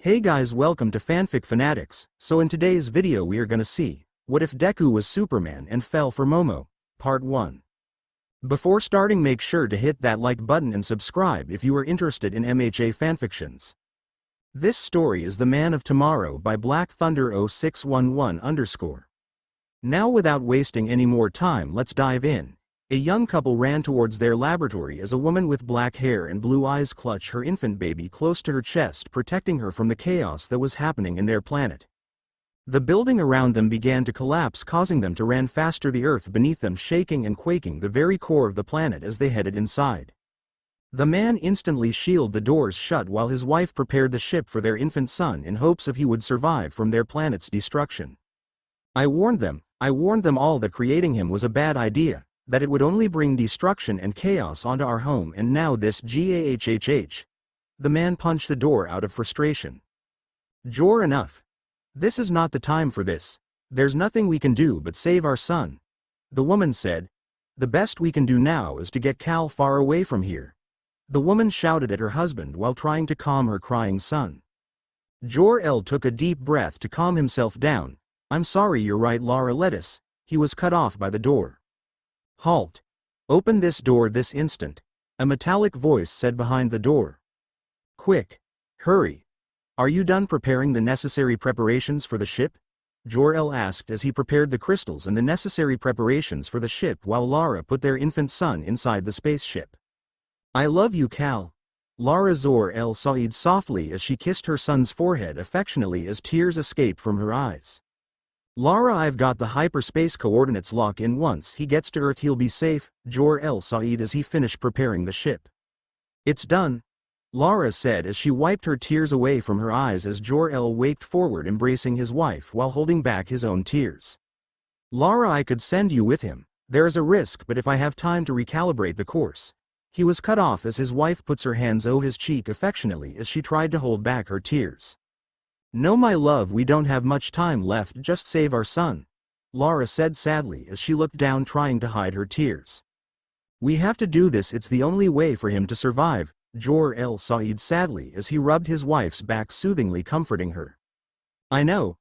Hey guys, welcome to Fanfic Fanatics. So in today's video we are gonna see, what if Deku was Superman and fell for Momo? Part 1. Before starting, make sure to hit that like button and subscribe if you are interested in MHA fanfictions. This story is The Man of Tomorrow by Black Thunder 0611_. Now without wasting any more time, let's dive in. A young couple ran towards their laboratory as a woman with black hair and blue eyes clutched her infant baby close to her chest, protecting her from the chaos that was happening in their planet. The building around them began to collapse, causing them to run faster, the earth beneath them shaking and quaking the very core of the planet as they headed inside. The man instantly shielded the doors shut while his wife prepared the ship for their infant son in hopes of he would survive from their planet's destruction. I warned them all that creating him was a bad idea, that it would only bring destruction and chaos onto our home, and now this gahhh. The man punched the door out of frustration. Jor, enough. This is not the time for this. There's nothing we can do but save our son. The woman said. The best we can do now is to get Cal far away from here. The woman shouted at her husband while trying to calm her crying son. Jor-El took a deep breath to calm himself down. I'm sorry, you're right, Lara, let us. He was cut off by the door. Halt. Open this door this instant, a metallic voice said behind the door. Quick. Hurry. Are you done preparing the necessary preparations for the ship? Jor-El asked as he prepared the crystals and the necessary preparations for the ship while Lara put their infant son inside the spaceship. I love you, Cal. Lara Zor-El sighed softly as she kissed her son's forehead affectionately as tears escaped from her eyes. Lara, I've got the hyperspace coordinates. Lock in. Once he gets to Earth he'll be safe, Jor-El sighed as he finished preparing the ship. It's done, Lara said as she wiped her tears away from her eyes as Jor-El waked forward, embracing his wife while holding back his own tears. Lara, I could send you with him. There is a risk, but if I have time to recalibrate the course. He was cut off as his wife puts her hands over his cheek affectionately as she tried to hold back her tears. No, my love, we don't have much time left, just save our son, Lara said sadly as she looked down trying to hide her tears. We have to do this, it's the only way for him to survive, Jor-El sighed sadly as he rubbed his wife's back soothingly, comforting her. I know,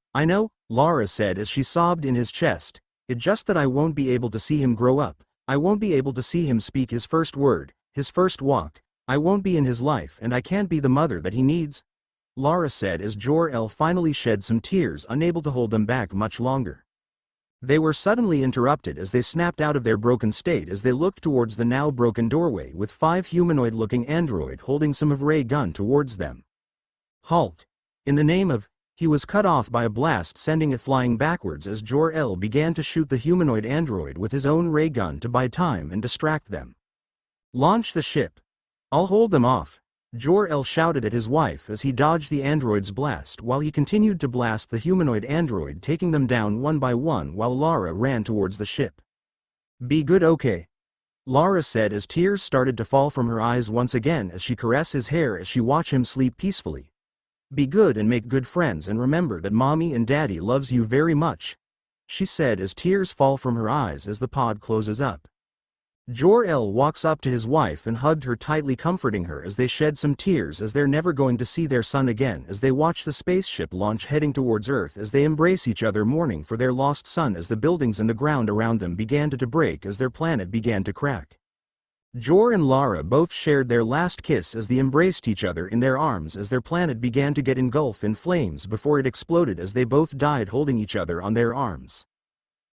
Lara said as she sobbed in his chest, it's just that I won't be able to see him grow up, I won't be able to see him speak his first word, his first walk, I won't be in his life, and I can't be the mother that he needs, Lara said as Jor-El finally shed some tears, unable to hold them back much longer. They were suddenly interrupted as they snapped out of their broken state as they looked towards the now broken doorway with 5 humanoid-looking android holding some of ray gun towards them. Halt. In the name of, he was cut off by a blast sending it flying backwards as Jor-El began to shoot the humanoid android with his own ray gun to buy time and distract them. Launch the ship. I'll hold them off, Jor-El shouted at his wife as he dodged the android's blast while he continued to blast the humanoid android, taking them down one by one while Lara ran towards the ship. Be good, okay? Lara said as tears started to fall from her eyes once again as she caressed his hair as she watched him sleep peacefully. Be good and make good friends, and remember that mommy and daddy loves you very much, she said as tears fall from her eyes as the pod closes up. Jor-El walks up to his wife and hugged her tightly, comforting her as they shed some tears as they're never going to see their son again as they watch the spaceship launch heading towards Earth as they embrace each other, mourning for their lost son as the buildings and the ground around them began to break as their planet began to crack. Jor and Lara both shared their last kiss as they embraced each other in their arms as their planet began to get engulfed in flames before it exploded as they both died holding each other on their arms.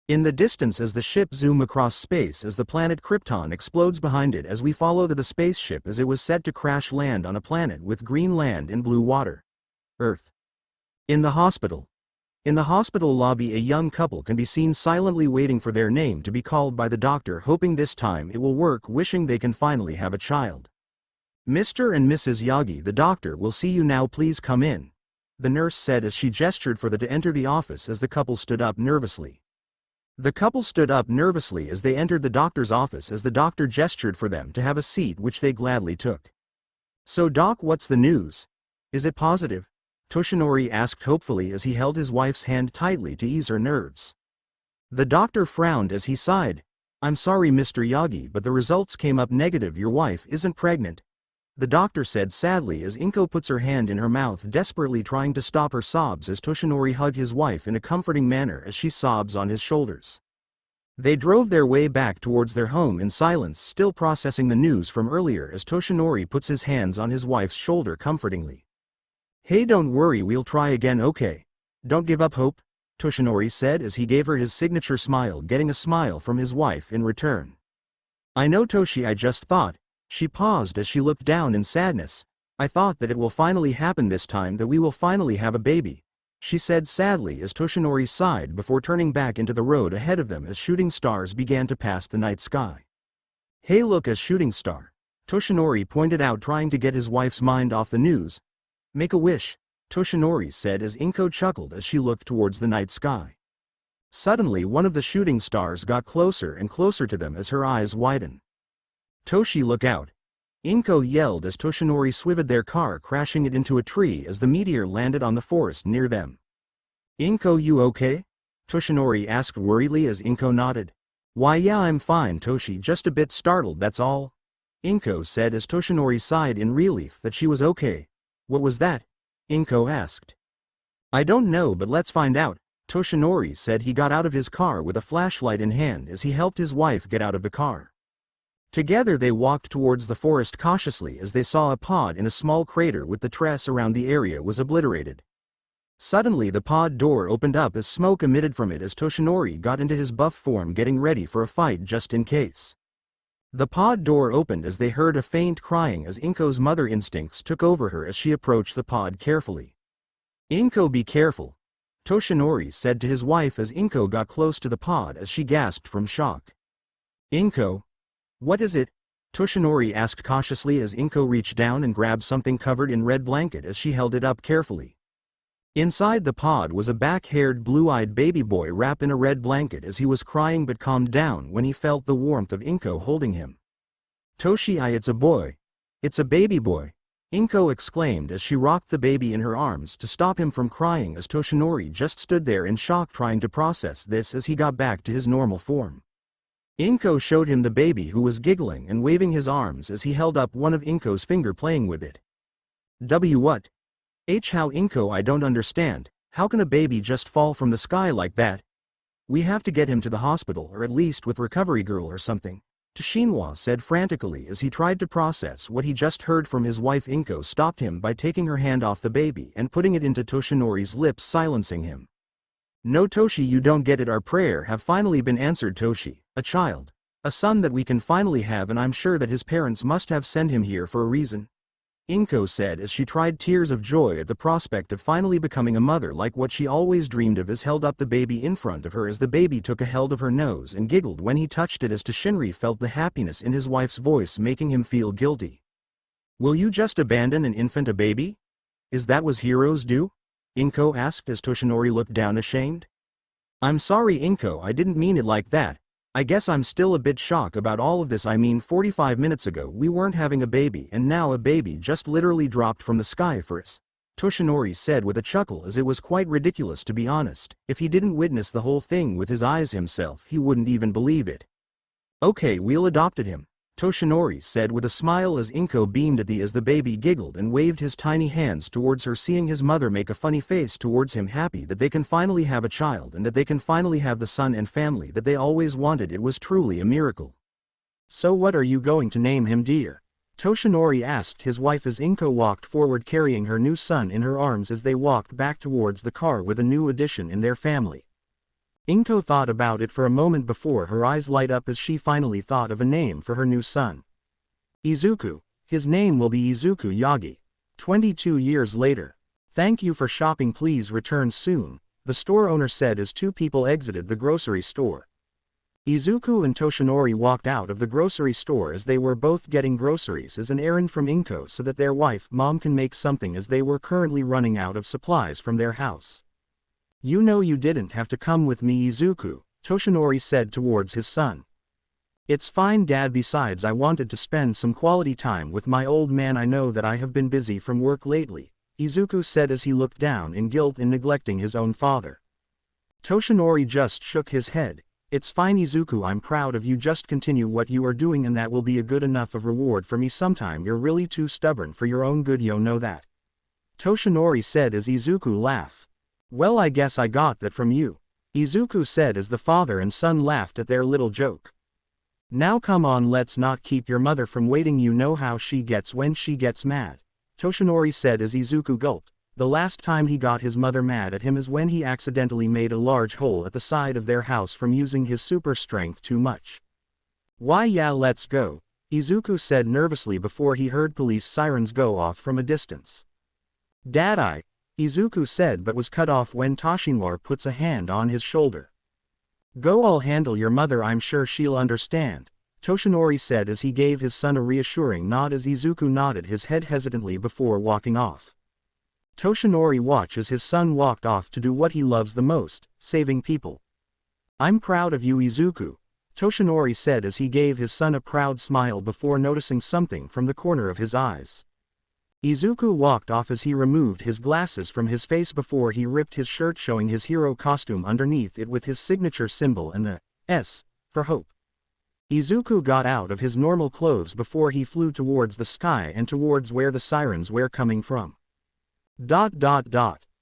In the distance as the ship zooms across space as the planet Krypton explodes behind it as we follow the spaceship as it was set to crash land on a planet with green land and blue water. Earth. In the hospital. In the hospital lobby, a young couple can be seen silently waiting for their name to be called by the doctor, hoping this time it will work, wishing they can finally have a child. Mr. and Mrs. Yagi, the doctor will see you now, please come in, the nurse said as she gestured for them to enter the office as the couple stood up nervously. The couple stood up nervously as they entered the doctor's office as the doctor gestured for them to have a seat, which they gladly took. So Doc, what's the news? Is it positive? Toshinori asked hopefully as he held his wife's hand tightly to ease her nerves. The doctor frowned as he sighed. I'm sorry, Mr. Yagi, but the results came up negative. Your wife isn't pregnant. the doctor said sadly as Inko puts her hand in her mouth desperately trying to stop her sobs as Toshinori hugs his wife in a comforting manner as she sobs on his shoulders. They drove their way back towards their home in silence, still processing the news from earlier as Toshinori puts his hands on his wife's shoulder comfortingly. "Hey, don't worry, we'll try again, okay? Don't give up hope," Toshinori said as he gave her his signature smile, getting a smile from his wife in return. "I know, Toshi, I just thought," she paused as she looked down in sadness, "I thought that it will finally happen this time, that we will finally have a baby," she said sadly as Toshinori sighed before turning back into the road ahead of them as shooting stars began to pass the night sky. "Hey, look, a shooting star," Toshinori pointed out, trying to get his wife's mind off the news. "Make a wish," Toshinori said as Inko chuckled as she looked towards the night sky. Suddenly one of the shooting stars got closer and closer to them as her eyes widened. "Toshi, look out!" Inko yelled as Toshinori swiveted their car, crashing it into a tree as the meteor landed on the forest near them. "Inko, you okay?" Toshinori asked worriedly as Inko nodded. "Why, yeah, I'm fine, Toshi, just a bit startled, that's all," Inko said as Toshinori sighed in relief that she was okay. "What was that?" Inko asked. "I don't know, but let's find out," Toshinori said. He got out of his car with a flashlight in hand as he helped his wife get out of the car. Together they walked towards the forest cautiously as they saw a pod in a small crater with the tress around the area was obliterated. Suddenly the pod door opened up as smoke emitted from it as Toshinori got into his buff form, getting ready for a fight just in case. The pod door opened as they heard a faint crying as Inko's mother instincts took over her as she approached the pod carefully. "Inko, be careful," Toshinori said to his wife as Inko got close to the pod as she gasped from shock. "Inko? What is it?" Toshinori asked cautiously as Inko reached down and grabbed something covered in red blanket as she held it up carefully. Inside the pod was a back-haired blue-eyed baby boy wrapped in a red blanket as he was crying but calmed down when he felt the warmth of Inko holding him. "Toshi, it's a boy. It's a baby boy," Inko exclaimed as she rocked the baby in her arms to stop him from crying as Toshinori just stood there in shock trying to process this as he got back to his normal form. Inko showed him the baby, who was giggling and waving his arms as he held up one of Inko's finger playing with it. What? How, Inko, I don't understand, how can a baby just fall from the sky like that? We have to get him to the hospital, or at least with recovery girl or something, Toshinwa said frantically as he tried to process what he just heard from his wife. Inko stopped him by taking her hand off the baby and putting it into Toshinori's lips, silencing him. "No, Toshi, you don't get it, our prayer have finally been answered, Toshi, a child, a son that we can finally have, and I'm sure that his parents must have sent him here for a reason," Inko said as she tried tears of joy at the prospect of finally becoming a mother like what she always dreamed of, as held up the baby in front of her as the baby took a hold of her nose and giggled when he touched it as Toshinori felt the happiness in his wife's voice making him feel guilty. "Will you just abandon an infant, a baby? Is that what heroes do?" Inko asked as Toshinori looked down ashamed. "I'm sorry, Inko, I didn't mean it like that. I guess I'm still a bit shocked about all of this. I mean, 45 minutes ago we weren't having a baby and now a baby just literally dropped from the sky for us," Toshinori said with a chuckle, as it was quite ridiculous, to be honest. If he didn't witness the whole thing with his eyes himself, he wouldn't even believe it. "Okay, we'll adopt him," Toshinori said with a smile as Inko beamed at as the baby giggled and waved his tiny hands towards her, seeing his mother make a funny face towards him, happy that they can finally have a child and that they can finally have the son and family that they always wanted. It was truly a miracle. "So what are you going to name him, dear?" Toshinori asked his wife as Inko walked forward carrying her new son in her arms as they walked back towards the car with a new addition in their family. Inko thought about it for a moment before her eyes light up as she finally thought of a name for her new son. "Izuku. His name will be Izuku Yagi." 22 years later. "Thank you for shopping, please return soon," the store owner said as two people exited the grocery store. Izuku and Toshinori walked out of the grocery store as they were both getting groceries as an errand from Inko so that their wife mom can make something, as they were currently running out of supplies from their house. "You know you didn't have to come with me, Izuku," Toshinori said towards his son. "It's fine, Dad, besides I wanted to spend some quality time with my old man. I know that I have been busy from work lately," Izuku said as he looked down in guilt in neglecting his own father. Toshinori just shook his head. It's fine Izuku, I'm proud of you, just continue what you are doing and that will be a good enough of reward for me sometime. You're really too stubborn for your own good, you know that. Toshinori said as Izuku laughed. Well, I guess I got that from you, Izuku said as the father and son laughed at their little joke. Now come on, let's not keep your mother from waiting, you know how she gets when she gets mad, Toshinori said as Izuku gulped. The last time he got his mother mad at him is when he accidentally made a large hole at the side of their house from using his super strength too much. Why yeah, let's go, Izuku said nervously before he heard police sirens go off from a distance. Dad, Izuku said but was cut off when Toshinori puts a hand on his shoulder. Go, I'll handle your mother, I'm sure she'll understand, Toshinori said as he gave his son a reassuring nod as Izuku nodded his head hesitantly before walking off. Toshinori watched as his son walked off to do what he loves the most, saving people. I'm proud of you Izuku, Toshinori said as he gave his son a proud smile before noticing something from the corner of his eyes. Izuku walked off as he removed his glasses from his face before he ripped his shirt, showing his hero costume underneath it with his signature symbol and the S for hope. Izuku got out of his normal clothes before he flew towards the sky and towards where the sirens were coming from.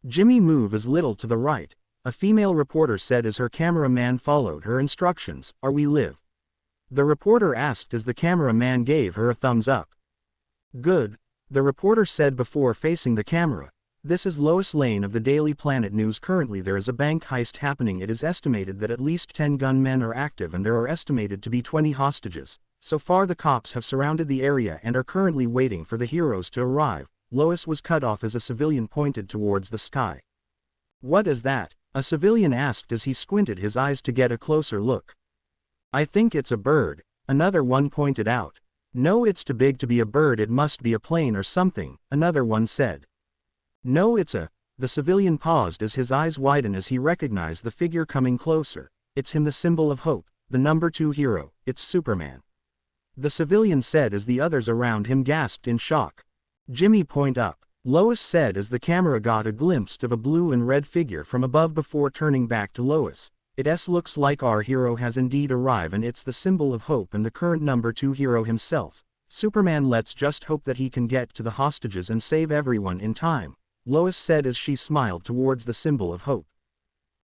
Jimmy, move a little to the right, a female reporter said as her cameraman followed her instructions. Are we live? The reporter asked as the cameraman gave her a thumbs up. Good, the reporter said before facing the camera. This is Lois Lane of the Daily Planet News. Currently there is a bank heist happening. It is estimated that at least 10 gunmen are active and there are estimated to be 20 hostages. So far the cops have surrounded the area and are currently waiting for the heroes to arrive. Lois was cut off as a civilian pointed towards the sky. What is that? A civilian asked as he squinted his eyes to get a closer look. I think it's a bird, another one pointed out. No, it's too big to be a bird, it must be a plane or something, another one said. No, it's a... The civilian paused as his eyes widened as he recognized the figure coming closer. It's him, the symbol of hope, the number 2 hero, it's Superman. The civilian said as the others around him gasped in shock. Jimmy, point up, Lois said as the camera got a glimpse of a blue and red figure from above before turning back to Lois. It looks like our hero has indeed arrived and it's the symbol of hope and the current number 2 hero himself. Superman, let's just hope that he can get to the hostages and save everyone in time, Lois said as she smiled towards the symbol of hope.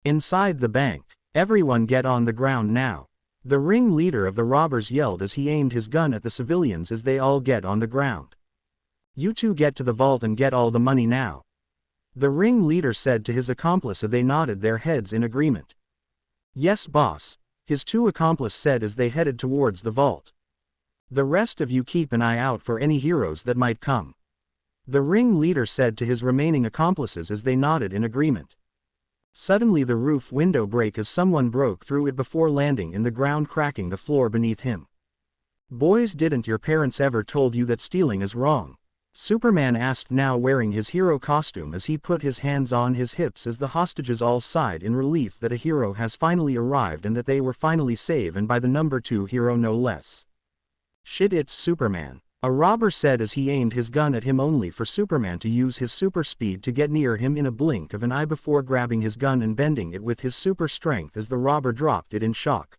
Inside the bank, everyone get on the ground now, the ringleader of the robbers yelled as he aimed his gun at the civilians as they all get on the ground. You two get to the vault and get all the money now, the ringleader said to his accomplice as they nodded their heads in agreement. Yes boss, his 2 accomplices said as they headed towards the vault. The rest of you keep an eye out for any heroes that might come, the ringleader said to his remaining accomplices as they nodded in agreement. Suddenly the roof window broke as someone broke through it before landing in the ground, cracking the floor beneath him. Boys, didn't your parents ever told you that stealing is wrong? Superman asked, now wearing his hero costume as he put his hands on his hips as the hostages all sighed in relief that a hero has finally arrived and that they were finally saved, and by the number 2 hero no less. Shit, it's Superman, a robber said as he aimed his gun at him only for Superman to use his super speed to get near him in a blink of an eye before grabbing his gun and bending it with his super strength as the robber dropped it in shock.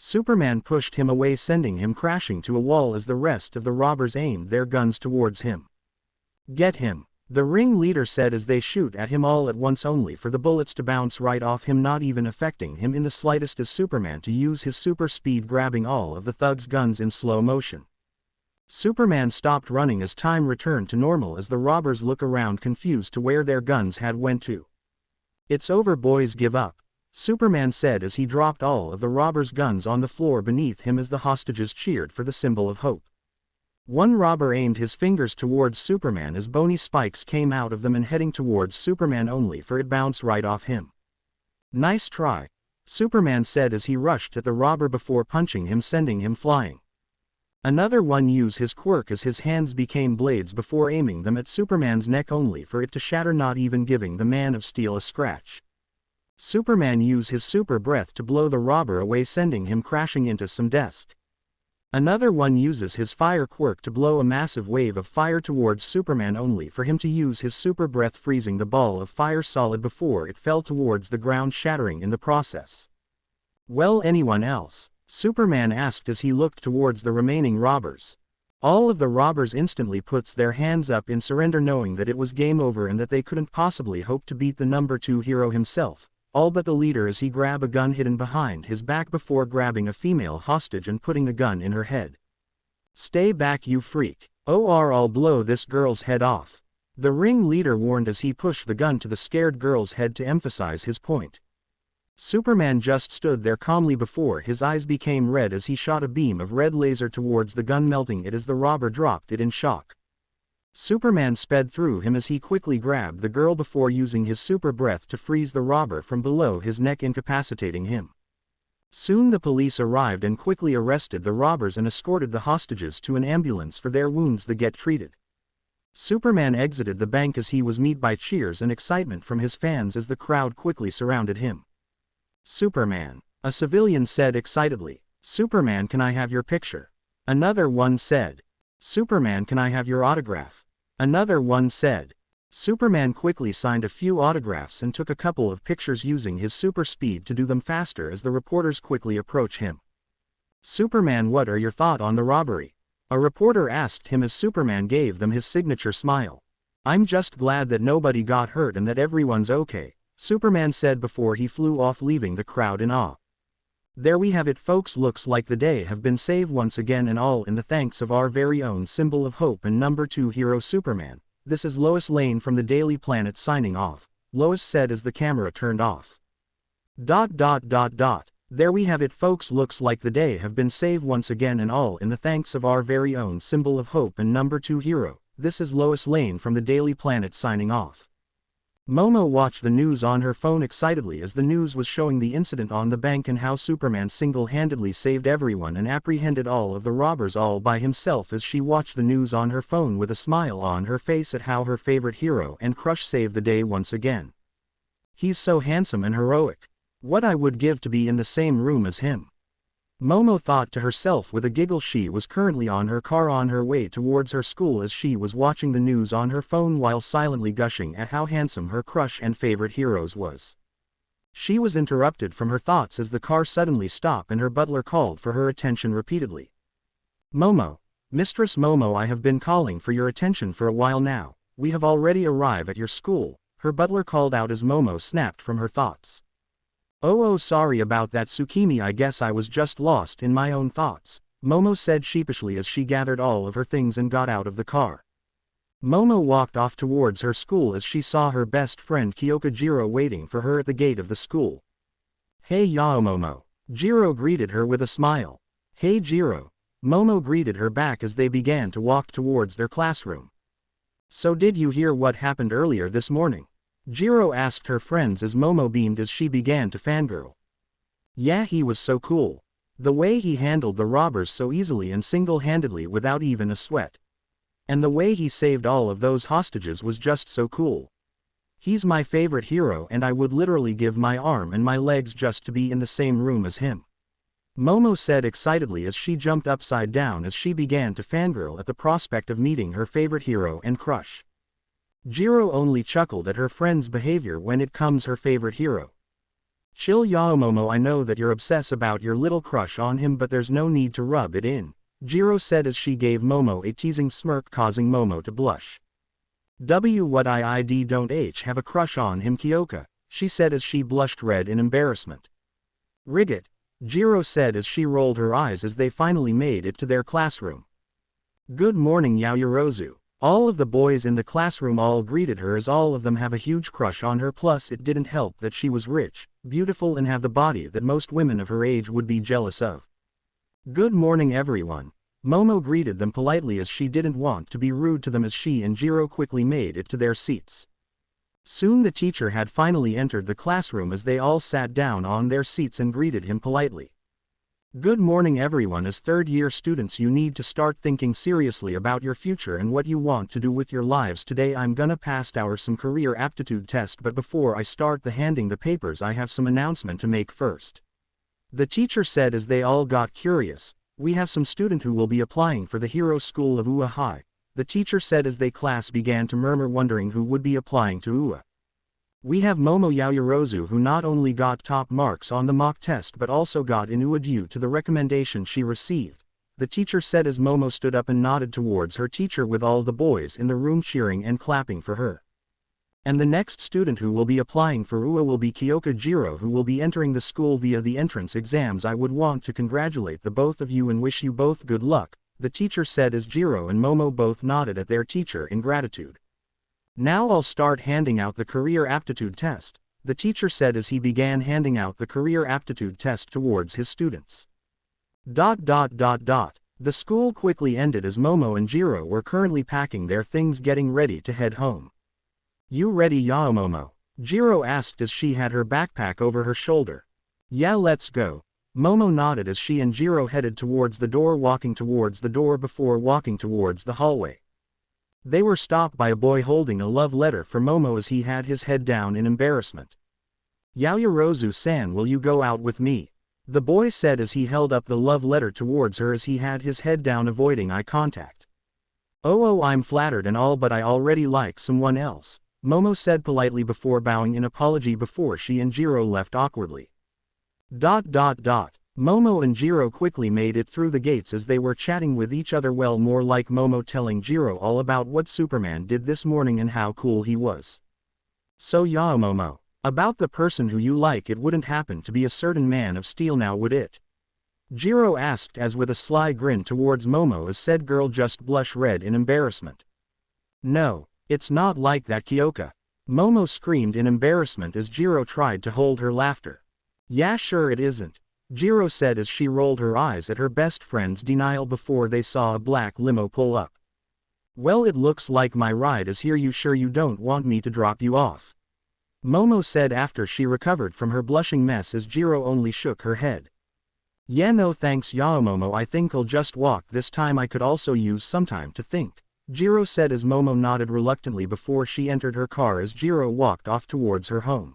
Superman pushed him away, sending him crashing to a wall as the rest of the robbers aimed their guns towards him. Get him, the ringleader said as they shoot at him all at once only for the bullets to bounce right off him, not even affecting him in the slightest as Superman to use his super speed grabbing all of the thugs' guns in slow motion. Superman stopped running as time returned to normal as the robbers look around confused to where their guns had went to. It's over boys, give up, Superman said as he dropped all of the robbers' guns on the floor beneath him as the hostages cheered for the symbol of hope. One robber aimed his fingers towards Superman as bony spikes came out of them and heading towards Superman only for it bounced right off him. Nice try, Superman said as he rushed at the robber before punching him, sending him flying. Another one used his quirk as his hands became blades before aiming them at Superman's neck only for it to shatter, not even giving the Man of Steel a scratch. Superman used his super breath to blow the robber away, sending him crashing into some desk. Another one uses his fire quirk to blow a massive wave of fire towards Superman only for him to use his super breath, freezing the ball of fire solid before it fell towards the ground, shattering in the process. Well, anyone else? Superman asked as he looked towards the remaining robbers. All of the robbers instantly puts their hands up in surrender, knowing that it was game over and that they couldn't possibly hope to beat the number 2 hero himself, all but the leader, as he grabbed a gun hidden behind his back before grabbing a female hostage and putting the gun in her head. Stay back, you freak, or I'll blow this girl's head off. The ringleader warned as he pushed the gun to the scared girl's head to emphasize his point. Superman just stood there calmly before his eyes became red as he shot a beam of red laser towards the gun, melting it as the robber dropped it in shock. Superman sped through him as he quickly grabbed the girl before using his super breath to freeze the robber from below his neck, incapacitating him. Soon the police arrived and quickly arrested the robbers and escorted the hostages to an ambulance for their wounds to get treated. Superman exited the bank as he was met by cheers and excitement from his fans as the crowd quickly surrounded him. Superman, a civilian said excitedly. Superman, can I have your picture? Another one said. Superman, can I have your autograph? Another one said. Superman quickly signed a few autographs and took a couple of pictures using his super speed to do them faster as the reporters quickly approached him. Superman, what are your thoughts on the robbery? A reporter asked him as Superman gave them his signature smile. I'm just glad that nobody got hurt and that everyone's okay, Superman said before he flew off, leaving the crowd in awe. There we have it, folks, looks like the day have been saved once again, and all in the thanks of our very own symbol of hope and number 2 hero Superman. This is Lois Lane from the Daily Planet signing off, Lois said as the camera turned off. There we have it, folks, looks like the day have been saved once again, and all in the thanks of our very own symbol of hope and number 2 hero. This is Lois Lane from the Daily Planet signing off. Momo watched the news on her phone excitedly as the news was showing the incident on the bank and how Superman single-handedly saved everyone and apprehended all of the robbers all by himself, as she watched the news on her phone with a smile on her face at how her favorite hero and crush saved the day once again. He's so handsome and heroic. What I would give to be in the same room as him. Momo thought to herself with a giggle. She was currently on her car on her way towards her school as she was watching the news on her phone while silently gushing at how handsome her crush and favorite heroes was. She was interrupted from her thoughts as the car suddenly stopped and her butler called for her attention repeatedly. Momo, Mistress Momo, I have been calling for your attention for a while now. We have already arrived at your school, her butler called out as Momo snapped from her thoughts. Oh, sorry about that, Tsukimi, I guess I was just lost in my own thoughts, Momo said sheepishly as she gathered all of her things and got out of the car. Momo walked off towards her school as she saw her best friend Kyoka Jiro waiting for her at the gate of the school. Hey Yao Momo, Jiro greeted her with a smile. Hey Jiro, Momo greeted her back as they began to walk towards their classroom. So did you hear what happened earlier this morning? Jiro asked her friends as Momo beamed as she began to fangirl. Yeah, he was so cool. The way he handled the robbers so easily and single-handedly without even a sweat. And the way he saved all of those hostages was just so cool. He's my favorite hero and I would literally give my arm and my legs just to be in the same room as him. Momo said excitedly as she jumped upside down as she began to fangirl at the prospect of meeting her favorite hero and crush. Jiro only chuckled at her friend's behavior when it comes her favorite hero. Chill Yao Momo, I know that you're obsessed about your little crush on him, but there's no need to rub it in, Jiro said as she gave Momo a teasing smirk, causing Momo to blush. What I don't have a crush on him, Kyoka, she said as she blushed red in embarrassment. Rigot, Jiro said as she rolled her eyes as they finally made it to their classroom. Good morning Yaoyorozu. All of the boys in the classroom all greeted her as all of them have a huge crush on her, plus it didn't help that she was rich, beautiful and have the body that most women of her age would be jealous of. Good morning everyone. Momo greeted them politely as she didn't want to be rude to them as she and Jiro quickly made it to their seats. Soon the teacher had finally entered the classroom as they all sat down on their seats and greeted him politely. Good morning everyone. As third-year students, you need to start thinking seriously about your future and what you want to do with your lives. Today I'm gonna pass some career aptitude test, but before I start handing the papers I have some announcement to make first. The teacher said as they all got curious. We have some student who will be applying for the Hero School of UA High, the teacher said as they class began to murmur wondering who would be applying to UA. We have Momo Yaoyorozu, who not only got top marks on the mock test but also got an award due to the recommendation she received, the teacher said as Momo stood up and nodded towards her teacher with all the boys in the room cheering and clapping for her. And the next student who will be applying for UA will be Kyoka Jiro, who will be entering the school via the entrance exams. I would want to congratulate the both of you and wish you both good luck, the teacher said as Jiro and Momo both nodded at their teacher in gratitude. Now I'll start handing out the career aptitude test, the teacher said as he began handing out the career aptitude test towards his students. The school quickly ended as Momo and Jiro were currently packing their things getting ready to head home. You ready, Yao Momo? Jiro asked as she had her backpack over her shoulder. Yeah, let's go. Momo nodded as she and Jiro headed towards the door, walking towards the door before walking towards the hallway. They were stopped by a boy holding a love letter for Momo as he had his head down in embarrassment. Yaoyorozu-san, will you go out with me? The boy said as he held up the love letter towards her as he had his head down, avoiding eye contact. Oh, I'm flattered and all, but I already like someone else, Momo said politely before bowing in apology before she and Jiro left awkwardly. Momo and Jiro quickly made it through the gates as they were chatting with each other, well, more like Momo telling Jiro all about what Superman did this morning and how cool he was. So yeah, Momo, about the person who you like, it wouldn't happen to be a certain Man of Steel now, would it? Jiro asked as with a sly grin towards Momo as said girl just blush red in embarrassment. No, it's not like that, Kyoka, Momo screamed in embarrassment as Jiro tried to hold her laughter. Yeah, sure it isn't, Jiro said as she rolled her eyes at her best friend's denial before they saw a black limo pull up. Well, it looks like my ride is here. You sure you don't want me to drop you off? Momo said after she recovered from her blushing mess as Jiro only shook her head. Yeah, no thanks, Yao Momo, I think I'll just walk this time. I could also use some time to think, Jiro said as Momo nodded reluctantly before she entered her car as Jiro walked off towards her home.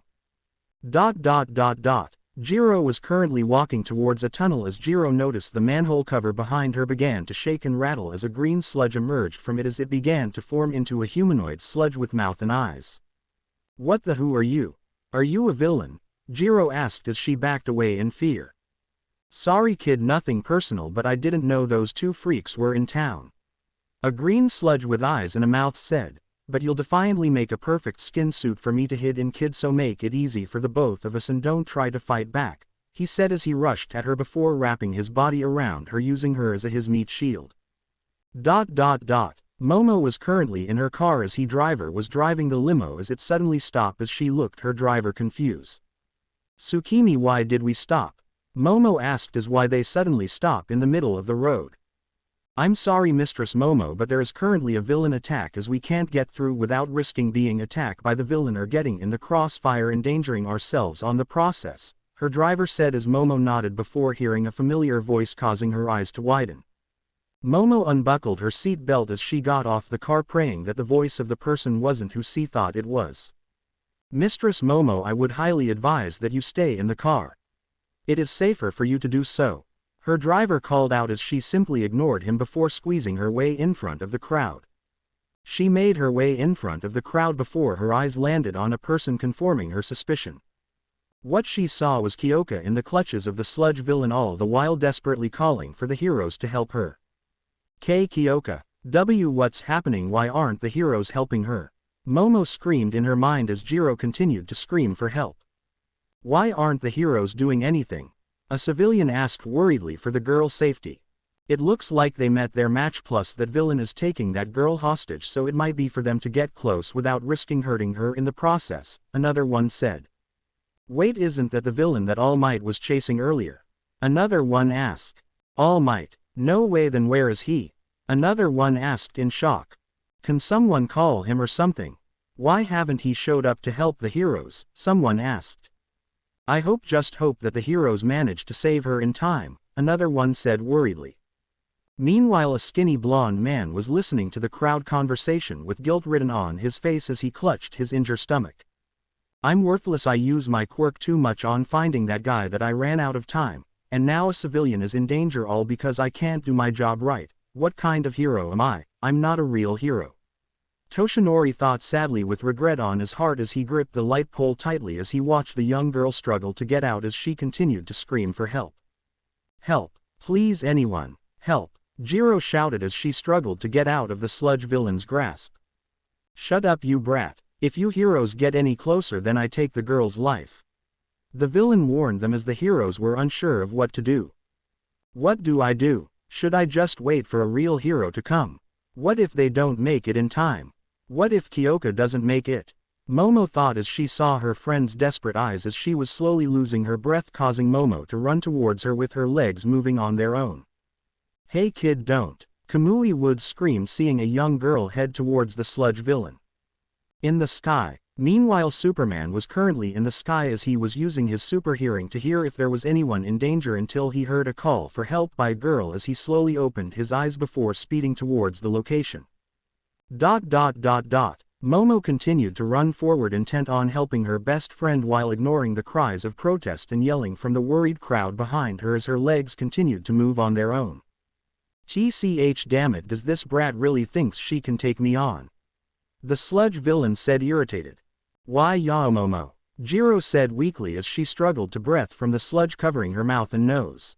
Jiro was currently walking towards a tunnel as Jiro noticed the manhole cover behind her began to shake and rattle as a green sludge emerged from it as it began to form into a humanoid sludge with mouth and eyes. What the who are you? Are you a villain? Jiro asked as she backed away in fear. Sorry kid, nothing personal, but I didn't know those two freaks were in town. A green sludge with eyes and a mouth said, but you'll defiantly make a perfect skin suit for me to hide in, kid, so make it easy for the both of us and don't try to fight back, he said as he rushed at her before wrapping his body around her, using her as his meat shield. Momo was currently in her car as he driver was driving the limo as it suddenly stopped as she looked her driver confused. Tsukimi, why did we stop? Momo asked as why they suddenly stop in the middle of the road. I'm sorry Mistress Momo, but there is currently a villain attack as we can't get through without risking being attacked by the villain or getting in the crossfire, endangering ourselves on the process, her driver said as Momo nodded before hearing a familiar voice causing her eyes to widen. Momo unbuckled her seat belt as she got off the car, praying that the voice of the person wasn't who she thought it was. Mistress Momo, I would highly advise that you stay in the car. It is safer for you to do so, her driver called out as she simply ignored him before squeezing her way in front of the crowd. She made her way in front of the crowd before her eyes landed on a person confirming her suspicion. What she saw was Kyoka in the clutches of the sludge villain, all the while desperately calling for the heroes to help her. Kyoka, what's happening? Why aren't the heroes helping her? Momo screamed in her mind as Jiro continued to scream for help. Why aren't the heroes doing anything? A civilian asked worriedly for the girl's safety. It looks like they met their match, plus that villain is taking that girl hostage, so it might be for them to get close without risking hurting her in the process, another one said. Wait, isn't that the villain that All Might was chasing earlier? Another one asked. All Might? No way, then where is he? Another one asked in shock. Can someone call him or something? Why haven't he showed up to help the heroes? Someone asked. I just hope that the heroes manage to save her in time, another one said worriedly. Meanwhile, a skinny blonde man was listening to the crowd conversation with guilt written on his face as he clutched his injured stomach. I'm worthless, I use my quirk too much on finding that guy that I ran out of time, and now a civilian is in danger, all because I can't do my job right. What kind of hero am I? I'm not a real hero. Toshinori thought sadly with regret on his heart as he gripped the light pole tightly as he watched the young girl struggle to get out as she continued to scream for help. Help, please anyone, help, Jiro shouted as she struggled to get out of the sludge villain's grasp. Shut up you brat, if you heroes get any closer then I take the girl's life. The villain warned them as the heroes were unsure of what to do. What do I do? Should I just wait for a real hero to come? What if they don't make it in time? What if Kyoka doesn't make it? Momo thought as she saw her friend's desperate eyes as she was slowly losing her breath, causing Momo to run towards her with her legs moving on their own. Hey kid, don't. Kamui Wood screamed seeing a young girl head towards the sludge villain. In the sky. Meanwhile Superman was currently in the sky as he was using his super hearing to hear if there was anyone in danger until he heard a call for help by a girl as he slowly opened his eyes before speeding towards the location. Momo continued to run forward intent on helping her best friend while ignoring the cries of protest and yelling from the worried crowd behind her as her legs continued to move on their own. TCH damn it, does this brat really thinks she can take me on? The sludge villain said irritated. Why yao Momo? Jiro said weakly as she struggled to breath from the sludge covering her mouth and nose.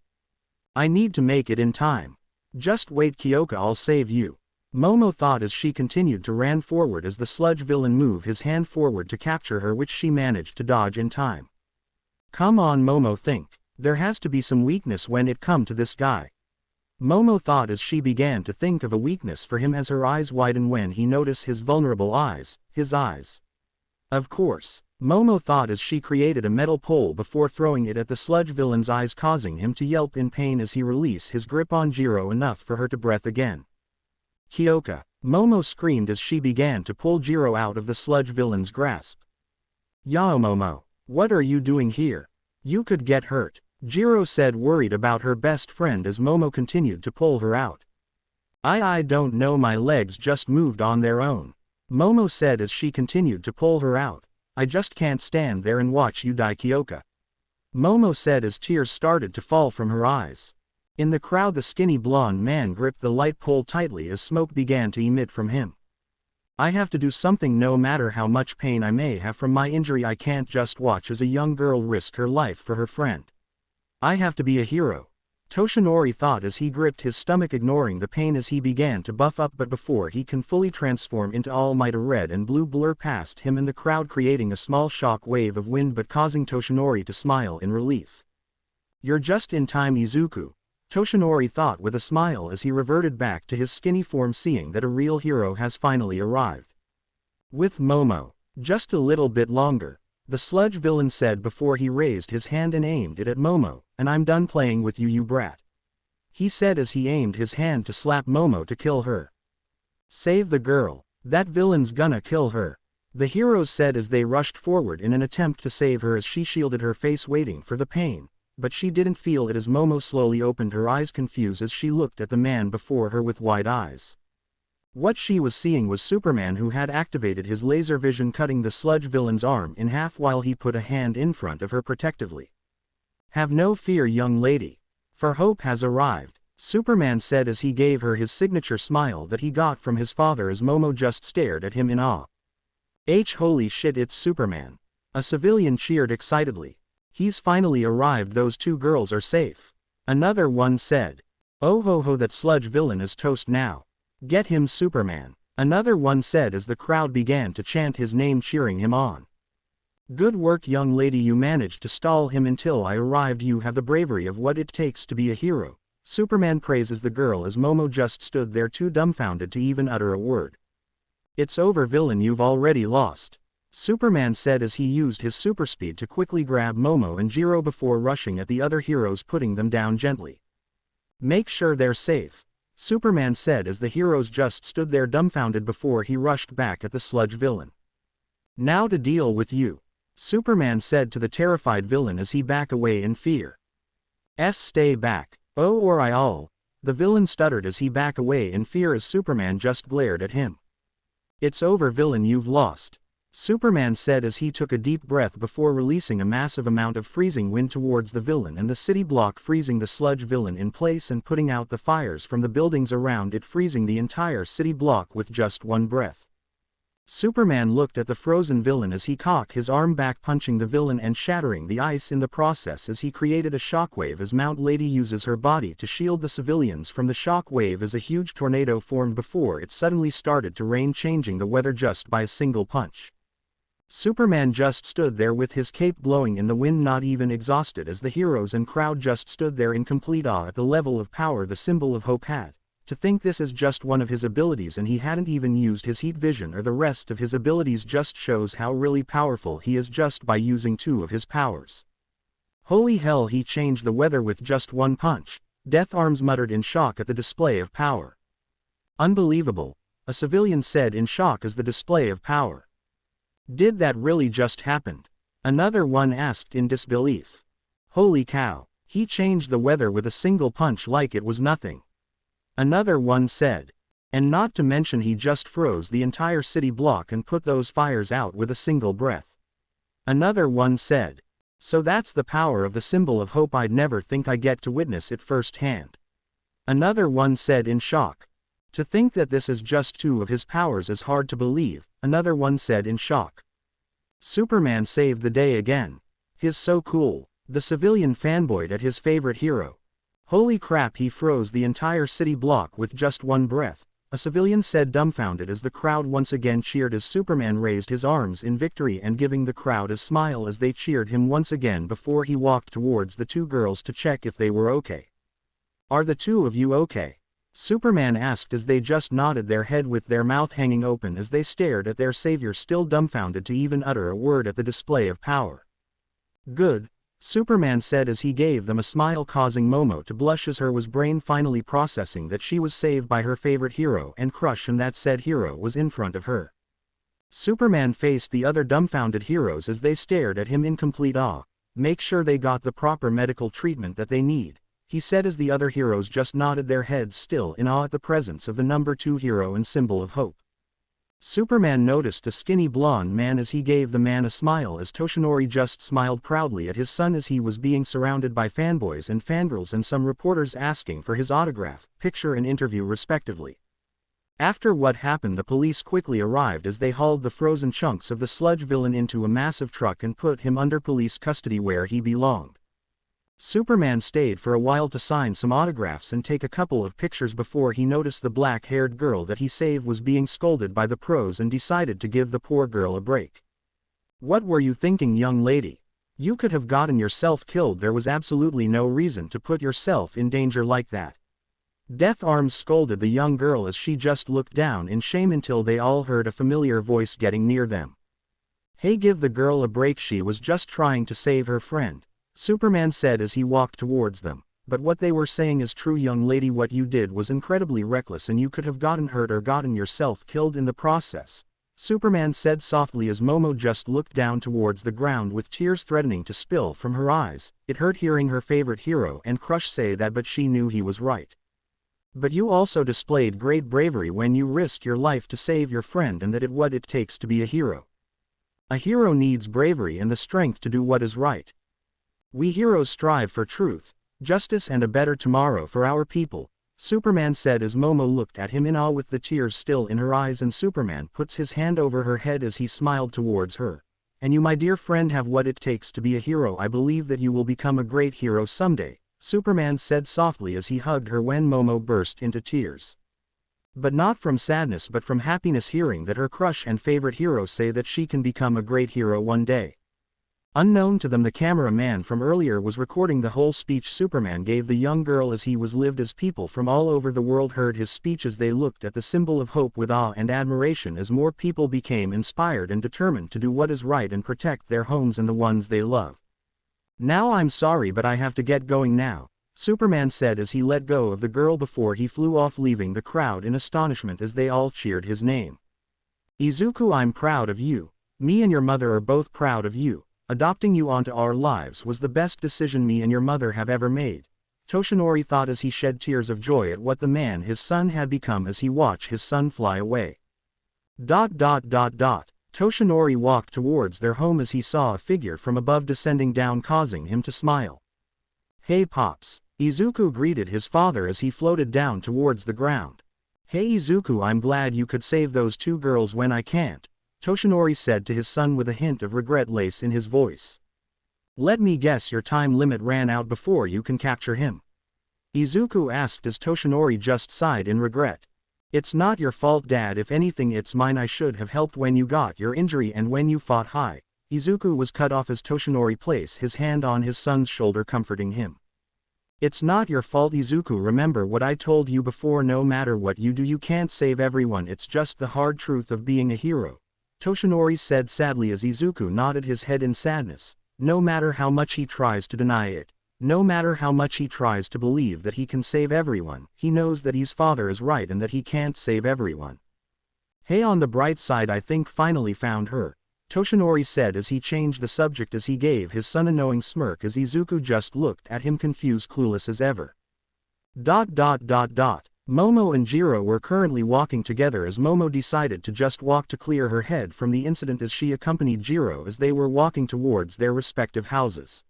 I need to make it in time. Just wait Kyoka, I'll save you. Momo thought as she continued to ran forward as the sludge villain moved his hand forward to capture her, which she managed to dodge in time. Come on Momo, think. There has to be some weakness when it come to this guy. Momo thought as she began to think of a weakness for him as her eyes widened when he noticed his vulnerable eyes, his eyes. Of course, Momo thought as she created a metal pole before throwing it at the sludge villain's eyes, causing him to yelp in pain as he released his grip on Jiro enough for her to breath again. Kyoka, Momo screamed as she began to pull Jiro out of the sludge villain's grasp. Yao Momo, what are you doing here? You could get hurt, Jiro said, worried about her best friend as Momo continued to pull her out. I don't know, my legs just moved on their own. Momo said as she continued to pull her out. I just can't stand there and watch you die Kyoka. Momo said as tears started to fall from her eyes. In the crowd the skinny blonde man gripped the light pole tightly as smoke began to emit from him. I have to do something no matter how much pain I may have from my injury. I can't just watch as a young girl risk her life for her friend. I have to be a hero. Toshinori thought as he gripped his stomach, ignoring the pain as he began to buff up, but before he can fully transform into All Might, a red and blue blur past him in the crowd, creating a small shock wave of wind but causing Toshinori to smile in relief. You're just in time Izuku, Toshinori thought with a smile as he reverted back to his skinny form, seeing that a real hero has finally arrived. With Momo, just a little bit longer, the sludge villain said before he raised his hand and aimed it at Momo, and I'm done playing with you, you brat. He said as he aimed his hand to slap Momo to kill her. Save the girl, that villain's gonna kill her. The heroes said as they rushed forward in an attempt to save her as she shielded her face waiting for the pain, but she didn't feel it as Momo slowly opened her eyes, confused as she looked at the man before her with wide eyes. What she was seeing was Superman, who had activated his laser vision, cutting the sludge villain's arm in half while he put a hand in front of her protectively. Have no fear young lady. For hope has arrived, Superman said as he gave her his signature smile that he got from his father as Momo just stared at him in awe. Holy shit, it's Superman. A civilian cheered excitedly. He's finally arrived, those two girls are safe. Another one said. Oh ho ho, that sludge villain is toast now. Get him Superman. Another one said as the crowd began to chant his name, cheering him on. Good work young lady, you managed to stall him until I arrived. You have the bravery of what it takes to be a hero. Superman praises the girl as Momo just stood there too dumbfounded to even utter a word. It's over villain, you've already lost. Superman said as he used his super speed to quickly grab Momo and Jiro before rushing at the other heroes, putting them down gently. Make sure they're safe, Superman said as the heroes just stood there dumbfounded before he rushed back at the sludge villain. Now to deal with you, Superman said to the terrified villain as he backed away in fear. Stay back, oh or I'll, the villain stuttered as he backed away in fear as Superman just glared at him. It's over villain, you've lost, Superman said as he took a deep breath before releasing a massive amount of freezing wind towards the villain and the city block, freezing the sludge villain in place and putting out the fires from the buildings around it, freezing the entire city block with just one breath. Superman looked at the frozen villain as he cocked his arm back, punching the villain and shattering the ice in the process as he created a shockwave as Mount Lady uses her body to shield the civilians from the shockwave as a huge tornado formed before it suddenly started to rain, changing the weather just by a single punch. Superman just stood there with his cape blowing in the wind, not even exhausted, as the heroes and crowd just stood there in complete awe at the level of power the symbol of hope had. To think this is just one of his abilities and he hadn't even used his heat vision or the rest of his abilities just shows how really powerful he is just by using 2 of his powers. Holy hell, he changed the weather with just 1 punch. Death Arms muttered in shock at the display of power. Unbelievable, a civilian said in shock as the display of power. Did that really just happen? Another one asked in disbelief. Holy cow, he changed the weather with a single punch like it was nothing. Another one said. And not to mention he just froze the entire city block and put those fires out with a single breath. Another one said. So that's the power of the symbol of hope. I'd never think I get to witness it firsthand. Another one said in shock. To think that this is just 2 of his powers is hard to believe, another one said in shock. Superman saved the day again. He's so cool, the civilian fanboyed at his favorite hero. Holy crap, he froze the entire city block with just 1 breath, a civilian said dumbfounded as the crowd once again cheered as Superman raised his arms in victory and giving the crowd a smile as they cheered him once again before he walked towards the 2 girls to check if they were okay. Are the 2 of you okay? Superman asked as they just nodded their head with their mouth hanging open as they stared at their savior, still dumbfounded to even utter a word at the display of power. Good, Superman said as he gave them a smile, causing Momo to blush as her was brain finally processing that she was saved by her favorite hero and crush and that said hero was in front of her. Superman faced the other dumbfounded heroes as they stared at him in complete awe. Make sure they got the proper medical treatment that they need, he said as the other heroes just nodded their heads still in awe at the presence of the number 2 hero and symbol of hope. Superman noticed a skinny blonde man as he gave the man a smile as Toshinori just smiled proudly at his son as he was being surrounded by fanboys and fangirls and some reporters asking for his autograph, picture and interview respectively. After what happened, the police quickly arrived as they hauled the frozen chunks of the sludge villain into a massive truck and put him under police custody where he belonged. Superman stayed for a while to sign some autographs and take a couple of pictures before he noticed the black-haired girl that he saved was being scolded by the pros and decided to give the poor girl a break. What were you thinking, young lady? You could have gotten yourself killed. There was absolutely no reason to put yourself in danger like that. Death Arms scolded the young girl as she just looked down in shame until they all heard a familiar voice getting near them. Hey, give the girl a break, she was just trying to save her friend, Superman said as he walked towards them. But what they were saying is true, young lady. What you did was incredibly reckless and you could have gotten hurt or gotten yourself killed in the process, Superman said softly as Momo just looked down towards the ground with tears threatening to spill from her eyes. It hurt hearing her favorite hero and Crush say that, but she knew he was right. But you also displayed great bravery when you risked your life to save your friend, and that is what it takes to be a hero. A hero needs bravery and the strength to do what is right. We heroes strive for truth, justice and a better tomorrow for our people, Superman said as Momo looked at him in awe with the tears still in her eyes, and Superman puts his hand over her head as he smiled towards her. And you, my dear friend, have what it takes to be a hero. I believe that you will become a great hero someday, Superman said softly as he hugged her when Momo burst into tears. But not from sadness but from happiness, hearing that her crush and favorite hero say that she can become a great hero one day. Unknown to them, the cameraman from earlier was recording the whole speech Superman gave the young girl as he was lived, as people from all over the world heard his speech as they looked at the symbol of hope with awe and admiration, as more people became inspired and determined to do what is right and protect their homes and the ones they love. Now I'm sorry, but I have to get going now, Superman said as he let go of the girl before he flew off, leaving the crowd in astonishment as they all cheered his name. Izuku, I'm proud of you. Me and your mother are both proud of you. Adopting you onto our lives was the best decision me and your mother have ever made, Toshinori thought as he shed tears of joy at what the man his son had become as he watched his son fly away. Toshinori walked towards their home as he saw a figure from above descending down, causing him to smile. Hey Pops, Izuku greeted his father as he floated down towards the ground. Hey Izuku, I'm glad you could save those 2 girls when I can't, Toshinori said to his son with a hint of regret lace in his voice. Let me guess your time limit ran out before you can capture him. Izuku asked as Toshinori just sighed in regret. It's not your fault, Dad. If anything, it's mine. I should have helped when you got your injury and when you fought high. Izuku was cut off as Toshinori placed his hand on his son's shoulder, comforting him. It's not your fault, Izuku. Remember what I told you before. No matter what you do, you can't save everyone. It's just the hard truth of being a hero. Toshinori said sadly as Izuku nodded his head in sadness. No matter how much he tries to deny it, no matter how much he tries to believe that he can save everyone, he knows that his father is right and that he can't save everyone. Hey, on the bright side, I think finally found her, Toshinori said as he changed the subject as he gave his son a knowing smirk as Izuku just looked at him confused, clueless as ever. Momo and Jiro were currently walking together as Momo decided to just walk to clear her head from the incident as she accompanied Jiro as they were walking towards their respective houses.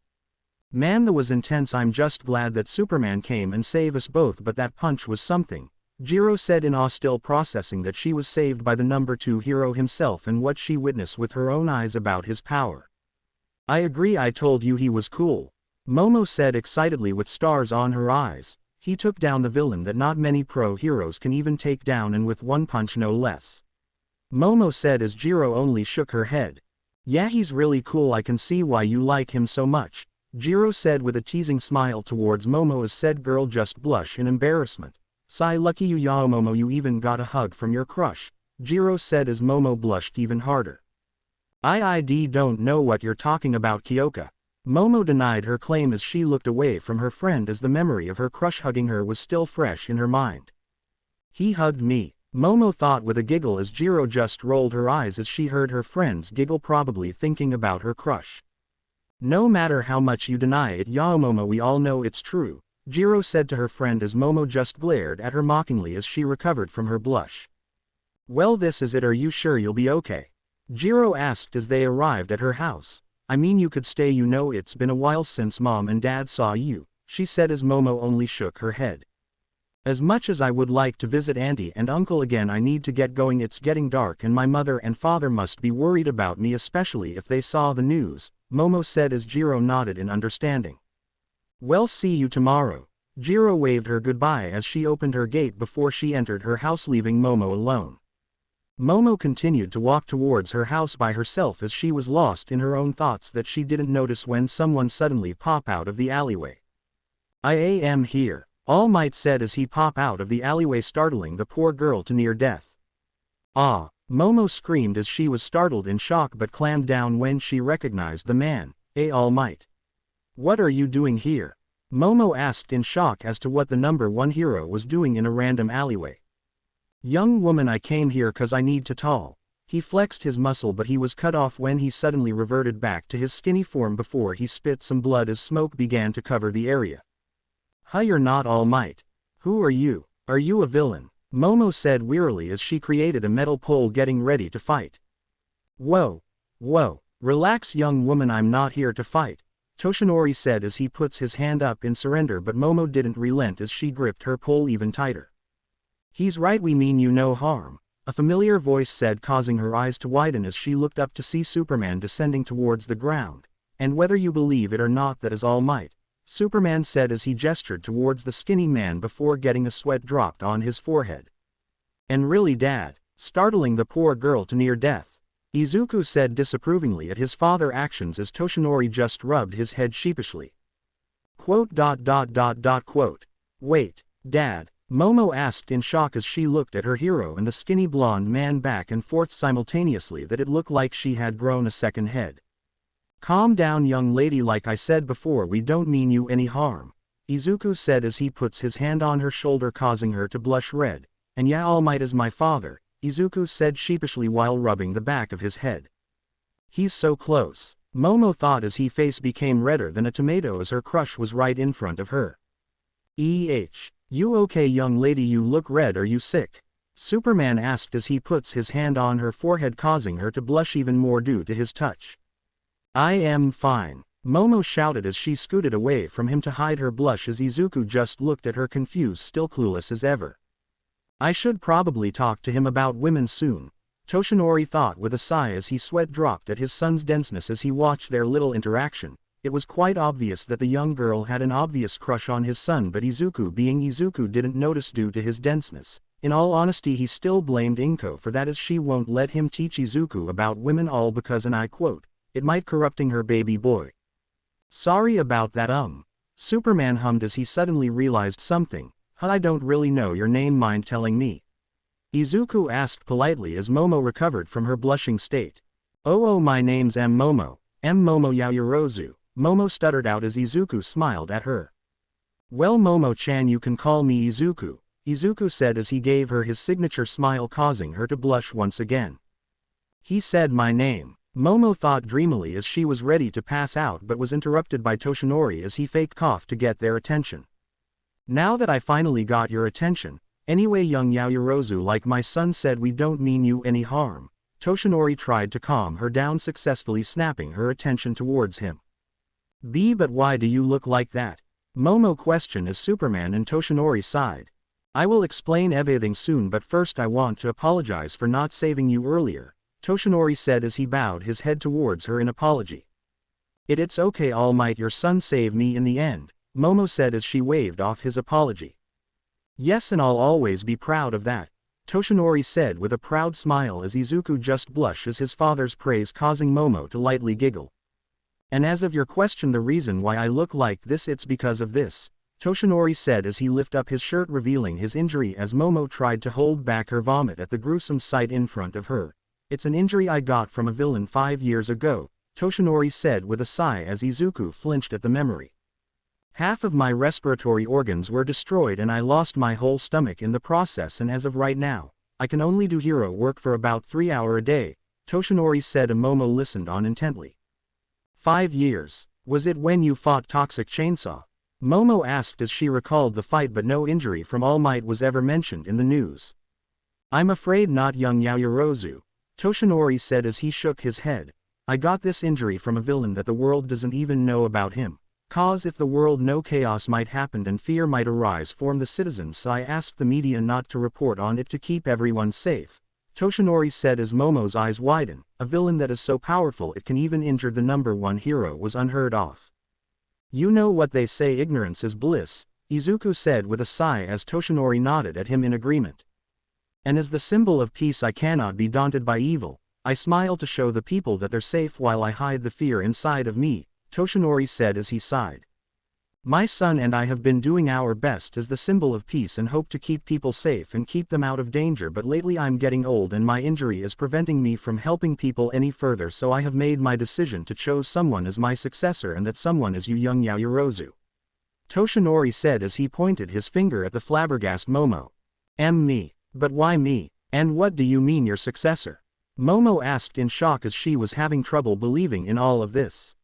Man, that was intense. I'm just glad that Superman came and saved us both, but that punch was something, Jiro said in awe, still processing that she was saved by the number 2 hero himself and what she witnessed with her own eyes about his power. I agree, I told you he was cool, Momo said excitedly with stars on her eyes. He took down the villain that not many pro heroes can even take down, and with one punch no less, Momo said as Jiro only shook her head. Yeah, he's really cool. I can see why you like him so much, Jiro said with a teasing smile towards Momo as said girl just blush in embarrassment. Sigh, lucky you, Yao Momo, you even got a hug from your crush, Jiro said as Momo blushed even harder. I don't know what you're talking about, Kyoka. Momo denied her claim as she looked away from her friend as the memory of her crush hugging her was still fresh in her mind. He hugged me, Momo thought with a giggle as Jiro just rolled her eyes as she heard her friend's giggle, probably thinking about her crush. No matter how much you deny it, Yao Momo, we all know it's true, Jiro said to her friend as Momo just glared at her mockingly as she recovered from her blush. Well, this is it. Are you sure you'll be okay? Jiro asked as they arrived at her house. I mean, you could stay, you know, it's been a while since Mom and Dad saw you, she said as Momo only shook her head. As much as I would like to visit Auntie and Uncle again, I need to get going. It's getting dark and my mother and father must be worried about me, especially if they saw the news, Momo said as Jiro nodded in understanding. Well, see you tomorrow. Jiro waved her goodbye as she opened her gate before she entered her house, leaving Momo alone. Momo continued to walk towards her house by herself as she was lost in her own thoughts that she didn't notice when someone suddenly popped out of the alleyway. I am here, All Might said as he popped out of the alleyway, startling the poor girl to near death. Ah! Momo screamed as she was startled in shock but calmed down when she recognized the man. All Might. What are you doing here? Momo asked in shock as to what the number 1 hero was doing in a random alleyway. Young woman, I came here cause I need to tall. He flexed his muscle but he was cut off when he suddenly reverted back to his skinny form before he spit some blood as smoke began to cover the area. Huh, you're not All Might. Who are you? Are you a villain? Momo said wearily as she created a metal pole getting ready to fight. Whoa. Relax young woman, I'm not here to fight, Toshinori said as he puts his hand up in surrender, but Momo didn't relent as she gripped her pole even tighter. He's right, we mean you no harm, a familiar voice said, causing her eyes to widen as she looked up to see Superman descending towards the ground. And whether you believe it or not, that is All Might, Superman said as he gestured towards the skinny man before getting a sweat dropped on his forehead. And really, Dad, startling the poor girl to near death, Izuku said disapprovingly at his father's actions as Toshinori just rubbed his head sheepishly. Quote. Wait, Dad, Momo asked in shock as she looked at her hero and the skinny blonde man back and forth simultaneously that it looked like she had grown a second head. Calm down young lady, like I said before, we don't mean you any harm, Izuku said as he puts his hand on her shoulder, causing her to blush red. And yeah, All Might is my father, Izuku said sheepishly while rubbing the back of his head. He's so close, Momo thought as his face became redder than a tomato as her crush was right in front of her. You okay young lady, you look red, are you sick? Superman asked as he puts his hand on her forehead, causing her to blush even more due to his touch. I am fine, Momo shouted as she scooted away from him to hide her blush as Izuku just looked at her confused, still clueless as ever. I should probably talk to him about women soon, Toshinori thought with a sigh as he sweat dropped at his son's denseness as he watched their little interaction. It was quite obvious that the young girl had an obvious crush on his son, but Izuku, being Izuku, didn't notice due to his denseness. In all honesty, he still blamed Inko for that, as she won't let him teach Izuku about women, all because, and I quote, "it might corrupting her baby boy." Sorry about that, Superman hummed as he suddenly realized something. I don't really know your name, mind telling me? Izuku asked politely as Momo recovered from her blushing state. Oh, my name's Momo. Momo Yaoyorozu, Momo stuttered out as Izuku smiled at her. Well, Momo-chan, you can call me Izuku, Izuku said as he gave her his signature smile, causing her to blush once again. He said my name, Momo thought dreamily as she was ready to pass out, but was interrupted by Toshinori as he fake coughed to get their attention. Now that I finally got your attention, anyway, young Yaoyorozu, like my son said, we don't mean you any harm. Toshinori tried to calm her down, successfully snapping her attention towards him. But why do you look like that? Momo questioned as Superman and Toshinori sighed. I will explain everything soon, but first I want to apologize for not saving you earlier, Toshinori said as he bowed his head towards her in apology. It's okay, All Might, your son saved me in the end, Momo said as she waved off his apology. Yes, and I'll always be proud of that, Toshinori said with a proud smile as Izuku just blushed as his father's praise, causing Momo to lightly giggle. And as of your question, the reason why I look like this, it's because of this, Toshinori said as he lifted up his shirt, revealing his injury as Momo tried to hold back her vomit at the gruesome sight in front of her. It's an injury I got from a villain 5 years ago, Toshinori said with a sigh as Izuku flinched at the memory. Half of my respiratory organs were destroyed and I lost my whole stomach in the process, and as of right now, I can only do hero work for about 3 hours a day, Toshinori said. Momo listened on intently. 5 years, was it when you fought Toxic Chainsaw? Momo asked as she recalled the fight, but no injury from All Might was ever mentioned in the news. I'm afraid not, young Yaoyorozu, Toshinori said as he shook his head. I got this injury from a villain that the world doesn't even know about him. Cause if the world know, chaos might happen and fear might arise from the citizens, so I asked the media not to report on it to keep everyone safe, Toshinori said as Momo's eyes widened. A villain that is so powerful it can even injure the #1 hero was unheard of. You know what they say, ignorance is bliss, Izuku said with a sigh as Toshinori nodded at him in agreement. And as the symbol of peace I cannot be daunted by evil, I smile to show the people that they're safe while I hide the fear inside of me, Toshinori said as he sighed. My son and I have been doing our best as the symbol of peace and hope to keep people safe and keep them out of danger, but lately I'm getting old and my injury is preventing me from helping people any further, so I have made my decision to choose someone as my successor, and that someone is you, young Yaoyorozu, Toshinori said as he pointed his finger at the flabbergasted Momo. Me? But why me? And what do you mean your successor? Momo asked in shock as she was having trouble believing in all of this.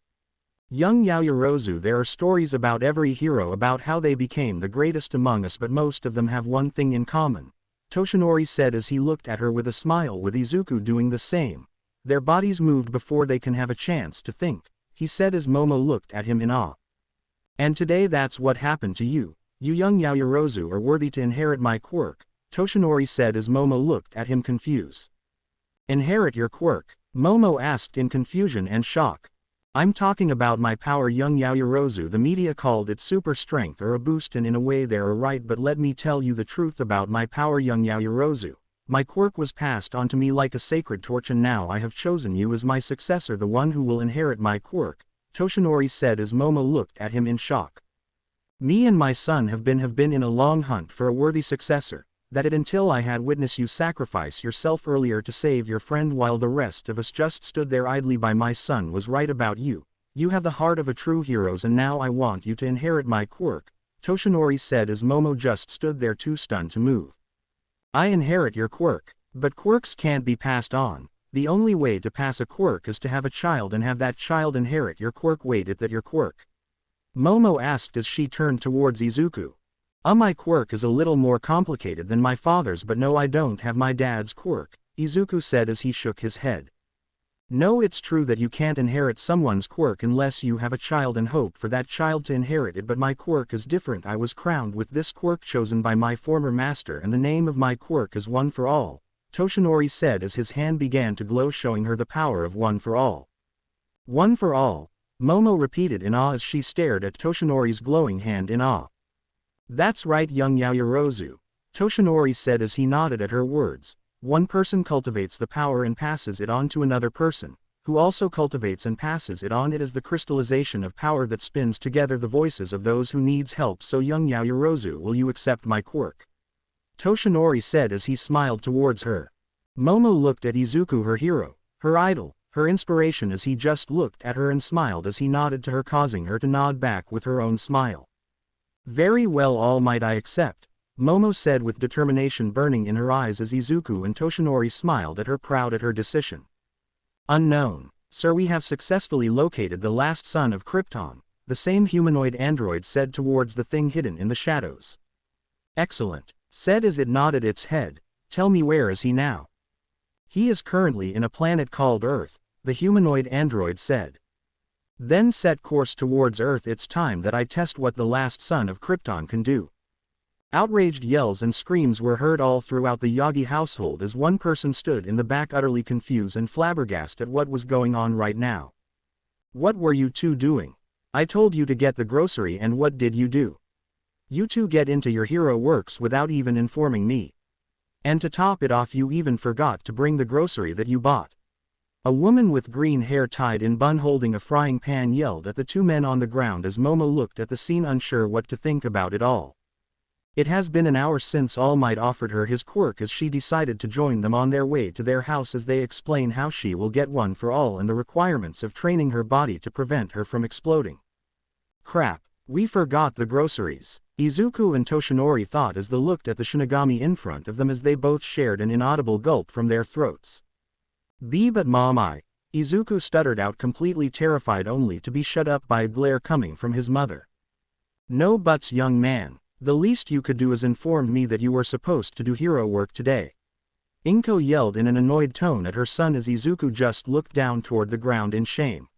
Young Yaoyorozu, there are stories about every hero about how they became the greatest among us, but most of them have one thing in common, Toshinori said as he looked at her with a smile, with Izuku doing the same. Their bodies moved before they can have a chance to think, he said as Momo looked at him in awe. And today that's what happened to you. You young Yaoyorozu are worthy to inherit my quirk, Toshinori said as Momo looked at him confused. Inherit your quirk? Momo asked in confusion and shock. I'm talking about my power, young Yaoyorozu. The media called it super strength or a boost, and in a way they're right, but let me tell you the truth about my power, young Yaoyorozu. My quirk was passed on to me like a sacred torch, and now I have chosen you as my successor, the one who will inherit my quirk, Toshinori said as Momo looked at him in shock. Me and my son have been in a long hunt for a worthy successor, that it until I had witnessed you sacrifice yourself earlier to save your friend while the rest of us just stood there idly by. My son was right about you. You have the heart of a true hero, and now I want you to inherit my quirk, Toshinori said as Momo just stood there too stunned to move. I inherit your quirk? But quirks can't be passed on. The only way to pass a quirk is to have a child and have that child inherit your quirk. Wait, is that your quirk? Momo asked as she turned towards Izuku. My quirk is a little more complicated than my father's, but no, I don't have my dad's quirk, Izuku said as he shook his head. No, it's true that you can't inherit someone's quirk unless you have a child and hope for that child to inherit it, but my quirk is different. I was crowned with this quirk chosen by my former master, and the name of my quirk is One for All, Toshinori said as his hand began to glow, showing her the power of one for all. One for all, Momo repeated in awe as she stared at Toshinori's glowing hand in awe. That's right, young Yaoyorozu, Toshinori said as he nodded at her words. One person cultivates the power and passes it on to another person, who also cultivates and passes it on. It is the crystallization of power that spins together the voices of those who needs help. So young Yaoyorozu, will you accept my quirk? Toshinori said as he smiled towards her. Momo looked at Izuku, her hero, her idol, her inspiration, as he just looked at her and smiled as he nodded to her, causing her to nod back with her own smile. Very well, All Might, I accept, Momo said with determination burning in her eyes as Izuku and Toshinori smiled at her, proud at her decision. Unknown, sir, we have successfully located the last son of Krypton, the same humanoid android said towards the thing hidden in the shadows. Excellent, said as it nodded its head. Tell me, where is he now? He is currently in a planet called Earth, the humanoid android said. Then set course towards Earth. It's time that I test what the last son of Krypton can do. Outraged yells and screams were heard all throughout the Yagi household as one person stood in the back, utterly confused and flabbergasted at what was going on right now. What were you two doing? I told you to get the grocery, and what did you do? You two get into your hero works without even informing me. And to top it off, you even forgot to bring the grocery that you bought. A woman with green hair tied in bun holding a frying pan yelled at the two men on the ground as Momo looked at the scene, unsure what to think about it all. It has been an hour since All Might offered her his quirk as she decided to join them on their way to their house as they explain how she will get one for all and the requirements of training her body to prevent her from exploding. Crap, we forgot the groceries, Izuku and Toshinori thought as they looked at the Shinigami in front of them as they both shared an inaudible gulp from their throats. But Mom, Izuku stuttered out, completely terrified, only to be shut up by a glare coming from his mother. No buts, young man. The least you could do is inform me that you were supposed to do hero work today. Inko yelled in an annoyed tone at her son as Izuku just looked down toward the ground in shame.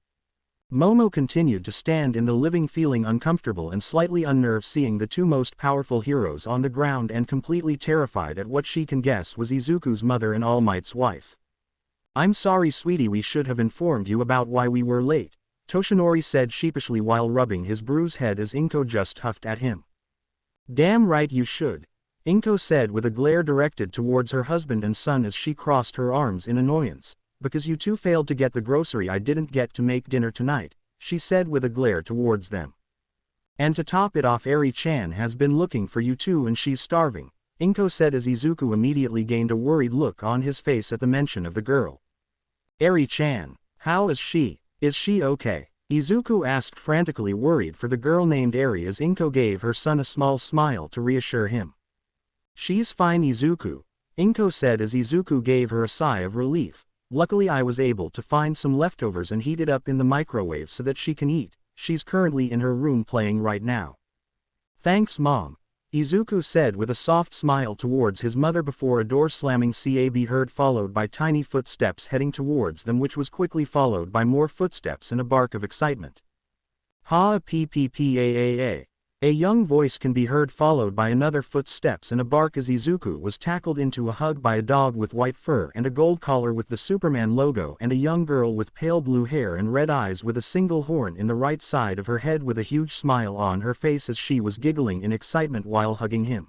Momo continued to stand in the living, feeling uncomfortable and slightly unnerved, seeing the two most powerful heroes on the ground and completely terrified at what she can guess was Izuku's mother and All Might's wife. I'm sorry, sweetie, we should have informed you about why we were late, Toshinori said sheepishly while rubbing his bruised head as Inko just huffed at him. Damn right you should, Inko said with a glare directed towards her husband and son as she crossed her arms in annoyance. Because you two failed to get the grocery, I didn't get to make dinner tonight, she said with a glare towards them. And to top it off, Eri-chan has been looking for you two and she's starving, Inko said as Izuku immediately gained a worried look on his face at the mention of the girl. Eri-chan, how is she? Is she okay? Izuku asked, frantically worried for the girl named Eri as Inko gave her son a small smile to reassure him. She's fine, Izuku, Inko said as Izuku gave her a sigh of relief. Luckily I was able to find some leftovers and heat it up in the microwave so that she can eat. She's currently in her room playing right now. Thanks, Mom, Izuku said with a soft smile towards his mother before a door slamming could be heard, followed by tiny footsteps heading towards them, which was quickly followed by more footsteps and a bark of excitement. Ha pppaa. A young voice can be heard, followed by another footsteps and a bark as Izuku was tackled into a hug by a dog with white fur and a gold collar with the Superman logo, and a young girl with pale blue hair and red eyes with a single horn in the right side of her head with a huge smile on her face as she was giggling in excitement while hugging him.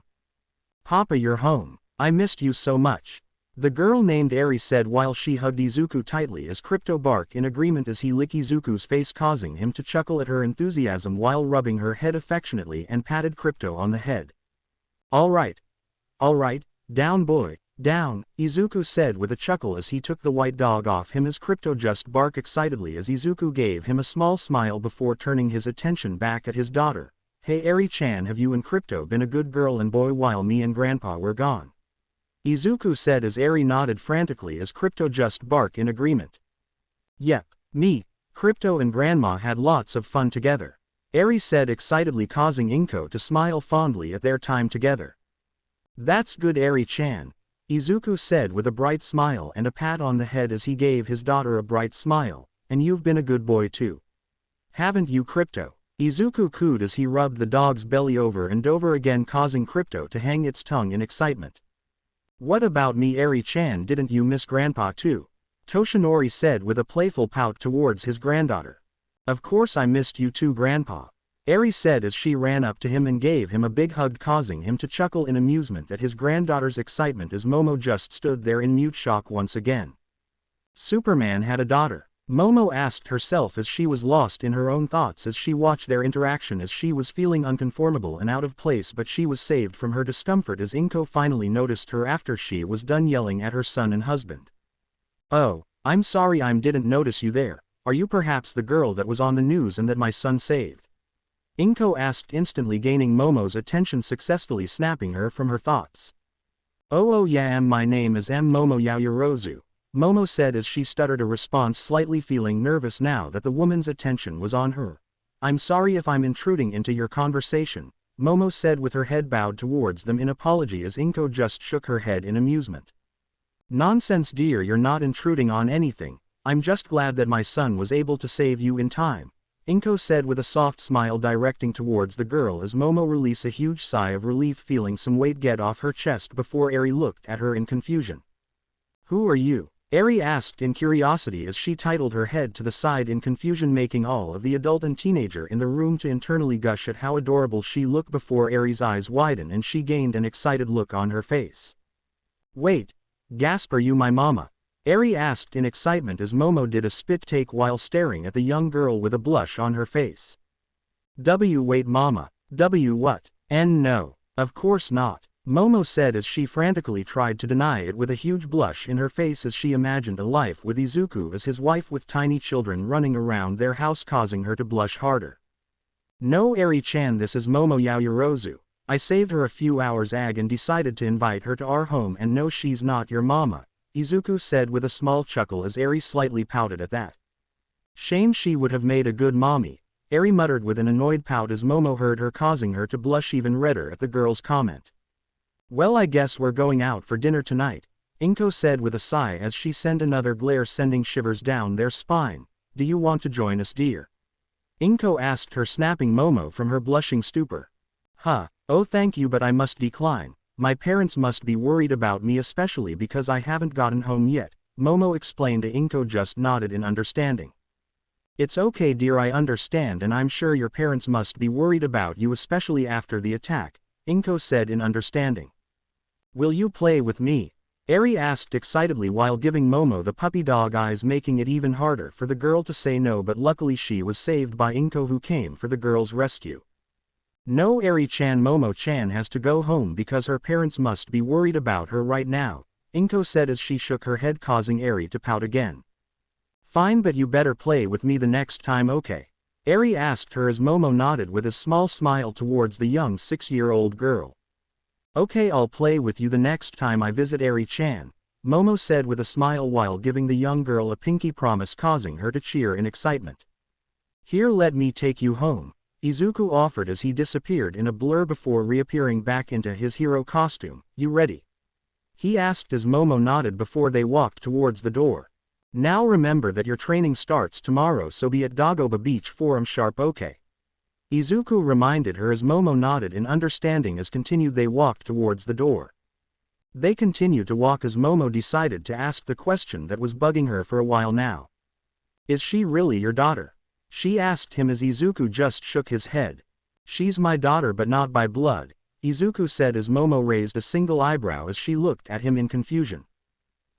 Papa, you're home. I missed you so much, the girl named Eri said while she hugged Izuku tightly as Crypto barked in agreement as he licked Izuku's face, causing him to chuckle at her enthusiasm while rubbing her head affectionately and patted Crypto on the head. All right, down boy, down, Izuku said with a chuckle as he took the white dog off him as Crypto just barked excitedly as Izuku gave him a small smile before turning his attention back at his daughter. Hey Eri-chan, have you and Crypto been a good girl and boy while me and Grandpa were gone? Izuku said as Eri nodded frantically as Crypto just barked in agreement. Yep, me, Crypto and Grandma had lots of fun together, Eri said excitedly, causing Inko to smile fondly at their time together. That's good, Eri-chan, Izuku said with a bright smile and a pat on the head as he gave his daughter a bright smile, and you've been a good boy too. Haven't you, Crypto? Izuku cooed as he rubbed the dog's belly over and over again, causing Crypto to hang its tongue in excitement. What about me, Eri-chan? Didn't you miss Grandpa too? Toshinori said with a playful pout towards his granddaughter. Of course I missed you too, Grandpa. Eri said as she ran up to him and gave him a big hug, causing him to chuckle in amusement at his granddaughter's excitement as Momo just stood there in mute shock once again. Superman had a daughter. Momo asked herself as she was lost in her own thoughts as she watched their interaction, as she was feeling unconformable and out of place, but she was saved from her discomfort as Inko finally noticed her after she was done yelling at her son and husband. Oh, I'm sorry, I didn't notice you there. Are you perhaps the girl that was on the news and that my son saved? Inko asked, instantly gaining Momo's attention, successfully snapping her from her thoughts. Oh yeah, my name is Momo Yaoyorozu. Momo said as she stuttered a response, slightly feeling nervous now that the woman's attention was on her. I'm sorry if I'm intruding into your conversation, Momo said with her head bowed towards them in apology as Inko just shook her head in amusement. Nonsense dear, you're not intruding on anything, I'm just glad that my son was able to save you in time, Inko said with a soft smile, directing towards the girl as Momo released a huge sigh of relief, feeling some weight get off her chest before Eri looked at her in confusion. Who are you? Eri asked in curiosity as she tilted her head to the side in confusion, making all of the adult and teenager in the room to internally gush at how adorable she looked before Eri's eyes widened and she gained an excited look on her face. Wait, gasp, are you my mama? Eri asked in excitement as Momo did a spit take while staring at the young girl with a blush on her face. Wait mama, what? No, of course not. Momo said as she frantically tried to deny it with a huge blush in her face as she imagined a life with Izuku as his wife with tiny children running around their house, causing her to blush harder. No Eri-chan, this is Momo Yaoyorozu. I saved her a few hours ago and decided to invite her to our home, and no, she's not your mama, Izuku said with a small chuckle as Eri slightly pouted at that. Shame, she would have made a good mommy, Eri muttered with an annoyed pout as Momo heard her, causing her to blush even redder at the girl's comment. Well, I guess we're going out for dinner tonight, Inko said with a sigh as she sent another glare sending shivers down their spine. Do you want to join us, dear? Inko asked her, snapping Momo from her blushing stupor. Oh thank you, but I must decline. My parents must be worried about me, especially because I haven't gotten home yet, Momo explained to Inko, just nodded in understanding. It's okay dear, I understand, and I'm sure your parents must be worried about you, especially after the attack, Inko said in understanding. Will you play with me? Eri asked excitedly while giving Momo the puppy dog eyes, making it even harder for the girl to say no, but luckily she was saved by Inko, who came for the girl's rescue. No Eri-chan, Momo-chan has to go home because her parents must be worried about her right now, Inko said as she shook her head, causing Eri to pout again. Fine, but you better play with me the next time, okay? Eri asked her as Momo nodded with a small smile towards the young 6-year-old girl. Okay, I'll play with you the next time I visit, Eri-chan, Momo said with a smile while giving the young girl a pinky promise, causing her to cheer in excitement. Here, let me take you home, Izuku offered as he disappeared in a blur before reappearing back into his hero costume. You ready? He asked as Momo nodded before they walked towards the door. Now remember that your training starts tomorrow, so be at Dagoba Beach Forum sharp, okay? Izuku reminded her as Momo nodded in understanding as continued they walked towards the door. They continued to walk as Momo decided to ask the question that was bugging her for a while now. Is she really your daughter? She asked him as Izuku just shook his head. She's my daughter, but not by blood, Izuku said as Momo raised a single eyebrow as she looked at him in confusion.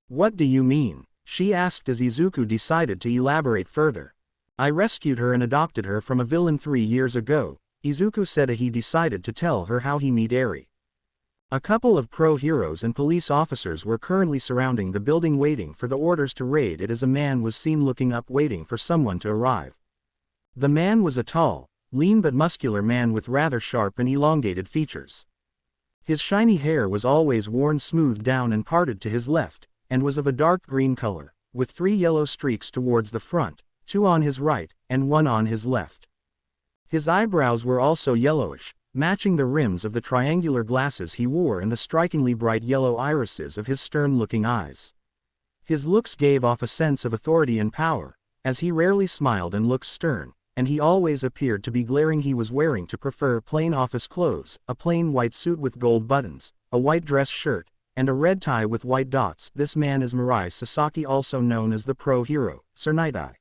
What do you mean? She asked as Izuku decided to elaborate further. I rescued her and adopted her from a villain 3 years ago, Izuku said as he decided to tell her how he met Eri. A couple of pro-heroes and police officers were currently surrounding the building waiting for the orders to raid it as a man was seen looking up waiting for someone to arrive. The man was a tall, lean but muscular man with rather sharp and elongated features. His shiny hair was always worn smoothed down and parted to his left, and was of a dark green color, with 3 yellow streaks towards the front, 2 on his right, and 1 on his left. His eyebrows were also yellowish, matching the rims of the triangular glasses he wore and the strikingly bright yellow irises of his stern-looking eyes. His looks gave off a sense of authority and power, as he rarely smiled and looked stern, and he always appeared to be glaring. He was wearing to prefer plain office clothes, a plain white suit with gold buttons, a white dress shirt, and a red tie with white dots. This man is Mirai Sasaki, also known as the pro hero, Sir Night-Eye.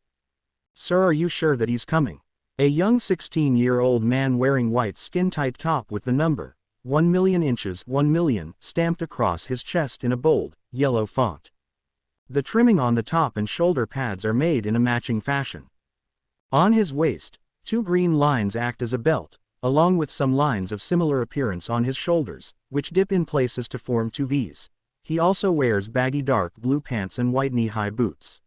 Sir, are you sure that he's coming? A young 16-year-old man wearing white skin-tight top with the number 1,000,000 inches 1,000,000 stamped across his chest in a bold, yellow font. The trimming on the top and shoulder pads are made in a matching fashion. On his waist, 2 green lines act as a belt, along with some lines of similar appearance on his shoulders, which dip in places to form 2 V's. He also wears baggy dark blue pants and white knee-high boots.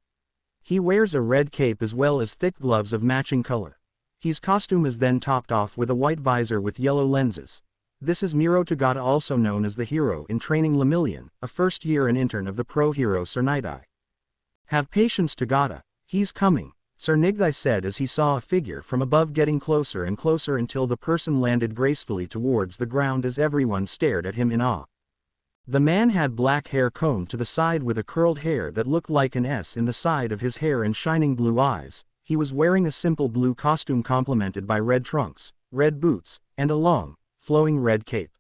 He wears a red cape as well as thick gloves of matching color. His costume is then topped off with a white visor with yellow lenses. This is Miro Tagata, also known as the hero in training Lemillion, a first-year and intern of the pro hero Sir Night-Eye. Have patience, Tagata, he's coming, Sir Night-Eye said as he saw a figure from above getting closer and closer until the person landed gracefully towards the ground as everyone stared at him in awe. The man had black hair combed to the side with a curled hair that looked like an S in the side of his hair and shining blue eyes. He was wearing a simple blue costume complemented by red trunks, red boots, and a long, flowing red cape.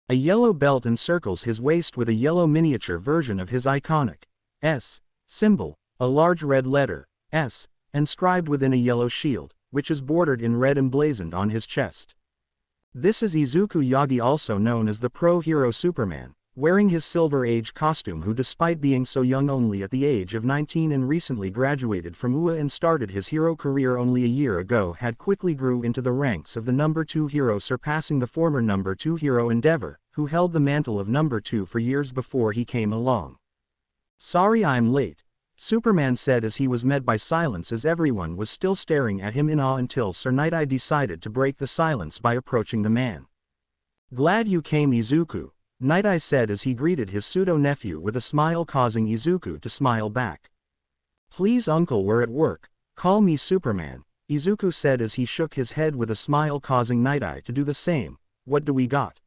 A yellow belt encircles his waist with a yellow miniature version of his iconic S symbol, a large red letter, S, inscribed within a yellow shield, which is bordered in red emblazoned on his chest. This is Izuku Yagi, also known as the pro hero Superman, wearing his Silver Age costume, who despite being so young only at the age of 19 and recently graduated from UA and started his hero career only a year ago, had quickly grew into the ranks of the number 2 hero, surpassing the former number 2 hero Endeavor, who held the mantle of number 2 for years before he came along. Sorry I'm late, Superman said as he was met by silence as everyone was still staring at him in awe until Sir Night-Eye decided to break the silence by approaching the man. Glad you came, Izuku, Night-Eye said as he greeted his pseudo-nephew with a smile, causing Izuku to smile back. Please uncle, we're at work, call me Superman, Izuku said as he shook his head with a smile, causing Night-Eye to do the same. What do we got?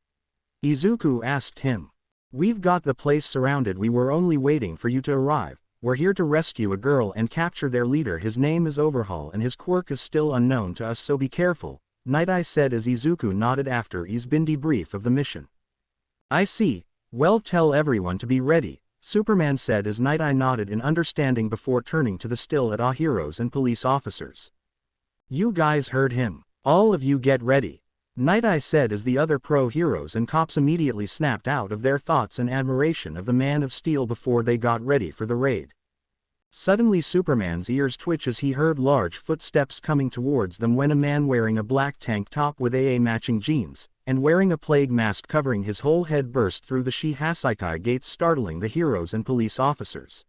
Izuku asked him. We've got the place surrounded, we were only waiting for you to arrive. We're here to rescue a girl and capture their leader. His name is Overhaul and his quirk is still unknown to us, so be careful, Night-Eye said as Izuku nodded after he's been debriefed of the mission. I see, well, tell everyone to be ready, Superman said as Night-Eye nodded in understanding before turning to the still at awe heroes and police officers. You guys heard him, all of you get ready, Night-Eye said as the other pro heroes and cops immediately snapped out of their thoughts and admiration of the Man of Steel before they got ready for the raid. Suddenly Superman's ears twitched as he heard large footsteps coming towards them when a man wearing a black tank top with AA matching jeans, and wearing a plague mask covering his whole head burst through the Shihasakai gates, startling the heroes and police officers.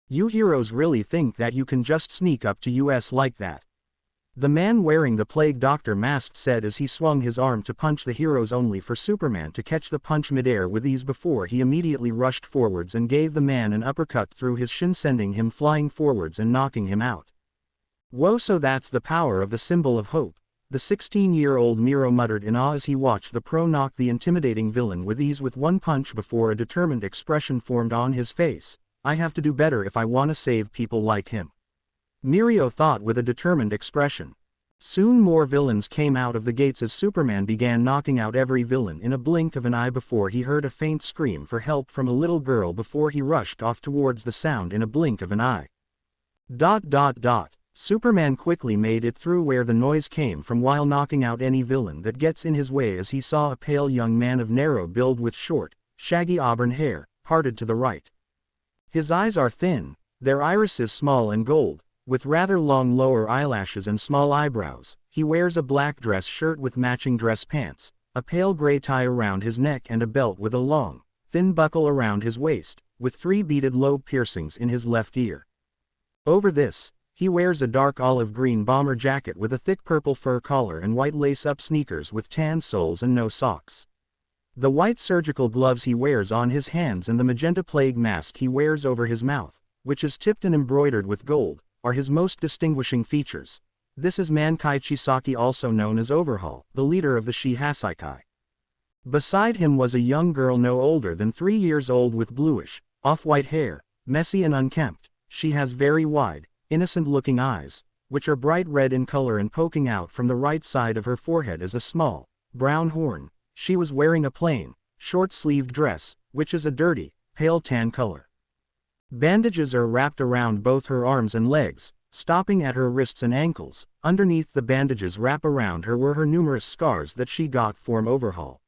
You heroes really think that you can just sneak up to us like that? The man wearing the plague doctor mask said as he swung his arm to punch the heroes, only for Superman to catch the punch midair with ease before he immediately rushed forwards and gave the man an uppercut through his shin, sending him flying forwards and knocking him out. Whoa, so that's the power of the symbol of hope, the 16-year-old Miro muttered in awe as he watched the pro knock the intimidating villain with ease with one punch before a determined expression formed on his face. I have to do better if I want to save people like him, Mirio thought with a determined expression. Soon more villains came out of the gates as Superman began knocking out every villain in a blink of an eye before he heard a faint scream for help from a little girl before he rushed off towards the sound in a blink of an eye. Superman quickly made it through where the noise came from while knocking out any villain that gets in his way as he saw a pale young man of narrow build with short, shaggy auburn hair, parted to the right. His eyes are thin, their irises small and gold, with rather long lower eyelashes and small eyebrows. He wears a black dress shirt with matching dress pants, a pale gray tie around his neck and a belt with a long, thin buckle around his waist, with 3 beaded lobe piercings in his left ear. Over this, he wears a dark olive green bomber jacket with a thick purple fur collar and white lace-up sneakers with tan soles and no socks. The white surgical gloves he wears on his hands and the magenta plague mask he wears over his mouth, which is tipped and embroidered with gold, are his most distinguishing features. This is Mankai Chisaki, also known as Overhaul, the leader of the Shihasakai. Beside him was a young girl no older than 3 years old with bluish, off-white hair, messy and unkempt. She has very wide, innocent-looking eyes, which are bright red in color, and poking out from the right side of her forehead is a small, brown horn. She was wearing a plain, short-sleeved dress, which is a dirty, pale tan color. Bandages are wrapped around both her arms and legs, stopping at her wrists and ankles. Underneath the bandages wrap around her were her numerous scars that she got from Overhaul.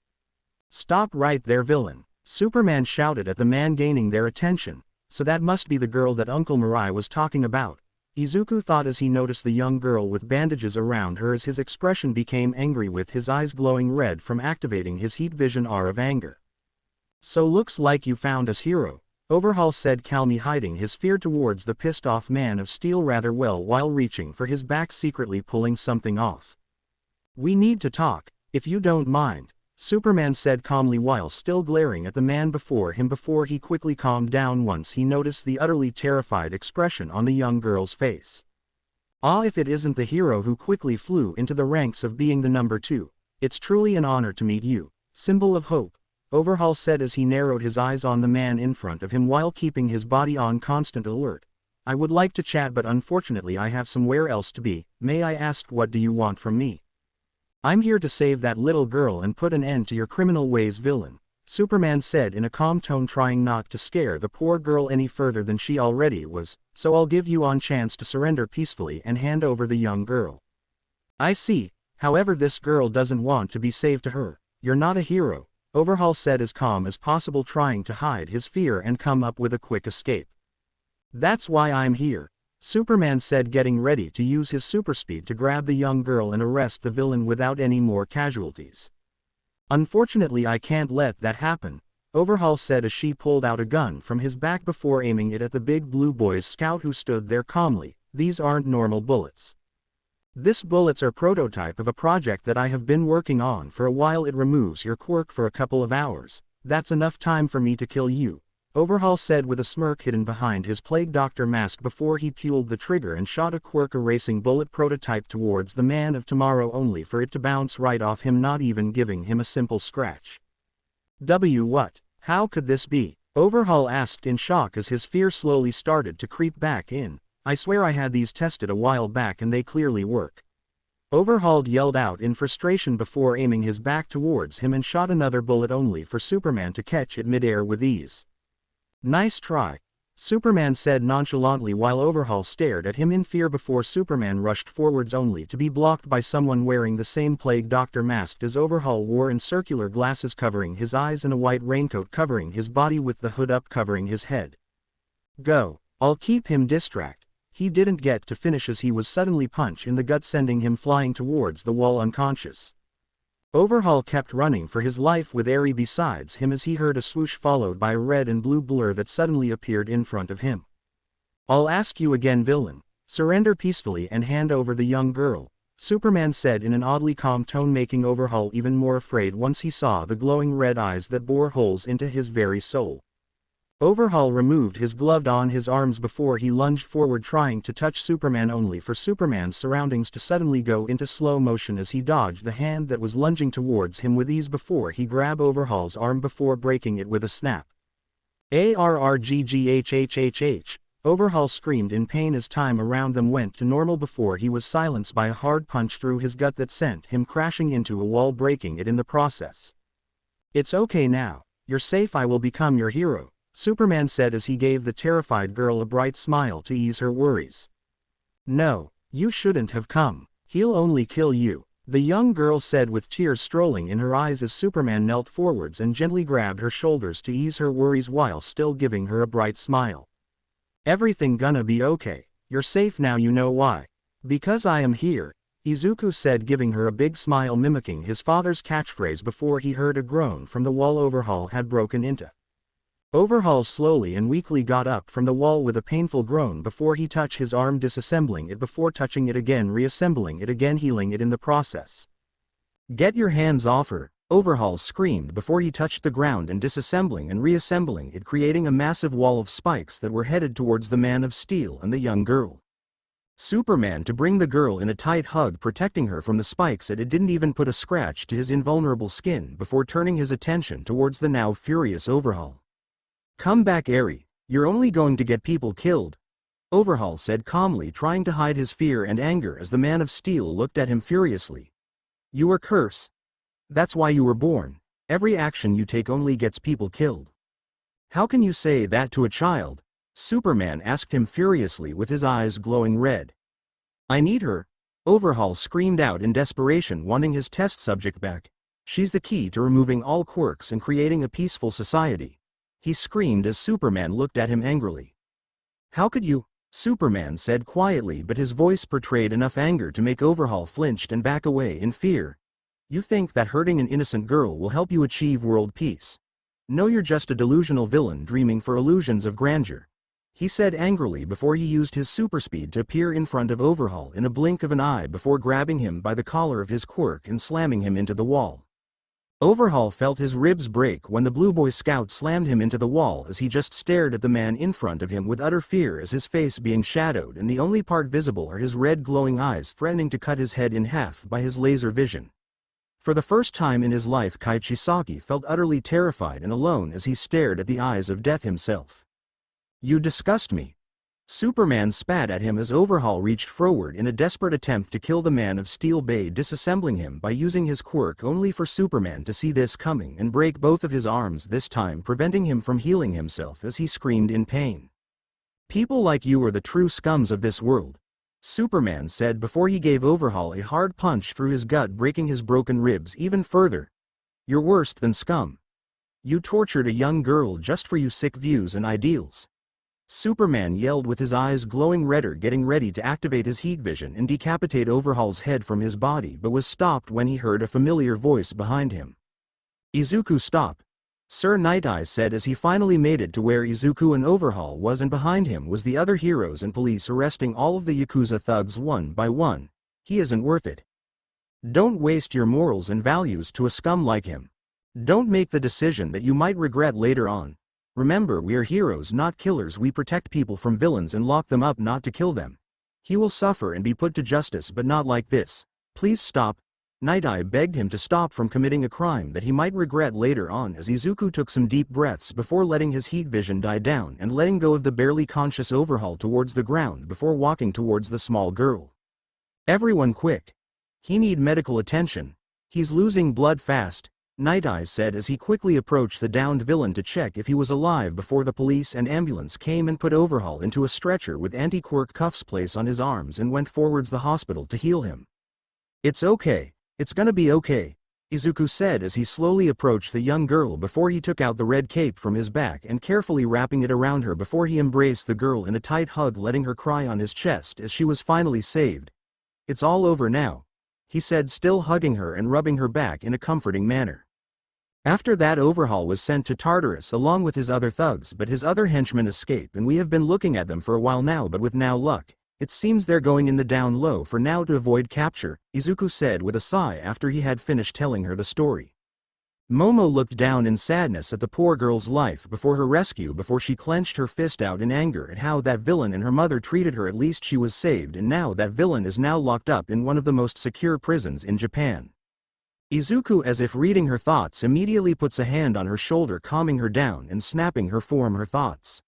"Stop right there, villain," Superman shouted at the man, gaining their attention. "So that must be the girl that Uncle Mirai was talking about," Izuku thought as he noticed the young girl with bandages around her, as his expression became angry, with his eyes glowing red from activating his heat vision R of anger. "So looks like you found us, hero," Overhaul said calmly, hiding his fear towards the pissed-off Man of Steel rather well while reaching for his back, secretly pulling something off. "We need to talk, if you don't mind," Superman said calmly while still glaring at the man before him before he quickly calmed down once he noticed the utterly terrified expression on the young girl's face. "Ah, if it isn't the hero who quickly flew into the ranks of being the number 2, it's truly an honor to meet you, symbol of hope," Overhaul said as he narrowed his eyes on the man in front of him while keeping his body on constant alert. "I would like to chat, but unfortunately I have somewhere else to be. May I ask, what do you want from me?" "I'm here to save that little girl and put an end to your criminal ways, villain," Superman said in a calm tone, trying not to scare the poor girl any further than she already was. "So I'll give you a chance to surrender peacefully and hand over the young girl." "I see. However, this girl doesn't want to be saved to her. You're not a hero," Overhaul said as calm as possible, trying to hide his fear and come up with a quick escape. "That's why I'm here," Superman said, getting ready to use his super speed to grab the young girl and arrest the villain without any more casualties. "Unfortunately I can't let that happen," Overhaul said as she pulled out a gun from his back before aiming it at the big blue boy scout who stood there calmly. "These aren't normal bullets. This bullets are prototype of a project that I have been working on for a while. It removes your quirk for a couple of hours. That's enough time for me to kill you," Overhaul said with a smirk hidden behind his Plague Doctor mask before he pulled the trigger and shot a quirk erasing bullet prototype towards the Man of Tomorrow, only for it to bounce right off him, not even giving him a simple scratch. What? How could this be?" Overhaul asked in shock as his fear slowly started to creep back in. "I swear I had these tested a while back and they clearly work," Overhaul yelled out in frustration before aiming his back towards him and shot another bullet, only for Superman to catch it midair with ease. "Nice try," Superman said nonchalantly while Overhaul stared at him in fear before Superman rushed forwards, only to be blocked by someone wearing the same Plague Doctor mask as Overhaul wore, and circular glasses covering his eyes and a white raincoat covering his body with the hood up covering his head. "Go, I'll keep him distracted." He didn't get to finish as he was suddenly punched in the gut, sending him flying towards the wall unconscious. Overhaul kept running for his life with Eri besides him as he heard a swoosh followed by a red and blue blur that suddenly appeared in front of him. "I'll ask you again, villain. Surrender peacefully and hand over the young girl," Superman said in an oddly calm tone, making Overhaul even more afraid once he saw the glowing red eyes that bore holes into his very soul. Overhaul removed his glove on his arms before he lunged forward, trying to touch Superman, only for Superman's surroundings to suddenly go into slow motion as he dodged the hand that was lunging towards him with ease before he grabbed Overhaul's arm before breaking it with a snap. "Arrgghhhhh, Overhaul screamed in pain as time around them went to normal before he was silenced by a hard punch through his gut that sent him crashing into a wall, breaking it in the process. "It's okay now, you're safe. I will become your hero," Superman said as he gave the terrified girl a bright smile to ease her worries. "No, you shouldn't have come. He'll only kill you," the young girl said with tears strolling in her eyes as Superman knelt forwards and gently grabbed her shoulders to ease her worries while still giving her a bright smile. "Everything gonna be okay. You're safe now, you know why? Because I am here," Izuku said, giving her a big smile mimicking his father's catchphrase before he heard a groan from the wall Overhaul had broken into. Overhaul slowly and weakly got up from the wall with a painful groan before he touched his arm, disassembling it before touching it again, reassembling it again, healing it in the process. "Get your hands off her," Overhaul screamed before he touched the ground and disassembling and reassembling it, creating a massive wall of spikes that were headed towards the Man of Steel and the young girl. Superman to bring the girl in a tight hug, protecting her from the spikes, and it didn't even put a scratch to his invulnerable skin before turning his attention towards the now furious Overhaul. "Come back, Eri, you're only going to get people killed," Overhaul said calmly, trying to hide his fear and anger as the Man of Steel looked at him furiously. "You are cursed. That's why you were born. Every action you take only gets people killed." How can you say that to a child? Superman asked him furiously with his eyes glowing red. I need her. Overhaul screamed out in desperation, wanting his test subject back. She's the key to removing all quirks and creating a peaceful society. He screamed as Superman looked at him angrily. How could you? Superman said quietly, but his voice portrayed enough anger to make Overhaul flinch and back away in fear. You think that hurting an innocent girl will help you achieve world peace? No, you're just a delusional villain dreaming for illusions of grandeur. He said angrily before he used his superspeed to appear in front of Overhaul in a blink of an eye before grabbing him by the collar of his quirk and slamming him into the wall. Overhaul felt his ribs break when the Blue Boy Scout slammed him into the wall as he just stared at the man in front of him with utter fear, as his face being shadowed and the only part visible are his red glowing eyes threatening to cut his head in half by his laser vision. For the first time in his life, Kaichisaki felt utterly terrified and alone as he stared at the eyes of death himself. You disgust me. Superman spat at him as Overhaul reached forward in a desperate attempt to kill the Man of Steel Bay, disassembling him by using his quirk, only for Superman to see this coming and break both of his arms, this time preventing him from healing himself as he screamed in pain. People like you are the true scums of this world, Superman said before he gave Overhaul a hard punch through his gut, breaking his broken ribs even further. You're worse than scum. You tortured a young girl just for your sick views and ideals. Superman yelled with his eyes glowing redder, getting ready to activate his heat vision and decapitate Overhaul's head from his body, but was stopped when he heard a familiar voice behind him. Izuku, stop. Sir Night Eyes said as he finally made it to where Izuku and Overhaul was, and behind him was the other heroes and police arresting all of the Yakuza thugs one by one. He isn't worth it. Don't waste your morals and values to a scum like him. Don't make the decision that you might regret later on. Remember, we are heroes, not killers. We protect people from villains and lock them up, not to kill them. He will suffer and be put to justice, but not like this. Please stop. Night Eye begged him to stop from committing a crime that he might regret later on, as Izuku took some deep breaths before letting his heat vision die down and letting go of the barely conscious Overhaul towards the ground before walking towards the small girl. Everyone quick. He need medical attention. He's losing blood fast, Night Eyes said as he quickly approached the downed villain to check if he was alive before the police and ambulance came and put Overhaul into a stretcher with anti-quirk cuffs placed on his arms and went forwards the hospital to heal him. It's okay. It's gonna be okay, Izuku said as he slowly approached the young girl before he took out the red cape from his back and carefully wrapping it around her before he embraced the girl in a tight hug, letting her cry on his chest as she was finally saved. It's all over now, he said, still hugging her and rubbing her back in a comforting manner. After that, Overhaul was sent to Tartarus along with his other thugs, but his other henchmen escaped and we have been looking at them for a while now, but with now luck, it seems they're going in the down low for now to avoid capture, Izuku said with a sigh after he had finished telling her the story. Momo looked down in sadness at the poor girl's life before her rescue before she clenched her fist out in anger at how that villain and her mother treated her. At least she was saved, and now that villain is now locked up in one of the most secure prisons in Japan. Izuku, as if reading her thoughts, immediately puts a hand on her shoulder, calming her down and snapping her form her thoughts.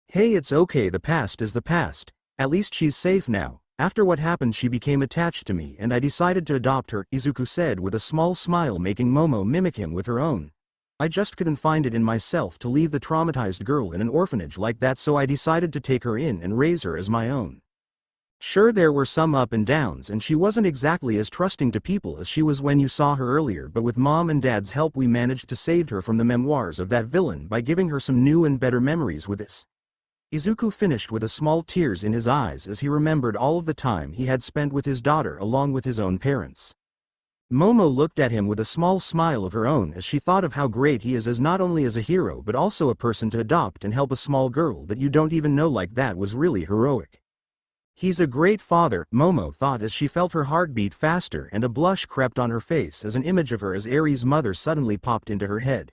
Hey, it's okay, the past is the past, at least she's safe now. After what happened she became attached to me and I decided to adopt her, Izuku said with a small smile, making Momo mimic him with her own. I just couldn't find it in myself to leave the traumatized girl in an orphanage like that, so I decided to take her in and raise her as my own. Sure, there were some up and downs and she wasn't exactly as trusting to people as she was when you saw her earlier, but with Mom and Dad's help we managed to save her from the memoirs of that villain by giving her some new and better memories with this. Izuku finished with a small tears in his eyes as he remembered all of the time he had spent with his daughter along with his own parents. Momo looked at him with a small smile of her own as she thought of how great he is as not only as a hero but also a person to adopt and help a small girl that you don't even know, like that was really heroic. He's a great father, Momo thought as she felt her heart beat faster and a blush crept on her face as an image of her as Aries' mother suddenly popped into her head.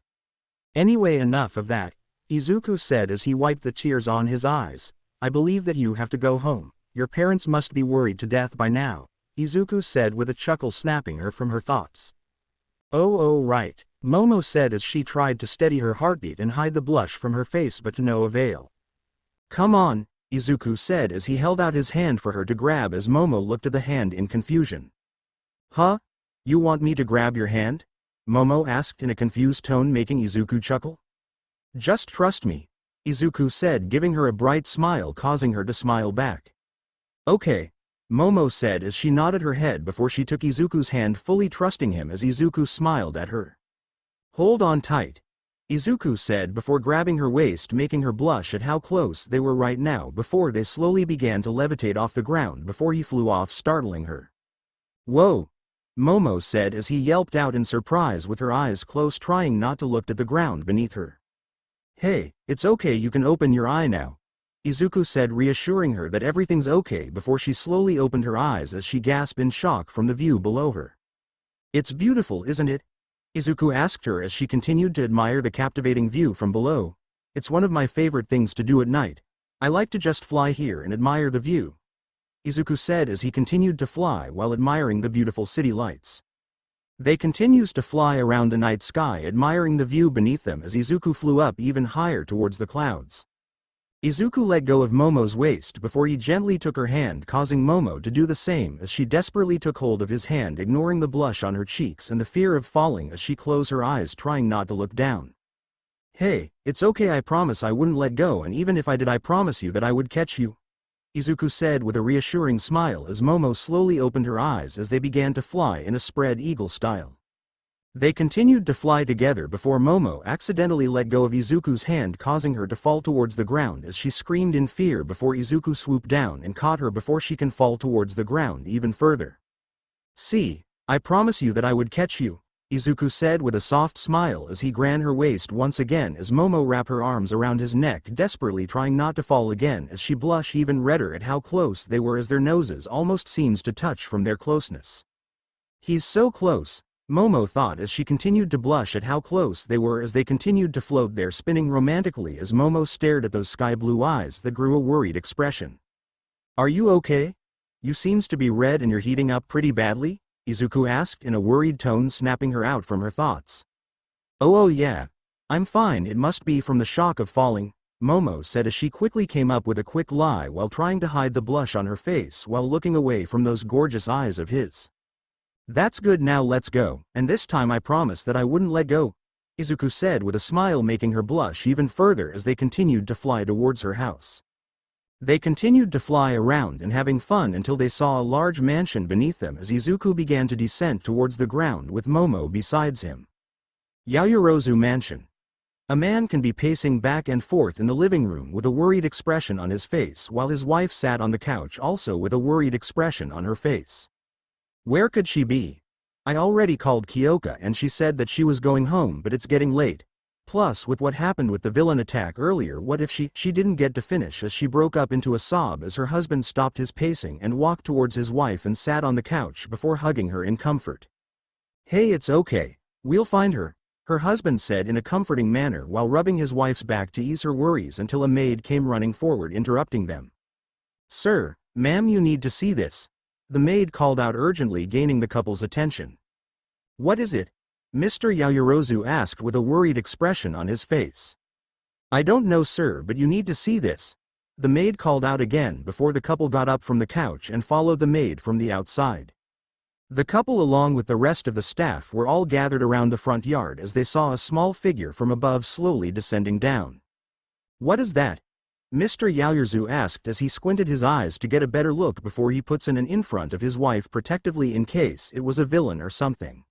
Anyway, enough of that, Izuku said as he wiped the tears on his eyes. I believe that you have to go home. Your parents must be worried to death by now, Izuku said with a chuckle, snapping her from her thoughts. Oh right, Momo said as she tried to steady her heartbeat and hide the blush from her face, but to no avail. Come on, Izuku said as he held out his hand for her to grab as Momo looked at the hand in confusion. Huh? You want me to grab your hand? Momo asked in a confused tone, making Izuku chuckle. Just trust me, Izuku said, giving her a bright smile, causing her to smile back. Okay, Momo said as she nodded her head before she took Izuku's hand, fully trusting him as Izuku smiled at her. Hold on tight, Izuku said before grabbing her waist, making her blush at how close they were right now before they slowly began to levitate off the ground before he flew off, startling her. Whoa! Momo said as he yelped out in surprise with her eyes closed, trying not to look at the ground beneath her. Hey, it's okay, you can open your eye now, Izuku said, reassuring her that everything's okay before she slowly opened her eyes as she gasped in shock from the view below her. It's beautiful, isn't it? Izuku asked her as she continued to admire the captivating view from below. It's one of my favorite things to do at night. I like to just fly here and admire the view, Izuku said as he continued to fly while admiring the beautiful city lights. They continued to fly around the night sky, admiring the view beneath them as Izuku flew up even higher towards the clouds. Izuku let go of Momo's waist before he gently took her hand, causing Momo to do the same as she desperately took hold of his hand, ignoring the blush on her cheeks and the fear of falling as she closed her eyes, trying not to look down. Hey, it's okay, I promise I wouldn't let go, and even if I did, I promise you that I would catch you, Izuku said with a reassuring smile as Momo slowly opened her eyes as they began to fly in a spread eagle style. They continued to fly together before Momo accidentally let go of Izuku's hand, causing her to fall towards the ground as she screamed in fear before Izuku swooped down and caught her before she can fall towards the ground even further. See, I promise you that I would catch you, Izuku said with a soft smile as he grabbed her waist once again as Momo wrapped her arms around his neck, desperately trying not to fall again as she blushed even redder at how close they were as their noses almost seems to touch from their closeness. He's so close, Momo thought as she continued to blush at how close they were as they continued to float there, spinning romantically as Momo stared at those sky blue eyes that grew a worried expression. Are you okay? You seems to be red and you're heating up pretty badly, Izuku asked in a worried tone, snapping her out from her thoughts. Oh yeah. I'm fine, it must be from the shock of falling, Momo said as she quickly came up with a quick lie while trying to hide the blush on her face while looking away from those gorgeous eyes of his. That's good, now let's go, and this time I promise that I wouldn't let go, Izuku said with a smile, making her blush even further as they continued to fly towards her house. They continued to fly around and having fun until they saw a large mansion beneath them as Izuku began to descend towards the ground with Momo besides him. Yaoyorozu Mansion. A man can be pacing back and forth in the living room with a worried expression on his face while his wife sat on the couch also with a worried expression on her face. Where could she be? I already called Kyoka and she said that she was going home, but it's getting late. Plus, with what happened with the villain attack earlier, what if she didn't get to finish as she broke up into a sob as her husband stopped his pacing and walked towards his wife and sat on the couch before hugging her in comfort. Hey, it's okay. We'll find her, her husband said in a comforting manner while rubbing his wife's back to ease her worries until a maid came running forward, interrupting them. Sir, ma'am, you need to see this, the maid called out urgently, gaining the couple's attention. What is it? Mr. Yaoyorozu asked with a worried expression on his face. I don't know, sir, but you need to see this, the maid called out again before the couple got up from the couch and followed the maid from the outside. The couple along with the rest of the staff were all gathered around the front yard as they saw a small figure from above slowly descending down. What is that? Mr. Yaoyorozu asked as he squinted his eyes to get a better look before he puts an in front of his wife protectively in case it was a villain or something.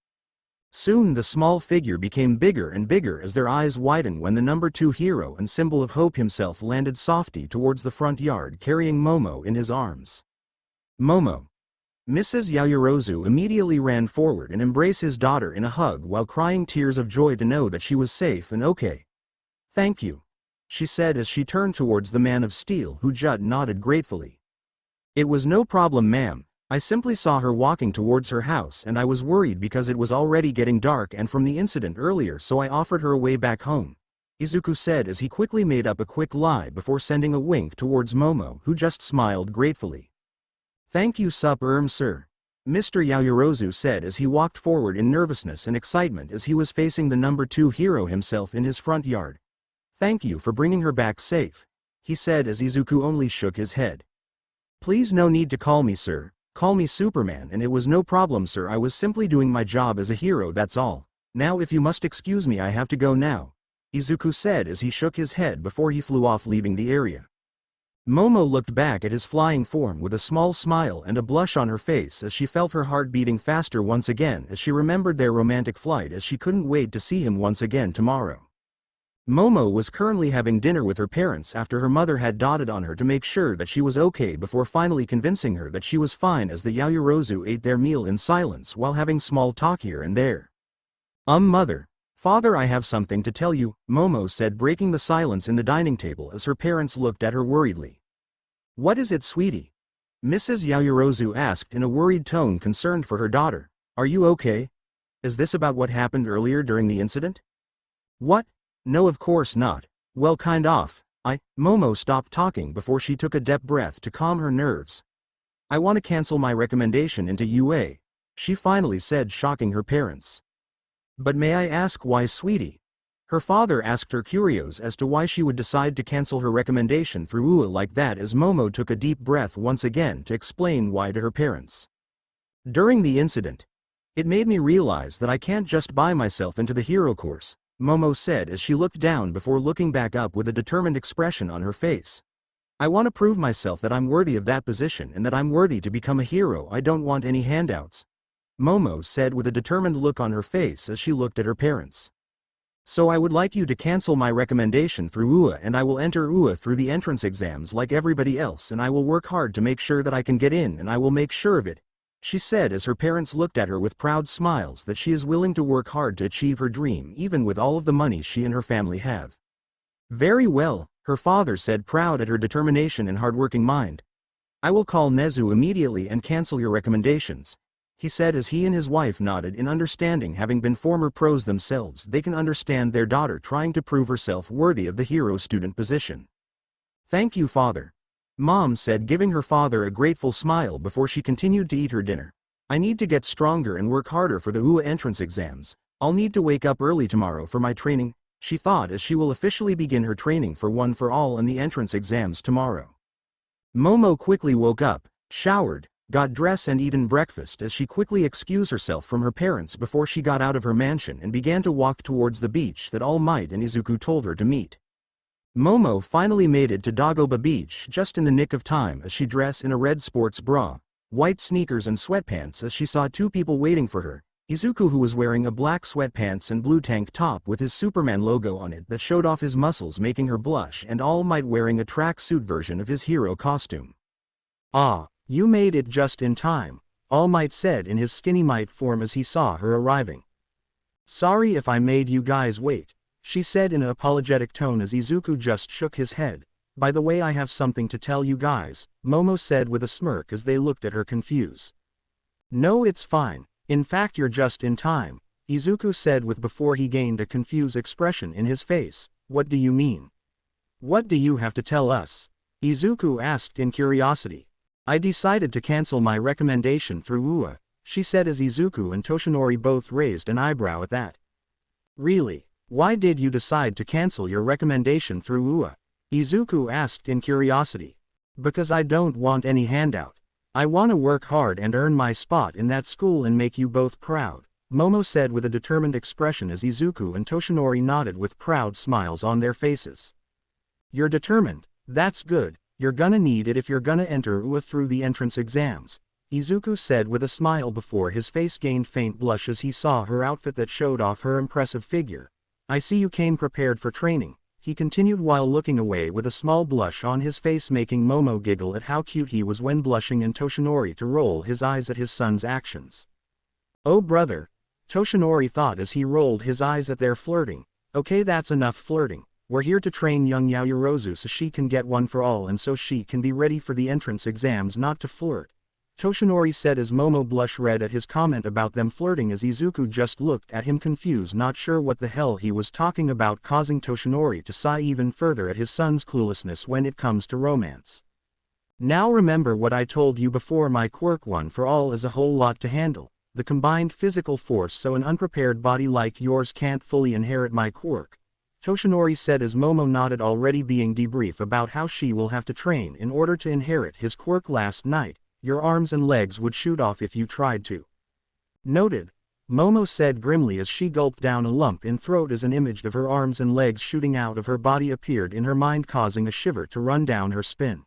Soon the small figure became bigger and bigger as their eyes widened when the number 2 hero and symbol of hope himself landed softly towards the front yard, carrying Momo in his arms. Momo. Mrs. Yaoyorozu immediately ran forward and embraced his daughter in a hug while crying tears of joy to know that she was safe and okay. Thank you, she said as she turned towards the man of steel, who just nodded gratefully. It was no problem, ma'am. I simply saw her walking towards her house and I was worried because it was already getting dark and from the incident earlier, so I offered her a way back home, Izuku said as he quickly made up a quick lie before sending a wink towards Momo, who just smiled gratefully. Thank you, sir, Mr. Yaoyorozu said as he walked forward in nervousness and excitement as he was facing the number 2 hero himself in his front yard. Thank you for bringing her back safe, he said as Izuku only shook his head. Please, no need to call me sir. Call me Superman, and it was no problem, sir. I was simply doing my job as a hero, that's all. Now if you must excuse me, I have to go now, Izuku said as he shook his head before he flew off, leaving the area. Momo looked back at his flying form with a small smile and a blush on her face as she felt her heart beating faster once again as she remembered their romantic flight, as she couldn't wait to see him once again tomorrow. Momo was currently having dinner with her parents after her mother had dotted on her to make sure that she was okay before finally convincing her that she was fine, as the Yaoyorozu ate their meal in silence while having small talk here and there. Mother. Father, I have something to tell you, Momo said, breaking the silence in the dining table as her parents looked at her worriedly. What is it, sweetie? Mrs. Yaoyorozu asked in a worried tone, concerned for her daughter. Are you okay? Is this about what happened earlier during the incident? What? No, of course not. Well, kind of. Momo stopped talking before she took a deep breath to calm her nerves. I want to cancel my recommendation into UA, she finally said, shocking her parents. But may I ask why, sweetie? Her father asked her, curious as to why she would decide to cancel her recommendation through UA like that, as Momo took a deep breath once again to explain why to her parents. During the incident, it made me realize that I can't just buy myself into the hero course, Momo said as she looked down before looking back up with a determined expression on her face. I want to prove myself that I'm worthy of that position and that I'm worthy to become a hero. I don't want any handouts, Momo said with a determined look on her face as she looked at her parents. So I would like you to cancel my recommendation through UA, and I will enter UA through the entrance exams like everybody else, and I will work hard to make sure that I can get in, and I will make sure of it, she said as her parents looked at her with proud smiles, that she is willing to work hard to achieve her dream even with all of the money she and her family have. Very well, her father said, proud at her determination and hardworking mind. I will call Nezu immediately and cancel your recommendations, he said as he and his wife nodded in understanding. Having been former pros themselves, they can understand their daughter trying to prove herself worthy of the hero student position. Thank you, father, Mom said, giving her father a grateful smile before she continued to eat her dinner. I need to get stronger and work harder for the UA entrance exams. I'll need to wake up early tomorrow for my training, she thought as she will officially begin her training for One for All and the entrance exams tomorrow. Momo quickly woke up, showered, got dressed and eaten breakfast as she quickly excused herself from her parents before she got out of her mansion and began to walk towards the beach that All Might and Izuku told her to meet. Momo finally made it to Dagoba Beach just in the nick of time as she dressed in a red sports bra, white sneakers and sweatpants as she saw two people waiting for her, Izuku, who was wearing a black sweatpants and blue tank top with his Superman logo on it that showed off his muscles making her blush, and All Might wearing a tracksuit version of his hero costume. Ah, you made it just in time, All Might said in his skinny Might form as he saw her arriving. Sorry if I made you guys wait, she said in an apologetic tone as Izuku just shook his head. By the way, I have something to tell you guys, Momo said with a smirk as they looked at her confused. No, it's fine, in fact you're just in time, Izuku said before he gained a confused expression in his face. What do you mean? What do you have to tell us? Izuku asked in curiosity. I decided to cancel my recommendation through UA, she said as Izuku and Toshinori both raised an eyebrow at that. Really? Why did you decide to cancel your recommendation through UA? Izuku asked in curiosity. Because I don't want any handout. I want to work hard and earn my spot in that school and make you both proud, Momo said with a determined expression as Izuku and Toshinori nodded with proud smiles on their faces. You're determined, that's good. You're gonna need it if you're gonna enter UA through the entrance exams, Izuku said with a smile before his face gained faint blush as he saw her outfit that showed off her impressive figure. I see you came prepared for training, he continued while looking away with a small blush on his face, making Momo giggle at how cute he was when blushing, and Toshinori to roll his eyes at his son's actions. Oh brother, Toshinori thought as he rolled his eyes at their flirting. Okay, that's enough flirting. We're here to train young Yaoyorozu so she can get One for All and so she can be ready for the entrance exams, not to flirt, Toshinori said as Momo blushed red at his comment about them flirting as Izuku just looked at him confused, not sure what the hell he was talking about, causing Toshinori to sigh even further at his son's cluelessness when it comes to romance. Now remember what I told you before, my quirk One for All is a whole lot to handle, the combined physical force, so an unprepared body like yours can't fully inherit my quirk, Toshinori said as Momo nodded, already being debriefed about how she will have to train in order to inherit his quirk last night. Your arms and legs would shoot off if you tried to. Noted. Momo said grimly as she gulped down a lump in throat as an image of her arms and legs shooting out of her body appeared in her mind, causing a shiver to run down her spine.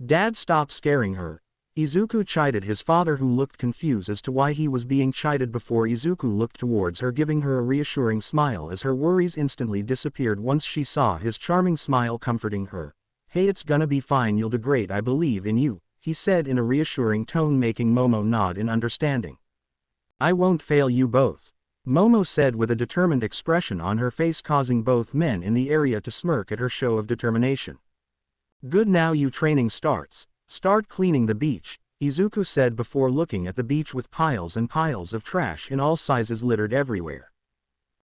Dad, stop scaring her. Izuku chided his father, who looked confused as to why he was being chided before Izuku looked towards her, giving her a reassuring smile as her worries instantly disappeared once she saw his charming smile comforting her. Hey, it's gonna be fine, you'll do great, I believe in you, he said in a reassuring tone, making Momo nod in understanding. I won't fail you both, Momo said with a determined expression on her face, causing both men in the area to smirk at her show of determination. Good, now you training starts. Start cleaning the beach, Izuku said before looking at the beach with piles and piles of trash in all sizes littered everywhere.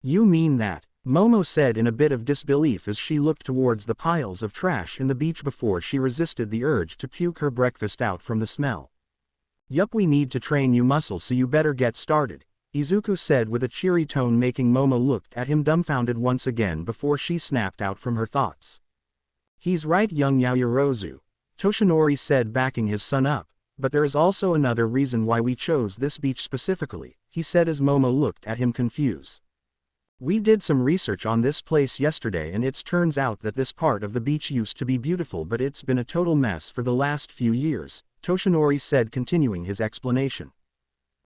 You mean that? Momo said in a bit of disbelief as she looked towards the piles of trash in the beach before she resisted the urge to puke her breakfast out from the smell. Yup, we need to train you muscle, so you better get started, Izuku said with a cheery tone, making Momo look at him dumbfounded once again before she snapped out from her thoughts. He's right, young Yaoyorozu, Toshinori said, backing his son up, but there is also another reason why we chose this beach specifically, he said as Momo looked at him confused. We did some research on this place yesterday, and it turns out that this part of the beach used to be beautiful, but it's been a total mess for the last few years, Toshinori said, continuing his explanation.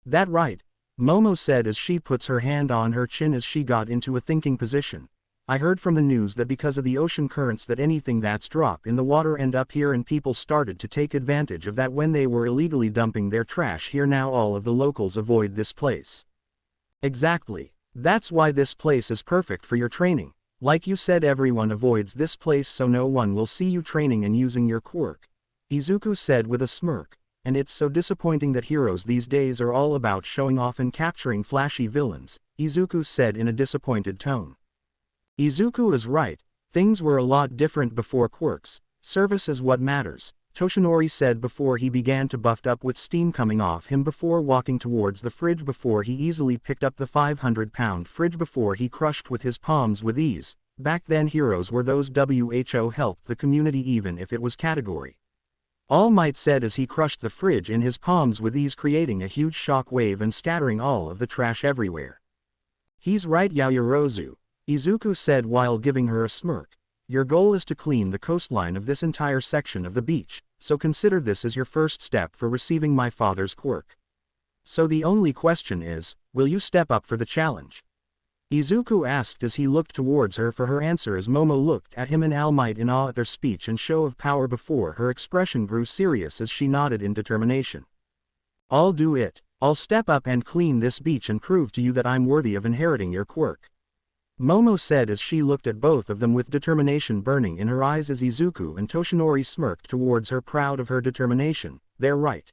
That right, Momo said as she puts her hand on her chin as she got into a thinking position. I heard from the news that because of the ocean currents that anything that's dropped in the water end up here, and people started to take advantage of that when they were illegally dumping their trash here. Now all of the locals avoid this place. Exactly. That's why this place is perfect for your training. Like you said, everyone avoids this place so no one will see you training and using your quirk, Izuku said with a smirk, and it's so disappointing that heroes these days are all about showing off and capturing flashy villains, Izuku said in a disappointed tone. Izuku is right, things were a lot different before quirks, service is what matters, Toshinori said before he began to buff up with steam coming off him before walking towards the fridge before he easily picked up the 500-pound fridge before he crushed with his palms with ease. Back then heroes were those who helped the community even if it was category. All Might said as he crushed the fridge in his palms with ease, creating a huge shock wave and scattering all of the trash everywhere. He's right, Yaoyorozu, Izuku said while giving her a smirk. Your goal is to clean the coastline of this entire section of the beach, so consider this as your first step for receiving my father's quirk. So the only question is, will you step up for the challenge? Izuku asked as he looked towards her for her answer as Momo looked at him and All Might in awe at their speech and show of power before her expression grew serious as she nodded in determination. I'll do it. I'll step up and clean this beach and prove to you that I'm worthy of inheriting your quirk, Momo said as she looked at both of them with determination burning in her eyes as Izuku and Toshinori smirked towards her, proud of her determination. They're right.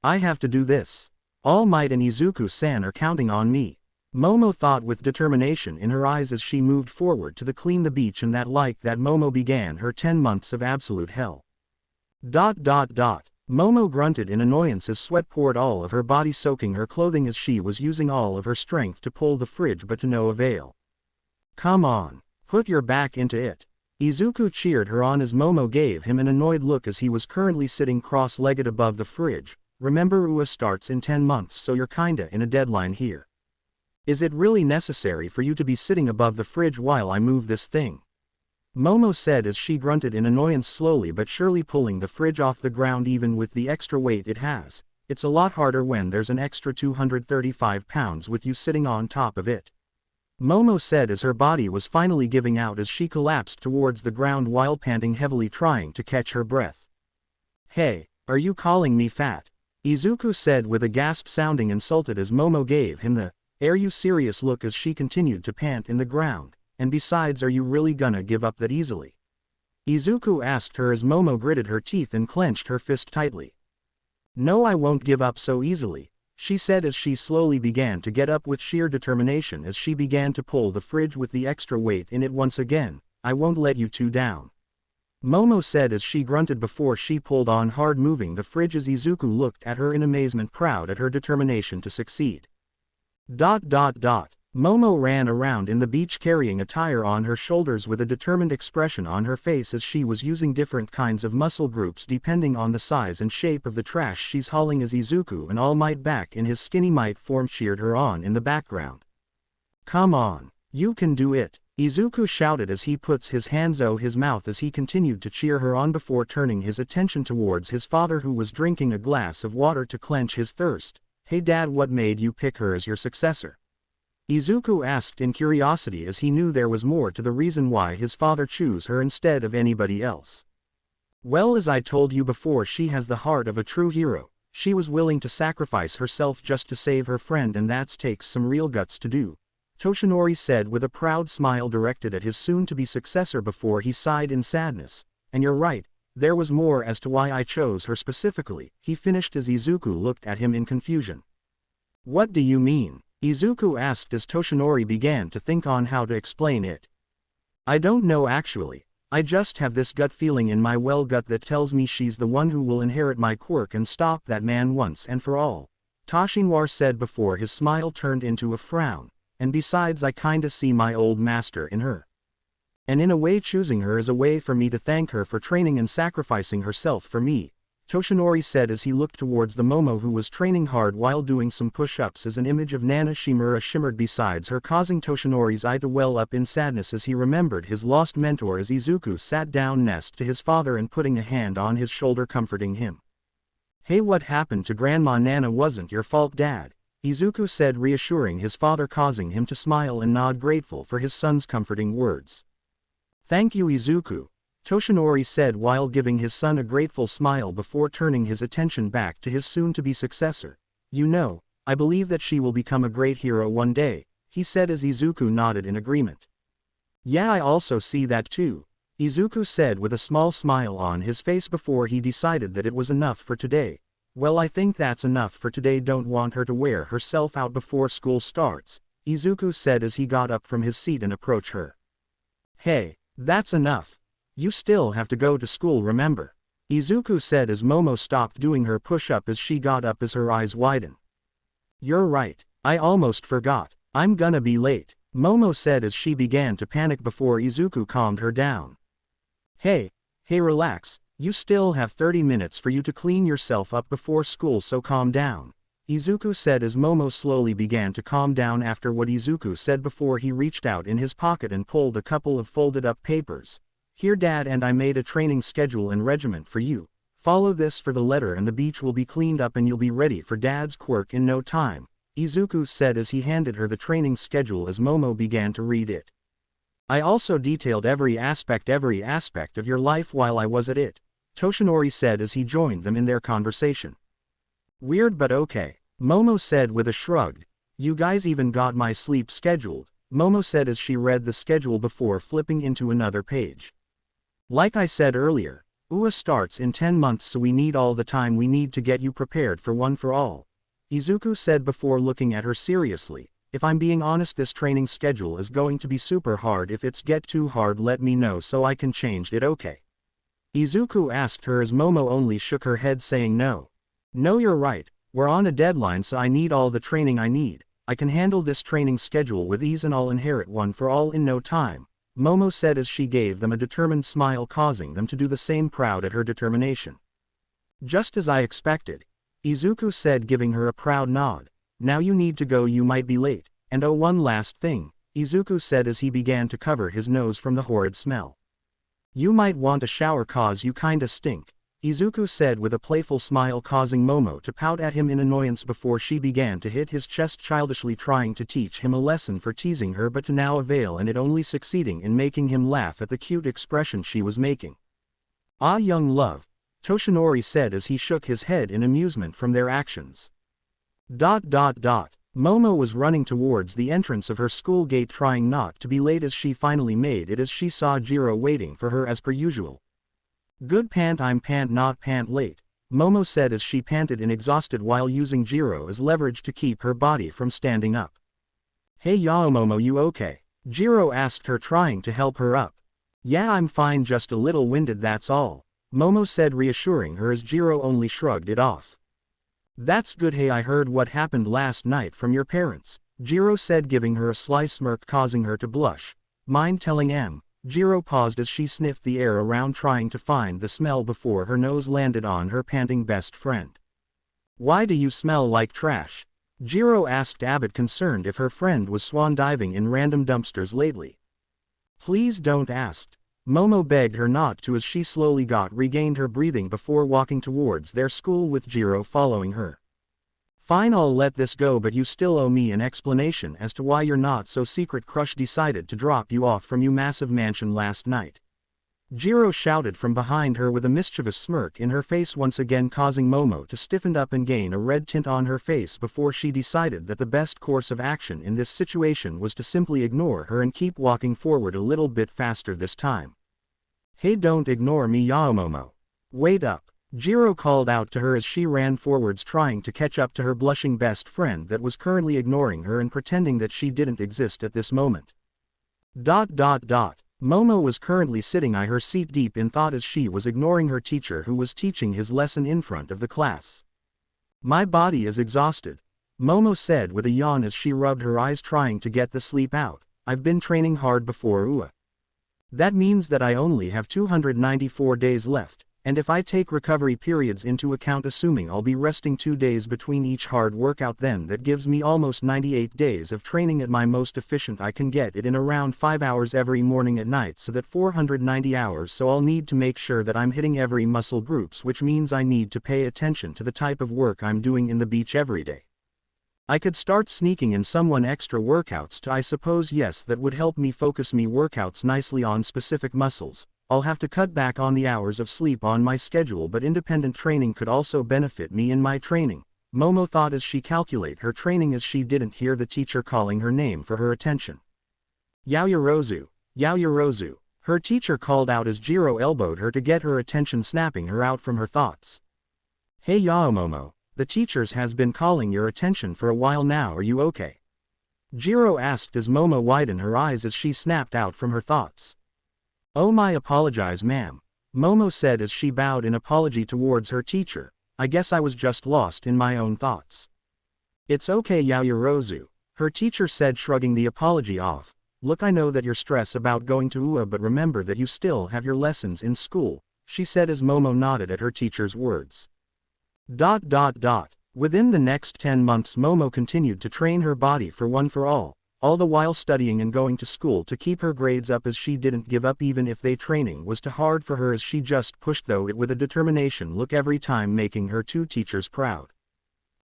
I have to do this. All Might and Izuku-san are counting on me, Momo thought with determination in her eyes as she moved forward to clean the beach, and that like that Momo began her 10 months of absolute hell. Momo grunted in annoyance as sweat poured all of her body, soaking her clothing as she was using all of her strength to pull the fridge, but to no avail. Come on, put your back into it, Izuku cheered her on as Momo gave him an annoyed look as he was currently sitting cross-legged above the fridge. Remember, UA starts in 10 months, so you're kinda in a deadline here. Is it really necessary for you to be sitting above the fridge while I move this thing? Momo said as she grunted in annoyance, slowly but surely pulling the fridge off the ground. Even with the extra weight it has, it's a lot harder when there's an extra 235 pounds with you sitting on top of it, Momo said as her body was finally giving out as she collapsed towards the ground while panting heavily, trying to catch her breath. Hey, are you calling me fat? Izuku said with a gasp, sounding insulted as Momo gave him the "Are you serious" look as she continued to pant in the ground. And besides, are you really gonna give up that easily? Izuku asked her as Momo gritted her teeth and clenched her fist tightly. No, I won't give up so easily, she said as she slowly began to get up with sheer determination as she began to pull the fridge with the extra weight in it once again. I won't let you two down, Momo said as she grunted before she pulled on hard, moving the fridge as Izuku looked at her in amazement, proud at her determination to succeed. Momo ran around in the beach carrying a tire on her shoulders with a determined expression on her face as she was using different kinds of muscle groups depending on the size and shape of the trash she's hauling as Izuku and All Might back in his skinny might form cheered her on in the background. "Come on, you can do it," Izuku shouted as he puts his hands over his mouth as he continued to cheer her on before turning his attention towards his father who was drinking a glass of water to quench his thirst. "Hey Dad, what made you pick her as your successor?" Izuku asked in curiosity as he knew there was more to the reason why his father chose her instead of anybody else. "Well, as I told you before, she has the heart of a true hero. She was willing to sacrifice herself just to save her friend, and that takes some real guts to do," Toshinori said with a proud smile directed at his soon-to-be successor before he sighed in sadness. "And you're right, there was more as to why I chose her specifically," he finished as Izuku looked at him in confusion. "What do you mean?" Izuku asked as Toshinori began to think on how to explain it. "I don't know actually. I just have this gut feeling in my gut that tells me she's the one who will inherit my quirk and stop that man once and for all," Toshinori said before his smile turned into a frown. "And besides, I kinda see my old master in her. And in a way choosing her is a way for me to thank her for training and sacrificing herself for me," Toshinori said as he looked towards the Momo who was training hard while doing some push-ups as an image of Nana Shimura shimmered beside her, causing Toshinori's eye to well up in sadness as he remembered his lost mentor as Izuku sat down next to his father and putting a hand on his shoulder comforting him. "Hey, what happened to Grandma Nana wasn't your fault, Dad," Izuku said reassuring his father, causing him to smile and nod grateful for his son's comforting words. "Thank you, Izuku," Toshinori said while giving his son a grateful smile before turning his attention back to his soon-to-be successor. "You know, I believe that she will become a great hero one day," he said as Izuku nodded in agreement. "Yeah, I also see that too," Izuku said with a small smile on his face before he decided that it was enough for today. "Well, I think that's enough for today. Don't want her to wear herself out before school starts," Izuku said as he got up from his seat and approached her. "Hey, that's enough. You still have to go to school, remember?" Izuku said as Momo stopped doing her push-up as she got up as her eyes widened. "You're right, I almost forgot. I'm gonna be late," Momo said as she began to panic before Izuku calmed her down. Hey, relax, you still have 30 minutes for you to clean yourself up before school, so calm down," Izuku said as Momo slowly began to calm down after what Izuku said before he reached out in his pocket and pulled a couple of folded-up papers. "Here Dad and I made a training schedule and regiment for you. Follow this for the letter and the beach will be cleaned up and you'll be ready for Dad's quirk in no time," Izuku said as he handed her the training schedule as Momo began to read it. "I also detailed every aspect of your life while I was at it," Toshinori said as he joined them in their conversation. "Weird but okay," Momo said with a shrug. "You guys even got my sleep scheduled," Momo said as she read the schedule before flipping into another page. "Like I said earlier, UA starts in 10 months, so we need all the time we need to get you prepared for one for all," Izuku said before looking at her seriously. "If I'm being honest, this training schedule is going to be super hard. If it's get too hard, let me know so I can change it, okay?" Izuku asked her as Momo only shook her head saying no. "No, you're right, we're on a deadline, so I need all the training I need. I can handle this training schedule with ease and I'll inherit one for all in no time," Momo said as she gave them a determined smile, causing them to do the same, proud at her determination. "Just as I expected," Izuku said, giving her a proud nod. "Now you need to go, you might be late, and oh, one last thing," Izuku said as he began to cover his nose from the horrid smell. "You might want a shower cause you kinda stink," Izuku said with a playful smile, causing Momo to pout at him in annoyance before she began to hit his chest, childishly trying to teach him a lesson for teasing her, but to no avail, and it only succeeding in making him laugh at the cute expression she was making. "Ah, young love," Toshinori said as he shook his head in amusement from their actions. Momo was running towards the entrance of her school gate, trying not to be late as she finally made it as she saw Jiro waiting for her as per usual. "Good pant, I'm pant not pant late," Momo said as she panted in exhausted while using Jiro as leverage to keep her body from standing up. "Hey Yao Momo, you okay?" Jiro asked her, trying to help her up. "Yeah, I'm fine, just a little winded, that's all," Momo said, reassuring her as Jiro only shrugged it off. "That's good. Hey, I heard what happened last night from your parents," Jiro said, giving her a sly smirk causing her to blush. Mind telling M? Jiro paused as she sniffed the air around trying to find the smell before her nose landed on her panting best friend. Why do you smell like trash? Jiro asked Abbott, concerned if her friend was swan diving in random dumpsters lately. Please don't ask. Momo begged her not to as she slowly regained her breathing before walking towards their school with Jiro following her. Fine, I'll let this go, but you still owe me an explanation as to why your not so secret crush decided to drop you off from your massive mansion last night. Jiro shouted from behind her with a mischievous smirk in her face, once again causing Momo to stiffen up and gain a red tint on her face before she decided that the best course of action in this situation was to simply ignore her and keep walking forward a little bit faster this time. Hey, don't ignore me, Yao Momo. Wait up. Jiro called out to her as she ran forwards, trying to catch up to her blushing best friend that was currently ignoring her and pretending that she didn't exist at this moment. Momo was currently sitting in her seat deep in thought as she was ignoring her teacher who was teaching his lesson in front of the class. My body is exhausted, Momo said with a yawn as she rubbed her eyes trying to get the sleep out. I've been training hard before. That means that I only have 294 days left. And if I take recovery periods into account, assuming I'll be resting 2 days between each hard workout, then that gives me almost 98 days of training at my most efficient. I can get it in around 5 hours every morning at night, so that 490 hours, so I'll need to make sure that I'm hitting every muscle groups, which means I need to pay attention to the type of work I'm doing in the beach every day. I could start sneaking in someone extra workouts to, I suppose, yes, that would help me focus me workouts nicely on specific muscles. I'll have to cut back on the hours of sleep on my schedule, but independent training could also benefit me in my training, Momo thought as she calculated her training as she didn't hear the teacher calling her name for her attention. Yaoyorozu, her teacher called out as Jiro elbowed her to get her attention, snapping her out from her thoughts. Hey Yao Momo, the teachers has been calling your attention for a while now, are you okay? Jiro asked as Momo widened her eyes as she snapped out from her thoughts. Oh, my apologize, ma'am, Momo said as she bowed in apology towards her teacher. I guess I was just lost in my own thoughts. It's okay, Yaoyorozu, her teacher said, shrugging the apology off. Look, I know that you're stressed about going to UA, but remember that you still have your lessons in school, she said as Momo nodded at her teacher's words. Within the next 10 months, Momo continued to train her body for One for all the while studying and going to school to keep her grades up, as she didn't give up even if the training was too hard for her, as she just pushed through it with a determination look every time, making her two teachers proud.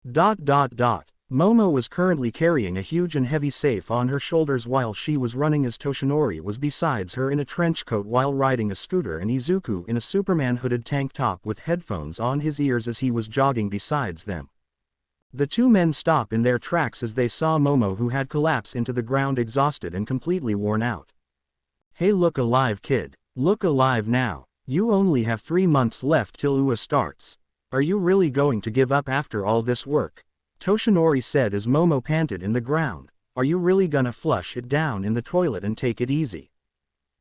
Momo was currently carrying a huge and heavy safe on her shoulders while she was running, as Toshinori was besides her in a trench coat while riding a scooter, and Izuku in a Superman hooded tank top with headphones on his ears as he was jogging besides them. The two men stopped in their tracks as they saw Momo, who had collapsed into the ground exhausted and completely worn out. Hey, look alive, kid. Look alive now. You only have 3 months left till UA starts. Are you really going to give up after all this work? Toshinori said as Momo panted in the ground. Are you really gonna flush it down in the toilet and take it easy?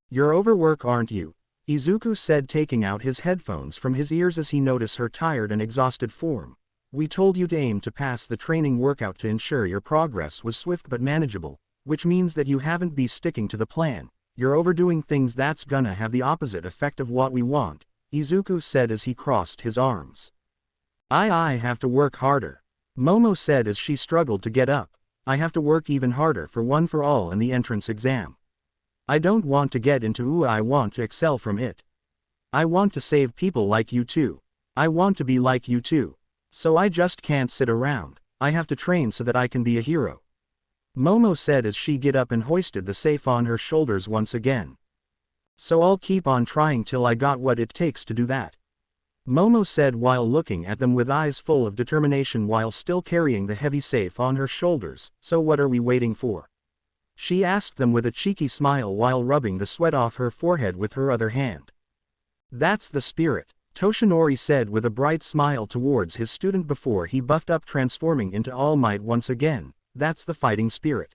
You're overworked, aren't you? Izuku said, taking out his headphones from his ears as he noticed her tired and exhausted form. We told you to aim to pass the training workout to ensure your progress was swift but manageable, which means that you haven't been sticking to the plan. You're overdoing things that's gonna have the opposite effect of what we want, Izuku said as he crossed his arms. I have to work harder, Momo said as she struggled to get up. I have to work even harder for One for All in the entrance exam. I don't want to get into UA, I want to excel from it. I want to save people like you too. I want to be like you too. So I just can't sit around. I have to train so that I can be a hero, Momo said as she get up and hoisted the safe on her shoulders once again. So I'll keep on trying till I got what it takes to do that, Momo said while looking at them with eyes full of determination while still carrying the heavy safe on her shoulders. So what are we waiting for? She asked them with a cheeky smile while rubbing the sweat off her forehead with her other hand. That's the spirit, Toshinori said with a bright smile towards his student before he buffed up, transforming into All Might once again. That's the fighting spirit.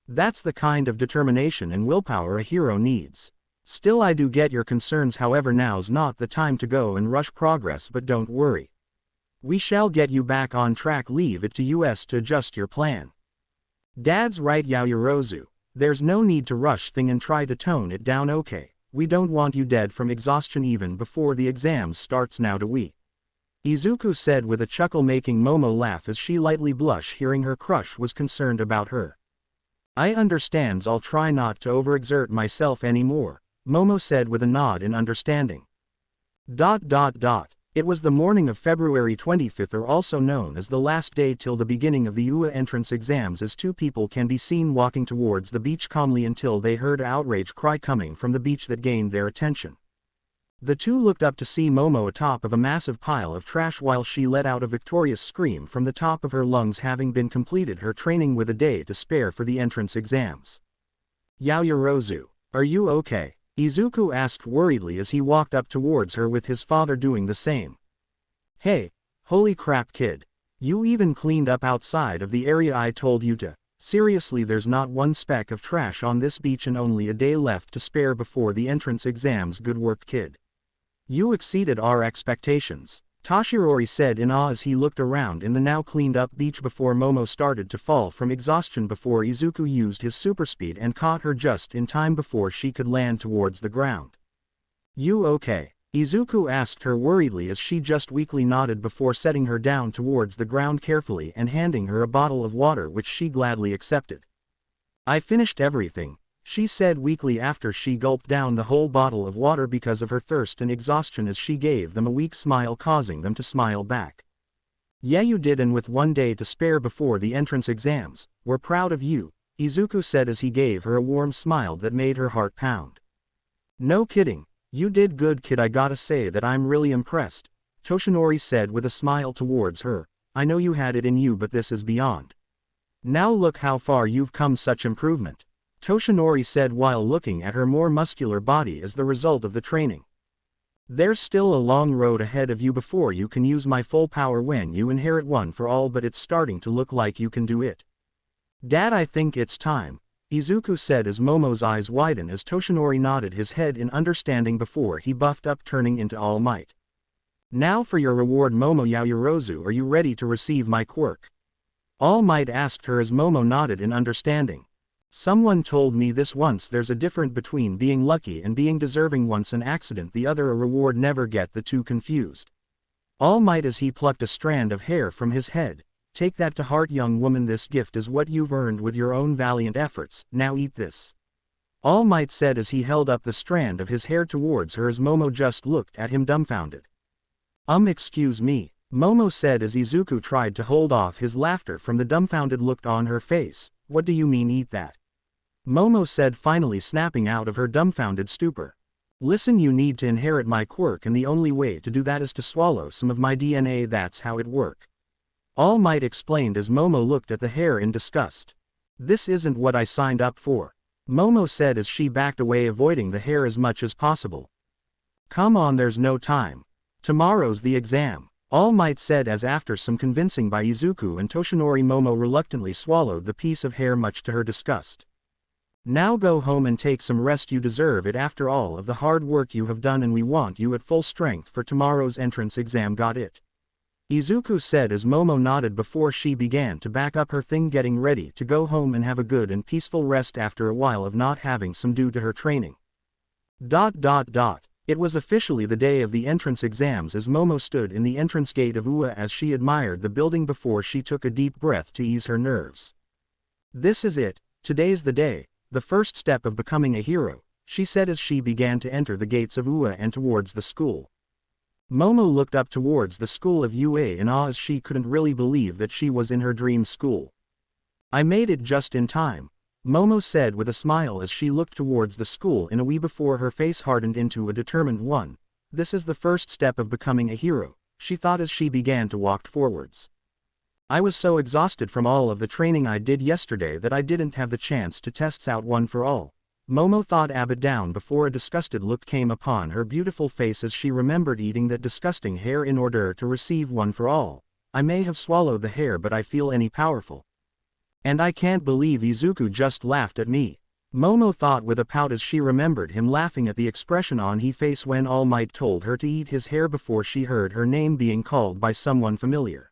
That's the kind of determination and willpower a hero needs. Still, I do get your concerns, however now's not the time to go and rush progress, but don't worry. We shall get you back on track, leave it to us to adjust your plan. Dad's right, Yaoyorozu. There's no need to rush thing and try to tone it down, okay? We don't want you dead from exhaustion even before the exams starts, now do we? Izuku said with a chuckle, making Momo laugh as she lightly blushed hearing her crush was concerned about her. I understands, I'll try not to overexert myself anymore, Momo said with a nod in understanding. It was the morning of February 25th, or also known as the last day till the beginning of the UA entrance exams, as two people can be seen walking towards the beach calmly until they heard an outrage cry coming from the beach that gained their attention. The two looked up to see Momo atop of a massive pile of trash while she let out a victorious scream from the top of her lungs, having been completed her training with a day to spare for the entrance exams. Yaoyorozu, are you okay? Izuku asked worriedly as he walked up towards her with his father doing the same. Hey, holy crap kid. You even cleaned up outside of the area I told you to. Seriously, there's not one speck of trash on this beach and only a day left to spare before the entrance exams. Good work, kid. You exceeded our expectations, Toshirori said in awe as he looked around in the now cleaned up beach before Momo started to fall from exhaustion before Izuku used his super speed and caught her just in time before she could land towards the ground. You okay? Izuku asked her worriedly as she just weakly nodded before setting her down towards the ground carefully and handing her a bottle of water, which she gladly accepted. I finished everything, she said weakly after she gulped down the whole bottle of water because of her thirst and exhaustion as she gave them a weak smile, causing them to smile back. Yeah, you did, and with one day to spare before the entrance exams, we're proud of you, Izuku said as he gave her a warm smile that made her heart pound. No kidding, you did good, kid. I gotta say that I'm really impressed, Toshinori said with a smile towards her. I know you had it in you, but this is beyond. Now look how far you've come, such improvement, Toshinori said while looking at her more muscular body as the result of the training. There's still a long road ahead of you before you can use my full power when you inherit one for all, but it's starting to look like you can do it. Dad, I think it's time, Izuku said as Momo's eyes widened as Toshinori nodded his head in understanding before he buffed up, turning into All Might. Now for your reward, Momo. Yaoyorozu, are you ready to receive my quirk? All Might asked her as Momo nodded in understanding. Someone told me this once, there's a difference between being lucky and being deserving. Once an accident, the other a reward. Never get the two confused. All Might as he plucked a strand of hair from his head. Take that to heart, young woman. This gift is what you've earned with your own valiant efforts. Now eat this. All Might said as he held up the strand of his hair towards her as Momo just looked at him dumbfounded. Excuse me, Momo said as Izuku tried to hold off his laughter from the dumbfounded look on her face. What do you mean eat that? Momo said, finally snapping out of her dumbfounded stupor. Listen, you need to inherit my quirk, and the only way to do that is to swallow some of my DNA. That's how it works. All Might explained as Momo looked at the hair in disgust. This isn't what I signed up for, Momo said as she backed away, avoiding the hair as much as possible. Come on, there's no time. Tomorrow's the exam, All Might said as after some convincing by Izuku and Toshinori, Momo reluctantly swallowed the piece of hair much to her disgust. Now go home and take some rest. You deserve it after all of the hard work you have done, and we want you at full strength for tomorrow's entrance exam. Got it? Izuku said as Momo nodded before she began to back up her thing, getting ready to go home and have a good and peaceful rest after a while of not having some due to her training. It was officially the day of the entrance exams as Momo stood in the entrance gate of UA as she admired the building before she took a deep breath to ease her nerves. This is it, today's the day, the first step of becoming a hero, she said as she began to enter the gates of UA and towards the school. Momo looked up towards the school of UA in awe as she couldn't really believe that she was in her dream school. I made it just in time, Momo said with a smile as she looked towards the school in a way before her face hardened into a determined one. This is the first step of becoming a hero, she thought as she began to walk forwards. I was so exhausted from all of the training I did yesterday that I didn't have the chance to test out one for all, Momo thought down before a disgusted look came upon her beautiful face as she remembered eating that disgusting hair in order to receive one for all. I may have swallowed the hair, but I feel any powerful. And I can't believe Izuku just laughed at me, Momo thought with a pout as she remembered him laughing at the expression on his face when All Might told her to eat his hair before she heard her name being called by someone familiar.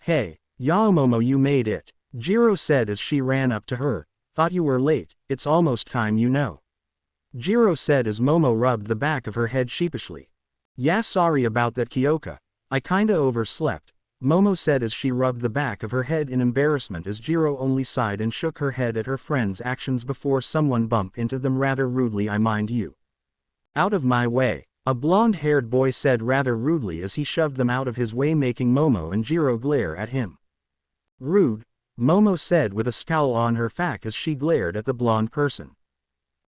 Hey, Momo, you made it. Jiro said as she ran up to her. Thought you were late, it's almost time you know. Jiro said as Momo rubbed the back of her head sheepishly. Yeah, sorry about that, Kyoka. I kinda overslept, Momo said as she rubbed the back of her head in embarrassment as Jiro only sighed and shook her head at her friend's actions before someone bumped into them rather rudely. I mind you. Out of my way, a blonde-haired boy said rather rudely as he shoved them out of his way, making Momo and Jiro glare at him. Rude, Momo said with a scowl on her face as she glared at the blonde person.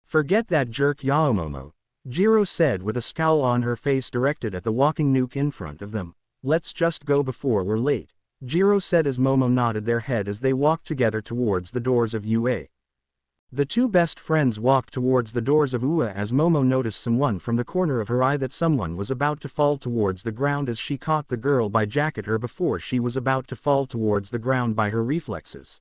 Forget that jerk, Yao Momo, Jiro said with a scowl on her face directed at the walking nuke in front of them. Let's just go before we're late, Jiro said as Momo nodded their head as they walked together towards the doors of UA. The two best friends walked towards the doors of UA as Momo noticed someone from the corner of her eye that someone was about to fall towards the ground as she caught the girl by jacket her before she was about to fall towards the ground by her reflexes.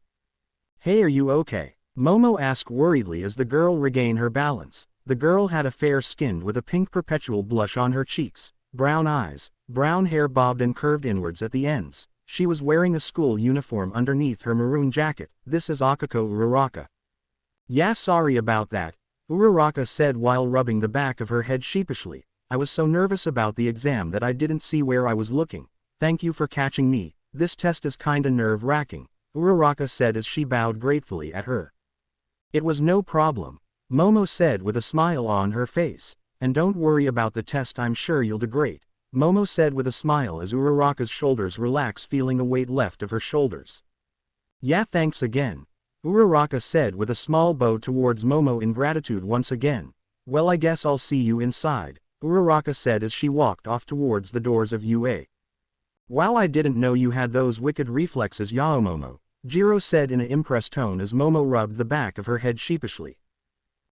Hey, are you okay? Momo asked worriedly as the girl regained her balance. The girl had a fair skin with a pink perpetual blush on her cheeks, brown eyes, brown hair bobbed and curved inwards at the ends. She was wearing a school uniform underneath her maroon jacket. This is Akako Uraraka. Yeah, sorry about that, Uraraka said while rubbing the back of her head sheepishly. I was so nervous about the exam that I didn't see where I was looking. Thank you for catching me. This test is kinda nerve-wracking, Uraraka said as she bowed gratefully at her. It was no problem, Momo said with a smile on her face. And don't worry about the test, I'm sure you'll do great, Momo said with a smile as Uraraka's shoulders relaxed, feeling a weight left of her shoulders. Yeah, thanks again, Uraraka said with a small bow towards Momo in gratitude once again. Well, I guess I'll see you inside, Uraraka said as she walked off towards the doors of UA. Wow, I didn't know you had those wicked reflexes, Yao Momo, Jiro said in an impressed tone as Momo rubbed the back of her head sheepishly.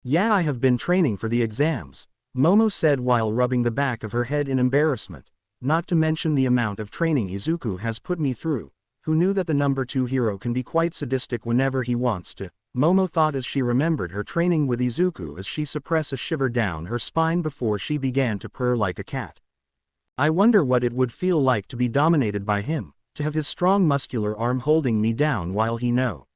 Yeah, I have been training for the exams, Momo said while rubbing the back of her head in embarrassment. Not to mention the amount of training Izuku has put me through. Who knew that the number 2 hero can be quite sadistic whenever he wants to, Momo thought as she remembered her training with Izuku as she suppressed a shiver down her spine before she began to purr like a cat. I wonder what it would feel like to be dominated by him, to have his strong muscular arm holding me down while he no.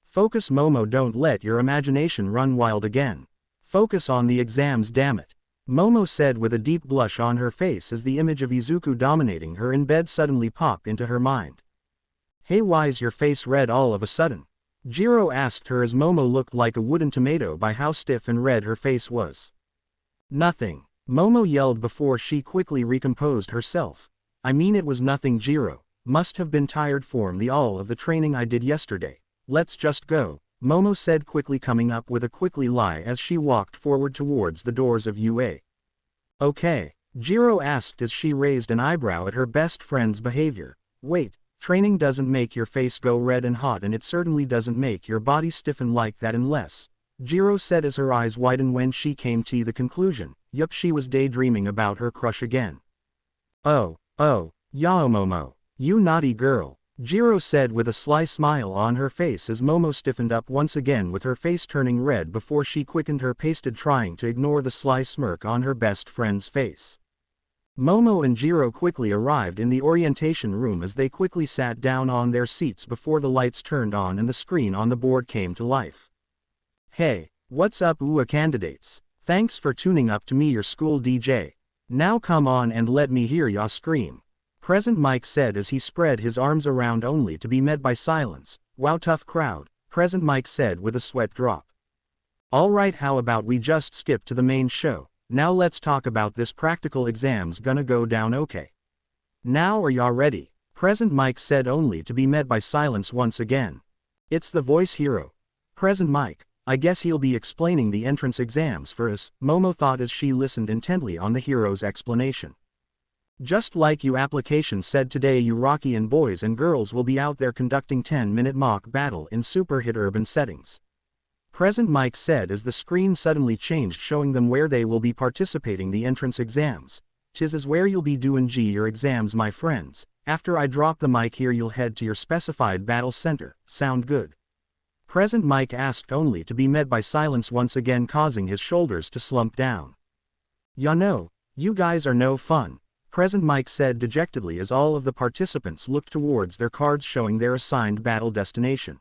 Focus, Momo, don't let your imagination run wild again. Focus on the exams, damn it, Momo said with a deep blush on her face as the image of Izuku dominating her in bed suddenly popped into her mind. Hey, why's your face red all of a sudden? Jiro asked her as Momo looked like a wooden tomato by how stiff and red her face was. Nothing, Momo yelled before she quickly recomposed herself. I mean, it was nothing, Jiro. Must have been tired from all of the training I did yesterday. Let's just go, Momo said quickly, coming up with a quickly lie as she walked forward towards the doors of UA. Okay, Jiro asked as she raised an eyebrow at her best friend's behavior. Wait. Training doesn't make your face go red and hot, and it certainly doesn't make your body stiffen like that unless, Jiro said as her eyes widened when she came to the conclusion. Yup, she was daydreaming about her crush again. Oh, Yao Momo, you naughty girl, Jiro said with a sly smile on her face as Momo stiffened up once again with her face turning red before she quickened her pace, trying to ignore the sly smirk on her best friend's face. Momo and Jiro quickly arrived in the orientation room as they quickly sat down on their seats before the lights turned on and the screen on the board came to life. Hey, what's up, UA candidates? Thanks for tuning up to me, your school DJ. Now come on and let me hear ya scream, Present Mike said as he spread his arms around only to be met by silence. Wow, tough crowd, Present Mike said with a sweat drop. Alright, how about we just skip to the main show? Now let's talk about this practical exam's gonna go down okay. Now are y'all ready? Present Mike said only to be met by silence once again. It's the voice hero. Present Mike, I guess he'll be explaining the entrance exams for us, Momo thought as she listened intently on the hero's explanation. Just like you application said today, you Rockian boys and girls will be out there conducting 10-minute mock battle in super hit urban settings. Present Mike said as the screen suddenly changed, showing them where they will be participating the entrance exams. "'Tis is where you'll be doing your exams, my friends. After I drop the mic here you'll head to your specified battle center. Sound good?" Present Mike asked only to be met by silence once again, causing his shoulders to slump down. "Ya know, you guys are no fun." Present Mike said dejectedly as all of the participants looked towards their cards showing their assigned battle destination.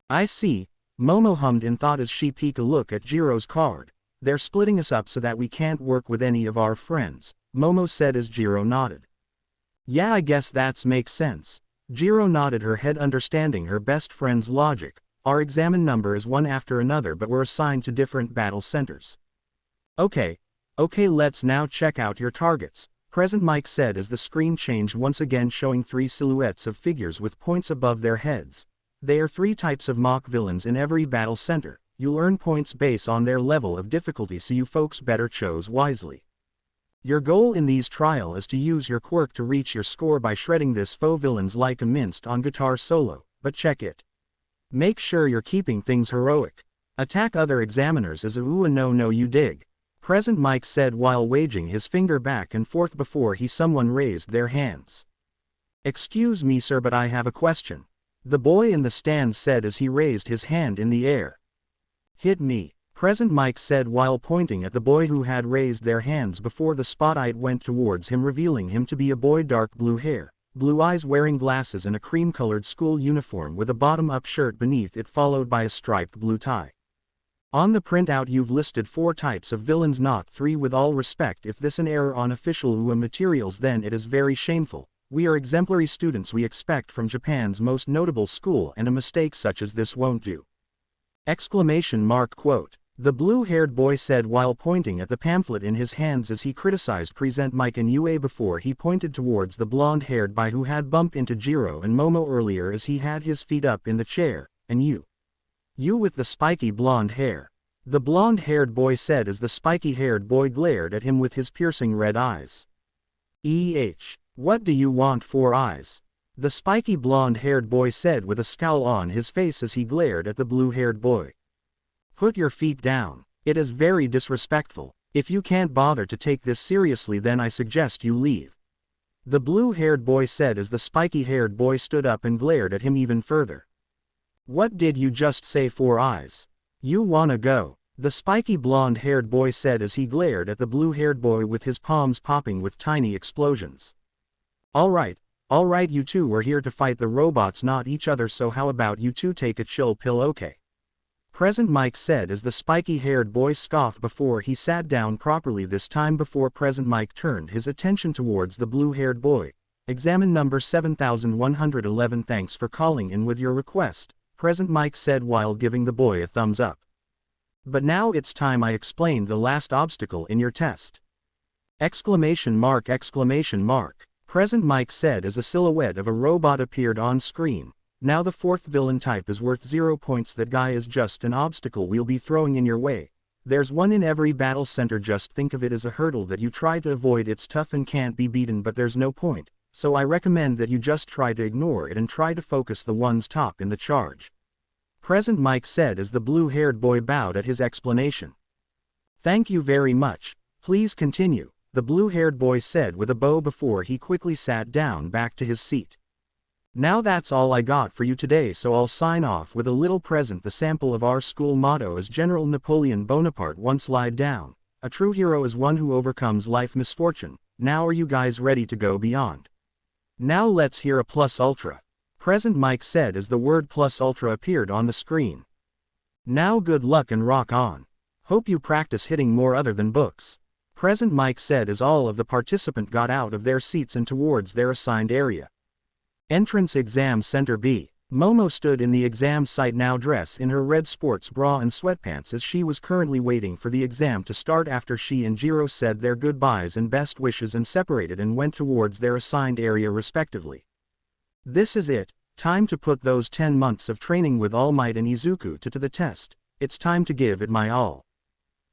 I see, Momo hummed in thought as she peeked a look at Jiro's card. They're splitting us up so that we can't work with any of our friends, Momo said as Jiro nodded. Yeah, I guess that makes sense. Jiro nodded her head, understanding her best friend's logic. Our examen number is one after another, but we're assigned to different battle centers. Okay, let's now check out your targets, Present Mike said as the screen changed once again, showing 3 silhouettes of figures with points above their heads. They are 3 types of mock villains in every battle center. You'll earn points based on their level of difficulty, so you folks better choose wisely. Your goal in these trial is to use your quirk to reach your score by shredding this foe villains like a minced on guitar solo, but check it. Make sure you're keeping things heroic. Attack other examiners as a ooh and no you dig, Present Mike said while waging his finger back and forth before someone raised their hands. Excuse me sir, but I have a question, the boy in the stand said as he raised his hand in the air. Hit me, Present Mike said while pointing at the boy who had raised their hands before the spotlight went towards him, revealing him to be a boy, dark blue hair, blue eyes, wearing glasses and a cream-colored school uniform with a bottom-up shirt beneath it, followed by a striped blue tie. On the printout you've listed 4 types of villains, not 3. With all respect, if this an error on official UA materials, then it is very shameful. We are exemplary students we expect from Japan's most notable school, and a mistake such as this won't do. Quote. The blue-haired boy said while pointing at the pamphlet in his hands as he criticized Present Mike and UA before he pointed towards the blonde-haired boy who had bumped into Jiro and Momo earlier as he had his feet up in the chair, and you with the spiky blonde hair. The blonde-haired boy said as the spiky-haired boy glared at him with his piercing red eyes. What do you want 4 eyes? The spiky blonde-haired boy said with a scowl on his face as he glared at the blue-haired boy. Put your feet down. It is very disrespectful. If you can't bother to take this seriously, then I suggest you leave, the blue-haired boy said as the spiky-haired boy stood up and glared at him even further. What did you just say, 4 eyes? You wanna go? The spiky blonde-haired boy said as he glared at the blue-haired boy with his palms popping with tiny explosions. Alright, you two were here to fight the robots, not each other, so how about you two take a chill pill, okay? Present Mike said as the spiky-haired boy scoffed before he sat down properly, this time before Present Mike turned his attention towards the blue-haired boy. Examine number 7111, thanks for calling in with your request, Present Mike said while giving the boy a thumbs up. But now it's time I explained the last obstacle in your test. Exclamation mark. Present Mike said as a silhouette of a robot appeared on screen. Now the 4th villain type is worth 0 points. That guy is just an obstacle we'll be throwing in your way. There's one in every battle center. Just think of it as a hurdle that you try to avoid. It's tough and can't be beaten, but there's no point. So I recommend that you just try to ignore it and try to focus the ones top in the charge, Present Mike said as the blue-haired boy bowed at his explanation. Thank you very much. Please continue, the blue-haired boy said with a bow before he quickly sat down back to his seat. Now that's all I got for you today, so I'll sign off with a little present. The sample of our school motto is General Napoleon Bonaparte once lied down. A true hero is one who overcomes life misfortune. Now are you guys ready to go beyond? Now let's hear a plus ultra, Present Mike said as the word plus ultra appeared on the screen. Now good luck and rock on. Hope you practice hitting more other than books, Present Mike said as all of the participants got out of their seats and towards their assigned area. Entrance Exam Center B. Momo stood in the exam site, now dressed in her red sports bra and sweatpants, as she was currently waiting for the exam to start after she and Jiro said their goodbyes and best wishes and separated and went towards their assigned area respectively. This is it, time to put those 10 months of training with All Might and Izuku to the test. It's time to give it my all,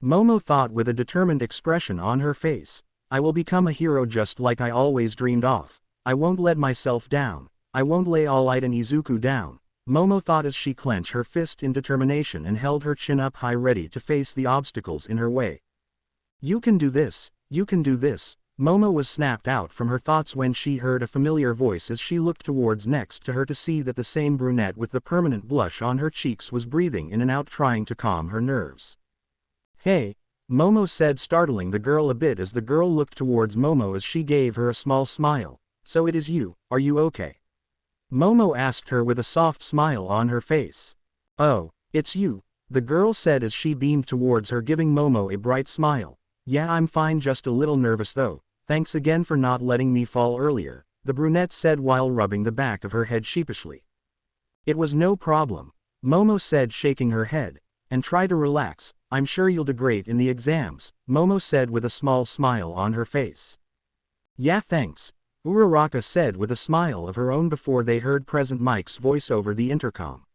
Momo thought with a determined expression on her face. I will become a hero just like I always dreamed of. I won't let myself down. I won't lay All Might and Izuku down, Momo thought as she clenched her fist in determination and held her chin up high, ready to face the obstacles in her way. You can do this, you can do this. Momo was snapped out from her thoughts when she heard a familiar voice as she looked towards next to her to see that the same brunette with the permanent blush on her cheeks was breathing in and out, trying to calm her nerves. Hey, Momo said, startling the girl a bit as the girl looked towards Momo as she gave her a small smile. So it is you, are you okay? Momo asked her with a soft smile on her face. Oh, it's you, the girl said as she beamed towards her, giving Momo a bright smile. Yeah, I'm fine, just a little nervous though. Thanks again for not letting me fall earlier, the brunette said while rubbing the back of her head sheepishly. It was no problem, Momo said, shaking her head. And try to relax, I'm sure you'll do great in the exams, Momo said with a small smile on her face. Yeah, thanks, Uraraka said with a smile of her own before they heard Present Mike's voice over the intercom.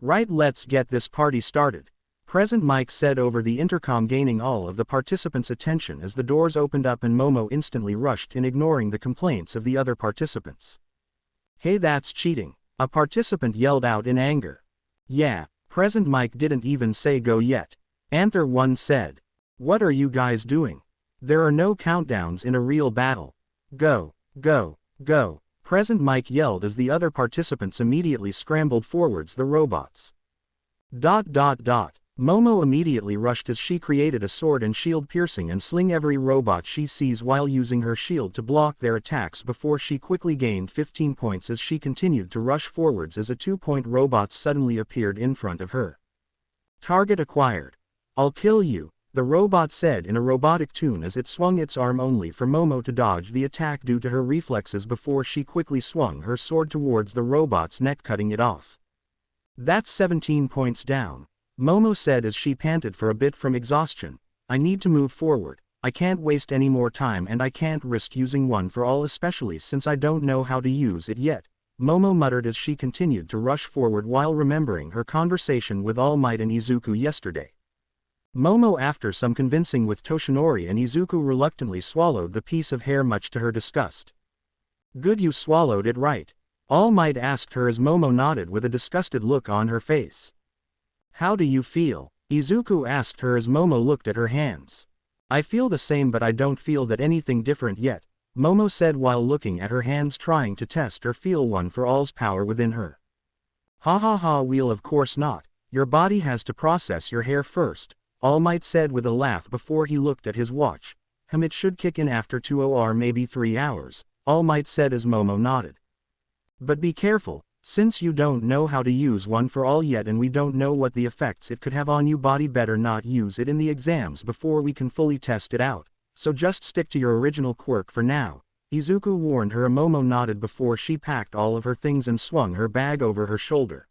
Right, let's get this party started, Present Mike said over the intercom, gaining all of the participants' attention as the doors opened up and Momo instantly rushed in, ignoring the complaints of the other participants. Hey, that's cheating, a participant yelled out in anger. Yeah, Present Mike didn't even say go yet. Anther 1 said. What are you guys doing? There are no countdowns in a real battle. Go, go, go, Present Mike yelled as the other participants immediately scrambled forwards the robots. ... Momo immediately rushed as she created a sword and shield, piercing and sling every robot she sees while using her shield to block their attacks before she quickly gained 15 points as she continued to rush forwards as a 2-point robot suddenly appeared in front of her. Target acquired. I'll kill you, the robot said in a robotic tune as it swung its arm, only for Momo to dodge the attack due to her reflexes before she quickly swung her sword towards the robot's neck, cutting it off. That's 17 points down, Momo said as she panted for a bit from exhaustion. I need to move forward, I can't waste any more time and I can't risk using one for all, especially since I don't know how to use it yet, Momo muttered as she continued to rush forward while remembering her conversation with All Might and Izuku yesterday. Momo, after some convincing with Toshinori and Izuku, reluctantly swallowed the piece of hair, much to her disgust. Good, you swallowed it right? All Might asked her as Momo nodded with a disgusted look on her face. How do you feel? Izuku asked her as Momo looked at her hands. I feel the same, but I don't feel that anything different yet, Momo said while looking at her hands, trying to test or feel one for all's power within her. Ha ha ha, well, of course not, your body has to process your hair first, All Might said with a laugh before he looked at his watch. It should kick in after 2 or maybe 3 hours, All Might said as Momo nodded. But be careful, since you don't know how to use one for all yet and we don't know what the effects it could have on you body, better not use it in the exams before we can fully test it out, so just stick to your original quirk for now, Izuku warned her. Momo nodded before she packed all of her things and swung her bag over her shoulder.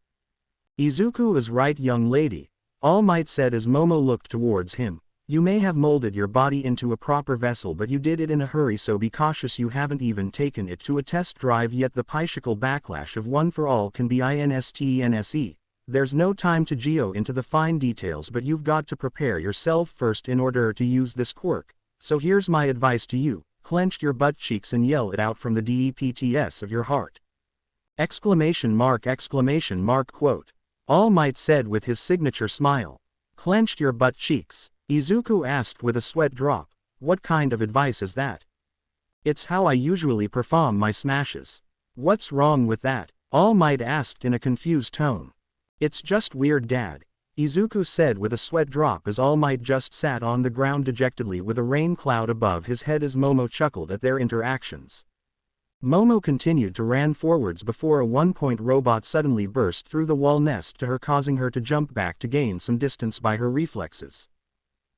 Izuku is right, young lady, All Might said as Momo looked towards him. You may have molded your body into a proper vessel, but you did it in a hurry, so be cautious. You haven't even taken it to a test drive yet. The psychical backlash of one for all can be instantaneous. There's no time to geo into the fine details, but you've got to prepare yourself first in order to use this quirk. So here's my advice to you, clench your butt cheeks and yell it out from the depths of your heart. Exclamation mark, quote. All Might said with his signature smile. Clenched your butt cheeks? Izuku asked with a sweat drop. What kind of advice is that? It's how I usually perform my smashes. What's wrong with that? All Might asked in a confused tone. It's just weird, Dad, Izuku said with a sweat drop as All Might just sat on the ground dejectedly with a rain cloud above his head as Momo chuckled at their interactions. Momo continued to ran forwards before a 1-point robot suddenly burst through the wall nest to her, causing her to jump back to gain some distance by her reflexes.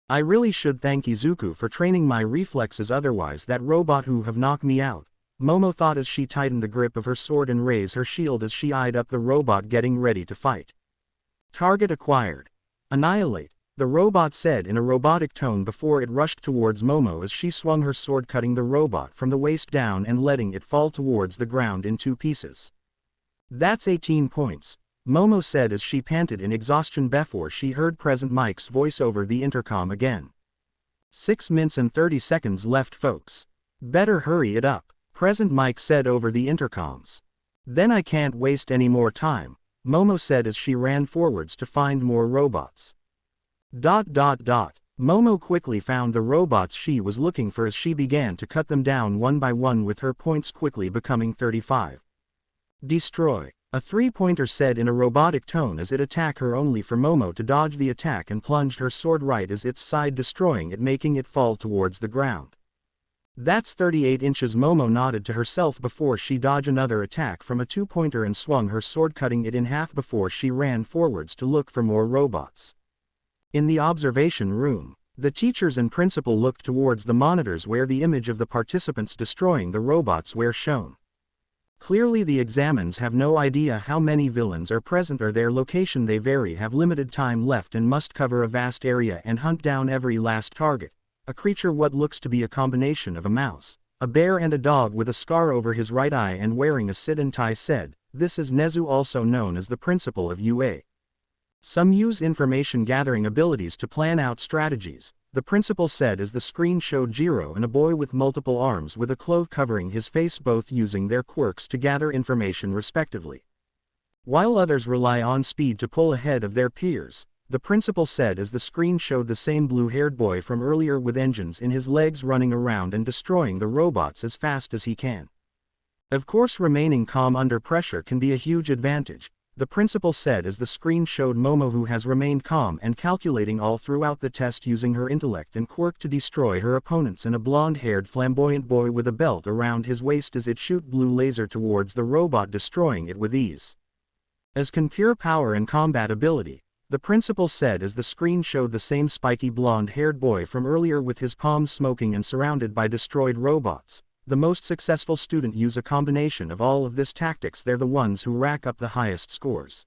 I really should thank Izuku for training my reflexes, otherwise that robot who have knocked me out, Momo thought as she tightened the grip of her sword and raised her shield as she eyed up the robot getting ready to fight. Target acquired. Annihilate, the robot said in a robotic tone before it rushed towards Momo as she swung her sword, cutting the robot from the waist down and letting it fall towards the ground in 2 pieces. That's 18 points. Momo said as she panted in exhaustion before she heard Present Mike's voice over the intercom again. 6 minutes and 30 seconds left, folks. Better hurry it up, Present Mike said over the intercoms. Then I can't waste any more time, Momo said as she ran forwards to find more robots. Momo quickly found the robots she was looking for as she began to cut them down one by one, with her points quickly becoming 35. Destroy. A three-pointer said in a robotic tone as it attacked her, only for Momo to dodge the attack and plunged her sword right as its side, destroying it, making it fall towards the ground. That's 38 inches. Momo nodded to herself before she dodged another attack from a two-pointer and swung her sword, cutting it in half before she ran forwards to look for more robots. In the observation room, the teachers and principal looked towards the monitors where the image of the participants destroying the robots were shown. Clearly the examines have no idea how many villains are present or their location. They have limited time left and must cover a vast area and hunt down every last target. A creature what looks to be a combination of a mouse, a bear and a dog with a scar over his right eye and wearing a sit and tie said, "This is Nezu, also known as the principal of UA. Some use information gathering abilities to plan out strategies," the principal said as the screen showed Jiro and a boy with multiple arms with a cloth covering his face, both using their quirks to gather information respectively. While others rely on speed to pull ahead of their peers, the principal said as the screen showed the same blue-haired boy from earlier with engines in his legs running around and destroying the robots as fast as he can. Of course, remaining calm under pressure can be a huge advantage, the principal said as the screen showed Momo, who has remained calm and calculating all throughout the test, using her intellect and quirk to destroy her opponents, and a blonde-haired flamboyant boy with a belt around his waist as it shoot blue laser towards the robot, destroying it with ease. As can pure power and combat ability, the principal said as the screen showed the same spiky blonde-haired boy from earlier with his palms smoking and surrounded by destroyed robots. The most successful student use a combination of all of this tactics. They're the ones who rack up the highest scores.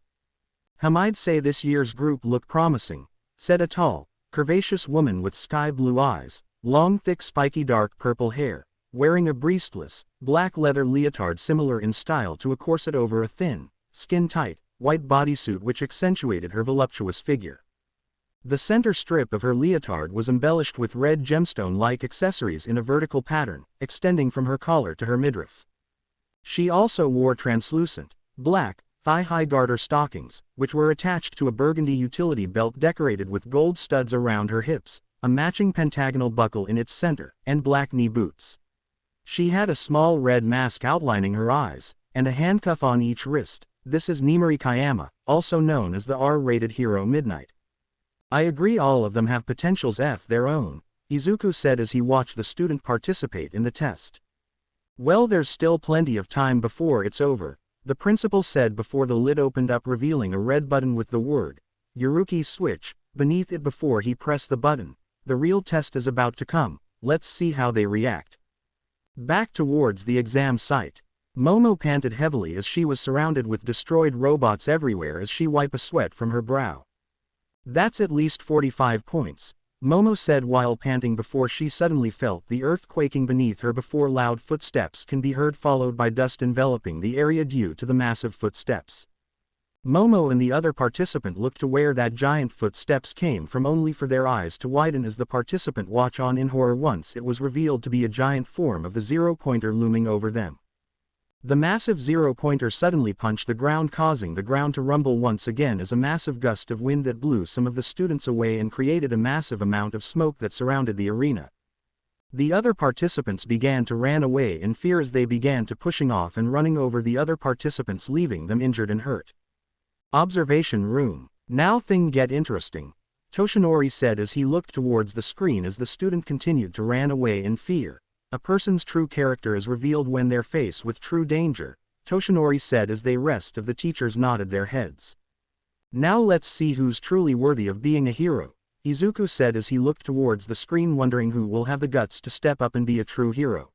I'd say this year's group look promising, said a tall, curvaceous woman with sky blue eyes, long thick spiky dark purple hair, wearing a breastless, black leather leotard similar in style to a corset over a thin, skin-tight, white bodysuit which accentuated her voluptuous figure. The center strip of her leotard was embellished with red gemstone-like accessories in a vertical pattern, extending from her collar to her midriff. She also wore translucent, black, thigh-high garter stockings, which were attached to a burgundy utility belt decorated with gold studs around her hips, a matching pentagonal buckle in its center, and black knee boots. She had a small red mask outlining her eyes, and a handcuff on each wrist. This is Nimari Kayama, also known as the R-rated hero Midnight. I agree, all of them have potentials of their own, Izuku said as he watched the student participate in the test. Well, there's still plenty of time before it's over, the principal said before the lid opened up, revealing a red button with the word Yuruki switch beneath it. Before he pressed the button, the real test is about to come. Let's see how they react. Back towards the exam site, Momo panted heavily as she was surrounded with destroyed robots everywhere as she wiped a sweat from her brow. That's at least 45 points, Momo said while panting before she suddenly felt the earth quaking beneath her before loud footsteps can be heard, followed by dust enveloping the area due to the massive footsteps. Momo and the other participant looked to where that giant footsteps came from, only for their eyes to widen as the participant watched on in horror once it was revealed to be a giant form of the zero-pointer looming over them. The massive zero-pointer suddenly punched the ground, causing the ground to rumble once again as a massive gust of wind that blew some of the students away and created a massive amount of smoke that surrounded the arena. The other participants began to run away in fear as they began to pushing off and running over the other participants, leaving them injured and hurt. Observation room. Now thing get interesting, Toshinori said as he looked towards the screen as the student continued to run away in fear. A person's true character is revealed when they're faced with true danger, Toshinori said as the rest of the teachers nodded their heads. Now let's see who's truly worthy of being a hero, Izuku said as he looked towards the screen, wondering who will have the guts to step up and be a true hero.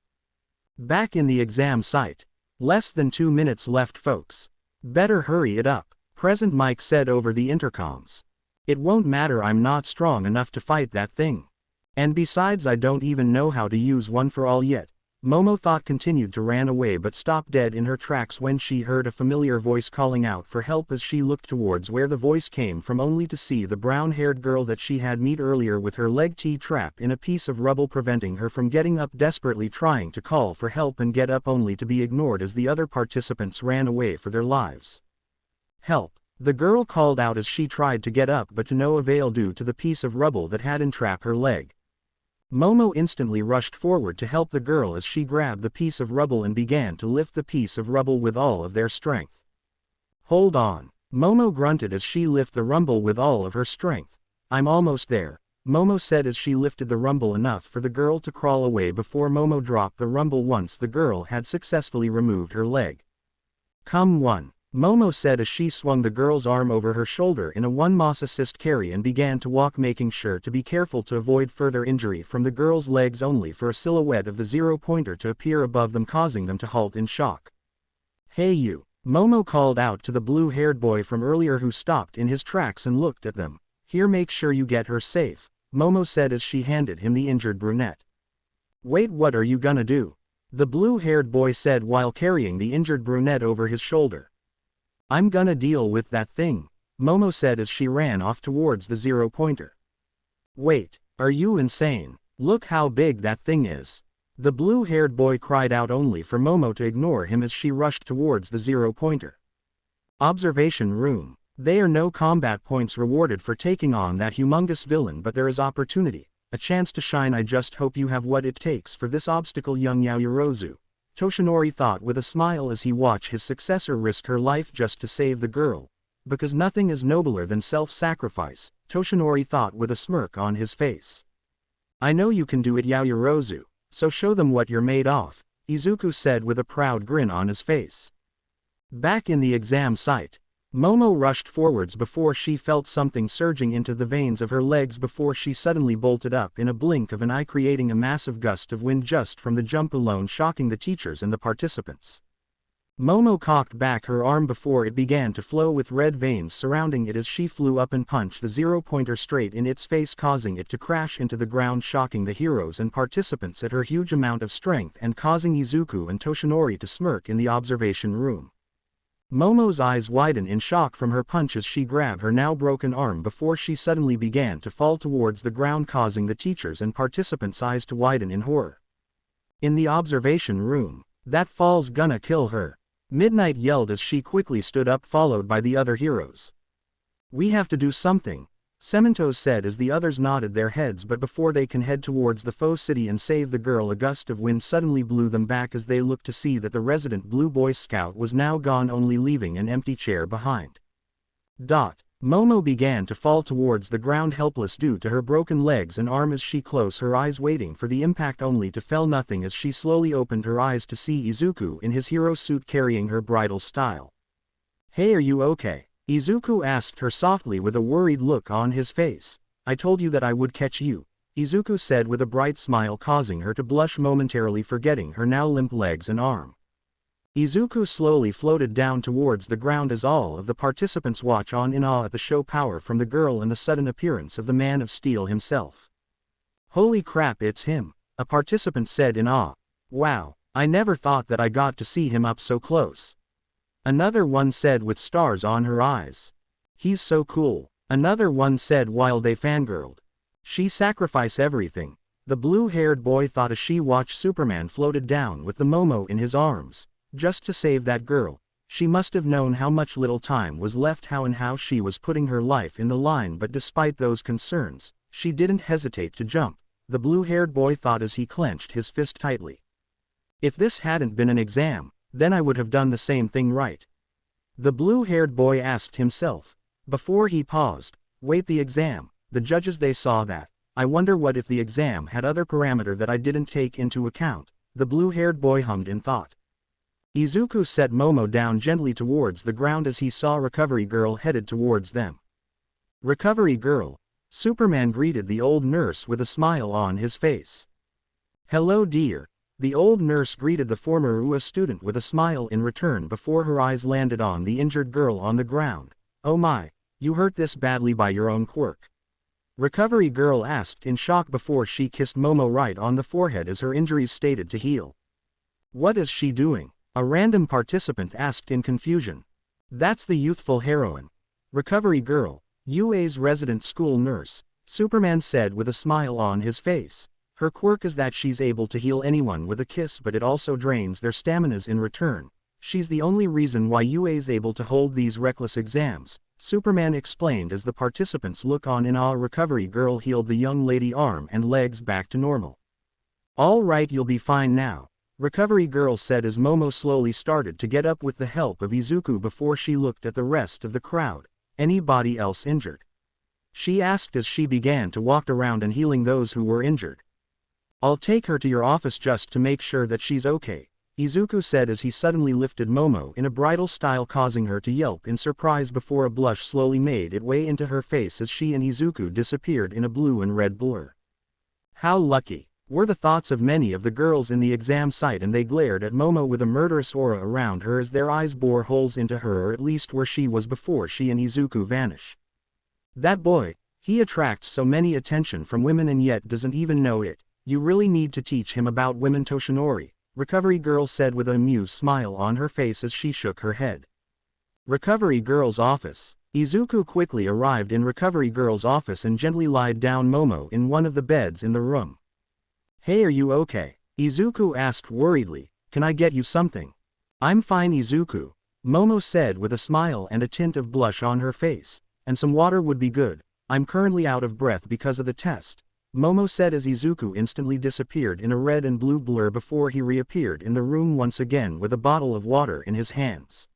Back in the exam site. Less than 2 minutes left, folks. Better hurry it up, Present Mike said over the intercoms. It won't matter, I'm not strong enough to fight that thing. And besides, I don't even know how to use one for all yet. Momo thought continued to run away but stopped dead in her tracks when she heard a familiar voice calling out for help as she looked towards where the voice came from, only to see the brown-haired girl that she had met earlier with her leg T-trapped in a piece of rubble, preventing her from getting up, desperately trying to call for help and get up, only to be ignored as the other participants ran away for their lives. Help! The girl called out as she tried to get up, but to no avail due to the piece of rubble that had entrapped her leg. Momo instantly rushed forward to help the girl as she grabbed the piece of rubble and began to lift the piece of rubble with all of their strength. Hold on. Momo grunted as she lifted the rumble with all of her strength. I'm almost there, Momo said as she lifted the rumble enough for the girl to crawl away before Momo dropped the rumble once the girl had successfully removed her leg. Come one, Momo said as she swung the girl's arm over her shoulder in a one-moss assist carry and began to walk, making sure to be careful to avoid further injury from the girl's legs, only for a silhouette of the zero-pointer to appear above them, causing them to halt in shock. Hey you, Momo called out to the blue-haired boy from earlier who stopped in his tracks and looked at them. Here, make sure you get her safe, Momo said as she handed him the injured brunette. Wait, what are you gonna do? The blue-haired boy said while carrying the injured brunette over his shoulder. I'm gonna deal with that thing, Momo said as she ran off towards the zero-pointer. Wait, are you insane? Look how big that thing is. The blue-haired boy cried out, only for Momo to ignore him as she rushed towards the zero-pointer. Observation room. There are no combat points rewarded for taking on that humongous villain, but there is opportunity, a chance to shine. I just hope you have what it takes for this obstacle, young Yaoyorozu, Toshinori thought with a smile as he watched his successor risk her life just to save the girl. Because nothing is nobler than self-sacrifice, Toshinori thought with a smirk on his face. I know you can do it, Yaoyorozu, so show them what you're made of, Izuku said with a proud grin on his face. Back in the exam site, Momo rushed forwards before she felt something surging into the veins of her legs before she suddenly bolted up in a blink of an eye, creating a massive gust of wind just from the jump alone, shocking the teachers and the participants. Momo cocked back her arm before it began to flow with red veins surrounding it as she flew up and punched the zero-pointer straight in its face, causing it to crash into the ground, shocking the heroes and participants at her huge amount of strength and causing Izuku and Toshinori to smirk in the observation room. Momo's eyes widen in shock from her punch as she grabbed her now broken arm before she suddenly began to fall towards the ground, causing the teachers and participants' eyes to widen in horror. In the observation room, that fall's gonna kill her, Midnight yelled as she quickly stood up, followed by the other heroes. We have to do something, Cementos said as the others nodded their heads, but before they can head towards the foe city and save the girl, a gust of wind suddenly blew them back as they looked to see that the resident Blue Boy Scout was now gone, only leaving an empty chair behind. Momo began to fall towards the ground helpless due to her broken legs and arm as she closed her eyes waiting for the impact, only to feel nothing as she slowly opened her eyes to see Izuku in his hero suit carrying her bridal style. Hey, are you okay? Izuku asked her softly with a worried look on his face. I told you that I would catch you, Izuku said with a bright smile, causing her to blush momentarily, forgetting her now limp legs and arm. Izuku slowly floated down towards the ground as all of the participants watch on in awe at the show power from the girl and the sudden appearance of the Man of Steel himself. Holy crap, it's him, a participant said in awe. Wow, I never thought that I got to see him up so close. Another one said with stars on her eyes. He's so cool, another one said while they fangirled. She sacrificed everything, the blue-haired boy thought as she watched Superman floated down with the Momo in his arms, just to save that girl. She must have known how much little time was left, how she was putting her life in the line, but despite those concerns, she didn't hesitate to jump, the blue-haired boy thought as he clenched his fist tightly. If this hadn't been an exam, then I would have done the same thing, right? The blue-haired boy asked himself. Before he paused, wait, the exam, the judges, they saw that. I wonder what if the exam had other parameter that I didn't take into account, the blue-haired boy hummed in thought. Izuku set Momo down gently towards the ground as he saw Recovery Girl headed towards them. Recovery Girl, Superman greeted the old nurse with a smile on his face. Hello dear. The old nurse greeted the former UA student with a smile in return before her eyes landed on the injured girl on the ground. Oh my, you hurt this badly by your own quirk? Recovery Girl asked in shock before she kissed Momo right on the forehead as her injuries started to heal. What is she doing? A random participant asked in confusion. That's the youthful heroine. Recovery Girl, UA's resident school nurse, Superman said with a smile on his face. Her quirk is that she's able to heal anyone with a kiss, but it also drains their staminas in return. She's the only reason why UA's able to hold these reckless exams, Superman explained as the participants look on in awe. Recovery Girl healed the young lady arm and legs back to normal. All right, you'll be fine now, Recovery Girl said as Momo slowly started to get up with the help of Izuku before she looked at the rest of the crowd. Anybody else injured? She asked as she began to walk around and healing those who were injured. I'll take her to your office just to make sure that she's okay, Izuku said as he suddenly lifted Momo in a bridal style, causing her to yelp in surprise before a blush slowly made its way into her face as she and Izuku disappeared in a blue and red blur. How lucky, were the thoughts of many of the girls in the exam site, and they glared at Momo with a murderous aura around her as their eyes bore holes into her, or at least where she was before she and Izuku vanish. That boy, he attracts so many attention from women and yet doesn't even know it. You really need to teach him about women, Toshinori, Recovery Girl said with an amused smile on her face as she shook her head. Recovery Girl's office. Izuku quickly arrived in Recovery Girl's office and gently laid down Momo in one of the beds in the room. Hey, are you okay? Izuku asked worriedly. Can I get you something? I'm fine, Izuku, Momo said with a smile and a tint of blush on her face. And some water would be good. I'm currently out of breath because of the test, Momo said as Izuku instantly disappeared in a red and blue blur before he reappeared in the room once again with a bottle of water in his hands.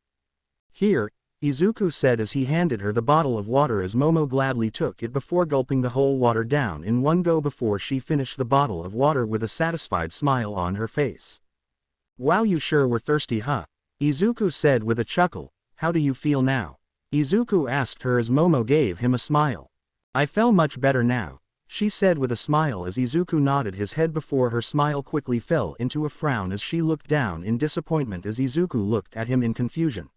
Here, Izuku said as he handed her the bottle of water as Momo gladly took it before gulping the whole water down in one go before she finished the bottle of water with a satisfied smile on her face. Wow, you sure were thirsty, huh? Izuku said with a chuckle. How do you feel now? Izuku asked her as Momo gave him a smile. I feel much better now, she said with a smile as Izuku nodded his head before her smile quickly fell into a frown as she looked down in disappointment as Izuku looked at him in confusion.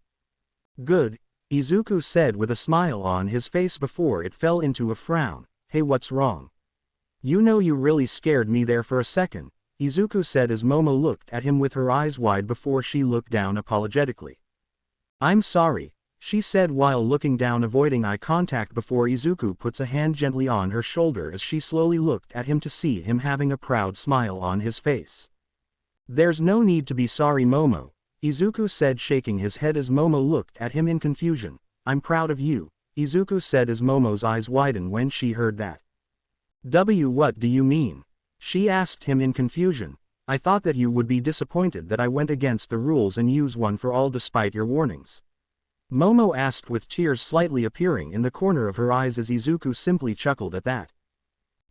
Good, Izuku said with a smile on his face before it fell into a frown. Hey, what's wrong? You know, you really scared me there for a second, Izuku said as Momo looked at him with her eyes wide before she looked down apologetically. I'm sorry, she said while looking down, avoiding eye contact before Izuku puts a hand gently on her shoulder as she slowly looked at him to see him having a proud smile on his face. There's no need to be sorry, Momo, Izuku said shaking his head as Momo looked at him in confusion. I'm proud of you, Izuku said as Momo's eyes widened when she heard that. What do you mean? She asked him in confusion. I thought that you would be disappointed that I went against the rules and used one for all despite your warnings, Momo asked with tears slightly appearing in the corner of her eyes as Izuku simply chuckled at that.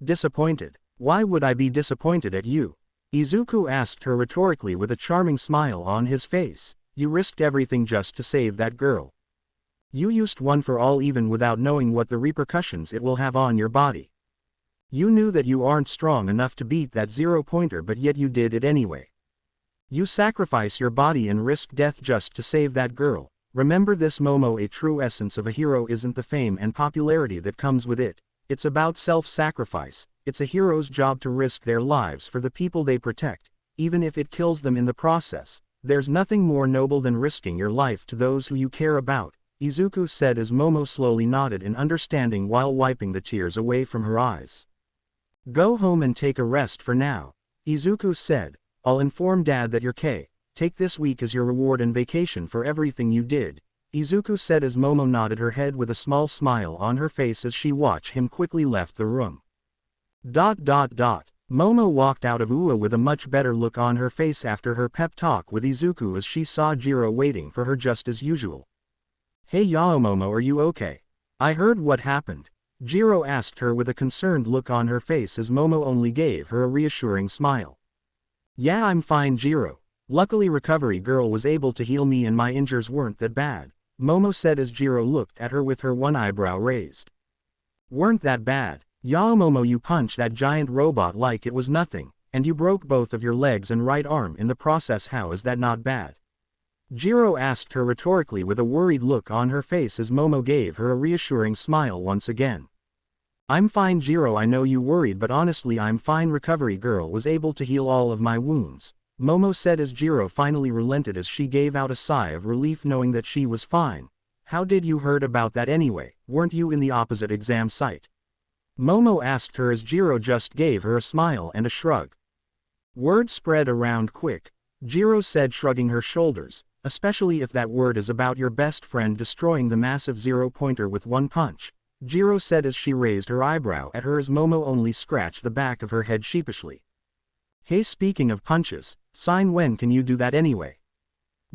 Disappointed? Why would I be disappointed at you? Izuku asked her rhetorically with a charming smile on his face. You risked everything just to save that girl. You used one for all even without knowing what the repercussions it will have on your body. You knew that you aren't strong enough to beat that 0-pointer, but yet you did it anyway. You sacrifice your body and risk death just to save that girl. Remember this, Momo, a true essence of a hero isn't the fame and popularity that comes with it. It's about self-sacrifice. It's a hero's job to risk their lives for the people they protect, even if it kills them in the process. There's nothing more noble than risking your life to those who you care about, Izuku said as Momo slowly nodded in understanding while wiping the tears away from her eyes. Go home and take a rest for now, Izuku said. I'll inform Dad that you're okay. Take this week as your reward and vacation for everything you did, Izuku said as Momo nodded her head with a small smile on her face as she watched him quickly left the room. Momo walked out of UA with a much better look on her face after her pep talk with Izuku as she saw Jiro waiting for her just as usual. Hey Momo, are you okay? I heard what happened, Jiro asked her with a concerned look on her face as Momo only gave her a reassuring smile. Yeah, I'm fine, Jiro. Luckily Recovery Girl was able to heal me and my injuries weren't that bad, Momo said as Jiro looked at her with her one eyebrow raised. Weren't that bad? Momo, you punched that giant robot like it was nothing, and you broke both of your legs and right arm in the process. How is that not bad? Jiro asked her rhetorically with a worried look on her face as Momo gave her a reassuring smile once again. I'm fine, Jiro. I know you worried, but honestly I'm fine. Recovery Girl was able to heal all of my wounds, Momo said as Jiro finally relented as she gave out a sigh of relief knowing that she was fine. How did you heard about that anyway? Weren't you in the opposite exam site? Momo asked her as Jiro just gave her a smile and a shrug. Word spread around quick, Jiro said shrugging her shoulders, especially if that word is about your best friend destroying the massive 0-pointer with one punch, Jiro said as she raised her eyebrow at her as Momo only scratched the back of her head sheepishly. Hey, speaking of punches, sign, when can you do that anyway?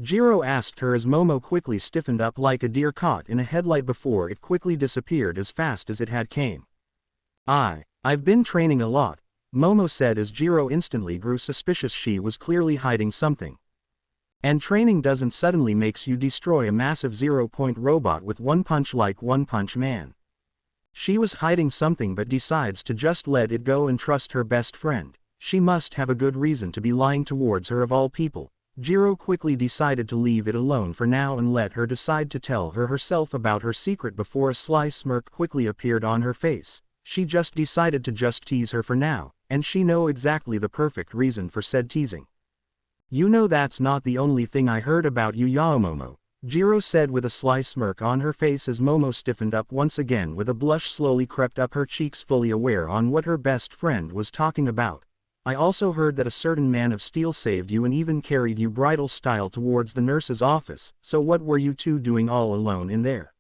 Jiro asked her as Momo quickly stiffened up like a deer caught in a headlight before it quickly disappeared as fast as it had came. I've been training a lot, Momo said as Jiro instantly grew suspicious. She was clearly hiding something. And training doesn't suddenly makes you destroy a massive 0-point robot with one punch like One Punch Man. She was hiding something but decides to just let it go and trust her best friend. She must have a good reason to be lying towards her of all people. Jiro quickly decided to leave it alone for now and let her decide to tell her herself about her secret before a sly smirk quickly appeared on her face. She just decided to just tease her for now, and she know exactly the perfect reason for said teasing. You know that's not the only thing I heard about you, Momo, Jiro said with a sly smirk on her face as Momo stiffened up once again with a blush slowly crept up her cheeks, fully aware on what her best friend was talking about. I also heard that a certain man of steel saved you and even carried you bridal style towards the nurse's office, so what were you two doing all alone in there?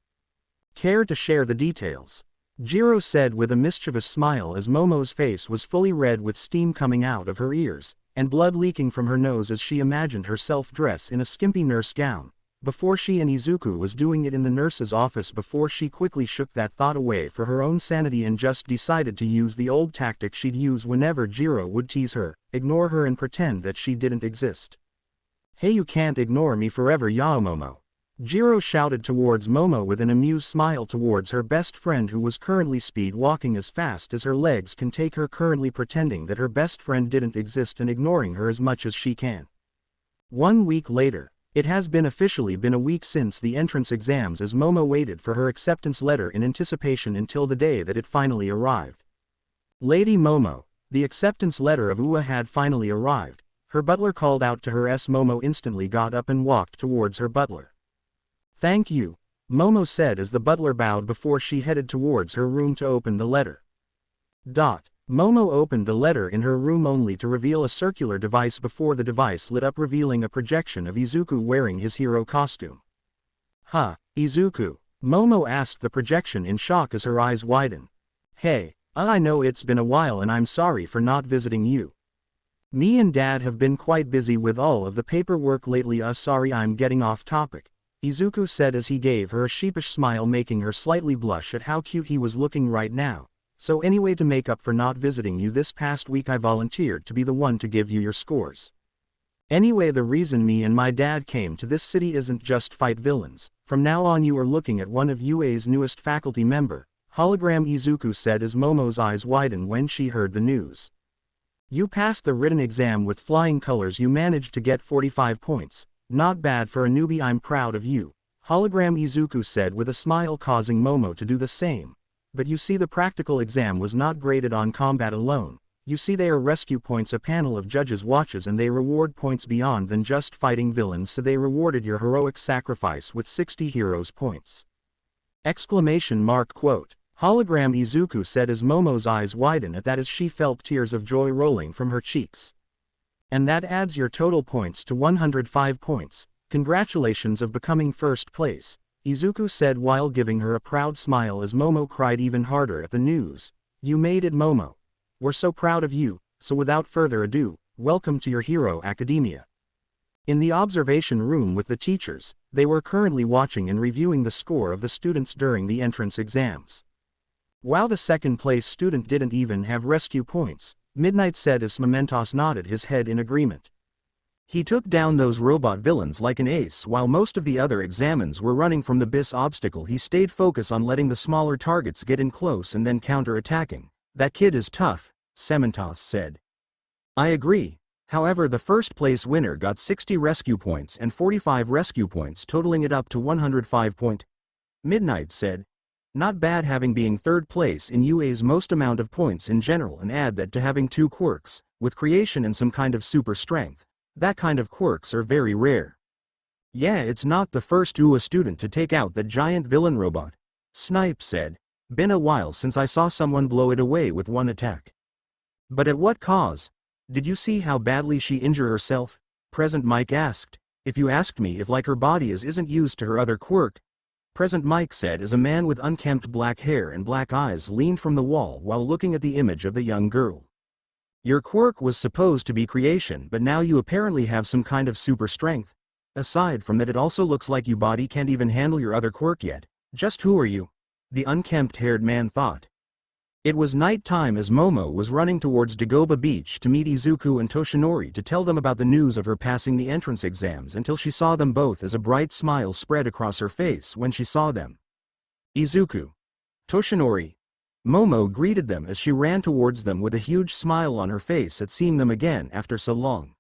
Care to share the details? Jiro said with a mischievous smile as Momo's face was fully red with steam coming out of her ears, and blood leaking from her nose as she imagined herself dressed in a skimpy nurse gown. Before she and Izuku was doing it in the nurse's office before she quickly shook that thought away for her own sanity and just decided to use the old tactic she'd use whenever Jiro would tease her, ignore her and pretend that she didn't exist. Hey, you can't ignore me forever, Momo, Jiro shouted towards Momo with an amused smile towards her best friend who was currently speed walking as fast as her legs can take her, currently pretending that her best friend didn't exist and ignoring her as much as she can. 1 week later. It has been officially been a week since the entrance exams as Momo waited for her acceptance letter in anticipation until the day that it finally arrived. Lady Momo, the acceptance letter of UA had finally arrived. Her butler called out to her as Momo instantly got up and walked towards her butler. Thank you, Momo said as the butler bowed before she headed towards her room to open the letter. Momo opened the letter in her room only to reveal a circular device before the device lit up, revealing a projection of Izuku wearing his hero costume. Izuku? Momo asked the projection in shock as her eyes widened. Hey, I know it's been a while and I'm sorry for not visiting you. Me and Dad have been quite busy with all of the paperwork lately. Sorry, I'm getting off topic, Izuku said as he gave her a sheepish smile, making her slightly blush at how cute he was looking right now. So anyway, to make up for not visiting you this past week, I volunteered to be the one to give you your scores. Anyway, the reason me and my dad came to this city isn't just fight villains. From now on you are looking at one of UA's newest faculty member, hologram, Izuku said as Momo's eyes widened when she heard the news. You passed the written exam with flying colors. You managed to get 45 points. Not bad for a newbie. I'm proud of you, hologram, Izuku said with a smile, causing Momo to do the same. But you see, the practical exam was not graded on combat alone. You see, they are rescue points. A panel of judges watches and they reward points beyond than just fighting villains, so they rewarded your heroic sacrifice with 60 heroes points. Quote. Hologram, Izuku said as Momo's eyes widened at that as she felt tears of joy rolling from her cheeks. And that adds your total points to 105 points. Congratulations of becoming first place, Izuku said while giving her a proud smile as Momo cried even harder at the news. You made it, Momo. We're so proud of you. So without further ado, welcome to your Hero Academia. In the observation room with the teachers, they were currently watching and reviewing the score of the students during the entrance exams. While the second place student didn't even have rescue points, Midnight said as Mementos nodded his head in agreement. He took down those robot villains like an ace. While most of the other examines were running from the BIS obstacle, he stayed focused on letting the smaller targets get in close and then counter-attacking. That kid is tough, Sementos said. I agree. However, the first place winner got 60 rescue points and 45 rescue points, totaling it up to 105 point. Midnight said. Not bad, having being third place in UA's most amount of points in general, and add that to having 2 quirks, with creation and some kind of super strength. That kind of quirks are very rare. Yeah, it's not the first UA student to take out that giant villain robot, Snipe said. Been a while since I saw someone blow it away with one attack. But at what cause? Did you see how badly she injured herself? Present Mike asked. If you asked me, if like her body isn't used to her other quirk, Present Mike said as a man with unkempt black hair and black eyes leaned from the wall while looking at the image of the young girl. Your quirk was supposed to be creation, but now you apparently have some kind of super strength. Aside from that, it also looks like you body can't even handle your other quirk yet. Just who are you? The unkempt-haired man thought. It was night time as Momo was running towards Dagoba Beach to meet Izuku and Toshinori to tell them about the news of her passing the entrance exams until she saw them both as a bright smile spread across her face when she saw them. Izuku. Toshinori. Momo greeted them as she ran towards them with a huge smile on her face at seeing them again after so long.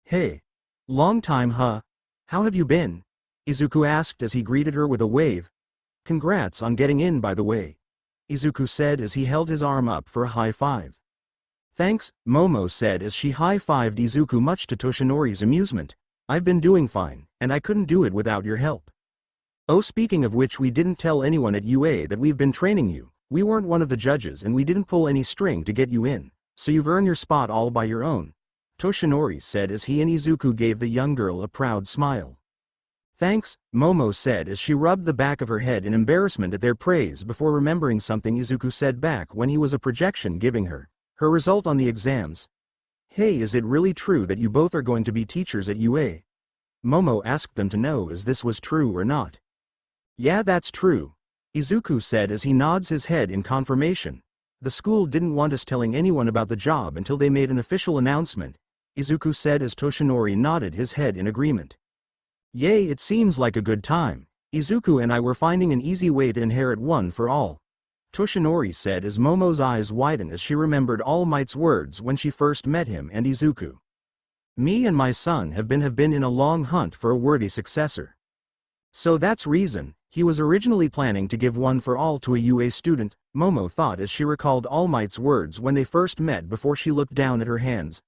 Hey. Long time, huh? How have you been? Izuku asked as he greeted her with a wave. Congrats on getting in, by the way, Izuku said as he held his arm up for a high five. Thanks, Momo said as she high-fived Izuku much to Toshinori's amusement. I've been doing fine, and I couldn't do it without your help. Oh, speaking of which, we didn't tell anyone at UA that we've been training you. We weren't one of the judges and we didn't pull any string to get you in, so you've earned your spot all by your own, Toshinori said as he and Izuku gave the young girl a proud smile. Thanks, Momo said as she rubbed the back of her head in embarrassment at their praise before remembering something Izuku said back when he was a projection giving her result on the exams. Hey, is it really true that you both are going to be teachers at UA? Momo asked them to know as this was true or not. Yeah, that's true, Izuku said as he nods his head in confirmation. The school didn't want us telling anyone about the job until they made an official announcement, Izuku said as Toshinori nodded his head in agreement. Yay, it seems like a good time. Izuku and I were finding an easy way to inherit one for all, Toshinori said as Momo's eyes widened as she remembered All Might's words when she first met him and Izuku. Me and my son have been in a long hunt for a worthy successor. So that's reason, he was originally planning to give one for all to a UA student, Momo thought as she recalled All Might's words when they first met before she looked down at her hands.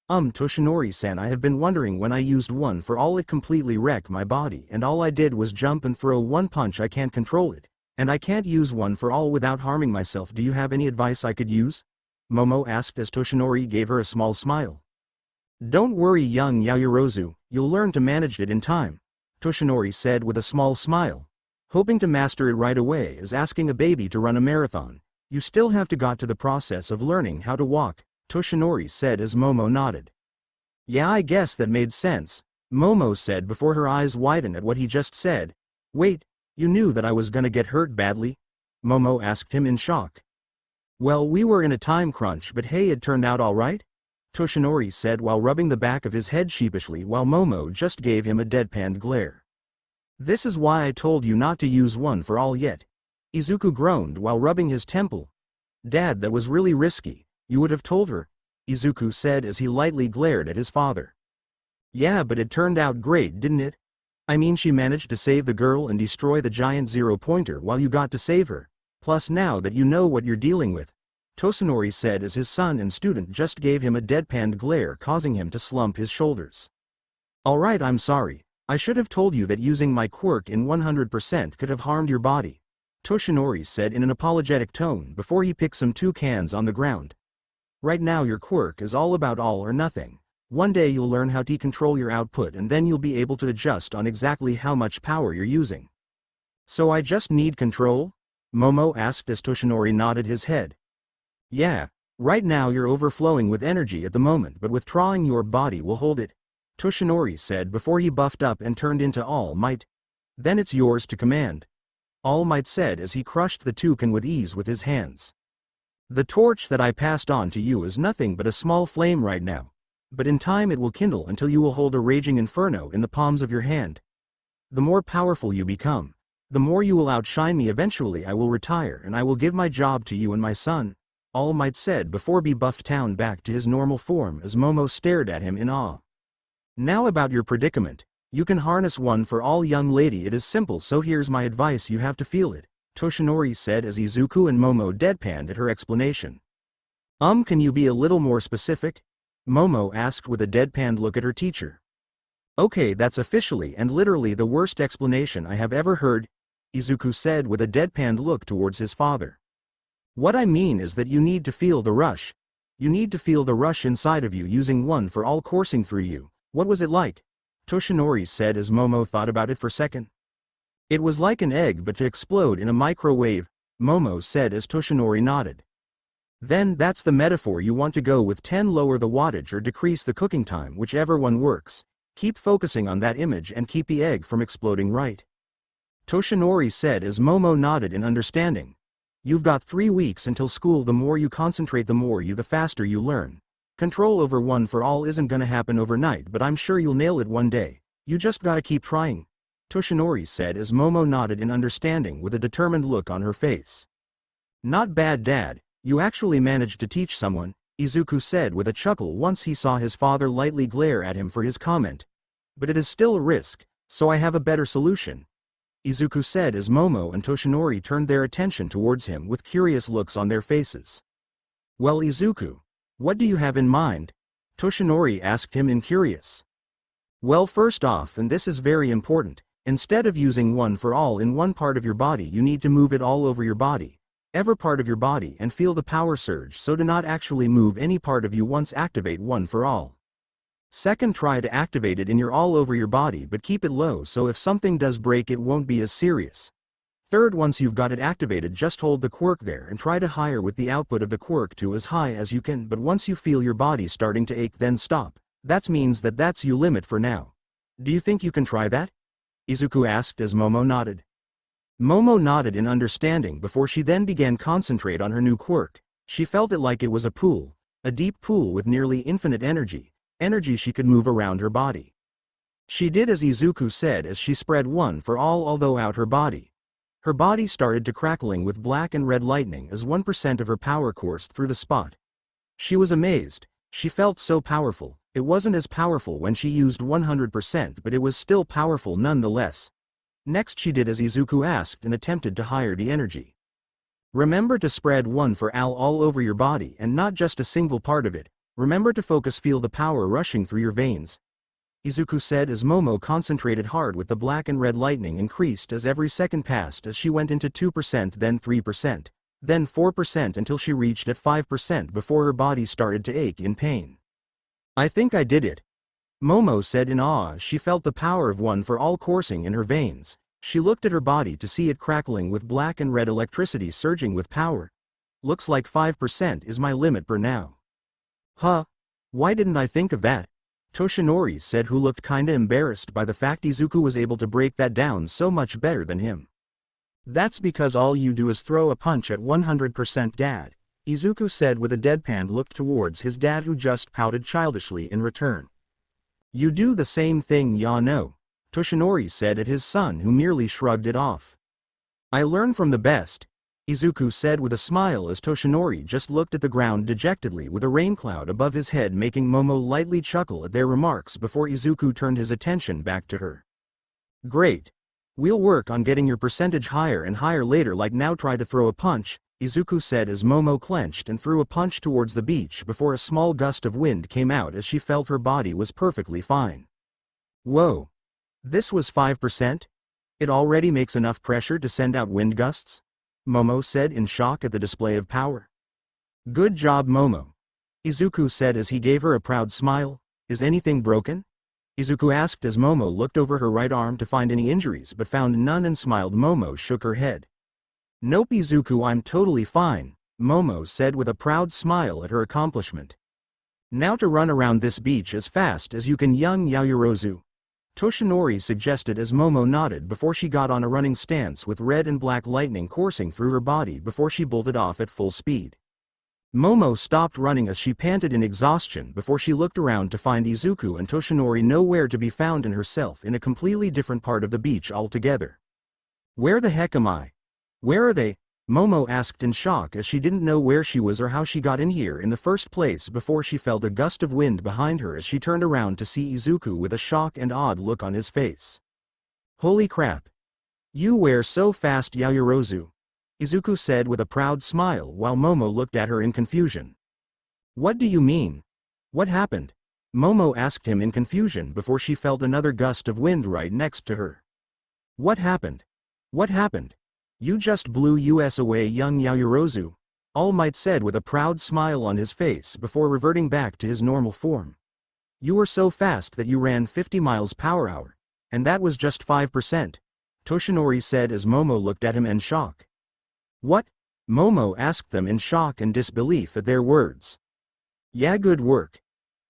Toshinori-san, I have been wondering when I used one for all it completely wrecked my body and all I did was jump and throw one punch. I can't control it, and I can't use one for all without harming myself. Do you have any advice I could use? Momo asked as Toshinori gave her a small smile. Don't worry, young Yaoyorozu, you'll learn to manage it in time, Toshinori said with a small smile. Hoping to master it right away is asking a baby to run a marathon. You still have to go to the process of learning how to walk, Toshinori said as Momo nodded. Yeah, I guess that made sense, Momo said before her eyes widened at what he just said. Wait, you knew that I was gonna get hurt badly? Momo asked him in shock. Well, we were in a time crunch, but hey, it turned out alright, Toshinori said while rubbing the back of his head sheepishly while Momo just gave him a deadpan glare. This is why I told you not to use one for all yet, Izuku groaned while rubbing his temple. Dad, that was really risky. You would have told her, Izuku said as he lightly glared at his father. Yeah, but it turned out great, didn't it? I mean, she managed to save the girl and destroy the giant zero-pointer while you got to save her. Plus now that you know what you're dealing with, Toshinori said as his son and student just gave him a deadpan glare causing him to slump his shoulders. Alright, I'm sorry. I should have told you that using my quirk in 100% could have harmed your body, Toshinori said in an apologetic tone before he picked some toucans on the ground. Right now your quirk is all about all or nothing. One day you'll learn how to control your output and then you'll be able to adjust on exactly how much power you're using. So I just need control? Momo asked as Toshinori nodded his head. Yeah, right now you're overflowing with energy at the moment, but withdrawing your body will hold it, Toshinori said before he buffed up and turned into All Might. Then it's yours to command, All Might said as he crushed the toucan with ease with his hands. The torch that I passed on to you is nothing but a small flame right now, but in time it will kindle until you will hold a raging inferno in the palms of your hand. The more powerful you become, the more you will outshine me. Eventually I will retire and I will give my job to you and my son, All Might said before he buffed down back to his normal form as Momo stared at him in awe. Now about your predicament, you can harness one for all, young lady. It is simple, so here's my advice, you have to feel it, Toshinori said as Izuku and Momo deadpanned at her explanation. Can you be a little more specific? Momo asked with a deadpanned look at her teacher. Okay, that's officially and literally the worst explanation I have ever heard, Izuku said with a deadpanned look towards his father. What I mean is that you need to feel the rush. You need to feel the rush inside of you using one for all coursing through you. What was it like? Toshinori said as Momo thought about it for a second. It was like an egg but to explode in a microwave, Momo said as Toshinori nodded. Then that's the metaphor you want to go with. 10. Lower the wattage or decrease the cooking time, whichever one works. Keep focusing on that image and keep the egg from exploding, right? Toshinori said as Momo nodded in understanding. You've got 3 weeks until school. The more you concentrate, the faster you learn. Control over one for all isn't gonna happen overnight, but I'm sure you'll nail it one day. You just gotta keep trying. Toshinori said as Momo nodded in understanding with a determined look on her face. Not bad, Dad. You actually managed to teach someone, Izuku said with a chuckle once he saw his father lightly glare at him for his comment. But it is still a risk, so I have a better solution, Izuku said as Momo and Toshinori turned their attention towards him with curious looks on their faces. Well, Izuku, what do you have in mind? Toshinori asked him in curious. Well, first off, and this is very important, instead of using one for all in one part of your body, you need to move it all over your body, every part of your body, and feel the power surge. So do not actually move any part of you once activate one for all. Second, try to activate it in your all over your body, but keep it low so if something does break it won't be as serious. Third, once you've got it activated, just hold the quirk there and try to higher with the output of the quirk to as high as you can, but once you feel your body starting to ache, then stop. That means that's your limit for now. Do you think you can try that? Izuku asked as Momo nodded. Momo nodded in understanding before she then began concentrate on her new quirk. She felt it like it was a pool, a deep pool with nearly infinite energy she could move around her body. She did as Izuku said as she spread one for all although out her body. Her body started to crackling with black and red lightning as 1% of her power coursed through the spot. She was amazed. She felt so powerful. It wasn't as powerful when she used 100%, but it was still powerful nonetheless. Next she did as Izuku asked and attempted to higher the energy. Remember to spread one for all over your body and not just a single part of it. Remember to focus, feel the power rushing through your veins, Izuku said as Momo concentrated hard with the black and red lightning increased as every second passed as she went into 2%, then 3%, then 4% until she reached at 5% before her body started to ache in pain. I think I did it, Momo said in awe as she felt the power of one for all coursing in her veins. She looked at her body to see it crackling with black and red electricity surging with power. Looks like 5% is my limit per now. Huh? Why didn't I think of that? Toshinori said, who looked kinda embarrassed by the fact Izuku was able to break that down so much better than him. That's because all you do is throw a punch at 100%, Dad, Izuku said with a deadpan look towards his dad, who just pouted childishly in return. You do the same thing, ya no, Toshinori said at his son, who merely shrugged it off. I learn from the best, Izuku said with a smile as Toshinori just looked at the ground dejectedly with a rain cloud above his head, making Momo lightly chuckle at their remarks before Izuku turned his attention back to her. Great. We'll work on getting your percentage higher and higher later, like now try to throw a punch, Izuku said as Momo clenched and threw a punch towards the beach before a small gust of wind came out as she felt her body was perfectly fine. Whoa. This was 5%? It already makes enough pressure to send out wind gusts? Momo said in shock at the display of power. Good job, Momo, Izuku said as he gave her a proud smile. Is anything broken? Izuku asked as Momo looked over her right arm to find any injuries but found none and smiled. Momo shook her head. Nope, Izuku, I'm totally fine, Momo said with a proud smile at her accomplishment. Now to run around this beach as fast as you can, young Yaoyorozu, Toshinori suggested as Momo nodded before she got on a running stance with red and black lightning coursing through her body before she bolted off at full speed. Momo stopped running as she panted in exhaustion before she looked around to find Izuku and Toshinori nowhere to be found and herself in a completely different part of the beach altogether. Where the heck am I? Where are they? Momo asked in shock as she didn't know where she was or how she got in here in the first place before she felt a gust of wind behind her as she turned around to see Izuku with a shock and odd look on his face. Holy crap. You were so fast, Yaoyorozu, Izuku said with a proud smile while Momo looked at her in confusion. What do you mean? What happened? Momo asked him in confusion before she felt another gust of wind right next to her. What happened? What happened? You just blew us away, young Yaoyorozu, All Might said with a proud smile on his face before reverting back to his normal form. You were so fast that you ran 50 miles per hour, and that was just 5%, Toshinori said as Momo looked at him in shock. What? Momo asked them in shock and disbelief at their words. Yeah, good work.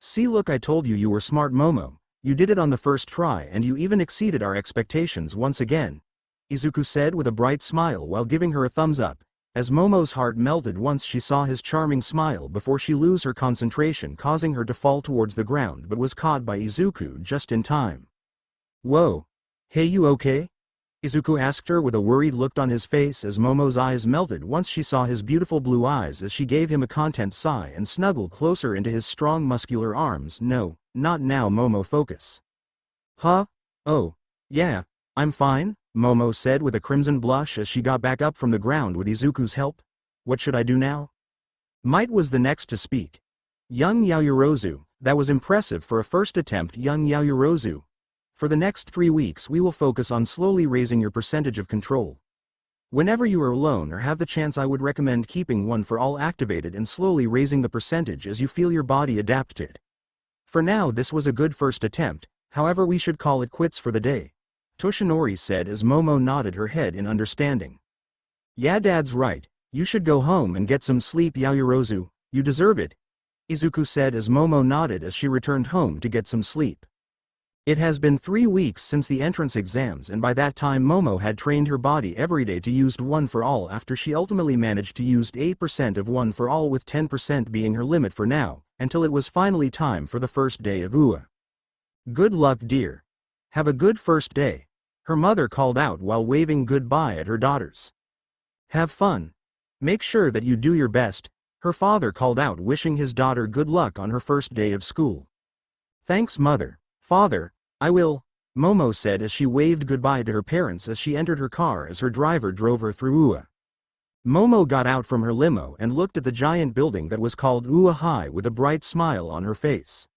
See, look, I told you were smart, Momo. You did it on the first try and you even exceeded our expectations once again, Izuku said with a bright smile while giving her a thumbs up, as Momo's heart melted once she saw his charming smile before she lose her concentration, causing her to fall towards the ground, but was caught by Izuku just in time. Whoa. Hey, you okay? Izuku asked her with a worried look on his face as Momo's eyes melted once she saw his beautiful blue eyes as she gave him a content sigh and snuggled closer into his strong muscular arms. No, not now, Momo, focus. Huh? Oh, yeah, I'm fine, Momo said with a crimson blush as she got back up from the ground with Izuku's help. What should I do now? Might was the next to speak. Young Yaoyorozu, that was impressive for a first attempt, young Yaoyorozu. For the next 3 weeks we will focus on slowly raising your percentage of control. Whenever you are alone or have the chance, I would recommend keeping one for all activated and slowly raising the percentage as you feel your body adapt to it. For now this was a good first attempt, however we should call it quits for the day, Toshinori said as Momo nodded her head in understanding. Yeah, Dad's right, you should go home and get some sleep, Yaoyorozu, you deserve it, Izuku said as Momo nodded as she returned home to get some sleep. It has been 3 weeks since the entrance exams, and by that time Momo had trained her body every day to use one for all after she ultimately managed to use 8% of one for all, with 10% being her limit for now, until it was finally time for the first day of UA. Good luck, dear. Have a good first day, her mother called out while waving goodbye at her daughters. Have fun. Make sure that you do your best, her father called out, wishing his daughter good luck on her first day of school. Thanks, mother. Father, I will, Momo said as she waved goodbye to her parents as she entered her car as her driver drove her through UA. Momo got out from her limo and looked at the giant building that was called UA High with a bright smile on her face.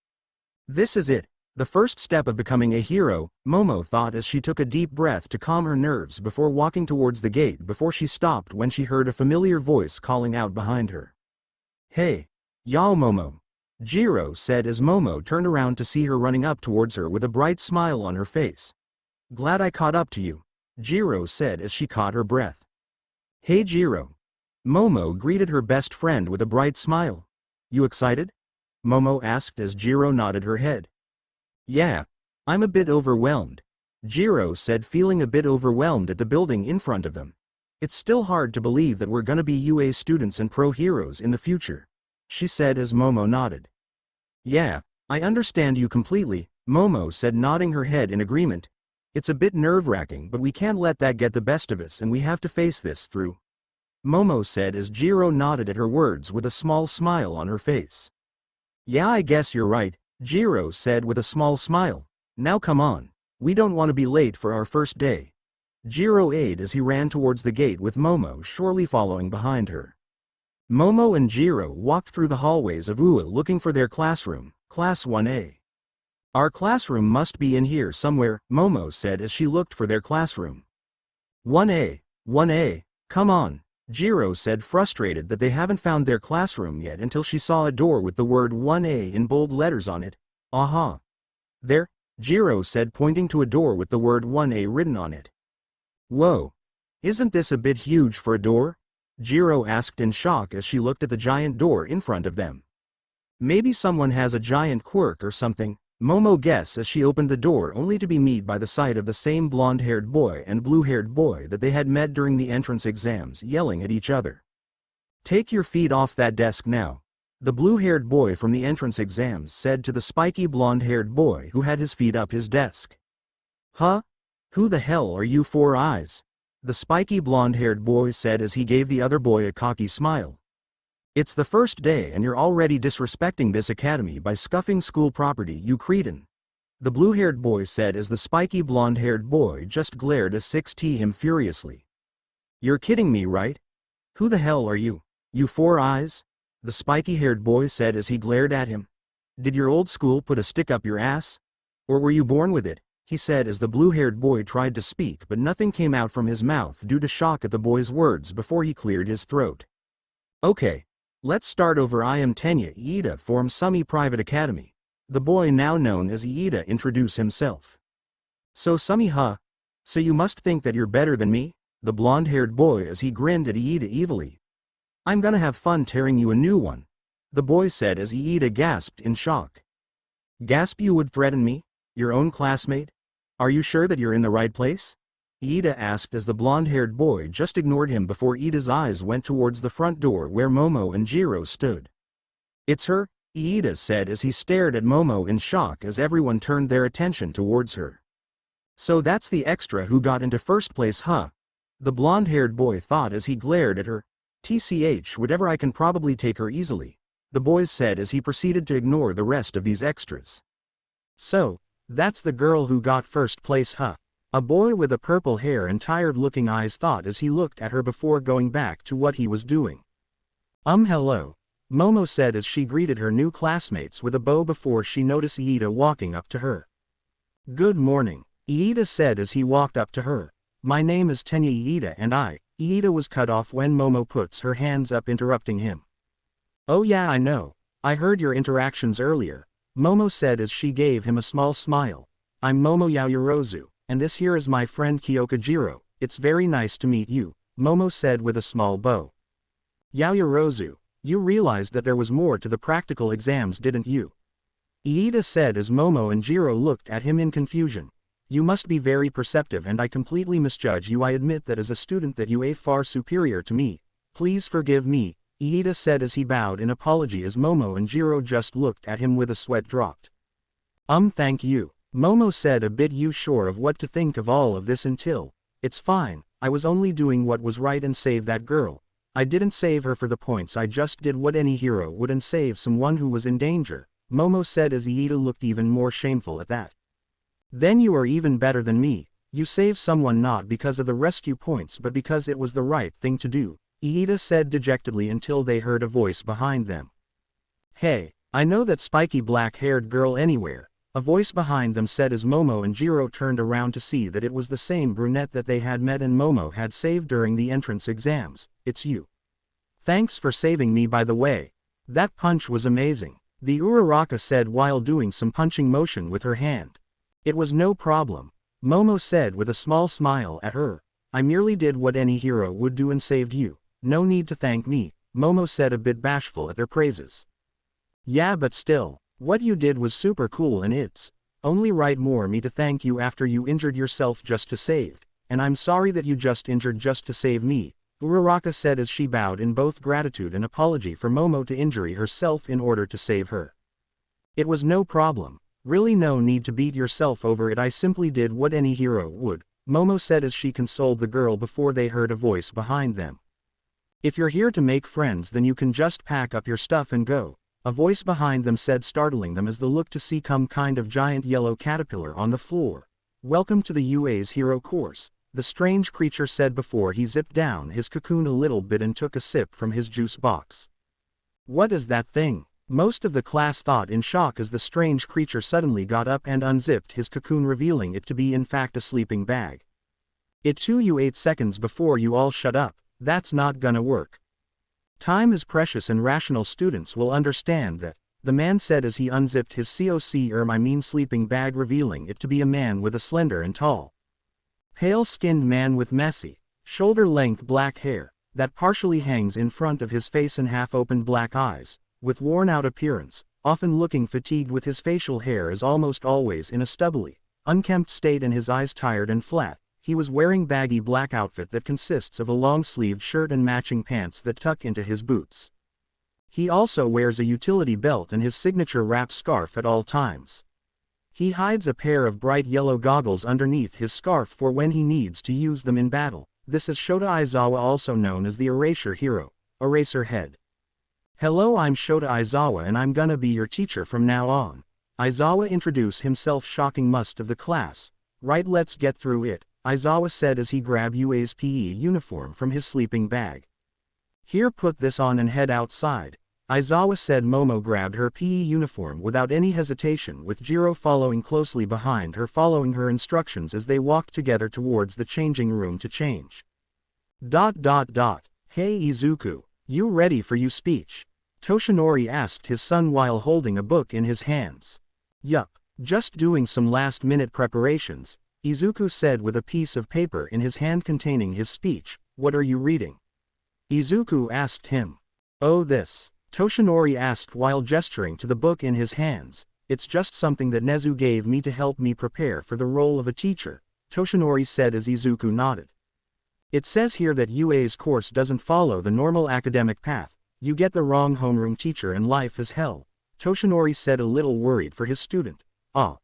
This is it, the first step of becoming a hero, Momo thought as she took a deep breath to calm her nerves before walking towards the gate before she stopped when she heard a familiar voice calling out behind her. Hey, Yao Momo, Jiro said as Momo turned around to see her running up towards her with a bright smile on her face. Glad I caught up to you, Jiro said as she caught her breath. Hey Jiro. Momo greeted her best friend with a bright smile. You excited? Momo asked as Jiro nodded her head. Yeah, I'm a bit overwhelmed, Jiro said, feeling a bit overwhelmed at the building in front of them. It's still hard to believe that we're gonna be UA students and pro heroes in the future, she said as Momo nodded. Yeah, I understand you completely, Momo said, nodding her head in agreement. It's a bit nerve-wracking, but we can't let that get the best of us and we have to face this through, Momo said as Jiro nodded at her words with a small smile on her face. Yeah, I guess you're right, Jiro said with a small smile. Now come on, we don't want to be late for our first day, Jiro aided as he ran towards the gate with Momo surely following behind her. Momo and Jiro walked through the hallways of UA looking for their classroom, Class 1A. Our classroom must be in here somewhere, Momo said as she looked for their classroom. 1A, come on, Jiro said, frustrated that they haven't found their classroom yet until she saw a door with the word 1A in bold letters on it. Aha. There, Jiro said, pointing to a door with the word 1A written on it. Whoa. Isn't this a bit huge for a door? Jiro asked in shock as she looked at the giant door in front of them. Maybe someone has a giant quirk or something, Momo guessed as she opened the door only to be met by the sight of the same blonde-haired boy and blue-haired boy that they had met during the entrance exams, yelling at each other. Take your feet off that desk now, the blue-haired boy from the entrance exams said to the spiky blonde-haired boy who had his feet up his desk. Huh? Who the hell are you, Four Eyes? The spiky blonde-haired boy said as he gave the other boy a cocky smile. It's the first day and you're already disrespecting this academy by scuffing school property, you cretin, the blue-haired boy said as the spiky blonde-haired boy just glared at 6T him furiously. You're kidding me, right? Who the hell are you, you Four Eyes? The spiky-haired boy said as he glared at him. Did your old school put a stick up your ass? Or were you born with it? He said as the blue-haired boy tried to speak, but nothing came out from his mouth due to shock at the boy's words before he cleared his throat. Okay, let's start over. I am Tenya Iida from Sumi Private Academy. The boy, now known as Iida, introduced himself. So Sumi, huh? So you must think that you're better than me? The blonde-haired boy as he grinned at Iida evilly, I'm gonna have fun tearing you a new one, the boy said as Iida gasped in shock. Gasp, you would threaten me? Your own classmate? Are you sure that you're in the right place? Iida asked as the blonde-haired boy just ignored him before Iida's eyes went towards the front door where Momo and Jiro stood. It's her, Iida said as he stared at Momo in shock as everyone turned their attention towards her. So that's the extra who got into first place, huh? The blonde-haired boy thought as he glared at her. TCH, whatever, I can probably take her easily, the boy said as he proceeded to ignore the rest of these extras. So, that's the girl who got first place, huh? A boy with a purple hair and tired-looking eyes thought as he looked at her before going back to what he was doing. Hello, Momo said as she greeted her new classmates with a bow before she noticed Iida walking up to her. Good morning, Iida said as he walked up to her. My name is Tenya Iida and Iida was cut off when Momo puts her hands up, interrupting him. Oh yeah, I know. I heard your interactions earlier, Momo said as she gave him a small smile. I'm Momo Yaoyorozu, and this here is my friend Kyoka Jiro. It's very nice to meet you, Momo said with a small bow. Yaoyorozu, you realized that there was more to the practical exams, didn't you? Iida said as Momo and Jiro looked at him in confusion. You must be very perceptive and I completely misjudge you. I admit that as a student that you are far superior to me. Please forgive me, Iida said as he bowed in apology as Momo and Jiro just looked at him with a sweat dropped. Thank you, Momo said, a bit unsure of what to think of all of this until, it's fine, I was only doing what was right and saved that girl. I didn't save her for the points, I just did what any hero would and save someone who was in danger, Momo said as Iida looked even more shameful at that. Then you are even better than me, you saved someone not because of the rescue points but because it was the right thing to do, Iida said dejectedly until they heard a voice behind them. Hey, I know that spiky black-haired girl anywhere, a voice behind them said as Momo and Jiro turned around to see that it was the same brunette that they had met and Momo had saved during the entrance exams. It's you. Thanks for saving me, by the way. That punch was amazing, the Uraraka said while doing some punching motion with her hand. It was no problem, Momo said with a small smile at her. I merely did what any hero would do and saved you. No need to thank me, Momo said, a bit bashful at their praises. Yeah, but still, what you did was super cool and it's only right more me to thank you after you injured yourself just to save, and I'm sorry that you just injured just to save me, Uraraka said as she bowed in both gratitude and apology for Momo to injury herself in order to save her. It was no problem, really no need to beat yourself over it, I simply did what any hero would, Momo said as she consoled the girl before they heard a voice behind them. If you're here to make friends then you can just pack up your stuff and go, a voice behind them said, startling them as they looked to see some kind of giant yellow caterpillar on the floor. Welcome to the UA's hero course, the strange creature said before he zipped down his cocoon a little bit and took a sip from his juice box. What is that thing? Most of the class thought in shock as the strange creature suddenly got up and unzipped his cocoon, revealing it to be in fact a sleeping bag. It took you 8 seconds before you all shut up. That's not gonna work. Time is precious and rational students will understand that, the man said as he unzipped his sleeping bag, revealing it to be a man with a slender and tall, pale-skinned man with messy, shoulder-length black hair, that partially hangs in front of his face and half-opened black eyes, with worn-out appearance, often looking fatigued with his facial hair is almost always in a stubbly, unkempt state and his eyes tired and flat. He was wearing baggy black outfit that consists of a long-sleeved shirt and matching pants that tuck into his boots. He also wears a utility belt and his signature wrap scarf at all times. He hides a pair of bright yellow goggles underneath his scarf for when he needs to use them in battle. This is Shota Aizawa, also known as the Erasure Hero, Eraser Head. Hello, I'm Shota Aizawa and I'm gonna be your teacher from now on. Aizawa introduced himself, shocking most of the class. Right, let's get through it, Aizawa said as he grabbed UA's PE uniform from his sleeping bag. Here, put this on and head outside, Aizawa said. Momo grabbed her PE uniform without any hesitation, with Jiro following closely behind her, following her instructions as they walked together towards the changing room to change. Hey Izuku, you ready for your speech? Toshinori asked his son while holding a book in his hands. Yup, just doing some last-minute preparations, Izuku said with a piece of paper in his hand containing his speech. What are you reading? Izuku asked him. Oh, this. Toshinori asked while gesturing to the book in his hands. It's just something that Nezu gave me to help me prepare for the role of a teacher, Toshinori said as Izuku nodded. It says here that UA's course doesn't follow the normal academic path. You get the wrong homeroom teacher and life is hell, Toshinori said, a little worried for his student. Ah.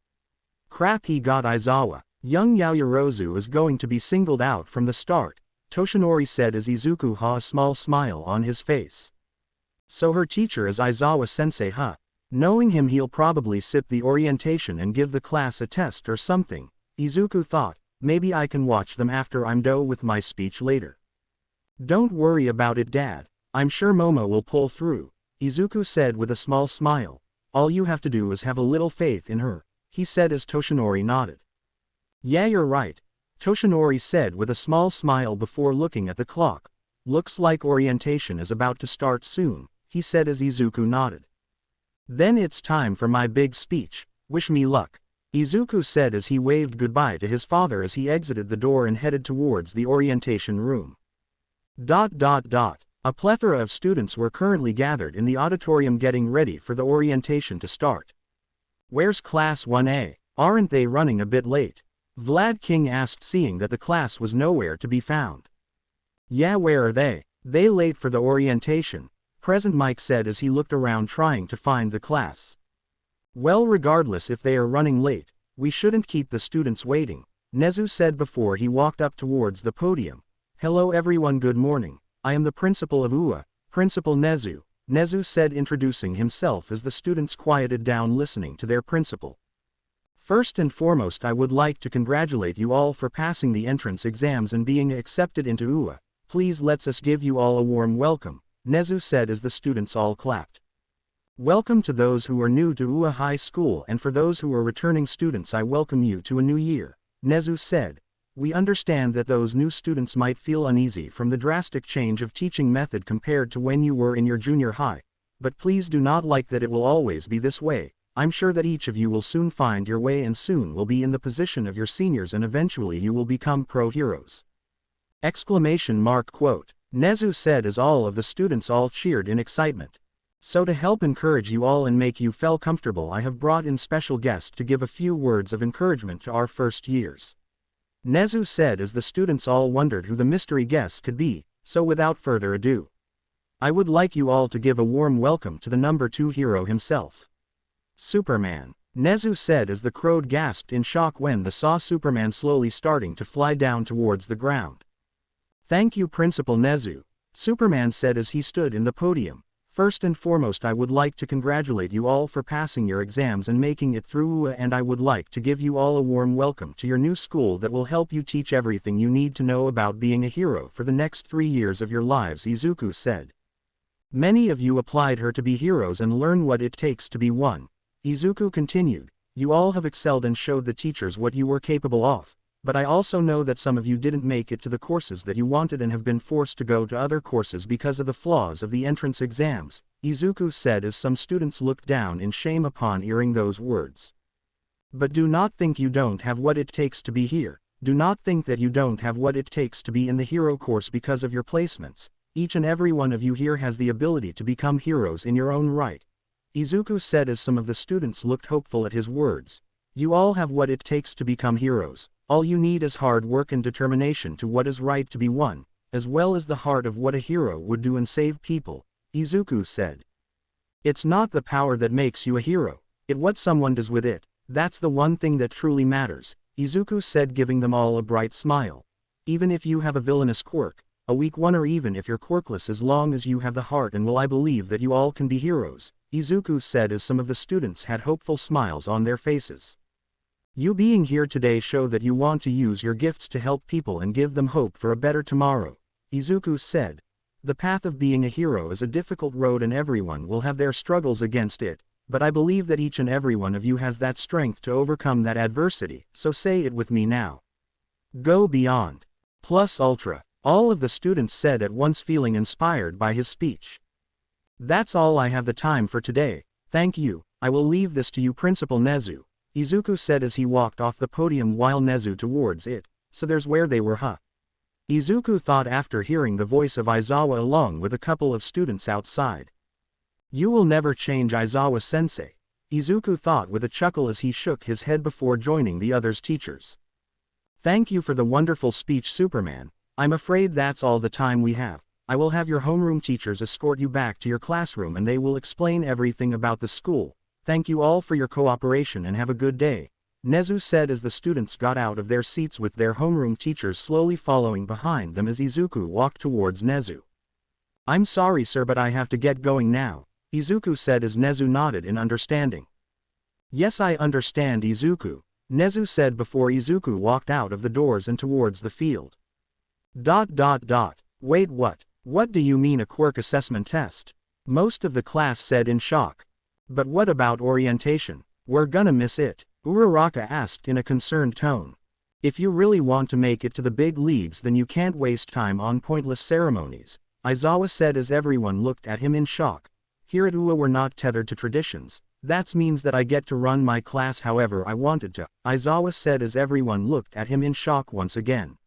Crap, he got Aizawa. Young Yaoyorozu is going to be singled out from the start, Toshinori said as Izuku had a small smile on his face. So her teacher is Aizawa-sensei, huh? Knowing him, he'll probably sip the orientation and give the class a test or something, Izuku thought. Maybe I can watch them after I'm done with my speech later. Don't worry about it, Dad. I'm sure Momo will pull through, Izuku said with a small smile. All you have to do is have a little faith in her, he said as Toshinori nodded. Yeah, you're right, Toshinori said with a small smile before looking at the clock. Looks like orientation is about to start soon, he said as Izuku nodded. Then it's time for my big speech. Wish me luck, Izuku said as he waved goodbye to his father as he exited the door and headed towards the orientation room. A plethora of students were currently gathered in the auditorium getting ready for the orientation to start. Where's Class 1A? Aren't they running a bit late? Vlad King asked, seeing that the class was nowhere to be found. Yeah, where are they? They late for the orientation, Present Mike said as he looked around trying to find the class. Well, regardless if they are running late, we shouldn't keep the students waiting, Nezu said before he walked up towards the podium. Hello everyone, good morning. I am the principal of UA, Principal Nezu, Nezu said, introducing himself as the students quieted down listening to their principal. First and foremost, I would like to congratulate you all for passing the entrance exams and being accepted into UA. Please let's us give you all a warm welcome, Nezu said as the students all clapped. Welcome to those who are new to UA High School, and for those who are returning students, I welcome you to a new year, Nezu said. We understand that those new students might feel uneasy from the drastic change of teaching method compared to when you were in your junior high, but please do not like that it will always be this way. I'm sure that each of you will soon find your way and soon will be in the position of your seniors and eventually you will become pro heroes. Exclamation mark quote, Nezu said as all of the students all cheered in excitement. So to help encourage you all and make you feel comfortable, I have brought in special guests to give a few words of encouragement to our first years, Nezu said as the students all wondered who the mystery guest could be. So without further ado, I would like you all to give a warm welcome to the number 2 hero himself, Superman, Nezu said as the crowd gasped in shock when they saw Superman slowly starting to fly down towards the ground. Thank you, Principal Nezu, Superman said as he stood in the podium. First and foremost, I would like to congratulate you all for passing your exams and making it through UA, and I would like to give you all a warm welcome to your new school that will help you teach everything you need to know about being a hero for the next 3 years of your lives, Izuku said. Many of you applied here to be heroes and learn what it takes to be one, Izuku continued. You all have excelled and showed the teachers what you were capable of. But I also know that some of you didn't make it to the courses that you wanted and have been forced to go to other courses because of the flaws of the entrance exams, Izuku said as some students looked down in shame upon hearing those words. But do not think you don't have what it takes to be here. Do not think that you don't have what it takes to be in the hero course because of your placements. Each and every one of you here has the ability to become heroes in your own right, Izuku said as some of the students looked hopeful at his words. You all have what it takes to become heroes. All you need is hard work and determination to what is right to be one, as well as the heart of what a hero would do and save people, Izuku said. It's not the power that makes you a hero, it's what someone does with it. That's the one thing that truly matters, Izuku said, giving them all a bright smile. Even if you have a villainous quirk, a weak one, or even if you're quirkless, as long as you have the heart and will, I believe that you all can be heroes, Izuku said as some of the students had hopeful smiles on their faces. You being here today show that you want to use your gifts to help people and give them hope for a better tomorrow, Izuku said. The path of being a hero is a difficult road and everyone will have their struggles against it, but I believe that each and every one of you has that strength to overcome that adversity, so say it with me now. Go beyond. Plus ultra, all of the students said at once, feeling inspired by his speech. That's all I have the time for today, thank you. I will leave this to you, Principal Nezu, Izuku said as he walked off the podium while Nezu towards it. So there's where they were, huh? Izuku thought after hearing the voice of Aizawa along with a couple of students outside. You will never change, Aizawa-sensei. Izuku thought with a chuckle as he shook his head before joining the others' teachers. Thank you for the wonderful speech, Superman. I'm afraid that's all the time we have. I will have your homeroom teachers escort you back to your classroom and they will explain everything about the school. Thank you all for your cooperation and have a good day, Nezu said as the students got out of their seats with their homeroom teachers slowly following behind them as Izuku walked towards Nezu. I'm sorry sir, but I have to get going now, Izuku said as Nezu nodded in understanding. Yes, I understand, Izuku, Nezu said before Izuku walked out of the doors and towards the field. Wait, what? What do you mean a quirk assessment test? Most of the class said in shock. But what about orientation? We're gonna miss it, Uraraka asked in a concerned tone. If you really want to make it to the big leagues then you can't waste time on pointless ceremonies, Aizawa said as everyone looked at him in shock. Here at UA we're not tethered to traditions. That means that I get to run my class however I wanted to, Aizawa said as everyone looked at him in shock once again.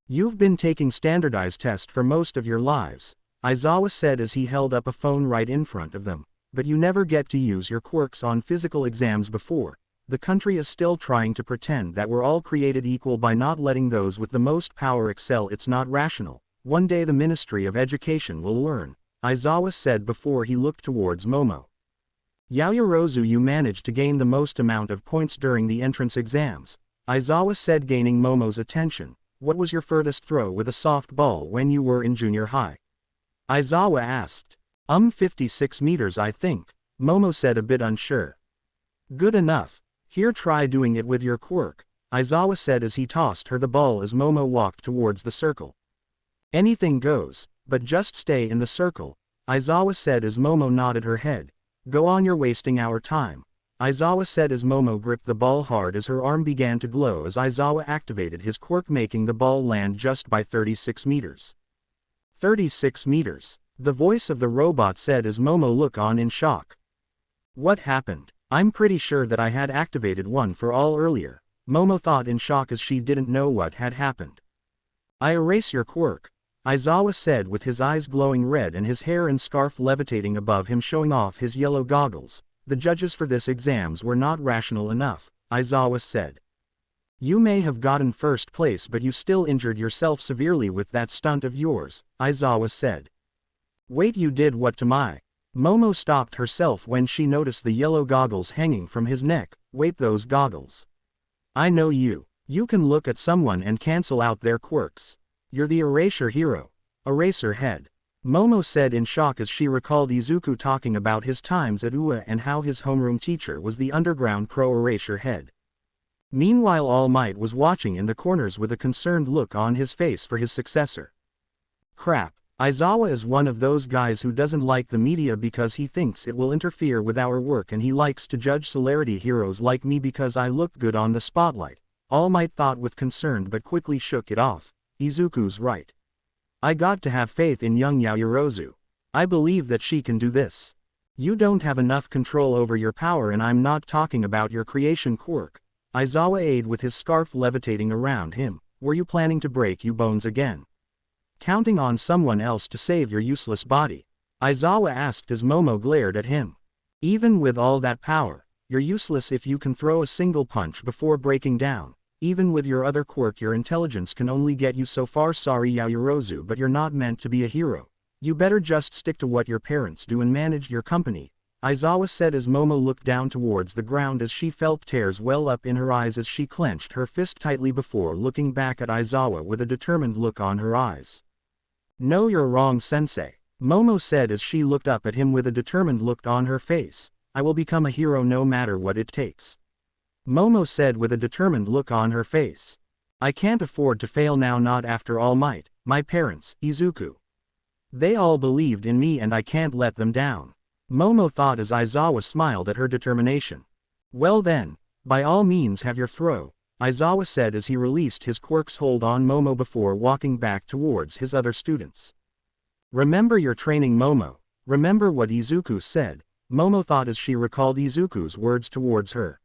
You've been taking standardized tests for most of your lives, Aizawa said as he held up a phone right in front of them, but you never get to use your quirks on physical exams before. The country is still trying to pretend that we're all created equal by not letting those with the most power excel. It's not rational. One day the Ministry of Education will learn, Aizawa said before he looked towards Momo. Yaoyorozu, you managed to gain the most amount of points during the entrance exams, Aizawa said gaining Momo's attention. What was your furthest throw with a softball when you were in junior high? Aizawa asked. 56 meters I think, Momo said a bit unsure. Good enough. Here, try doing it with your quirk, Aizawa said as he tossed her the ball as Momo walked towards the circle. Anything goes, but just stay in the circle, Aizawa said as Momo nodded her head. Go on, you're wasting our time, Aizawa said as Momo gripped the ball hard as her arm began to glow as Aizawa activated his quirk making the ball land just by 36 meters. 36 meters, the voice of the robot said as Momo looked on in shock. What happened? I'm pretty sure that I had activated one for all earlier, Momo thought in shock as she didn't know what had happened. I erase your quirk, Aizawa said with his eyes glowing red and his hair and scarf levitating above him showing off his yellow goggles. The judges for this exams were not rational enough, Aizawa said. You may have gotten first place but you still injured yourself severely with that stunt of yours, Aizawa said. Wait, you did what to my? Momo stopped herself when she noticed the yellow goggles hanging from his neck. Wait, those goggles. I know you. You can look at someone and cancel out their quirks. You're the Eraser Hero. Eraser Head. Momo said in shock as she recalled Izuku talking about his times at UA and how his homeroom teacher was the underground pro Eraser Head. Meanwhile All Might was watching in the corners with a concerned look on his face for his successor. Crap. Aizawa is one of those guys who doesn't like the media because he thinks it will interfere with our work and he likes to judge celebrity heroes like me because I look good on the spotlight, All Might thought with concern but quickly shook it off. Izuku's right. I got to have faith in young Yaoyorozu. I believe that she can do this. You don't have enough control over your power and I'm not talking about your creation quirk. Aizawa eyed with his scarf levitating around him. Were you planning to break your bones again? Counting on someone else to save your useless body? Aizawa asked as Momo glared at him. Even with all that power, you're useless if you can throw a single punch before breaking down. Even with your other quirk your intelligence can only get you so far. Sorry Yaoyorozu, but you're not meant to be a hero. You better just stick to what your parents do and manage your company, Aizawa said as Momo looked down towards the ground as she felt tears well up in her eyes as she clenched her fist tightly before looking back at Aizawa with a determined look on her eyes. No, you're wrong, sensei, Momo said as she looked up at him with a determined look on her face. I will become a hero no matter what it takes, Momo said with a determined look on her face. I can't afford to fail now, not after All Might, my parents, Izuku. They all believed in me and I can't let them down, Momo thought as Aizawa smiled at her determination. Well then, by all means have your throw, Aizawa said as he released his quirk's hold on Momo before walking back towards his other students. Remember your training, Momo. Remember what Izuku said, Momo thought as she recalled Izuku's words towards her.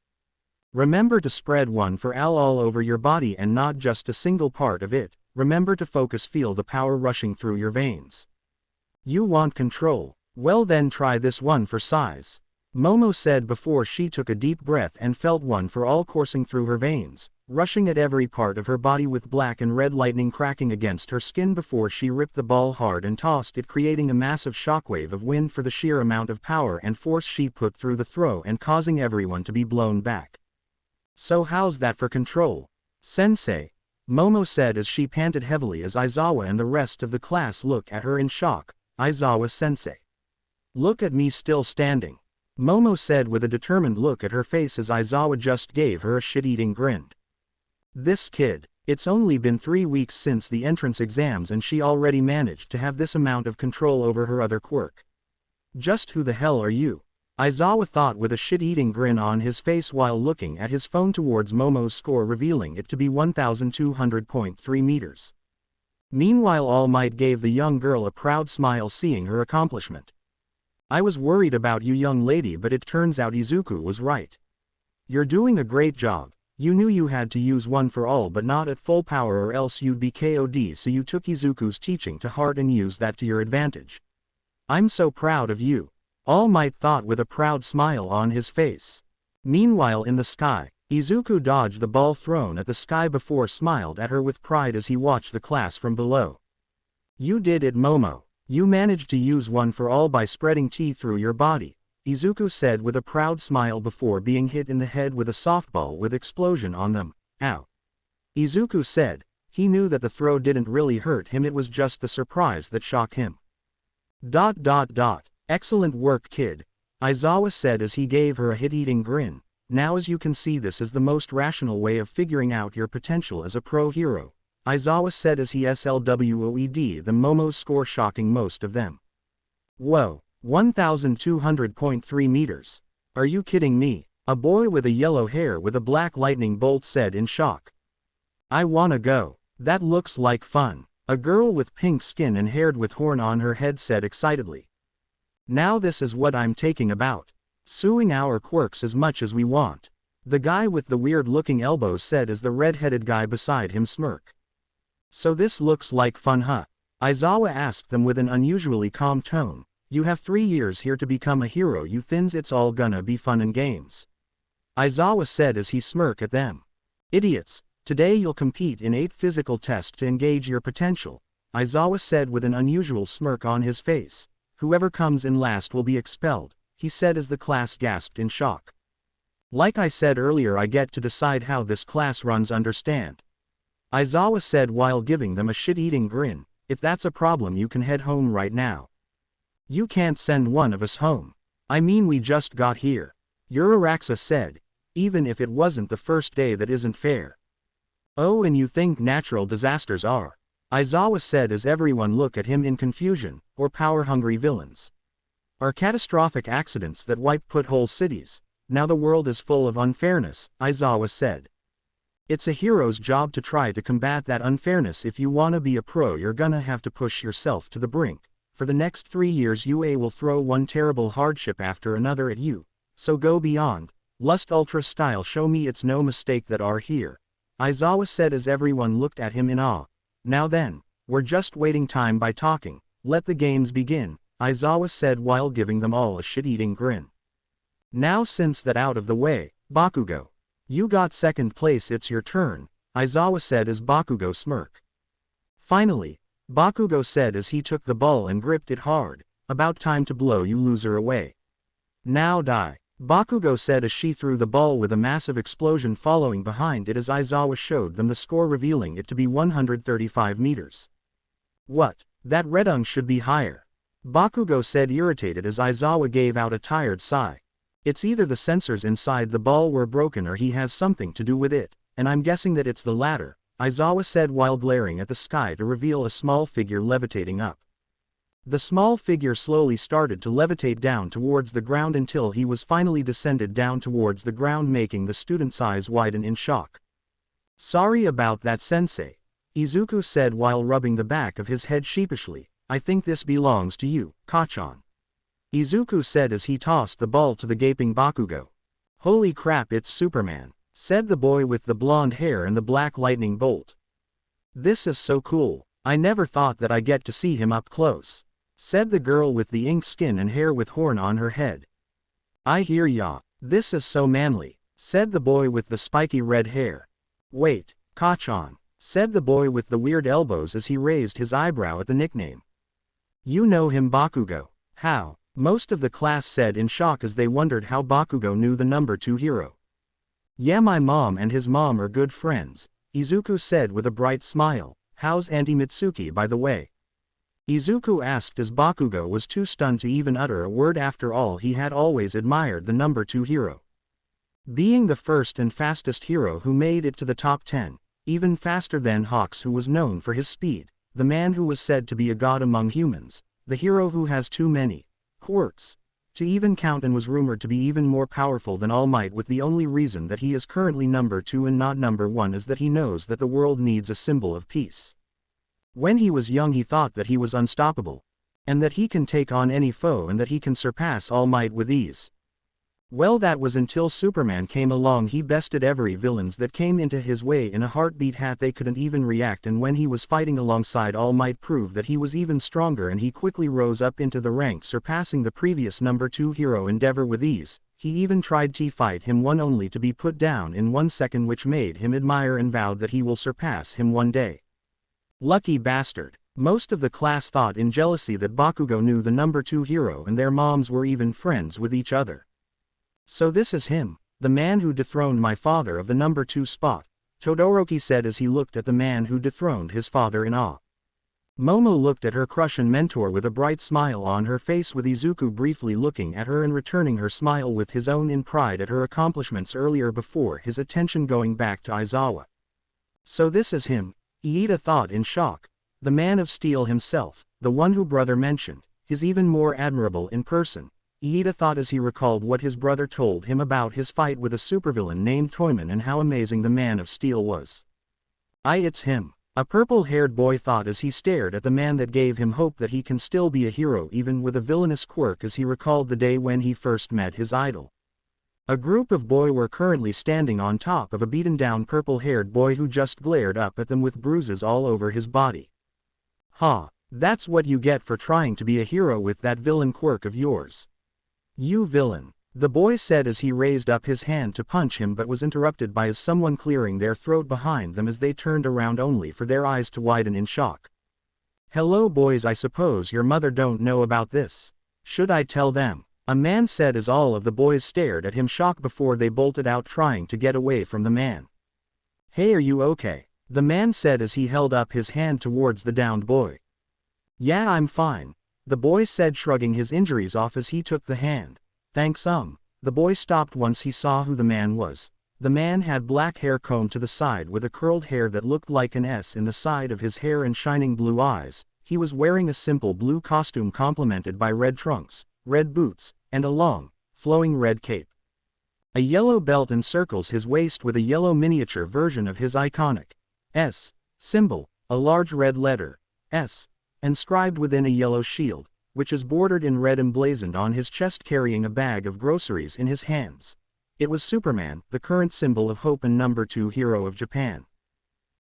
Remember to spread one for all over your body and not just a single part of it, remember to focus, feel the power rushing through your veins. You want control? Well then try this one for size. Momo said before she took a deep breath and felt one for all coursing through her veins, rushing at every part of her body with black and red lightning cracking against her skin before she ripped the ball hard and tossed it, creating a massive shockwave of wind for the sheer amount of power and force she put through the throw and causing everyone to be blown back. So how's that for control, Sensei? Momo said as she panted heavily as Aizawa and the rest of the class looked at her in shock. Aizawa-sensei. Look at me still standing, Momo said with a determined look at her face as Aizawa just gave her a shit-eating grin. This kid, it's only been 3 weeks since the entrance exams and she already managed to have this amount of control over her other quirk. Just who the hell are you? Aizawa thought with a shit-eating grin on his face while looking at his phone towards Momo's score, revealing it to be 1,200.3 meters. Meanwhile All Might gave the young girl a proud smile seeing her accomplishment. I was worried about you, young lady, but it turns out Izuku was right. You're doing a great job. You knew you had to use one for all but not at full power or else you'd be KO'd, so you took Izuku's teaching to heart and used that to your advantage. I'm so proud of you, All Might thought with a proud smile on his face. Meanwhile in the sky, Izuku dodged the ball thrown at the sky before smiled at her with pride as he watched the class from below. You did it, Momo. You managed to use one for all by spreading tea through your body, Izuku said with a proud smile before being hit in the head with a softball with explosion on them. Ow. Izuku said. He knew that the throw didn't really hurt him, it was just the surprise that shocked him. Excellent work, kid, Aizawa said as he gave her a hit-eating grin. Now as you can see, this is the most rational way of figuring out your potential as a pro hero, Aizawa said as he slwoed the Momo's score, shocking most of them. Whoa, 1,200.3 meters. Are you kidding me? A boy with a yellow hair with a black lightning bolt said in shock. I wanna go. That looks like fun. A girl with pink skin and haired with horn on her head said excitedly. Now this is what I'm taking about. Suing our quirks as much as we want. The guy with the weird-looking elbows said as the red-headed guy beside him smirked. So this looks like fun, huh? Aizawa asked them with an unusually calm tone. You have 3 years here to become a hero, you thins, it's all gonna be fun and games. Aizawa said as he smirked at them. Idiots, today you'll compete in 8 physical tests to engage your potential, Aizawa said with an unusual smirk on his face. Whoever comes in last will be expelled, he said as the class gasped in shock. Like I said earlier, I get to decide how this class runs, understand? Aizawa said while giving them a shit-eating grin. If that's a problem, you can head home right now. You can't send one of us home. I mean, we just got here, Uraraksa said. Even if it wasn't the first day, that isn't fair. Oh, and you think natural disasters are? Aizawa said as everyone looked at him in confusion, or power-hungry villains. Are catastrophic accidents that put whole cities. Now the world is full of unfairness, Aizawa said. It's a hero's job to try to combat that unfairness. If you wanna be a pro, you're gonna have to push yourself to the brink. For the next 3 years UA will throw one terrible hardship after another at you. So go beyond. Lust Ultra style, show me it's no mistake that are here, Aizawa said as everyone looked at him in awe. Now then, we're just waiting time by talking. Let the games begin, Aizawa said while giving them all a shit-eating grin. Now since that out of the way, Bakugo. You got second place, it's your turn, Aizawa said as Bakugo smirked. Finally, Bakugo said as he took the ball and gripped it hard. About time to blow you loser away. Now die, Bakugo said as she threw the ball with a massive explosion following behind it as Aizawa showed them the score, revealing it to be 135 meters. What? That redung should be higher, Bakugo said irritated as Aizawa gave out a tired sigh. It's either the sensors inside the ball were broken or he has something to do with it, and I'm guessing that it's the latter, Aizawa said while glaring at the sky to reveal a small figure levitating up. The small figure slowly started to levitate down towards the ground until he was finally descended down towards the ground, making the student's eyes widen in shock. Sorry about that, sensei, Izuku said while rubbing the back of his head sheepishly. I think this belongs to you, Kachan, Izuku said as he tossed the ball to the gaping Bakugo. Holy crap, it's Superman, said the boy with the blonde hair and the black lightning bolt. This is so cool. I never thought that I get to see him up close, said the girl with the ink skin and hair with horn on her head. I hear ya. This is so manly, said the boy with the spiky red hair. Wait, Kachan, said the boy with the weird elbows as he raised his eyebrow at the nickname. You know him, Bakugo. How? Most of the class said in shock as they wondered how Bakugo knew the number 2 hero. Yeah, my mom and his mom are good friends, Izuku said with a bright smile. How's Auntie Mitsuki, by the way? Izuku asked as Bakugo was too stunned to even utter a word. After all, he had always admired the number 2 hero. Being the first and fastest hero who made it to the top 10, even faster than Hawks, who was known for his speed, the man who was said to be a god among humans, the hero who has too many quirks to even count and was rumored to be even more powerful than All Might, with the only reason that he is currently number 2 and not number 1 is that he knows that the world needs a symbol of peace. When he was young he thought that he was unstoppable, and that he can take on any foe and that he can surpass All Might with ease. Well, that was until Superman came along. He bested every villains that came into his way in a heartbeat. They couldn't even react, and when he was fighting alongside All Might proved that he was even stronger, and he quickly rose up into the ranks, surpassing the previous number 2 hero Endeavor with ease. He even tried to fight him one only to be put down in 1 second, which made him admire and vowed that he will surpass him one day. Lucky bastard. Most of the class thought in jealousy that Bakugo knew the number 2 hero and their moms were even friends with each other. So this is him, the man who dethroned my father of the number 2 spot, Todoroki said as he looked at the man who dethroned his father in awe. Momo looked at her crush and mentor with a bright smile on her face, with Izuku briefly looking at her and returning her smile with his own in pride at her accomplishments earlier, before his attention going back to Aizawa. So this is him, Iida thought in shock, the Man of Steel himself, the one who brother mentioned, is even more admirable in person. Iida thought as he recalled what his brother told him about his fight with a supervillain named Toyman and how amazing the Man of Steel was. It's him, a purple-haired boy thought as he stared at the man that gave him hope that he can still be a hero even with a villainous quirk, as he recalled the day when he first met his idol. A group of boys were currently standing on top of a beaten-down purple-haired boy who just glared up at them with bruises all over his body. That's what you get for trying to be a hero with that villain quirk of yours. You villain, the boy said as he raised up his hand to punch him, but was interrupted by someone clearing their throat behind them as they turned around only for their eyes to widen in shock. Hello boys, I suppose your mother don't know about this. Should I tell them? A man said as all of the boys stared at him shocked before they bolted out, trying to get away from the man. Hey, are you okay? The man said as he held up his hand towards the downed boy. Yeah, I'm fine, the boy said, shrugging his injuries off as he took the hand. Thanks. The boy stopped once he saw who the man was. The man had black hair combed to the side with a curled hair that looked like an S in the side of his hair and shining blue eyes. He was wearing a simple blue costume complemented by red trunks, red boots, and a long, flowing red cape. A yellow belt encircles his waist with a yellow miniature version of his iconic S symbol, a large red letter S, inscribed within a yellow shield, which is bordered in red, emblazoned on his chest, carrying a bag of groceries in his hands. It was Superman, the current symbol of hope and number 2 hero of Japan.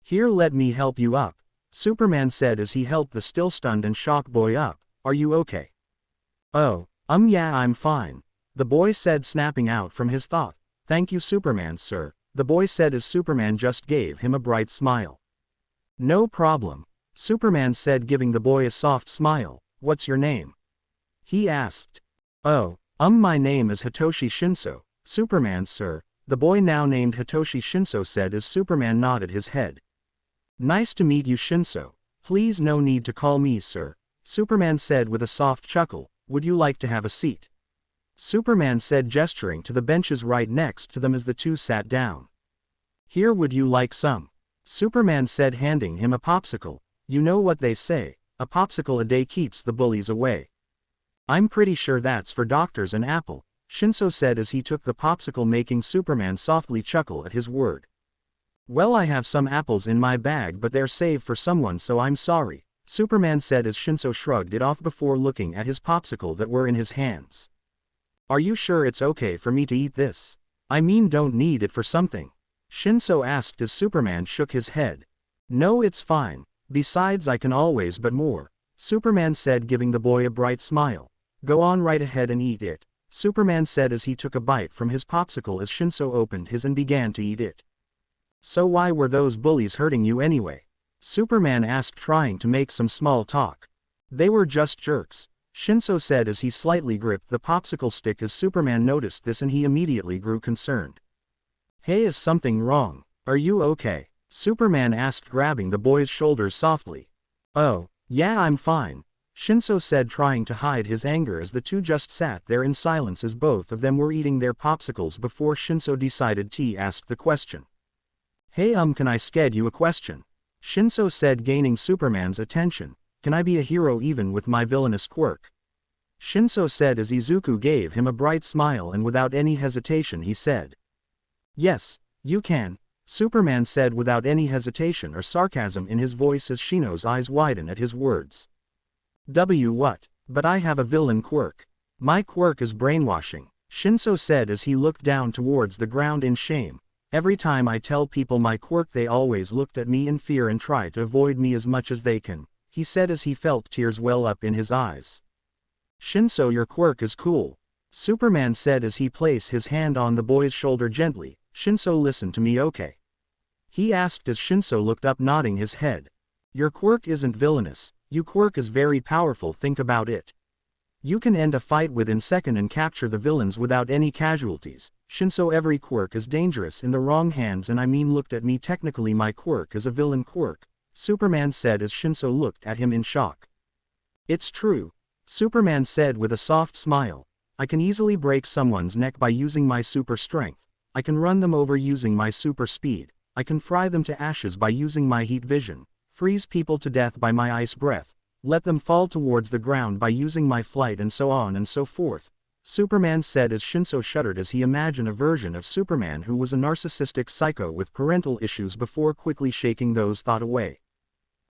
Here, let me help you up, Superman said as he helped the still stunned and shocked boy up. Are you okay? Oh, yeah, I'm fine, the boy said, snapping out from his thought. Thank you Superman sir, the boy said as Superman just gave him a bright smile. No problem, Superman said, giving the boy a soft smile. What's your name? He asked. Oh, my name is Hitoshi Shinso, Superman sir, the boy now named Hitoshi Shinso said as Superman nodded his head. Nice to meet you Shinso, please no need to call me sir, Superman said with a soft chuckle. Would you like to have a seat? Superman said, gesturing to the benches right next to them as the two sat down. Here, would you like some? Superman said, handing him a popsicle. You know what they say, a popsicle a day keeps the bullies away. I'm pretty sure that's for doctors an apple, Shinso said as he took the popsicle, making Superman softly chuckle at his word. Well, I have some apples in my bag, but they're saved for someone, so I'm sorry, Superman said as Shinso shrugged it off before looking at his popsicle that were in his hands. Are you sure it's okay for me to eat this? I mean, don't need it for something? Shinso asked as Superman shook his head. No, it's fine. Besides, I can always but more, Superman said, giving the boy a bright smile. Go on right ahead and eat it, Superman said as he took a bite from his popsicle as Shinso opened his and began to eat it. So why were those bullies hurting you anyway? Superman asked, trying to make some small talk. They were just jerks, Shinso said as he slightly gripped the popsicle stick as Superman noticed this and he immediately grew concerned. Hey, is something wrong? Are you okay? Superman asked, grabbing the boy's shoulders softly. Oh, yeah, I'm fine, Shinso said, trying to hide his anger as the two just sat there in silence as both of them were eating their popsicles before Shinso decided to ask the question. Hey, can I sked you a question? Shinso said, gaining Superman's attention. Can I be a hero even with my villainous quirk? Shinso said as Izuku gave him a bright smile and without any hesitation he said. Yes, you can, Superman said without any hesitation or sarcasm in his voice as Shino's eyes widen at his words. What? But I have a villain quirk. My quirk is brainwashing, Shinso said as he looked down towards the ground in shame. Every time I tell people my quirk they always looked at me in fear and try to avoid me as much as they can, he said as he felt tears well up in his eyes. Shinso, your quirk is cool, Superman said as he placed his hand on the boy's shoulder gently. Shinso, listen to me, okay? He asked as Shinso looked up, nodding his head. Your quirk isn't villainous, your quirk is very powerful, think about it. You can end a fight within seconds and capture the villains without any casualties. Shinso, every quirk is dangerous in the wrong hands, and I mean, looked at me, technically my quirk is a villain quirk, Superman said as Shinso looked at him in shock. It's true, Superman said with a soft smile. I can easily break someone's neck by using my super strength. I can run them over using my super speed. I can fry them to ashes by using my heat vision, freeze people to death by my ice breath, let them fall towards the ground by using my flight, and so on and so forth, Superman said as Shinso shuddered as he imagined a version of Superman who was a narcissistic psycho with parental issues before quickly shaking those thoughts away.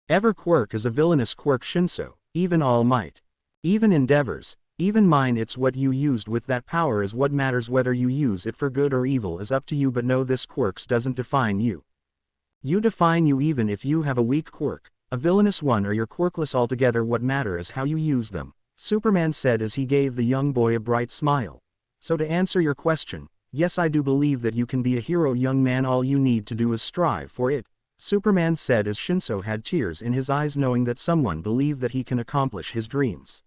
Ever quirk is a villainous quirk, Shinso, even All Might. Even endeavors, even mine, it's what you used with that power is what matters. Whether you use it for good or evil is up to you, but know this, quirks doesn't define you. You define you even if you have a weak quirk, a villainous one, or you're quirkless altogether. What matters is how you use them, Superman said as he gave the young boy a bright smile. So to answer your question, yes, I do believe that you can be a hero, young man. All you need to do is strive for it, Superman said as Shinso had tears in his eyes knowing that someone believed that he can accomplish his dreams.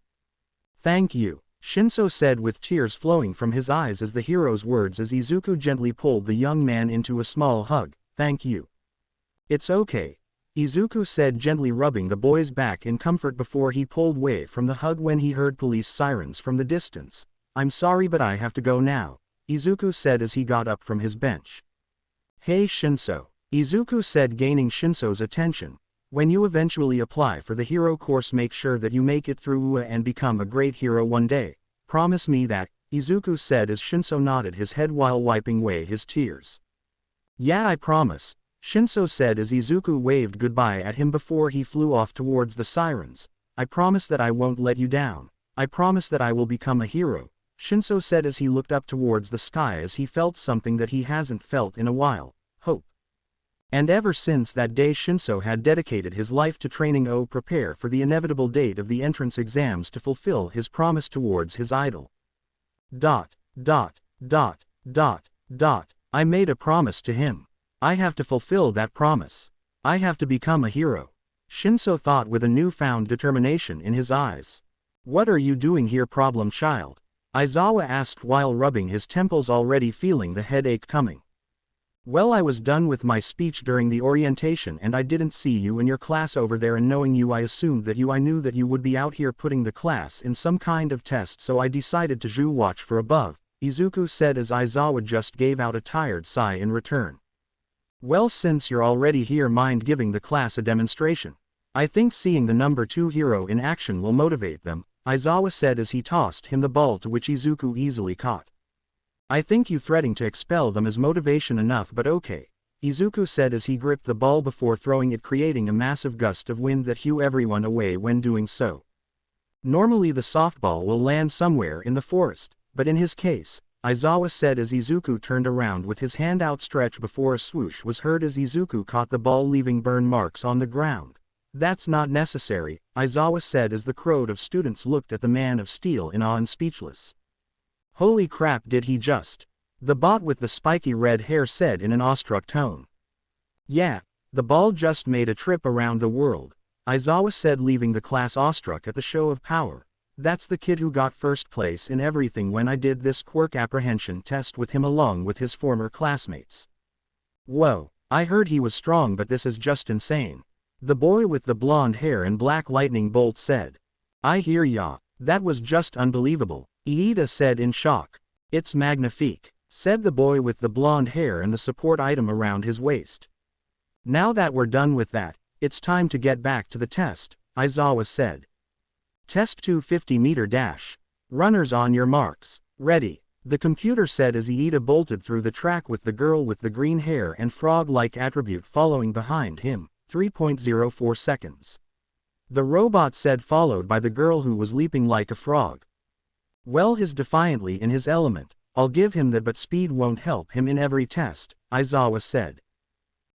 Thank you, Shinso said with tears flowing from his eyes as the hero's words as Izuku gently pulled the young man into a small hug. Thank you. It's okay, Izuku said, gently rubbing the boy's back in comfort before he pulled away from the hug when he heard police sirens from the distance. I'm sorry, but I have to go now, Izuku said as he got up from his bench. Hey Shinso, Izuku said, gaining Shinso's attention. When you eventually apply for the hero course, make sure that you make it through UA and become a great hero one day. Promise me that, Izuku said as Shinso nodded his head while wiping away his tears. Yeah, I promise, Shinso said as Izuku waved goodbye at him before he flew off towards the sirens. I promise that I won't let you down. I promise that I will become a hero, Shinso said as he looked up towards the sky as he felt something that he hasn't felt in a while, hope. And ever since that day Shinso had dedicated his life to training to prepare for the inevitable date of the entrance exams to fulfill his promise towards his idol. I made a promise to him. I have to fulfill that promise. I have to become a hero, Shinso thought with a newfound determination in his eyes. What are you doing here, problem child? Aizawa asked while rubbing his temples, already feeling the headache coming. Well, I was done with my speech during the orientation and I didn't see you in your class over there, and knowing you I assumed that I knew that you would be out here putting the class in some kind of test, so I decided to watch for above, Izuku said as Aizawa just gave out a tired sigh in return. Well, since you're already here, mind giving the class a demonstration? I think seeing the number 2 hero in action will motivate them, Aizawa said as he tossed him the ball, to which Izuku easily caught. I think you threatening to expel them is motivation enough, but okay, Izuku said as he gripped the ball before throwing it, creating a massive gust of wind that blew everyone away when doing so. Normally the softball will land somewhere in the forest, but in his case, Aizawa said as Izuku turned around with his hand outstretched before a swoosh was heard as Izuku caught the ball leaving burn marks on the ground. That's not necessary, Aizawa said as the crowd of students looked at the Man of Steel in awe and speechless. Holy crap, did he just? The bot with the spiky red hair said in an awestruck tone. Yeah, the ball just made a trip around the world, Aizawa said, leaving the class awestruck at the show of power. That's the kid who got first place in everything when I did this quirk apprehension test with him along with his former classmates. Whoa, I heard he was strong, but this is just insane. The boy with the blonde hair and black lightning bolt said. I hear ya, that was just unbelievable, Iida said in shock. It's magnifique, said the boy with the blonde hair and the support item around his waist. Now that we're done with that, it's time to get back to the test, Aizawa said. Test 250-meter dash. Runners on your marks. Ready. The computer said as Iida bolted through the track with the girl with the green hair and frog-like attribute following behind him, 3.04 seconds. The robot said, followed by the girl who was leaping like a frog. Well, he's defiantly in his element, I'll give him that, but speed won't help him in every test, Aizawa said.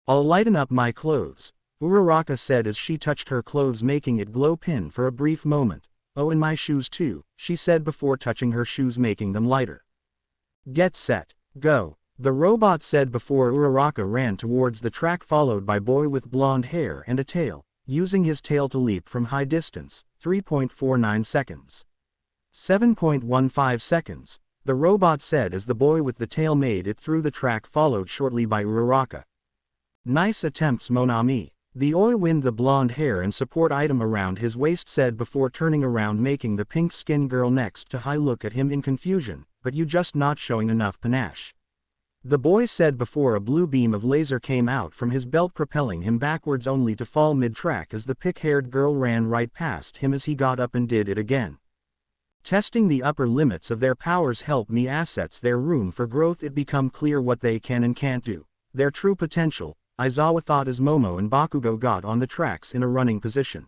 I'll lighten up my clothes, Uraraka said as she touched her clothes, making it glow pin for a brief moment. Oh, and my shoes too, she said before touching her shoes, making them lighter. Get set, go, the robot said before Uraraka ran towards the track, followed by boy with blonde hair and a tail, using his tail to leap from high distance, 3.49 seconds. 7.15 seconds, the robot said as the boy with the tail made it through the track, followed shortly by Uraraka. Nice attempts, mon ami. The oi with the blonde hair and support item around his waist said before turning around, making the pink skin girl next to high look at him in confusion, but you just not showing enough panache. The boy said before a blue beam of laser came out from his belt, propelling him backwards only to fall mid-track as the pink-haired girl ran right past him as he got up and did it again. Testing the upper limits of their powers help me assets their room for growth. It become clear what they can and can't do, their true potential, Aizawa thought as Momo and Bakugo got on the tracks in a running position.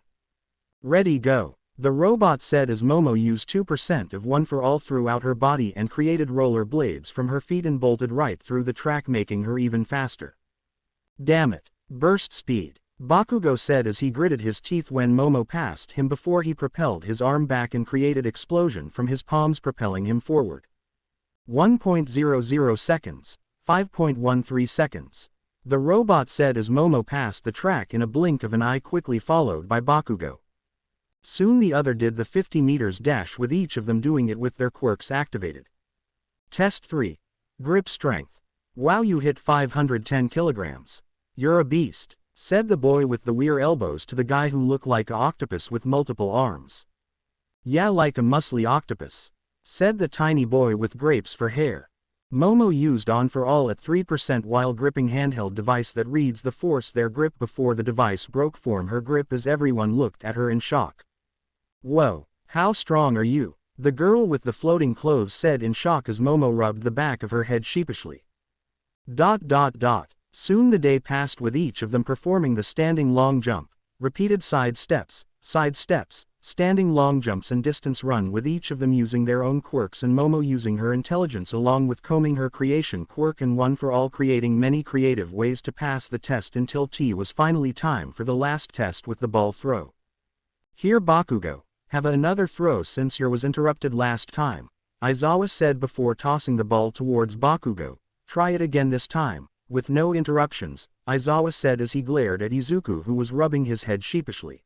Ready, go, the robot said as Momo used 2% of one for all throughout her body and created roller blades from her feet and bolted right through the track, making her even faster. Damn it, burst speed, Bakugo said as he gritted his teeth when Momo passed him before he propelled his arm back and created explosion from his palms, propelling him forward. 1.00 seconds, 5.13 seconds. The robot said as Momo passed the track in a blink of an eye, quickly followed by Bakugo. Soon the other did the 50 meters dash, with each of them doing it with their quirks activated. Test 3. Grip strength. Wow, you hit 510 kilograms. You're a beast, said the boy with the weird elbows to the guy who looked like an octopus with multiple arms. Yeah, like a muscly octopus, said the tiny boy with grapes for hair. Momo used on for all at 3% while gripping handheld device that reads the force their grip before the device broke from her grip as everyone looked at her in shock. Whoa, how strong are you? The girl with the floating clothes said in shock as Momo rubbed the back of her head sheepishly. Soon the day passed with each of them performing the standing long jump, repeated side steps, standing long jumps and distance run, with each of them using their own quirks and Momo using her intelligence along with combing her creation quirk and one for all, creating many creative ways to pass the test until T was finally time for the last test with the ball throw. Here Bakugo, have another throw since your was interrupted last time, Aizawa said before tossing the ball towards Bakugo. Try it again this time, with no interruptions, Aizawa said as he glared at Izuku who was rubbing his head sheepishly.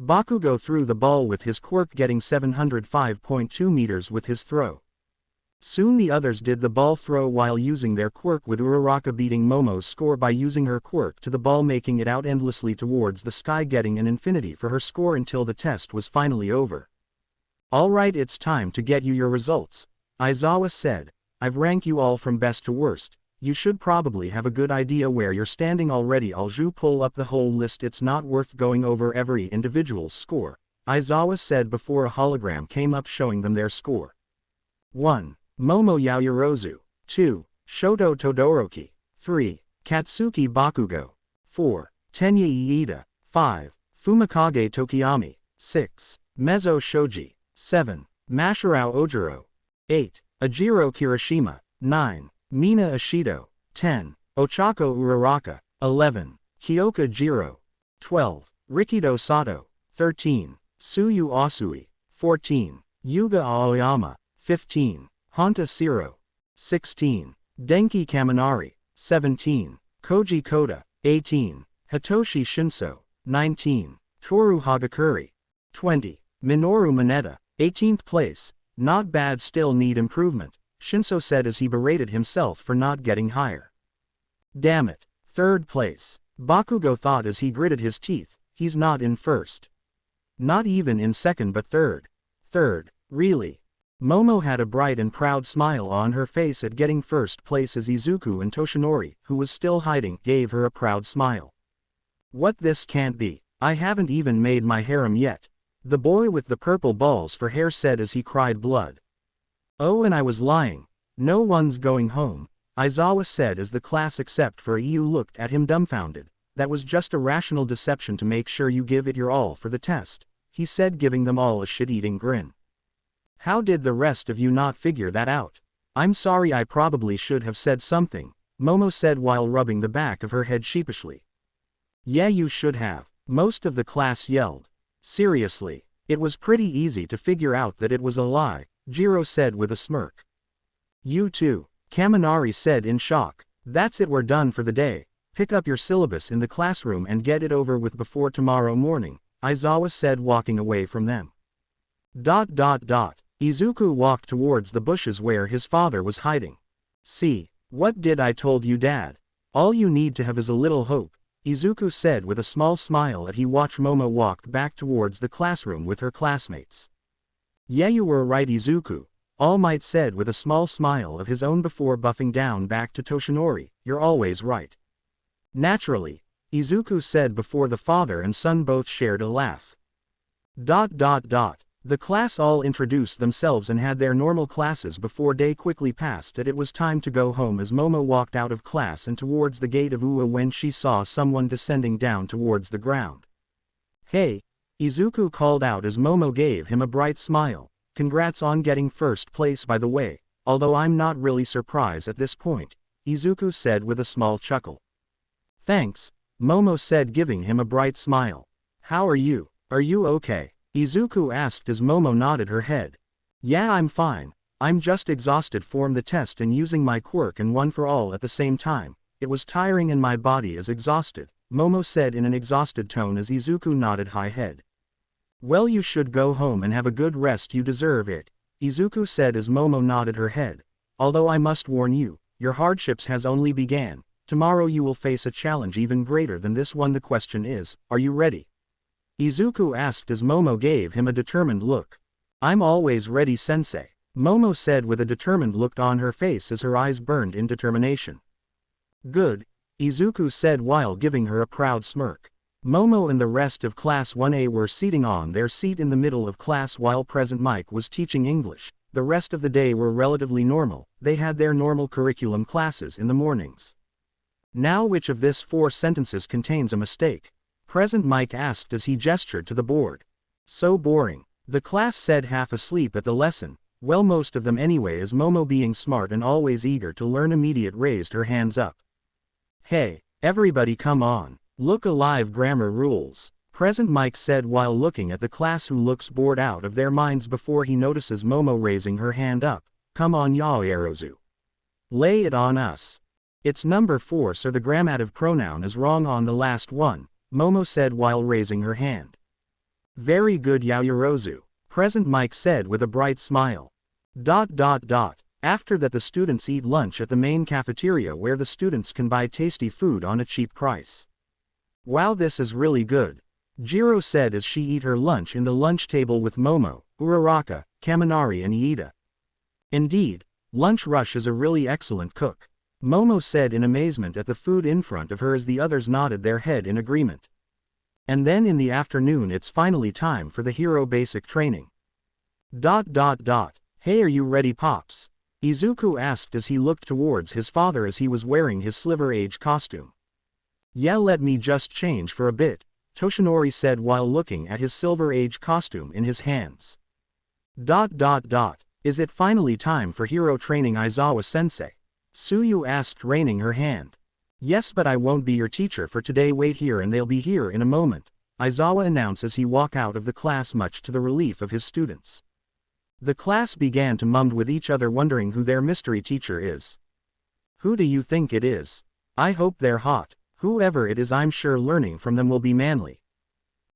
Bakugo threw the ball with his quirk, getting 705.2 meters with his throw. Soon the others did the ball throw while using their quirk, with Uraraka beating Momo's score by using her quirk to the ball, making it out endlessly towards the sky, getting an infinity for her score until the test was finally over. Alright, it's time to get you your results, Aizawa said. I've ranked you all from best to worst. You should probably have a good idea where you're standing already. I'll pull up the whole list, it's not worth going over every individual's score, Aizawa said before a hologram came up showing them their score. 1. Momo Yaoyorozu. 2. Shoto Todoroki. 3. Katsuki Bakugo. 4. Tenya Iida. 5. Fumikage Tokiyami. 6. Mezzo Shoji. 7. Masharao Ojiro. 8. Ajiro Kirishima, 9. Mina Ishido, 10. Ochako Uraraka, 11. Kyoka Jiro, 12. Rikido Sato, 13. Tsuyu Asui, 14. Yuga Aoyama, 15. Honta Siro, 16. Denki Kaminari, 17. Koji Koda, 18. Hitoshi Shinso, 19. Toru Hagakuri, 20. Minoru Mineta, 18th place. Not bad, still need improvement, Shinso said as he berated himself for not getting higher. Damn it. 3rd place. Bakugo thought as he gritted his teeth, he's not in 1st. Not even in 2nd but 3rd. 3rd, really? Momo had a bright and proud smile on her face at getting 1st place as Izuku and Toshinori, who was still hiding, gave her a proud smile. What, this can't be. I haven't even made my harem yet. The boy with the purple balls for hair said as he cried blood. Oh, and I was lying. No one's going home, Aizawa said as the class except for Iu looked at him dumbfounded. That was just a rational deception to make sure you give it your all for the test, he said, giving them all a shit-eating grin. How did the rest of you not figure that out? I'm sorry, I probably should have said something, Momo said while rubbing the back of her head sheepishly. Yeah, you should have, most of the class yelled. Seriously, it was pretty easy to figure out that it was a lie, Jiro said with a smirk. You too, Kaminari said in shock. That's it, we're done for the day. Pick up your syllabus in the classroom and get it over with before tomorrow morning, Aizawa said, walking away from them. Izuku walked towards the bushes where his father was hiding. See, what did I told you, Dad? All you need to have is a little hope, Izuku said with a small smile as he watched Momo walk back towards the classroom with her classmates. Yeah, you were right, Izuku, All Might said with a small smile of his own before buffing down back to Toshinori. You're always right. Naturally, Izuku said before the father and son both shared a laugh. The class all introduced themselves and had their normal classes before day quickly passed that it was time to go home as Momo walked out of class and towards the gate of Ua when she saw someone descending down towards the ground. Hey, Izuku called out as Momo gave him a bright smile. Congrats on getting 1st place, by the way, although I'm not really surprised at this point, Izuku said with a small chuckle. Thanks, Momo said, giving him a bright smile. How are you? Are you okay? Izuku asked as Momo nodded her head. Yeah, I'm fine. I'm just exhausted from the test and using my quirk and one for all at the same time. It was tiring and my body is exhausted, Momo said in an exhausted tone as Izuku nodded high head. Well, you should go home and have a good rest, you deserve it, Izuku said as Momo nodded her head. Although I must warn you, your hardships has only began. Tomorrow you will face a challenge even greater than this one. The question is, are you ready? Izuku asked as Momo gave him a determined look. I'm always ready, sensei, Momo said with a determined look on her face as her eyes burned in determination. Good, Izuku said while giving her a proud smirk. Momo and the rest of Class 1A were sitting on their seat in the middle of class while Present Mike was teaching English. The rest of the day were relatively normal. They had their normal curriculum classes in the mornings. Now, which of this 4 sentences contains a mistake? Present Mike asked as he gestured to the board. So boring. The class said, half asleep at the lesson. Well, most of them anyway, as Momo, being smart and always eager to learn, raised her hands up. Hey, everybody, come on. Look alive, grammar rules, Present Mike said while looking at the class who looks bored out of their minds before he notices Momo raising her hand up. Come on, Yaoyorozu. Lay it on us. It's number 4, so the grammative pronoun is wrong on the last one, Momo said while raising her hand. Very good, Yaoyorozu, Present Mike said with a bright smile. After that, the students eat lunch at the main cafeteria where the students can buy tasty food on a cheap price. Wow, this is really good, Jiro said as she ate her lunch in the lunch table with Momo, Uraraka, Kaminari and Iida. Indeed, Lunch Rush is a really excellent cook, Momo said in amazement at the food in front of her as the others nodded their head in agreement. And then in the afternoon it's finally time for the hero basic training. Hey, are you ready, Pops? Izuku asked as he looked towards his father as he was wearing his Silver Age costume. Yeah, let me just change for a bit, Toshinori said while looking at his Silver Age costume in his hands. It's Is it finally time for hero training, Aizawa-sensei? Suyu asked, raining her hand. Yes, but I won't be your teacher for today. Wait here and they'll be here in a moment, Aizawa announced as he walked out of the class, much to the relief of his students. The class began to mum with each other, wondering who their mystery teacher is. Who do you think it is? I hope they're hot. Whoever it is, I'm sure learning from them will be manly.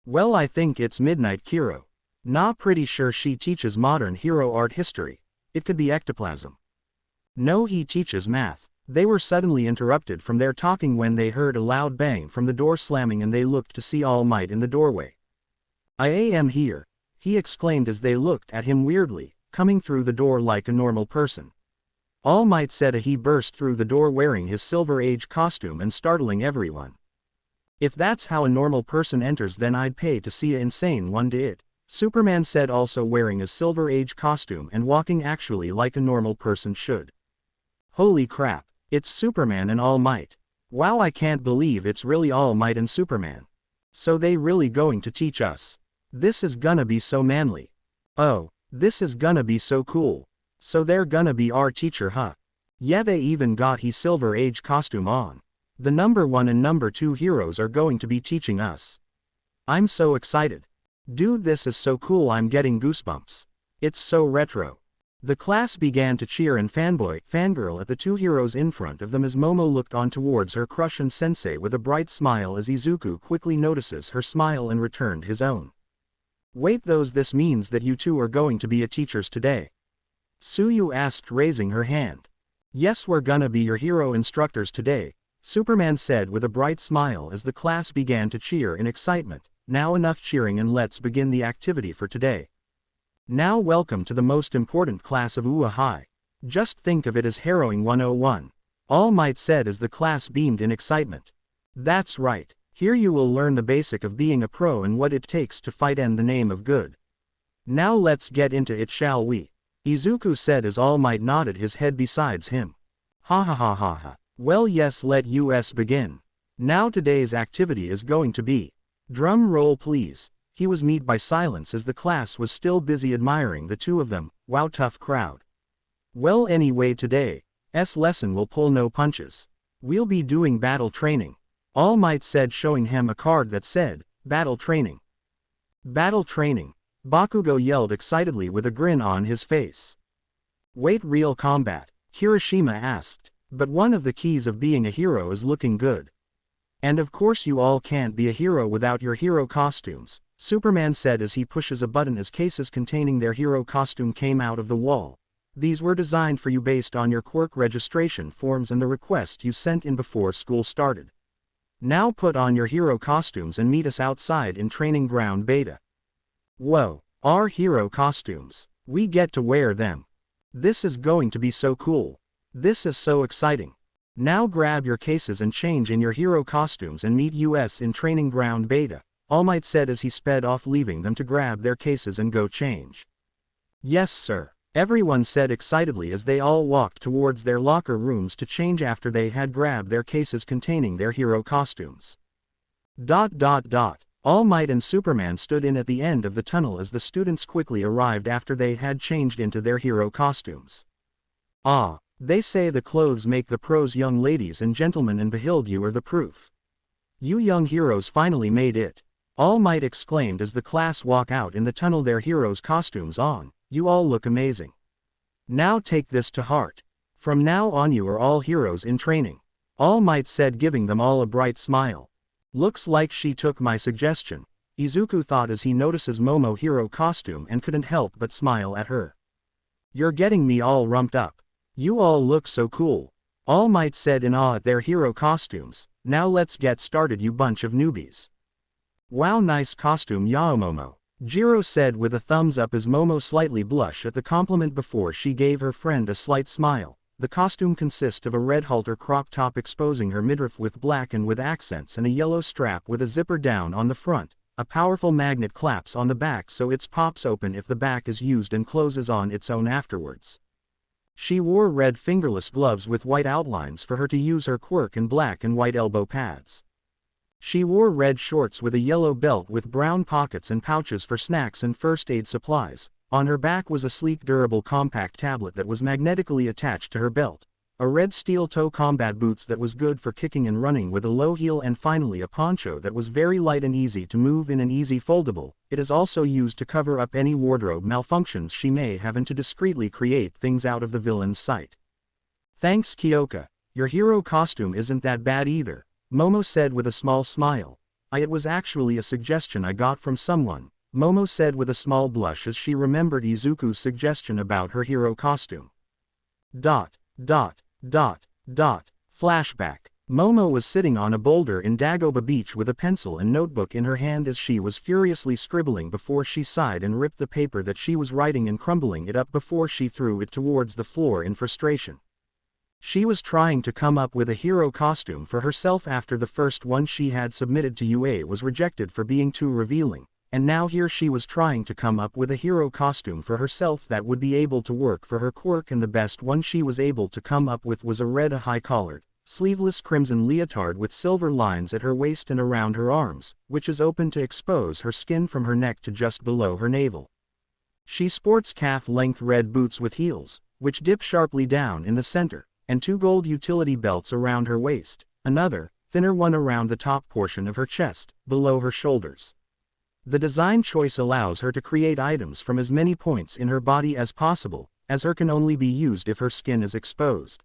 Well, I think it's Midnight Kiro. Nah, pretty sure she teaches modern hero art history. It could be ectoplasm. No, he teaches math. They were suddenly interrupted from their talking when they heard a loud bang from the door slamming, and they looked to see All Might in the doorway. I am here, he exclaimed as they looked at him weirdly, coming through the door like a normal person. All Might said as he burst through the door wearing his Silver Age costume and startling everyone. If that's how a normal person enters, then I'd pay to see a insane one do it, Superman said, also wearing a Silver Age costume and walking actually like a normal person should. Holy crap, it's Superman and All Might. Wow, I can't believe it's really All Might and Superman. So they really going to teach us? This is gonna be so manly. Oh, this is gonna be so cool. So they're gonna be our teacher, huh? Yeah, they even got his Silver Age costume on. The number 1 and number 2 heroes are going to be teaching us. I'm so excited. Dude, this is so cool, I'm getting goosebumps. It's so retro. The class began to cheer and fangirl at the 2 heroes in front of them as Momo looked on towards her crush and sensei with a bright smile as Izuku quickly notices her smile and returned his own. Wait, this means that you two are going to be teachers today? Suyu asked, raising her hand. Yes, we're gonna be your hero instructors today, Superman said with a bright smile as the class began to cheer in excitement. Now enough cheering and let's begin the activity for today. Now welcome to the most important class of UA High. Just think of it as Harrowing 101. All Might said as the class beamed in excitement. That's right, here you will learn the basic of being a pro and what it takes to fight in the name of good. Now let's get into it, shall we? Izuku said as All Might nodded his head besides him. Ha ha ha ha ha. Well yes, let us begin. Now today's activity is going to be. Drum roll please. He was met by silence as the class was still busy admiring the 2 of them. Wow, tough crowd. Well, anyway, today's lesson will pull no punches. We'll be doing battle training. All Might said, showing him a card that said, battle training. Battle training. Bakugo yelled excitedly with a grin on his face. Wait, real combat? Kirishima asked. But one of the keys of being a hero is looking good. And of course you all can't be a hero without your hero costumes, Superman said as he pushes a button as cases containing their hero costume came out of the wall. These were designed for you based on your quirk registration forms and the request you sent in before school started. Now put on your hero costumes and meet us outside in Training Ground Beta. Whoa, our hero costumes. We get to wear them. This is going to be so cool. This is so exciting. Now grab your cases and change in your hero costumes and meet us in Training Ground Beta, All Might said as he sped off, leaving them to grab their cases and go change. Yes sir, everyone said excitedly as they all walked towards their locker rooms to change after they had grabbed their cases containing their hero costumes. All Might and Superman stood in at the end of the tunnel as the students quickly arrived after they had changed into their hero costumes. Ah, they say the clothes make the pros, young ladies and gentlemen, and behold, you are the proof. You young heroes finally made it, All Might exclaimed as the class walked out in the tunnel, their heroes costumes on. You all look amazing. Now take this to heart. From now on you are all heroes in training, All Might said, giving them all a bright smile. Looks like she took my suggestion, Izuku thought as he notices Momo hero costume and couldn't help but smile at her. You're getting me all rumped up. You all look so cool, All Might said in awe at their hero costumes. Now let's get started, you bunch of newbies. Wow, nice costume, Yao Momo, Jiro said with a thumbs up as Momo slightly blushed at the compliment before she gave her friend a slight smile. The costume consists of a red halter crop top exposing her midriff with black and with accents and a yellow strap with a zipper down on the front. A powerful magnet claps on the back so it pops open if the back is used and closes on its own afterwards. She wore red fingerless gloves with white outlines for her to use her quirk and black and white elbow pads. She wore red shorts with a yellow belt with brown pockets and pouches for snacks and first aid supplies. On her back was a sleek durable compact tablet that was magnetically attached to her belt, a red steel-toe combat boots that was good for kicking and running with a low heel, and finally a poncho that was very light and easy to move in and easy foldable. It is also used to cover up any wardrobe malfunctions she may have and to discreetly create things out of the villain's sight. Thanks, Kyoka. Your hero costume isn't that bad either, Momo said with a small smile. It was actually a suggestion I got from someone, Momo said with a small blush as she remembered Izuku's suggestion about her hero costume. Flashback. Momo was sitting on a boulder in Dagoba Beach with a pencil and notebook in her hand as she was furiously scribbling before she sighed and ripped the paper that she was writing and crumbling it up before she threw it towards the floor in frustration. She was trying to come up with a hero costume for herself after the first one she had submitted to UA was rejected for being too revealing, and now here she was trying to come up with a hero costume for herself that would be able to work for her quirk, and the best one she was able to come up with was a red high-collared, sleeveless crimson leotard with silver lines at her waist and around her arms, which is open to expose her skin from her neck to just below her navel. She sports calf-length red boots with heels, which dip sharply down in the center, and 2 gold utility belts around her waist, another, thinner one around the top portion of her chest, below her shoulders. The design choice allows her to create items from as many points in her body as possible, as her can only be used if her skin is exposed.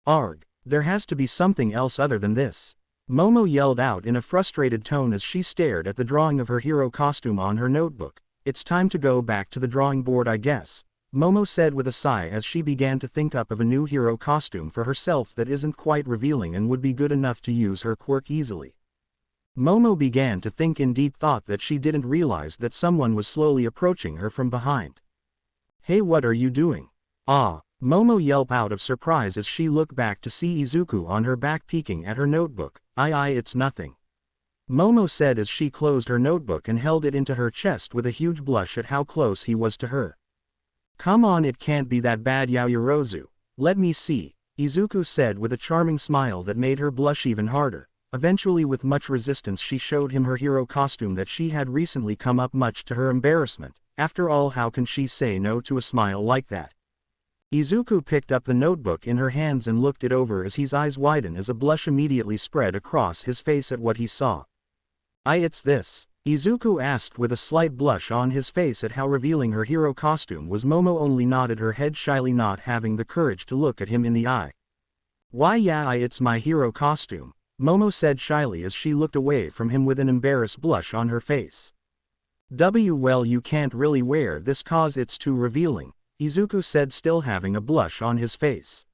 Arg, there has to be something else other than this, Momo yelled out in a frustrated tone as she stared at the drawing of her hero costume on her notebook. It's time to go back to the drawing board, I guess, Momo said with a sigh as she began to think up of a new hero costume for herself that isn't quite revealing and would be good enough to use her quirk easily. Momo began to think in deep thought that she didn't realize that someone was slowly approaching her from behind. Hey, what are you doing? Ah, Momo yelped out of surprise as she looked back to see Izuku on her back peeking at her notebook. It's nothing, Momo said as she closed her notebook and held it into her chest with a huge blush at how close he was to her. Come on, it can't be that bad, Yaoyorozu. Let me see, Izuku said with a charming smile that made her blush even harder. Eventually, with much resistance, she showed him her hero costume that she had recently come up, much to her embarrassment. After all, how can she say no to a smile like that? Izuku picked up the notebook in her hands and looked it over as his eyes widened as a blush immediately spread across his face at what he saw. It's this, Izuku asked with a slight blush on his face at how revealing her hero costume was. Momo only nodded her head shyly, not having the courage to look at him in the eye. Why, yeah, it's my hero costume, Momo said shyly as she looked away from him with an embarrassed blush on her face. Well, you can't really wear this cause it's too revealing, Izuku said, still having a blush on his face.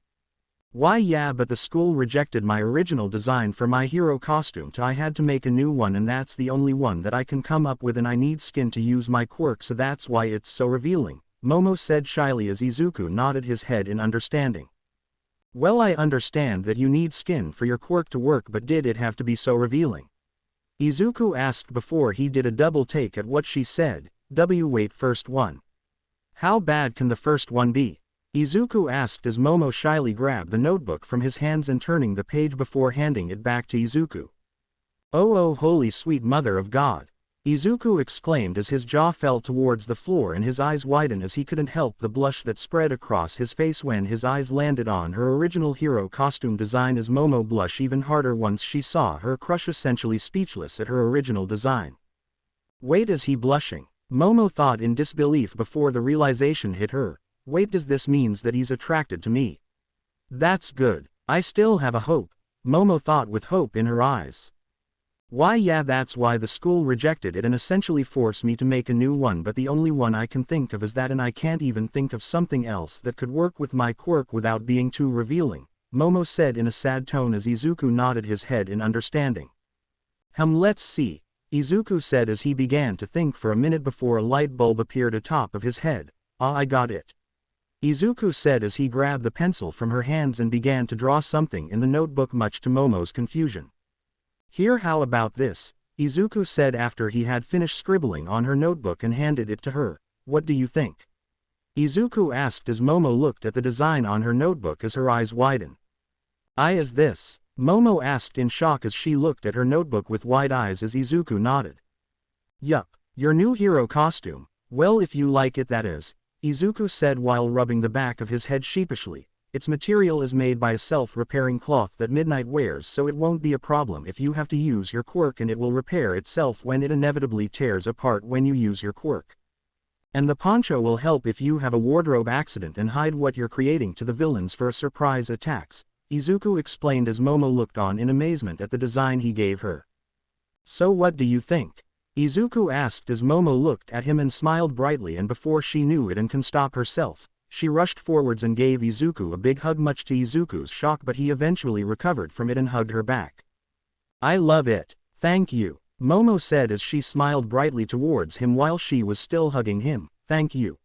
Why, yeah, but the school rejected my original design for my hero costume, so I had to make a new one, and that's the only one that I can come up with, and I need skin to use my quirk, so that's why it's so revealing, Momo said shyly as Izuku nodded his head in understanding. Well, I understand that you need skin for your quirk to work, but did it have to be so revealing? Izuku asked before he did a double take at what she said. Wait, first one. How bad can the first one be? Izuku asked as Momo shyly grabbed the notebook from his hands and turning the page before handing it back to Izuku. Oh, holy sweet mother of God! Izuku exclaimed as his jaw fell towards the floor and his eyes widened as he couldn't help the blush that spread across his face when his eyes landed on her original hero costume design, as Momo blushed even harder once she saw her crush, essentially speechless at her original design. Wait, is he blushing? Momo thought in disbelief before the realization hit her. Wait, does this means that he's attracted to me? That's good. I still have a hope, Momo thought with hope in her eyes. Why, yeah, that's why the school rejected it and essentially forced me to make a new one, but the only one I can think of is that, and I can't even think of something else that could work with my quirk without being too revealing, Momo said in a sad tone as Izuku nodded his head in understanding. Let's see, Izuku said as he began to think for a minute before a light bulb appeared atop of his head. I got it, Izuku said as he grabbed the pencil from her hands and began to draw something in the notebook, much to Momo's confusion. Here, how about this? Izuku said after he had finished scribbling on her notebook and handed it to her. What do you think? Izuku asked as Momo looked at the design on her notebook as her eyes widened. Is this? Momo asked in shock as she looked at her notebook with wide eyes as Izuku nodded. Yup, your new hero costume, Well, if you like it, that is, Izuku said while rubbing the back of his head sheepishly. Its material is made by a self-repairing cloth that Midnight wears, so it won't be a problem if you have to use your quirk, and it will repair itself when it inevitably tears apart when you use your quirk. And the poncho will help if you have a wardrobe accident and hide what you're creating to the villains for surprise attacks, Izuku explained as Momo looked on in amazement at the design he gave her. So what do you think? Izuku asked as Momo looked at him and smiled brightly, and before she knew it and can stop herself, she rushed forwards and gave Izuku a big hug, much to Izuku's shock, but he eventually recovered from it and hugged her back. I love it. Thank you, Momo said as she smiled brightly towards him while she was still hugging him. Thank you.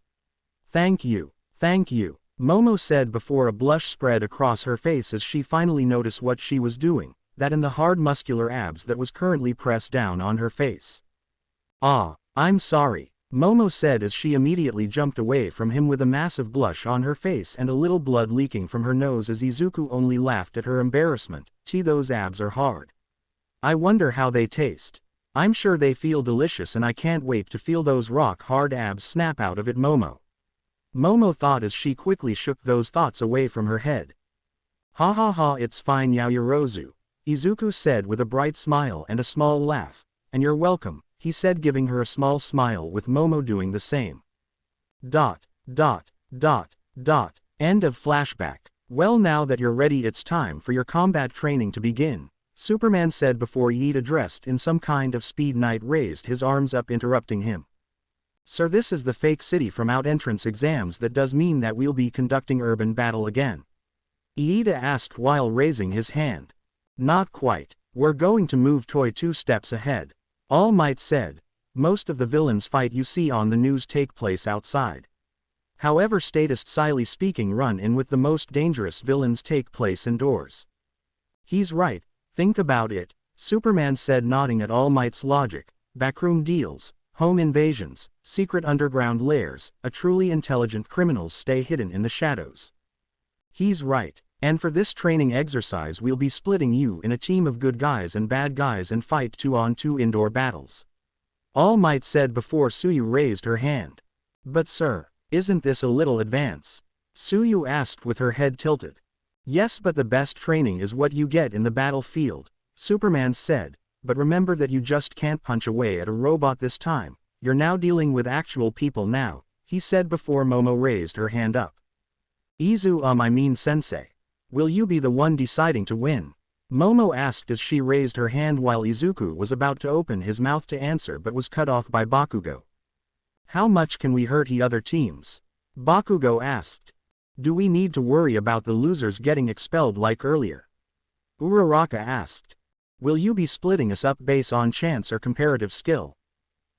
Thank you. Thank you, Momo said before a blush spread across her face as she finally noticed what she was doing, that in the hard muscular abs that was currently pressed down on her face. Ah, I'm sorry, Momo said as she immediately jumped away from him with a massive blush on her face and a little blood leaking from her nose as Izuku only laughed at her embarrassment. Those abs are hard. I wonder how they taste. I'm sure they feel delicious, and I can't wait to feel those rock-hard abs snap out of it, Momo thought as she quickly shook those thoughts away from her head. Ha ha ha, it's fine Yaoyorozu, Izuku said with a bright smile and a small laugh. And you're welcome, he said, giving her a small smile, with Momo doing the same. End of flashback. Well, now that you're ready, it's time for your combat training to begin, Superman said before Iida, dressed in some kind of speed knight, raised his arms up, interrupting him. Sir, this is the fake city from out entrance exams. That does mean that we'll be conducting urban battle again? Iida asked while raising his hand. Not quite. We're going to move Toy 2 steps ahead, All Might said. Most of the villains fight you see on the news take place outside. However, statistically speaking, run-in with the most dangerous villains take place indoors. He's right. Think about it, Superman said, nodding at All Might's logic. Backroom deals, home invasions, secret underground lairs, a truly intelligent criminals stay hidden in the shadows. He's right. And for this training exercise we'll be splitting you in a team of good guys and bad guys and fight 2-on-2 indoor battles, All Might said before Suyu raised her hand. But sir, isn't this a little advance? Suyu asked with her head tilted. Yes, but the best training is what you get in the battlefield, Superman said, but remember that you just can't punch away at a robot this time. You're now dealing with actual people now, he said before Momo raised her hand up. I mean sensei. Will you be the one deciding to win? Momo asked as she raised her hand while Izuku was about to open his mouth to answer but was cut off by Bakugo. How much can we hurt the other teams? Bakugo asked. Do we need to worry about the losers getting expelled like earlier? Uraraka asked. Will you be splitting us up based on chance or comparative skill?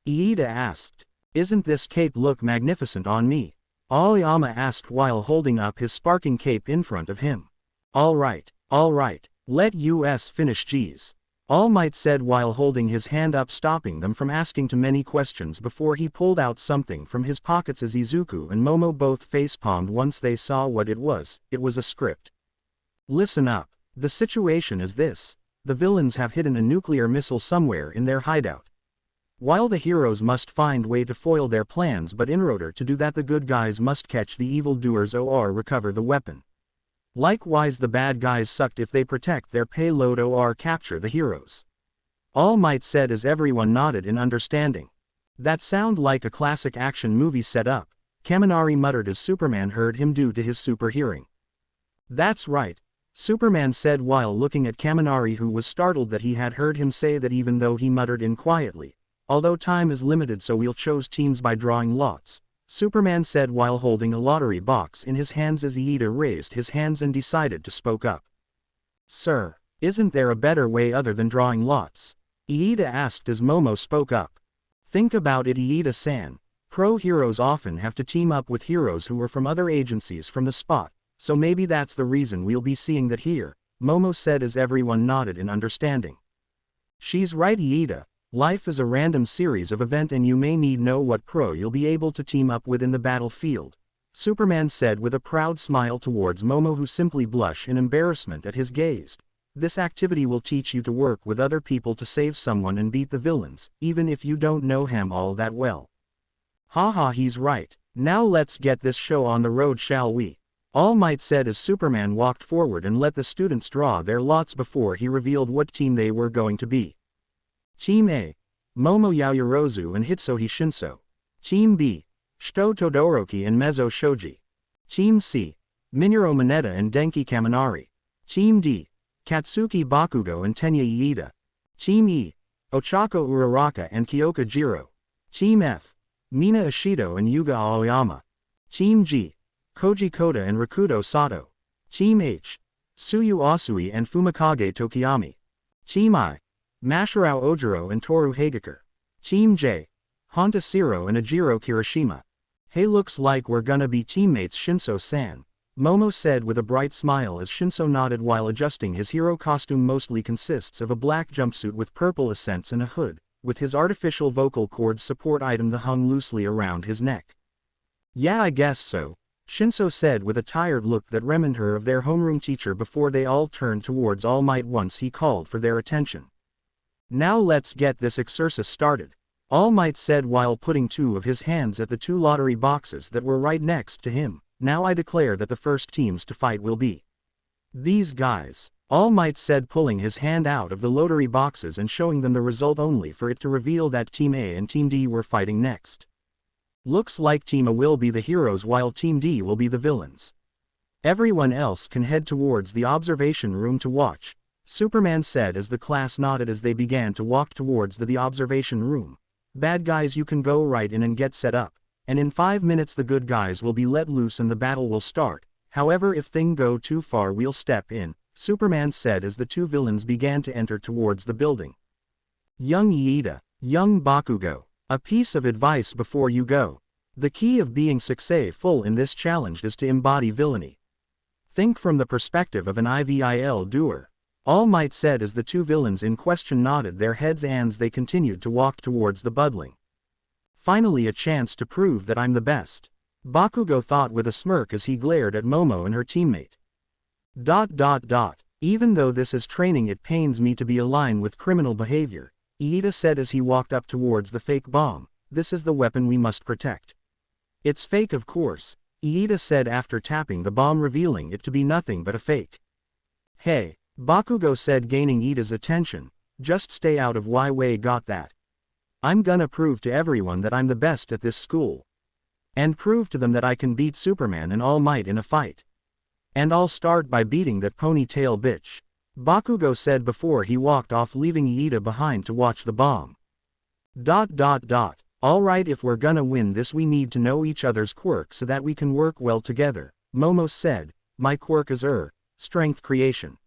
Iida asked. Isn't this cape look magnificent on me? Aoyama asked while holding up his sparking cape in front of him. All right, let us finish, geez, All Might said while holding his hand up, stopping them from asking too many questions before he pulled out something from his pockets as Izuku and Momo both facepalmed once they saw what it was. It was a script. Listen up, the situation is this. The villains have hidden a nuclear missile somewhere in their hideout. While the heroes must find way to foil their plans, but in order to do that the good guys must catch the evildoers or recover the weapon. Likewise, the bad guys sucked if they protect their payload or capture the heroes. All Might said as everyone nodded in understanding. That sound like a classic action movie setup, Kaminari muttered as Superman heard him due to his super hearing. That's right, Superman said while looking at Kaminari, who was startled that he had heard him say that even though he muttered in quietly. Although time is limited, so we'll choose teams by drawing lots, Superman said while holding a lottery box in his hands as Iida raised his hands and decided to spoke up. Sir, isn't there a better way other than drawing lots? Iida asked as Momo spoke up. Think about it, Iida-san. Pro heroes often have to team up with heroes who are from other agencies from the spot, so maybe that's the reason we'll be seeing that here, Momo said as everyone nodded in understanding. She's right, Iida. Life is a random series of events and you may need know what pro you'll be able to team up with in the battlefield, Superman said with a proud smile towards Momo, who simply blushed in embarrassment at his gaze. This activity will teach you to work with other people to save someone and beat the villains, even if you don't know him all that well. Haha, he's right. Now let's get this show on the road, shall we? All Might said as Superman walked forward and let the students draw their lots before he revealed what team they were going to be. Team A: Momo Yaoyorozu and Hitsuhi Shinso. Team B: Shito Todoroki and Mezzo Shoji. Team C: Minoru Mineta and Denki Kaminari. Team D: Katsuki Bakugo and Tenya Iida. Team E: Ochako Uraraka and Kyoka Jiro. Team F: Mina Ishido and Yuga Aoyama. Team G: Koji Koda and Rakudo Sato. Team H: Tsuyu Asui and Fumikage Tokiyami. Team I: Masharao Ojiro and Toru Hagekar. Team J: Honta Siro and Ajiro Kirishima. Hey, looks like we're gonna be teammates, Shinso-san, Momo said with a bright smile as Shinso nodded while adjusting his hero costume. Mostly consists of a black jumpsuit with purple accents and a hood, with his artificial vocal cords support item that hung loosely around his neck. Yeah, I guess so, Shinso said with a tired look that reminded her of their homeroom teacher before they all turned towards All Might once he called for their attention. Now let's get this exercise started, All Might said while putting two of his hands at the two lottery boxes that were right next to him. Now I declare that the first teams to fight will be these guys, All Might said, pulling his hand out of the lottery boxes and showing them the result only for it to reveal that Team A and Team D were fighting next. Looks like Team A will be the heroes while Team D will be the villains. Everyone else can head towards the observation room to watch, Superman said as the class nodded as they began to walk towards the observation room. Bad guys, you can go right in and get set up, and in 5 minutes the good guys will be let loose and the battle will start. However, if things go too far, we'll step in, Superman said as the two villains began to enter towards the building. Young Iida, young Bakugo, a piece of advice before you go. The key of being successful in this challenge is to embody villainy. Think from the perspective of an IVIL doer, All Might said as the two villains in question nodded their heads and they continued to walk towards the building. Finally, a chance to prove that I'm the best, Bakugo thought with a smirk as he glared at Momo and her teammate. Even though this is training, it pains me to be aligned with criminal behavior, Iida said as he walked up towards the fake bomb. This is the weapon we must protect. It's fake, of course, Iida said after tapping the bomb, revealing it to be nothing but a fake. Hey, Bakugo said, gaining Iida's attention, just stay out of my way, got that? I'm gonna prove to everyone that I'm the best at this school. And prove to them that I can beat Superman and All Might in a fight. And I'll start by beating that ponytail bitch, Bakugo said before he walked off, leaving Iida behind to watch the bomb. Alright, if we're gonna win this we need to know each other's quirks so that we can work well together, Momo said. My quirk is strength creation.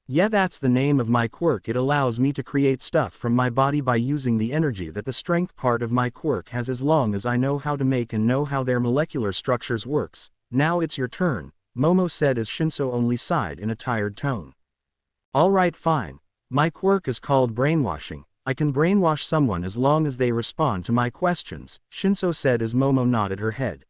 Yeah, that's the name of my quirk. It allows me to create stuff from my body by using the energy that the strength part of my quirk has, as long as I know how to make and know how their molecular structures works. Now it's your turn, Momo said as Shinso only sighed in a tired tone. Alright, fine. My quirk is called brainwashing. I can brainwash someone as long as they respond to my questions, Shinso said as Momo nodded her head.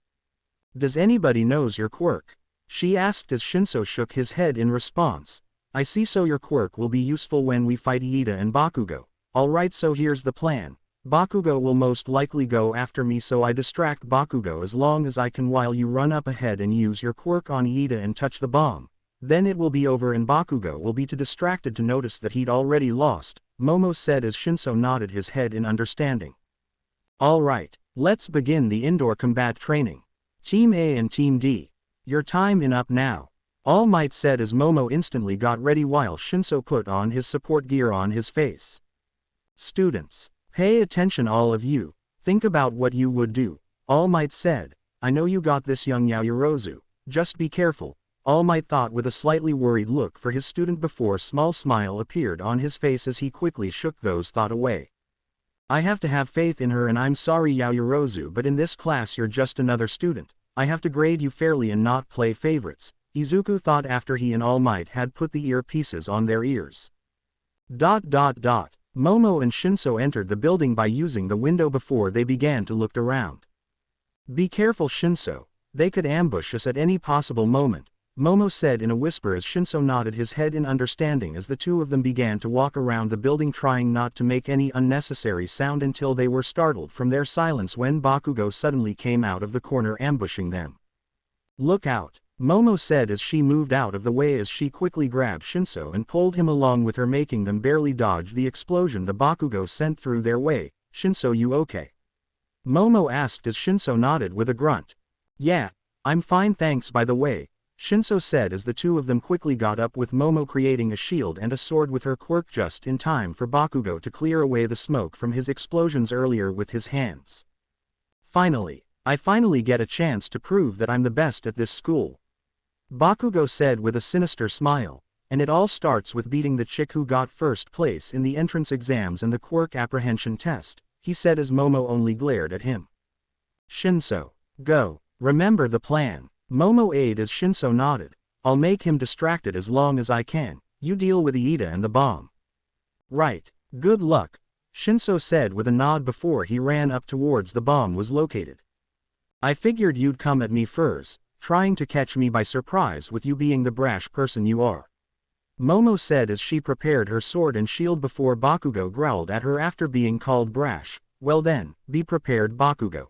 Does anybody knows your quirk? She asked as Shinso shook his head in response. I see, so your quirk will be useful when we fight Iida and Bakugo. Alright, so here's the plan. Bakugo will most likely go after me, so I distract Bakugo as long as I can while you run up ahead and use your quirk on Iida and touch the bomb. Then it will be over and Bakugo will be too distracted to notice that he'd already lost, Momo said as Shinso nodded his head in understanding. Alright, let's begin the indoor combat training. Team A and Team D. Your time in up now, All Might said as Momo instantly got ready while Shinso put on his support gear on his face. Students, pay attention, all of you. Think about what you would do, All Might said. I know you got this, young Yaoyorozu. Just be careful, All Might thought with a slightly worried look for his student before a small smile appeared on his face as he quickly shook those thoughts away. I have to have faith in her, and I'm sorry Yaoyorozu, but in this class you're just another student. I have to grade you fairly and not play favorites, Izuku thought after he and All Might had put the earpieces on their ears. Momo and Shinso entered the building by using the window before they began to look around. Be careful, Shinso. They could ambush us at any possible moment, Momo said in a whisper as Shinso nodded his head in understanding as the two of them began to walk around the building trying not to make any unnecessary sound until they were startled from their silence when Bakugo suddenly came out of the corner ambushing them. "Look out," Momo said as she moved out of the way as she quickly grabbed Shinso and pulled him along with her making them barely dodge the explosion the Bakugo sent through their way. "Shinso, you okay?" Momo asked as Shinso nodded with a grunt. "Yeah, I'm fine thanks by the way," Shinso said as the two of them quickly got up with Momo creating a shield and a sword with her quirk just in time for Bakugo to clear away the smoke from his explosions earlier with his hands. I finally get a chance to prove that I'm the best at this school," Bakugo said with a sinister smile, "and it all starts with beating the chick who got first place in the entrance exams and the quirk apprehension test," he said as Momo only glared at him. "Shinso, go, remember the plan," Momo aided as Shinso nodded. "I'll make him distracted as long as I can, you deal with Iida and the bomb." "Right, good luck," Shinso said with a nod before he ran up towards the bomb was located. "I figured you'd come at me first, trying to catch me by surprise with you being the brash person you are," Momo said as she prepared her sword and shield before Bakugo growled at her after being called brash. "Well then, be prepared Bakugo,"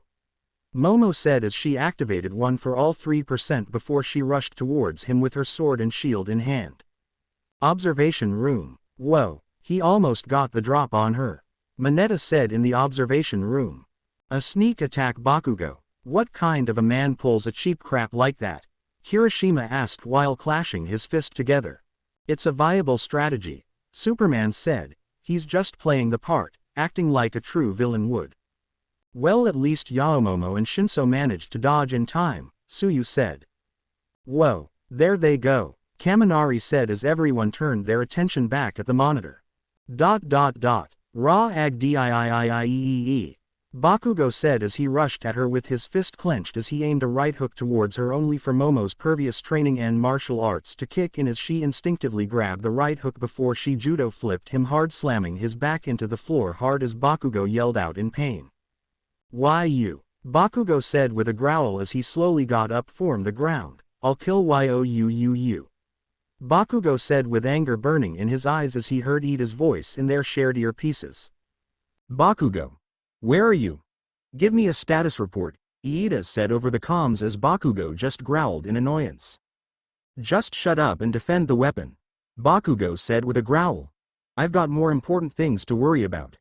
Momo said as she activated one for all 3% before she rushed towards him with her sword and shield in hand. Observation room. "Whoa, he almost got the drop on her," Mineta said in the observation room. "A sneak attack Bakugo. What kind of a man pulls a cheap crap like that?" Kirishima asked while clashing his fist together. "It's a viable strategy," Superman said. "He's just playing the part, acting like a true villain would." "Well, at least Yaomomo and Shinso managed to dodge in time," Tsuyu said. "Whoa, there they go," Kaminari said as everyone turned their attention back at the monitor. Ra ag diiiiee. Bakugo said as he rushed at her with his fist clenched as he aimed a right hook towards her only for Momo's previous training and martial arts to kick in as she instinctively grabbed the right hook before she judo flipped him hard slamming his back into the floor hard as Bakugo yelled out in pain. "Why you?" Bakugo said with a growl as he slowly got up from the ground. "I'll kill you. Bakugo said with anger burning in his eyes as he heard Iida's voice in their shared earpieces. "Bakugo, where are you? Give me a status report," Iida said over the comms as Bakugo just growled in annoyance. "Just shut up and defend the weapon," Bakugo said with a growl. "I've got more important things to worry about."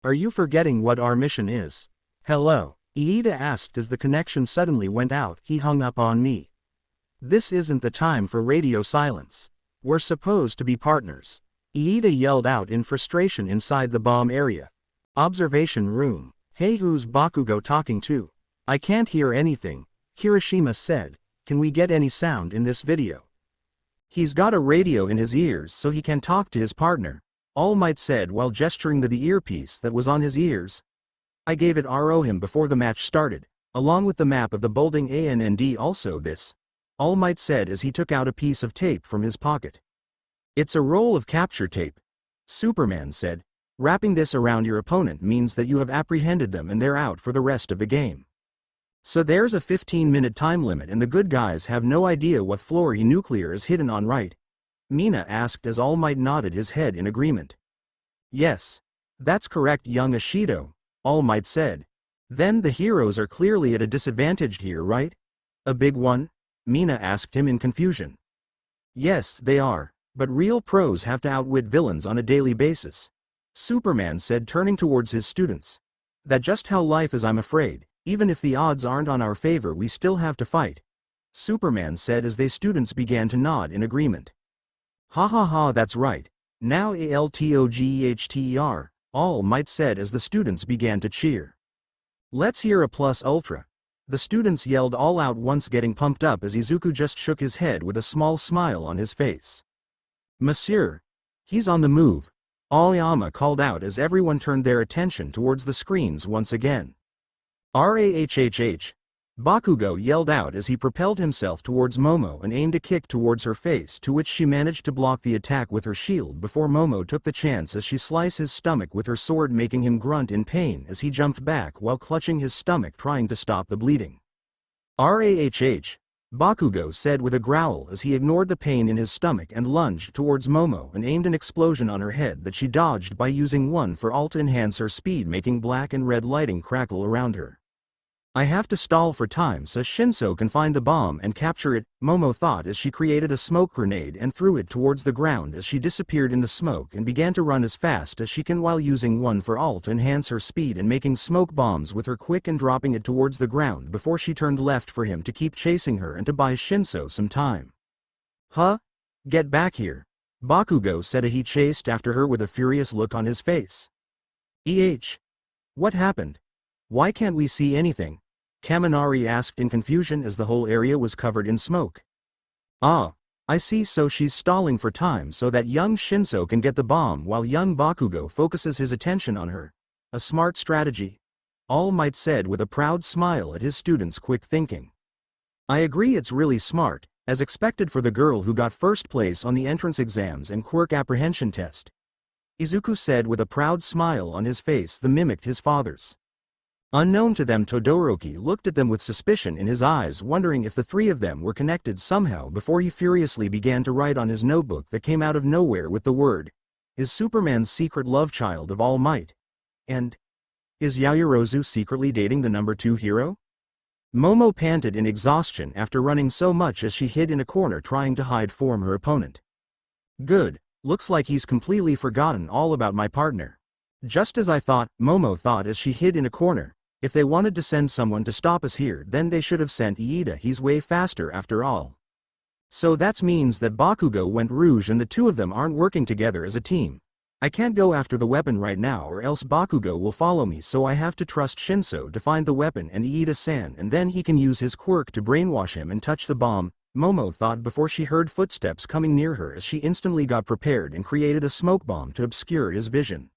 "Are you forgetting what our mission is?" "Hello?" Iida asked as the connection suddenly went out. "He hung up on me. This isn't the time for radio silence. We're supposed to be partners," Iida yelled out in frustration inside the bomb area. Observation room. "Hey, who's Bakugo talking to? I can't hear anything," Kirishima said. "Can we get any sound in this video?" "He's got a radio in his ears so he can talk to his partner," All Might said while gesturing to the earpiece that was on his ears. "I gave it him before the match started, along with the map of the building and also this," All Might said as he took out a piece of tape from his pocket. "It's a roll of capture tape," Superman said. "Wrapping this around your opponent means that you have apprehended them and they're out for the rest of the game. So there's a 15-minute time limit and the good guys have no idea what floor nuclear is hidden on, right?" Mina asked as All Might nodded his head in agreement. "Yes. That's correct, young Ashido," All Might said. "Then the heroes are clearly at a disadvantage here, right?" "A big one?" Mina asked him in confusion. "Yes, they are, but real pros have to outwit villains on a daily basis," Superman said turning towards his students. "That's just how life is, I'm afraid. Even if the odds aren't on our favor we still have to fight," Superman said as they students began to nod in agreement. "Ha ha ha, that's right. Now ALTOGEHTER, All Might said as the students began to cheer. "Let's hear a plus ultra," the students yelled all out once getting pumped up as Izuku just shook his head with a small smile on his face. "Monsieur, he's on the move," Aoyama called out as everyone turned their attention towards the screens once again. "Rahhhh," Bakugo yelled out as he propelled himself towards Momo and aimed a kick towards her face, to which she managed to block the attack with her shield before Momo took the chance as she sliced his stomach with her sword, making him grunt in pain as he jumped back while clutching his stomach trying to stop the bleeding. "Rahhh," Bakugo said with a growl as he ignored the pain in his stomach and lunged towards Momo and aimed an explosion on her head that she dodged by using one for all to enhance her speed, making black and red lighting crackle around her. I have to stall for time so Shinso can find the bomb and capture it, Momo thought as she created a smoke grenade and threw it towards the ground as she disappeared in the smoke and began to run as fast as she can while using one for all to enhance her speed and making smoke bombs with her quick and dropping it towards the ground before she turned left for him to keep chasing her and to buy Shinso some time. Huh? Get back here. Bakugo said as he chased after her with a furious look on his face. What happened? Why can't we see anything? Kaminari asked in confusion as the whole area was covered in smoke. Ah, I see, so she's stalling for time so that young Shinso can get the bomb while young Bakugo focuses his attention on her. A smart strategy. All Might said with a proud smile at his students' quick thinking. I agree, it's really smart, as expected for the girl who got first place on the entrance exams and quirk apprehension test. Izuku said with a proud smile on his face that mimicked his father's. Unknown to them, Todoroki looked at them with suspicion in his eyes, wondering if the three of them were connected somehow before he furiously began to write on his notebook that came out of nowhere with the word, "Is Superman's secret love child of All Might? And is Yaoyorozu secretly dating the number 2 hero?" Momo panted in exhaustion after running so much as she hid in a corner trying to hide from her opponent. Good, looks like he's completely forgotten all about my partner. Just as I thought, Momo thought as she hid in a corner. If they wanted to send someone to stop us here, then they should have sent Iida. He's way faster after all. So that means that Bakugo went rouge and the two of them aren't working together as a team. I can't go after the weapon right now or else Bakugo will follow me, so I have to trust Shinso to find the weapon and Iida-san, and then he can use his quirk to brainwash him and touch the bomb, Momo thought before she heard footsteps coming near her as she instantly got prepared and created a smoke bomb to obscure his vision.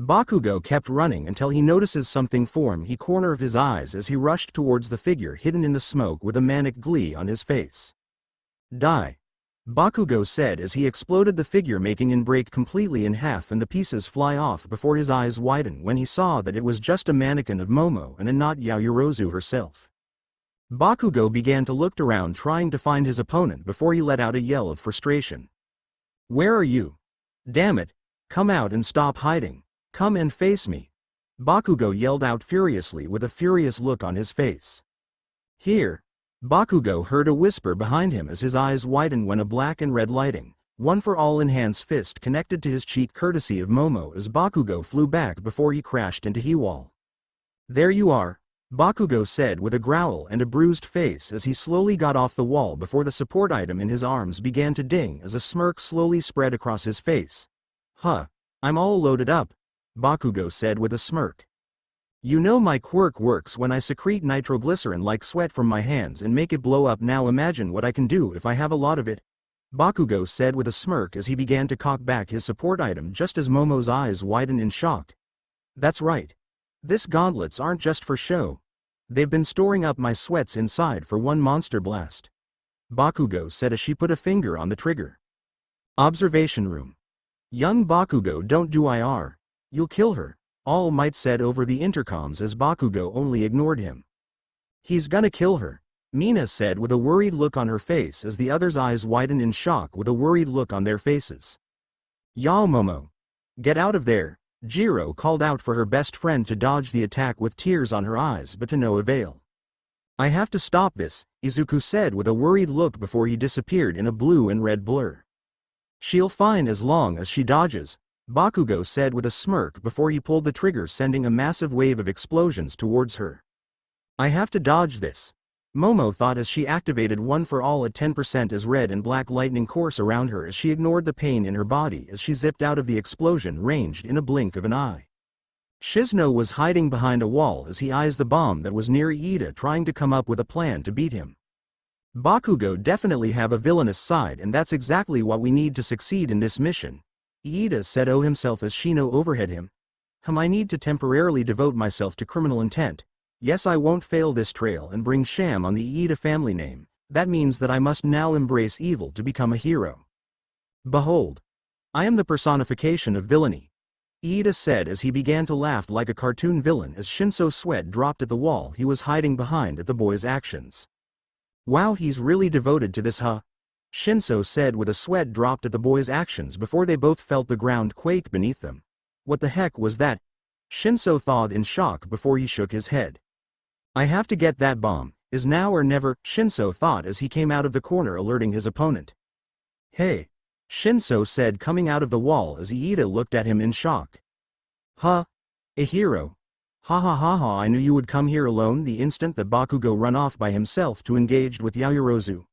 Bakugo kept running until he notices something form the corner of his eyes as he rushed towards the figure hidden in the smoke with a manic glee on his face. Die. Bakugo said as he exploded the figure, making it break completely in half and the pieces fly off before his eyes widen when he saw that it was just a mannequin of Momo and not Yaoyorozu herself. Bakugo began to look around trying to find his opponent before he let out a yell of frustration. Where are you? Damn it, come out and stop hiding. Come and face me. Bakugo yelled out furiously with a furious look on his face. Here. Bakugo heard a whisper behind him as his eyes widened when a black and red lighting, one for all enhanced fist connected to his cheek courtesy of Momo as Bakugo flew back before he crashed into the wall. There you are, Bakugo said with a growl and a bruised face as he slowly got off the wall before the support item in his arms began to ding as a smirk slowly spread across his face. Huh. I'm all loaded up, Bakugo said with a smirk. You know my quirk works when I secrete nitroglycerin like sweat from my hands and make it blow up. Now imagine what I can do if I have a lot of it, Bakugo said with a smirk as he began to cock back his support item just as Momo's eyes widened in shock. That's right. These gauntlets aren't just for show. They've been storing up my sweats inside for one monster blast, Bakugo said as she put a finger on the trigger. Observation room. Young Bakugo, don't do IR. You'll kill her, All Might said over the intercoms as Bakugo only ignored him. He's gonna kill her, Mina said with a worried look on her face as the others' eyes widened in shock with a worried look on their faces. Yao Momo. Get out of there, Jiro called out for her best friend to dodge the attack with tears on her eyes but to no avail. I have to stop this, Izuku said with a worried look before he disappeared in a blue and red blur. She'll fine as long as she dodges, Bakugo said with a smirk before he pulled the trigger, sending a massive wave of explosions towards her. I have to dodge this, Momo thought as she activated one for all at 10% as red and black lightning course around her as she ignored the pain in her body as she zipped out of the explosion ranged in a blink of an eye. Shizno was hiding behind a wall as he eyes the bomb that was near Iida, trying to come up with a plan to beat him. Bakugo definitely have a villainous side, and that's exactly what we need to succeed in this mission, Iida said himself as Shino overhead him. I need to temporarily devote myself to criminal intent. Yes, I won't fail this trail and bring sham on the Iida family name. That means that I must now embrace evil to become a hero. Behold. I am the personification of villainy, Iida said as he began to laugh like a cartoon villain as Shinso's sweat dropped at the wall he was hiding behind at the boy's actions. Wow, he's really devoted to this, huh? Shinso said with a sweat dropped at the boy's actions before they both felt the ground quake beneath them. What the heck was that? Shinso thawed in shock before he shook his head. I have to get that bomb, is now or never, Shinso thought as he came out of the corner alerting his opponent. Hey! Shinso said coming out of the wall as Iida looked at him in shock. Huh? A hero? Ha ha ha ha, I knew you would come here alone the instant that Bakugo run off by himself to engage with Yaoyorozu.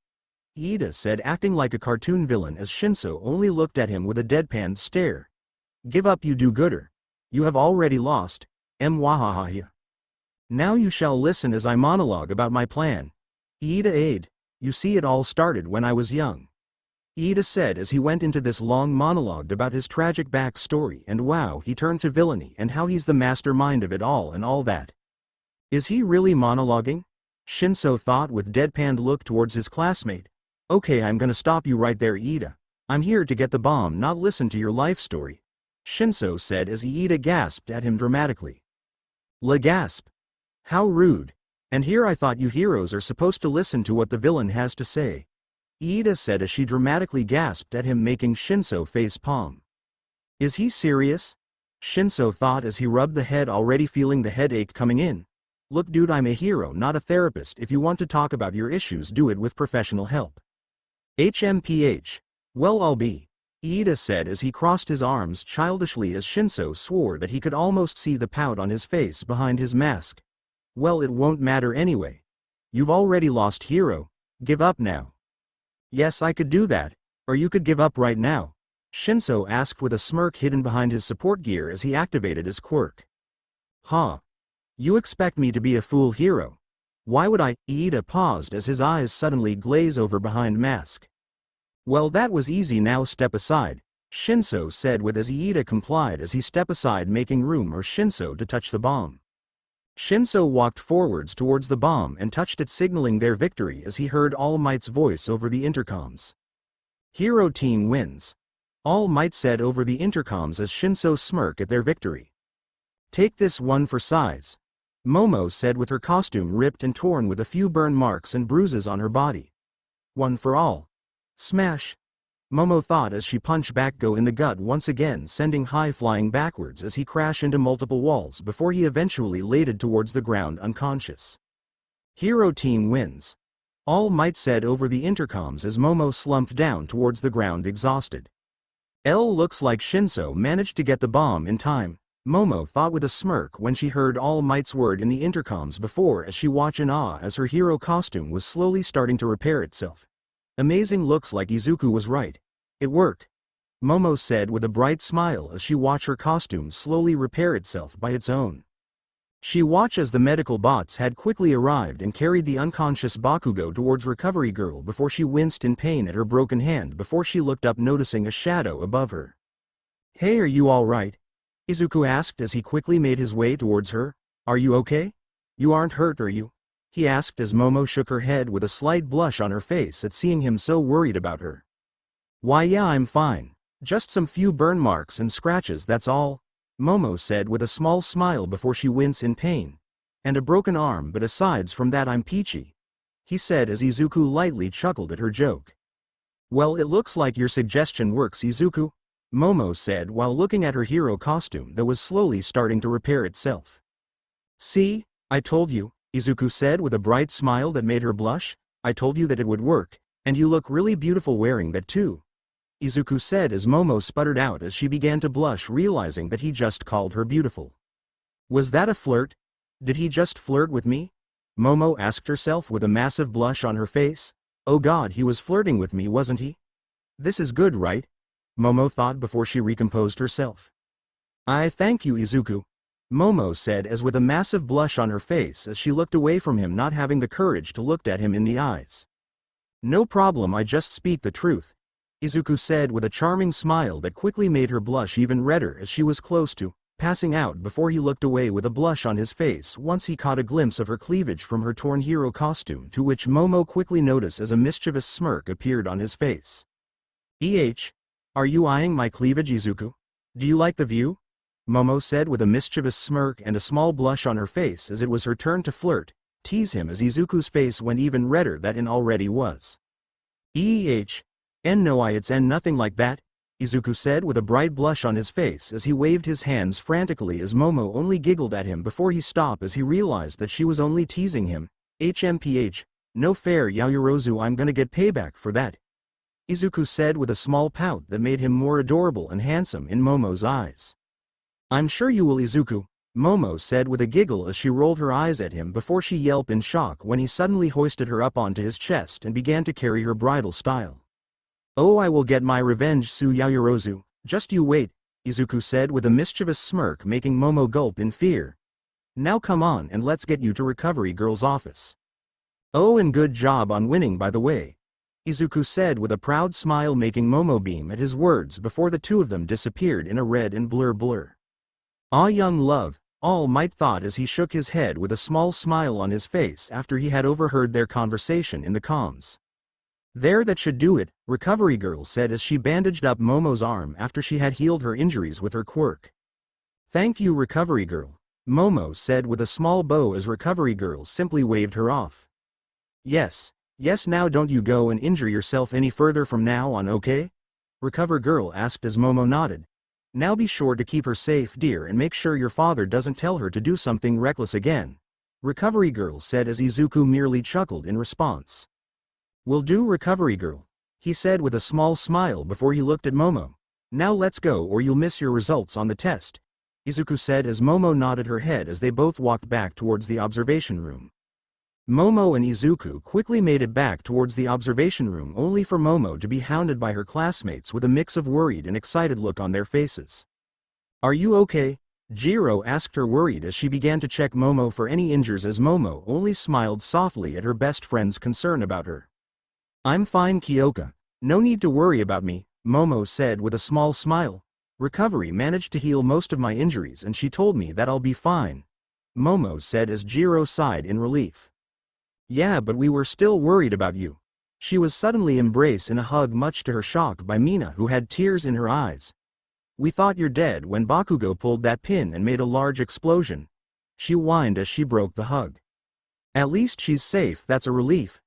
Iida said acting like a cartoon villain as Shinso only looked at him with a deadpan stare. Give up, you do-gooder. You have already lost, Mwahaha. Now you shall listen as I monologue about my plan. Iida aid. You see, it all started when I was young. Iida said as he went into this long monologue about his tragic backstory and wow, he turned to villainy and how he's the mastermind of it all and all that. Is he really monologuing? Shinso thought with deadpan look towards his classmate. Okay, I'm gonna stop you right there, Iida. I'm here to get the bomb, not listen to your life story. Shinso said as Iida gasped at him dramatically. La gasp. How rude. And here I thought you heroes are supposed to listen to what the villain has to say. Iida said as she dramatically gasped at him, making Shinso face palm. Is he serious? Shinso thought as he rubbed the head, already feeling the headache coming in. Look dude, I'm a hero, not a therapist. If you want to talk about your issues, do it with professional help. HMPH. Well, I'll be. Iida said as he crossed his arms childishly as Shinso swore that he could almost see the pout on his face behind his mask. Well, it won't matter anyway. You've already lost, hero. Give up now. Yes, I could do that, or you could give up right now, Shinso asked with a smirk hidden behind his support gear as he activated his quirk. Huh? You expect me to be a fool, hero? Why would I? Iida paused as his eyes suddenly glaze over behind mask. Well, that was easy, now step aside, Shinso said with as Iida complied as he stepped aside, making room for Shinso to touch the bomb. Shinso walked forwards towards the bomb and touched it, signaling their victory as he heard All Might's voice over the intercoms. Hero team wins. All Might said over the intercoms as Shinso smirked at their victory. Take this one for size, Momo said with her costume ripped and torn with a few burn marks and bruises on her body. One for all. Smash. Momo thought as she punched Bakugo in the gut once again, sending high flying backwards as he crashed into multiple walls before he eventually laid towards the ground unconscious. Hero team wins. All Might said over the intercoms as Momo slumped down towards the ground exhausted. Looks like Shinso managed to get the bomb in time, Momo thought with a smirk when she heard All Might's word in the intercoms before as she watched in awe as her hero costume was slowly starting to repair itself. Amazing, looks like Izuku was right. It worked, Momo said with a bright smile as she watched her costume slowly repair itself by its own. She watched as the medical bots had quickly arrived and carried the unconscious Bakugo towards Recovery Girl before she winced in pain at her broken hand before she looked up, noticing a shadow above her. Hey, are you alright? Izuku asked as he quickly made his way towards her. Are you okay? You aren't hurt, are you? He asked as Momo shook her head with a slight blush on her face at seeing him so worried about her. Why, yeah, I'm fine. Just some few burn marks and scratches, that's all, Momo said with a small smile before she winced in pain. And a broken arm, but asides from that I'm peachy, he said as Izuku lightly chuckled at her joke. Well, it looks like your suggestion works, Izuku, Momo said while looking at her hero costume that was slowly starting to repair itself. See, I told you, Izuku said with a bright smile that made her blush. I told you that it would work, and you look really beautiful wearing that too, Izuku said as Momo sputtered out as she began to blush, realizing that he just called her beautiful. Was that a flirt? Did he just flirt with me? Momo asked herself with a massive blush on her face. Oh god, he was flirting with me, wasn't he? This is good, right? Momo thought before she recomposed herself. I thank you, Izuku, Momo said as with a massive blush on her face as she looked away from him, not having the courage to look at him in the eyes. No problem, I just speak the truth, Izuku said with a charming smile that quickly made her blush even redder as she was close to passing out before he looked away with a blush on his face once he caught a glimpse of her cleavage from her torn hero costume, to which Momo quickly noticed as a mischievous smirk appeared on his face. Are you eyeing my cleavage, Izuku? Do you like the view? Momo said with a mischievous smirk and a small blush on her face as it was her turn to flirt, tease him as Izuku's face went even redder than it already was. No, it's nothing like that, Izuku said with a bright blush on his face as he waved his hands frantically as Momo only giggled at him before he stopped as he realized that she was only teasing him. No fair Yaoyorozu, I'm gonna get payback for that, Izuku said with a small pout that made him more adorable and handsome in Momo's eyes. I'm sure you will, Izuku, Momo said with a giggle as she rolled her eyes at him before she yelped in shock when he suddenly hoisted her up onto his chest and began to carry her bridal style. Oh, I will get my revenge, Su Yaoyorozu, just you wait, Izuku said with a mischievous smirk, making Momo gulp in fear. Now come on and let's get you to Recovery Girl's office. Oh, and good job on winning, by the way, Izuku said with a proud smile, making Momo beam at his words before the two of them disappeared in a red and blur. Ah, young love, All Might thought as he shook his head with a small smile on his face after he had overheard their conversation in the comms. There, that should do it, Recovery Girl said as she bandaged up Momo's arm after she had healed her injuries with her quirk. Thank you, Recovery Girl, Momo said with a small bow as Recovery Girl simply waved her off. Yes, now don't you go and injure yourself any further from now on, okay? Recover Girl asked as Momo nodded. Now be sure to keep her safe, dear, and make sure your father doesn't tell her to do something reckless again, Recovery Girl said as Izuku merely chuckled in response. Will do, Recovery Girl, he said with a small smile before he looked at Momo. Now let's go or you'll miss your results on the test, Izuku said as Momo nodded her head as they both walked back towards the observation room. Momo and Izuku quickly made it back towards the observation room only for Momo to be hounded by her classmates with a mix of worried and excited look on their faces. Are you okay? Jiro asked her, worried as she began to check Momo for any injuries as Momo only smiled softly at her best friend's concern about her. I'm fine, Kyoka. No need to worry about me, Momo said with a small smile. Recovery managed to heal most of my injuries and she told me that I'll be fine, Momo said as Jiro sighed in relief. Yeah, but we were still worried about you. She was suddenly embraced in a hug, much to her shock by Mina, who had tears in her eyes. We thought you're dead when Bakugo pulled that pin and made a large explosion, she whined as she broke the hug. At least she's safe, that's a relief,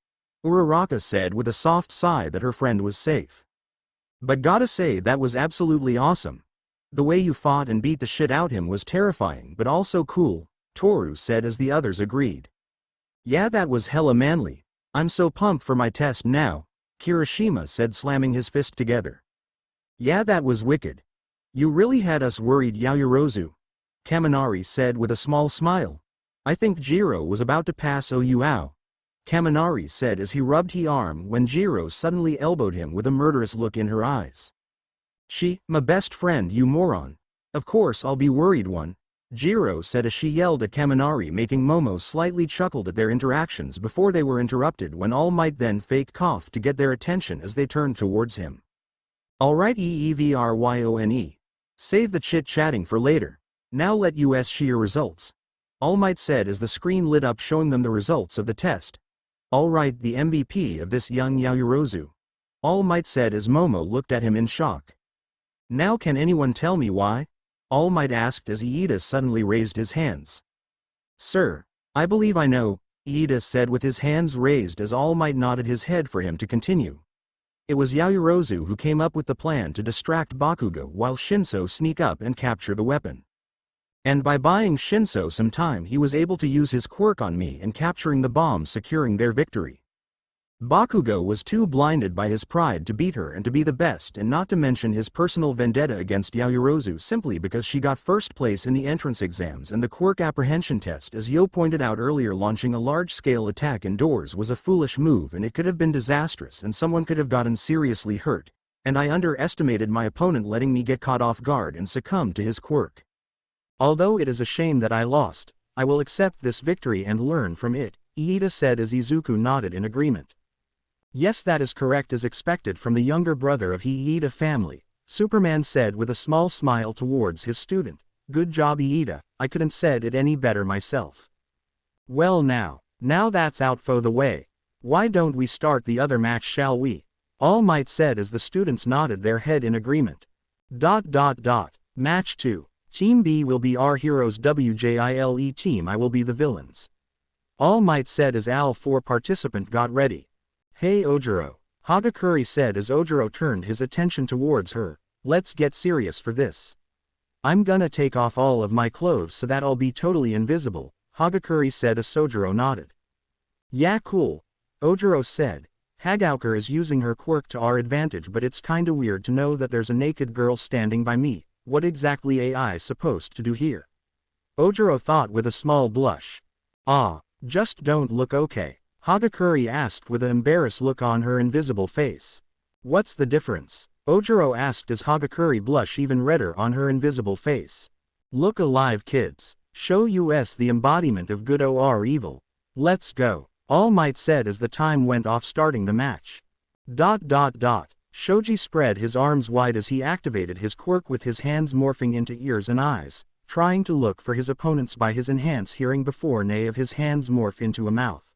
Uraraka said with a soft sigh that her friend was safe. But gotta say, that was absolutely awesome. The way you fought and beat the shit out him was terrifying but also cool, Toru said as the others agreed. Yeah, that was hella manly. I'm so pumped for my test now, Kirishima said, slamming his fist together. Yeah, that was wicked. You really had us worried, Yaoyorozu, Kaminari said with a small smile. I think Jiro was about to pass you out, Kaminari said as he rubbed his arm when Jiro suddenly elbowed him with a murderous look in her eyes. My best friend, you moron. Of course I'll be worried one, Jiro said as she yelled at Kaminari, making Momo slightly chuckled at their interactions before they were interrupted when All Might then fake coughed to get their attention as they turned towards him. Alright, Evryone. Save the chit-chatting for later. Now let us see your results, All Might said as the screen lit up showing them the results of the test. Alright, the MVP of this young Yaoyorozu, All Might said as Momo looked at him in shock. Now can anyone tell me why? All Might asked as Iida suddenly raised his hands. Sir, I believe I know, Iida said with his hands raised as All Might nodded his head for him to continue. It was Yaoyorozu who came up with the plan to distract Bakugo while Shinso sneak up and capture the weapon. And by buying Shinso some time, he was able to use his quirk on me and capturing the bomb, securing their victory. Bakugo was too blinded by his pride to beat her and to be the best, and not to mention his personal vendetta against Yaoyorozu simply because she got first place in the entrance exams and the quirk apprehension test. As Yo pointed out earlier, launching a large-scale attack indoors was a foolish move and it could have been disastrous and someone could have gotten seriously hurt, and I underestimated my opponent, letting me get caught off guard and succumb to his quirk. Although it is a shame that I lost, I will accept this victory and learn from it, Iida said as Izuku nodded in agreement. Yes, that is correct, as expected from the younger brother of Iida family, Superman said with a small smile towards his student. Good job, Iida, I couldn't said it any better myself. Well, now that's out for the way, why don't we start the other match, shall we? All Might said as the students nodded their head in agreement. Match 2. Team B will be our heroes, WJILE team I will be the villains. All Might said as all four participants got ready. Hey Ojiro, Hagakure said as Ojiro turned his attention towards her, let's get serious for this. I'm gonna take off all of my clothes so that I'll be totally invisible, Hagakure said as Ojiro nodded. Yeah cool, Ojiro said. Hagakure is using her quirk to our advantage, but it's kinda weird to know that there's a naked girl standing by me. What exactly AI supposed to do here? Ojiro thought with a small blush. Ah, just don't look okay, Hagakure asked with an embarrassed look on her invisible face. What's the difference? Ojiro asked as Hagakure blushed even redder on her invisible face. Look alive kids, show us the embodiment of good or evil. Let's go, All Might said as the time went off starting the match. Shoji spread his arms wide as he activated his quirk with his hands morphing into ears and eyes, trying to look for his opponents by his enhanced hearing before nay of his hands morph into a mouth.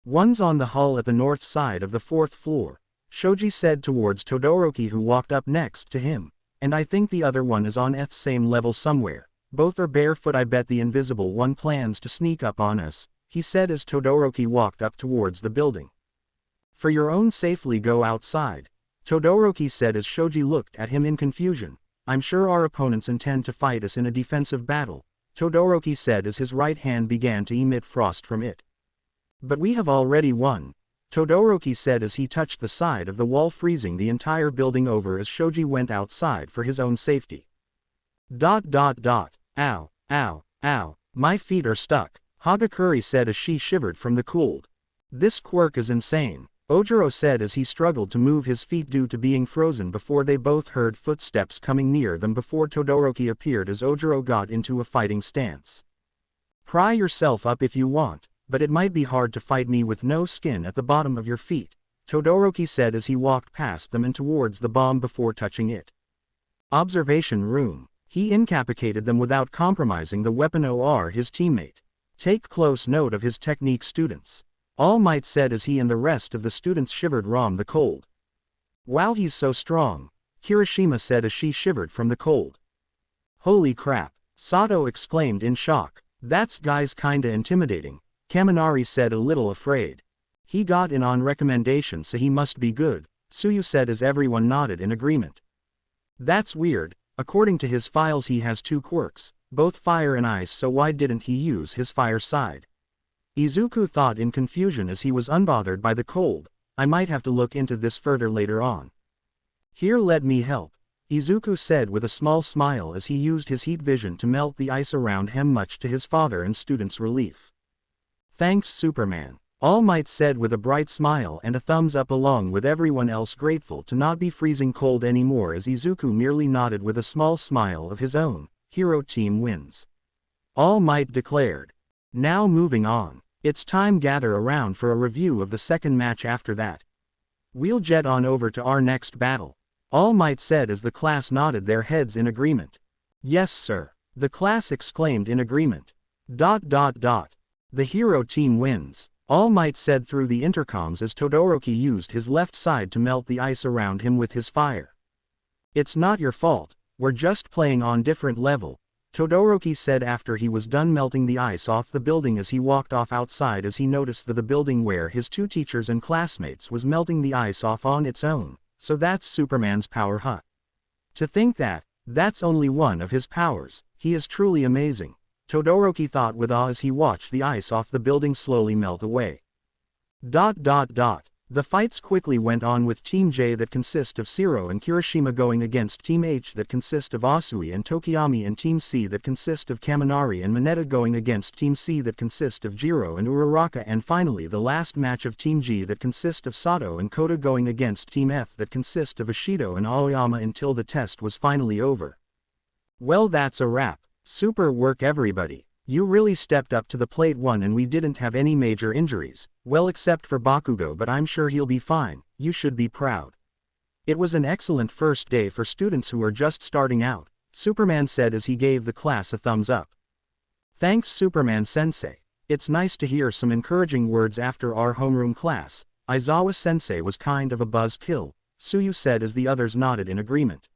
One's on the hull at the north side of the 4th floor, Shoji said towards Todoroki who walked up next to him, and I think the other one is on F's same level somewhere. Both are barefoot. I bet the invisible one plans to sneak up on us, he said as Todoroki walked up towards the building. For your own safely go outside, Todoroki said as Shoji looked at him in confusion. I'm sure our opponents intend to fight us in a defensive battle, Todoroki said as his right hand began to emit frost from it. But we have already won, Todoroki said as he touched the side of the wall, freezing the entire building over as Shoji went outside for his own safety. Ow, my feet are stuck, Hagakure said as she shivered from the cold. This quirk is insane, Ojiro said as he struggled to move his feet due to being frozen before they both heard footsteps coming near them before Todoroki appeared as Ojiro got into a fighting stance. Pry yourself up if you want, but it might be hard to fight me with no skin at the bottom of your feet, Todoroki said as he walked past them and towards the bomb before touching it. Observation room. He incapacitated them without compromising the weapon or his teammate. Take close note of his technique students, All Might said as he and the rest of the students shivered from the cold. Wow, he's so strong, Kirishima said as she shivered from the cold. Holy crap, Sato exclaimed in shock. That's guy's kinda intimidating, Kaminari said a little afraid. He got in on recommendation so he must be good, Tsuyu said as everyone nodded in agreement. That's weird, according to his files he has 2 quirks, both fire and ice, so why didn't he use his fire side? Izuku thought in confusion as he was unbothered by the cold. I might have to look into this further later on. Here, let me help, Izuku said with a small smile as he used his heat vision to melt the ice around him, much to his father and students' relief. Thanks Superman, All Might said with a bright smile and a thumbs up, along with everyone else grateful to not be freezing cold anymore as Izuku merely nodded with a small smile of his own. Hero team wins, All Might declared. Now moving on, it's time gather around for a review of the second match. After that, we'll jet on over to our next battle, All Might said as the class nodded their heads in agreement. Yes sir, the class exclaimed in agreement. The hero team wins, All Might said through the intercoms as Todoroki used his left side to melt the ice around him with his fire. It's not your fault, we're just playing on different level, Todoroki said after he was done melting the ice off the building as he walked off outside as he noticed that the building where his 2 teachers and classmates was melting the ice off on its own. So that's Superman's power, huh? To think that's only one of his powers. He is truly amazing, Todoroki thought with awe as he watched the ice off the building slowly melt away. The fights quickly went on with Team J that consist of Shiro and Kirishima going against Team H that consist of Asui and Tokiyami, and Team C that consist of Kaminari and Mineta going against Team C that consist of Jiro and Uraraka, and finally the last match of Team G that consist of Sato and Kota going against Team F that consist of Ishido and Aoyama until the test was finally over. Well, that's a wrap. Super work everybody. You really stepped up to the plate, and we didn't have any major injuries, well except for Bakugo, but I'm sure he'll be fine. You should be proud. It was an excellent first day for students who are just starting out, Superman said as he gave the class a thumbs up. Thanks Superman sensei. It's nice to hear some encouraging words after our homeroom class. Aizawa sensei was kind of a buzzkill, Tsuyu said as the others nodded in agreement.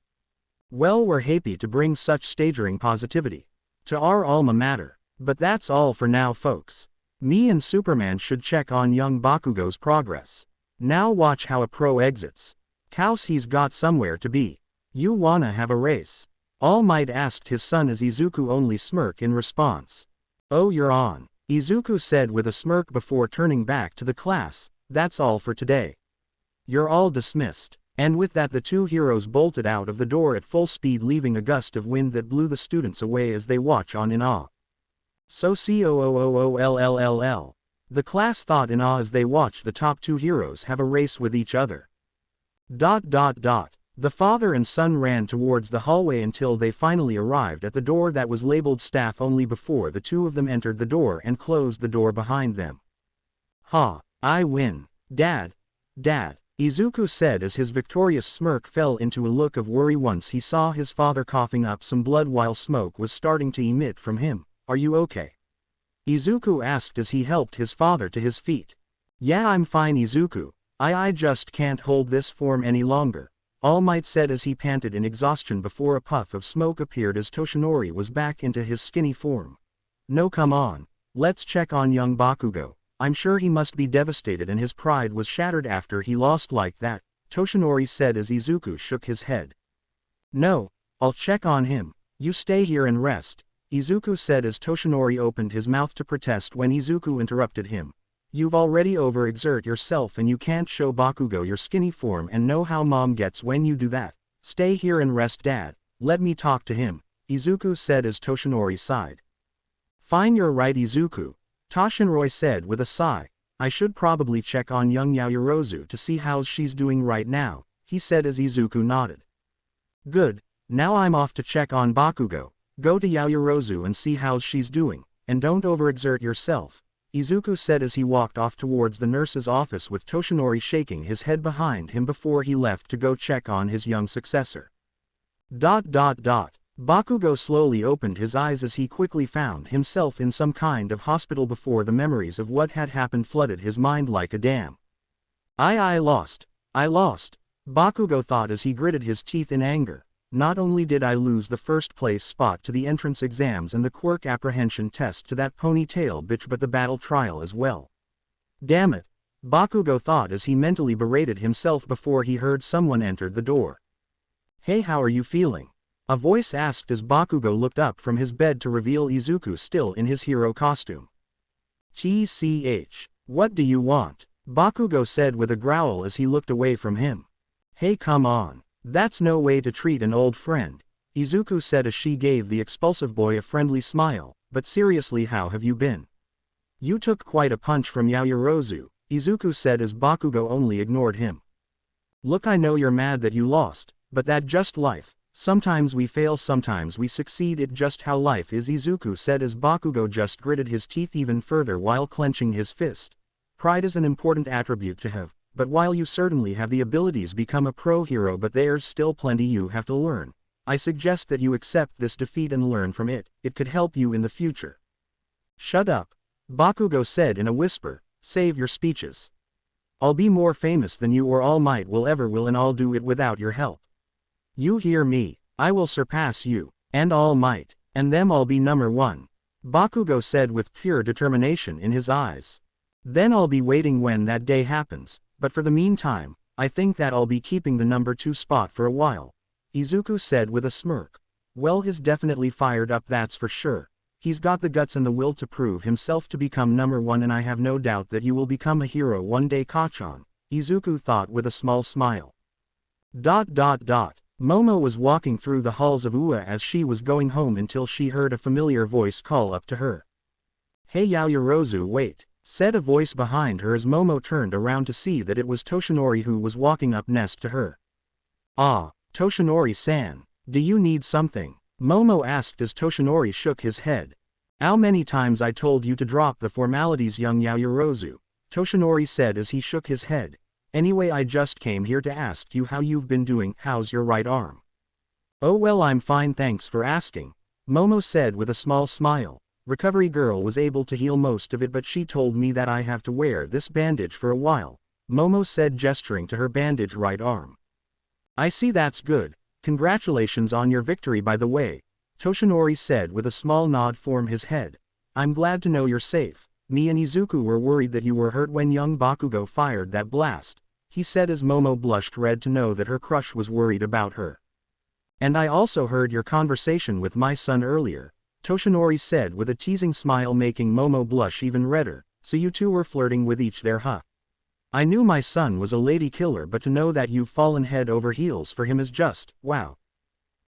Well, we're happy to bring such staggering positivity to our alma mater. But that's all for now folks. Me and Superman should check on young Bakugo's progress. Now watch how a pro exits. Cows he's got somewhere to be. You wanna have a race? All Might asked his son as Izuku only smirked in response. Oh, you're on, Izuku said with a smirk before turning back to the class. That's all for today. You're all dismissed. And with that the two heroes bolted out of the door at full speed, leaving a gust of wind that blew the students away as they watch on in awe. So COOOOLLLL. The class thought in awe as they watched the top two heroes have a race with each other. The father and son ran towards the hallway until they finally arrived at the door that was labeled staff only before the two of them entered the door and closed the door behind them. Ha, I win. Dad. Izuku said as his victorious smirk fell into a look of worry once he saw his father coughing up some blood while smoke was starting to emit from him. Are you okay? Izuku asked as he helped his father to his feet. Yeah, I'm fine, Izuku. I just can't hold this form any longer, All Might said as he panted in exhaustion before a puff of smoke appeared as Toshinori was back into his skinny form. No, come on. Let's check on young Bakugo. I'm sure he must be devastated and his pride was shattered after he lost like that, Toshinori said as Izuku shook his head. No, I'll check on him. You stay here and rest, Izuku said as Toshinori opened his mouth to protest when Izuku interrupted him. You've already overexert yourself and you can't show Bakugo your skinny form and know how mom gets when you do that. Stay here and rest, Dad. Let me talk to him, Izuku said as Toshinori sighed. Fine, you're right, Izuku, Toshinori said with a sigh. I should probably check on young Yaoyorozu to see how she's doing right now, he said as Izuku nodded. Good, now I'm off to check on Bakugo. Go to Yaoyorozu and see how she's doing, and don't overexert yourself, Izuku said as he walked off towards the nurse's office with Toshinori shaking his head behind him before he left to go check on his young successor. Bakugo slowly opened his eyes as he quickly found himself in some kind of hospital before the memories of what had happened flooded his mind like a dam. I lost, Bakugo thought as he gritted his teeth in anger. Not only did I lose the first place spot to the entrance exams and the quirk apprehension test to that ponytail bitch, but the battle trial as well. Damn it, Bakugo thought as he mentally berated himself before he heard someone enter the door. Hey, how are you feeling? A voice asked as Bakugo looked up from his bed to reveal Izuku still in his hero costume. TCH, what do you want? Bakugo said with a growl as he looked away from him. Hey, come on. That's no way to treat an old friend, Izuku said as she gave the expulsive boy a friendly smile. But seriously, how have you been? You took quite a punch from Yaoyorozu, Izuku said as Bakugo only ignored him. Look, I know you're mad that you lost, but that's just life. Sometimes we fail, sometimes we succeed, it's just how life is, Izuku said as Bakugo just gritted his teeth even further while clenching his fist. Pride is an important attribute to have, but while you certainly have the abilities become a pro hero, but there's still plenty you have to learn. I suggest that you accept this defeat and learn from it could help you in the future. Shut up, Bakugo said in a whisper, save your speeches. I'll be more famous than you or All Might will ever will, and I'll do it without your help. You hear me? I will surpass you, and All Might, and them all be number one, Bakugo said with pure determination in his eyes. Then I'll be waiting when that day happens, but for the meantime, I think that I'll be keeping the number 2 spot for a while, Izuku said with a smirk. Well, he's definitely fired up, that's for sure. He's got the guts and the will to prove himself to become number 1, and I have no doubt that you will become a hero one day, Kachan, Izuku thought with a small smile. Momo was walking through the halls of Ua as she was going home until she heard a familiar voice call up to her. Hey Yaoyorozu, wait, said a voice behind her as Momo turned around to see that it was Toshinori who was walking up next to her. Ah, Toshinori-san, do you need something? Momo asked as Toshinori shook his head. How many times I told you to drop the formalities, young Yaoyorozu, Toshinori said as he shook his head. Anyway, I just came here to ask you how you've been doing. How's your right arm? Oh well, I'm fine, thanks for asking, Momo said with a small smile. Recovery girl was able to heal most of it, but she told me that I have to wear this bandage for a while, Momo said, gesturing to her bandaged right arm. I see, that's good. Congratulations on your victory, by the way, Toshinori said with a small nod from his head. I'm glad to know you're safe. Me and Izuku were worried that you were hurt when young Bakugo fired that blast, he said as Momo blushed red to know that her crush was worried about her. And I also heard your conversation with my son earlier, Toshinori said with a teasing smile making Momo blush even redder, so you two were flirting with each other, huh? I knew my son was a lady killer, but to know that you've fallen head over heels for him is just, wow.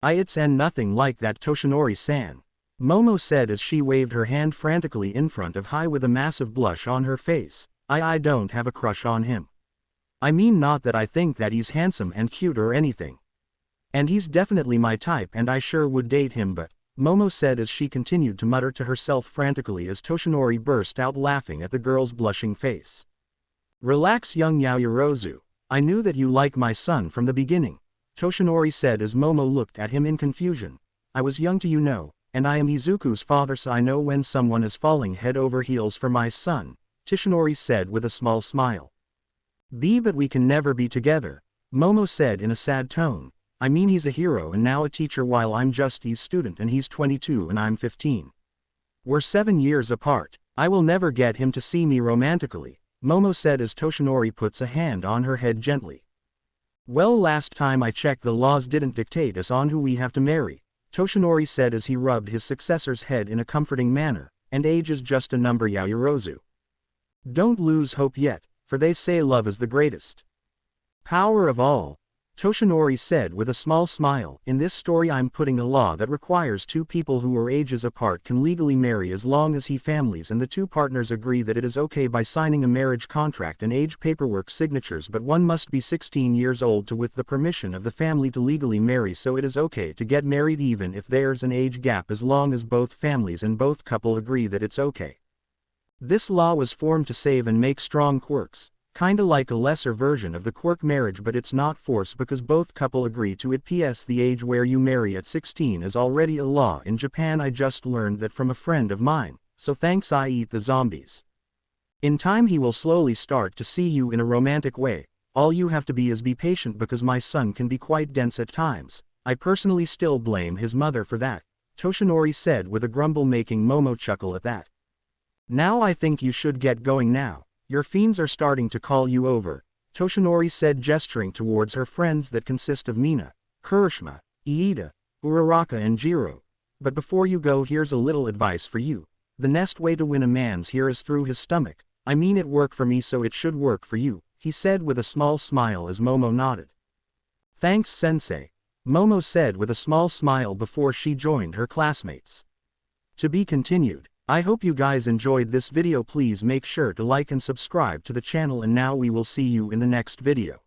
It's nothing like that, Toshinori-san, Momo said as she waved her hand frantically in front of Hai with a massive blush on her face. I don't have a crush on him. I mean, not that I think that he's handsome and cute or anything. And he's definitely my type and I sure would date him, but, Momo said as she continued to mutter to herself frantically as Toshinori burst out laughing at the girl's blushing face. Relax, young Yaoyorozu. I knew that you like my son from the beginning, Toshinori said as Momo looked at him in confusion. I was young to and I am Izuku's father, so I know when someone is falling head over heels for my son, Toshinori said with a small smile. But we can never be together, Momo said in a sad tone. I mean, he's a hero and now a teacher while I'm just his student and he's 22 and I'm 15. We're 7 years apart. I will never get him to see me romantically, Momo said as Toshinori puts a hand on her head gently. Well, last time I checked the laws didn't dictate us on who we have to marry, Toshinori said as he rubbed his successor's head in a comforting manner, and age is just a number, Yaoyorozu. Don't lose hope yet, for they say love is the greatest power of all, Toshinori said with a small smile. In this story I'm putting a law that requires two people who are ages apart can legally marry as long as families and the two partners agree that it is okay by signing a marriage contract and age paperwork signatures, but one must be 16 years old to with the permission of the family to legally marry, so it is okay to get married even if there's an age gap as long as both families and both couple agree that it's okay. This law was formed to save and make strong quirks. Kinda like a lesser version of the quirk marriage, but it's not forced because both couple agree to it. P.S. The age where you marry at 16 is already a law in Japan. I just learned that from a friend of mine, so thanks. I eat the zombies. In time he will slowly start to see you in a romantic way. All you have to be patient because my son can be quite dense at times. I personally still blame his mother for that, Toshinori said with a grumble making Momo chuckle at that. Now I think you should get going now. Your fiends are starting to call you over, Toshinori said gesturing towards her friends that consist of Mina, Kirishima, Iida, Uraraka and Jiro. But before you go, here's a little advice for you. The best way to win a man's ear is through his stomach. I mean, it worked for me, so it should work for you, he said with a small smile as Momo nodded. Thanks, sensei, Momo said with a small smile before she joined her classmates. To be continued. I hope you guys enjoyed this video. Please make sure to like and subscribe to the channel, and now we will see you in the next video.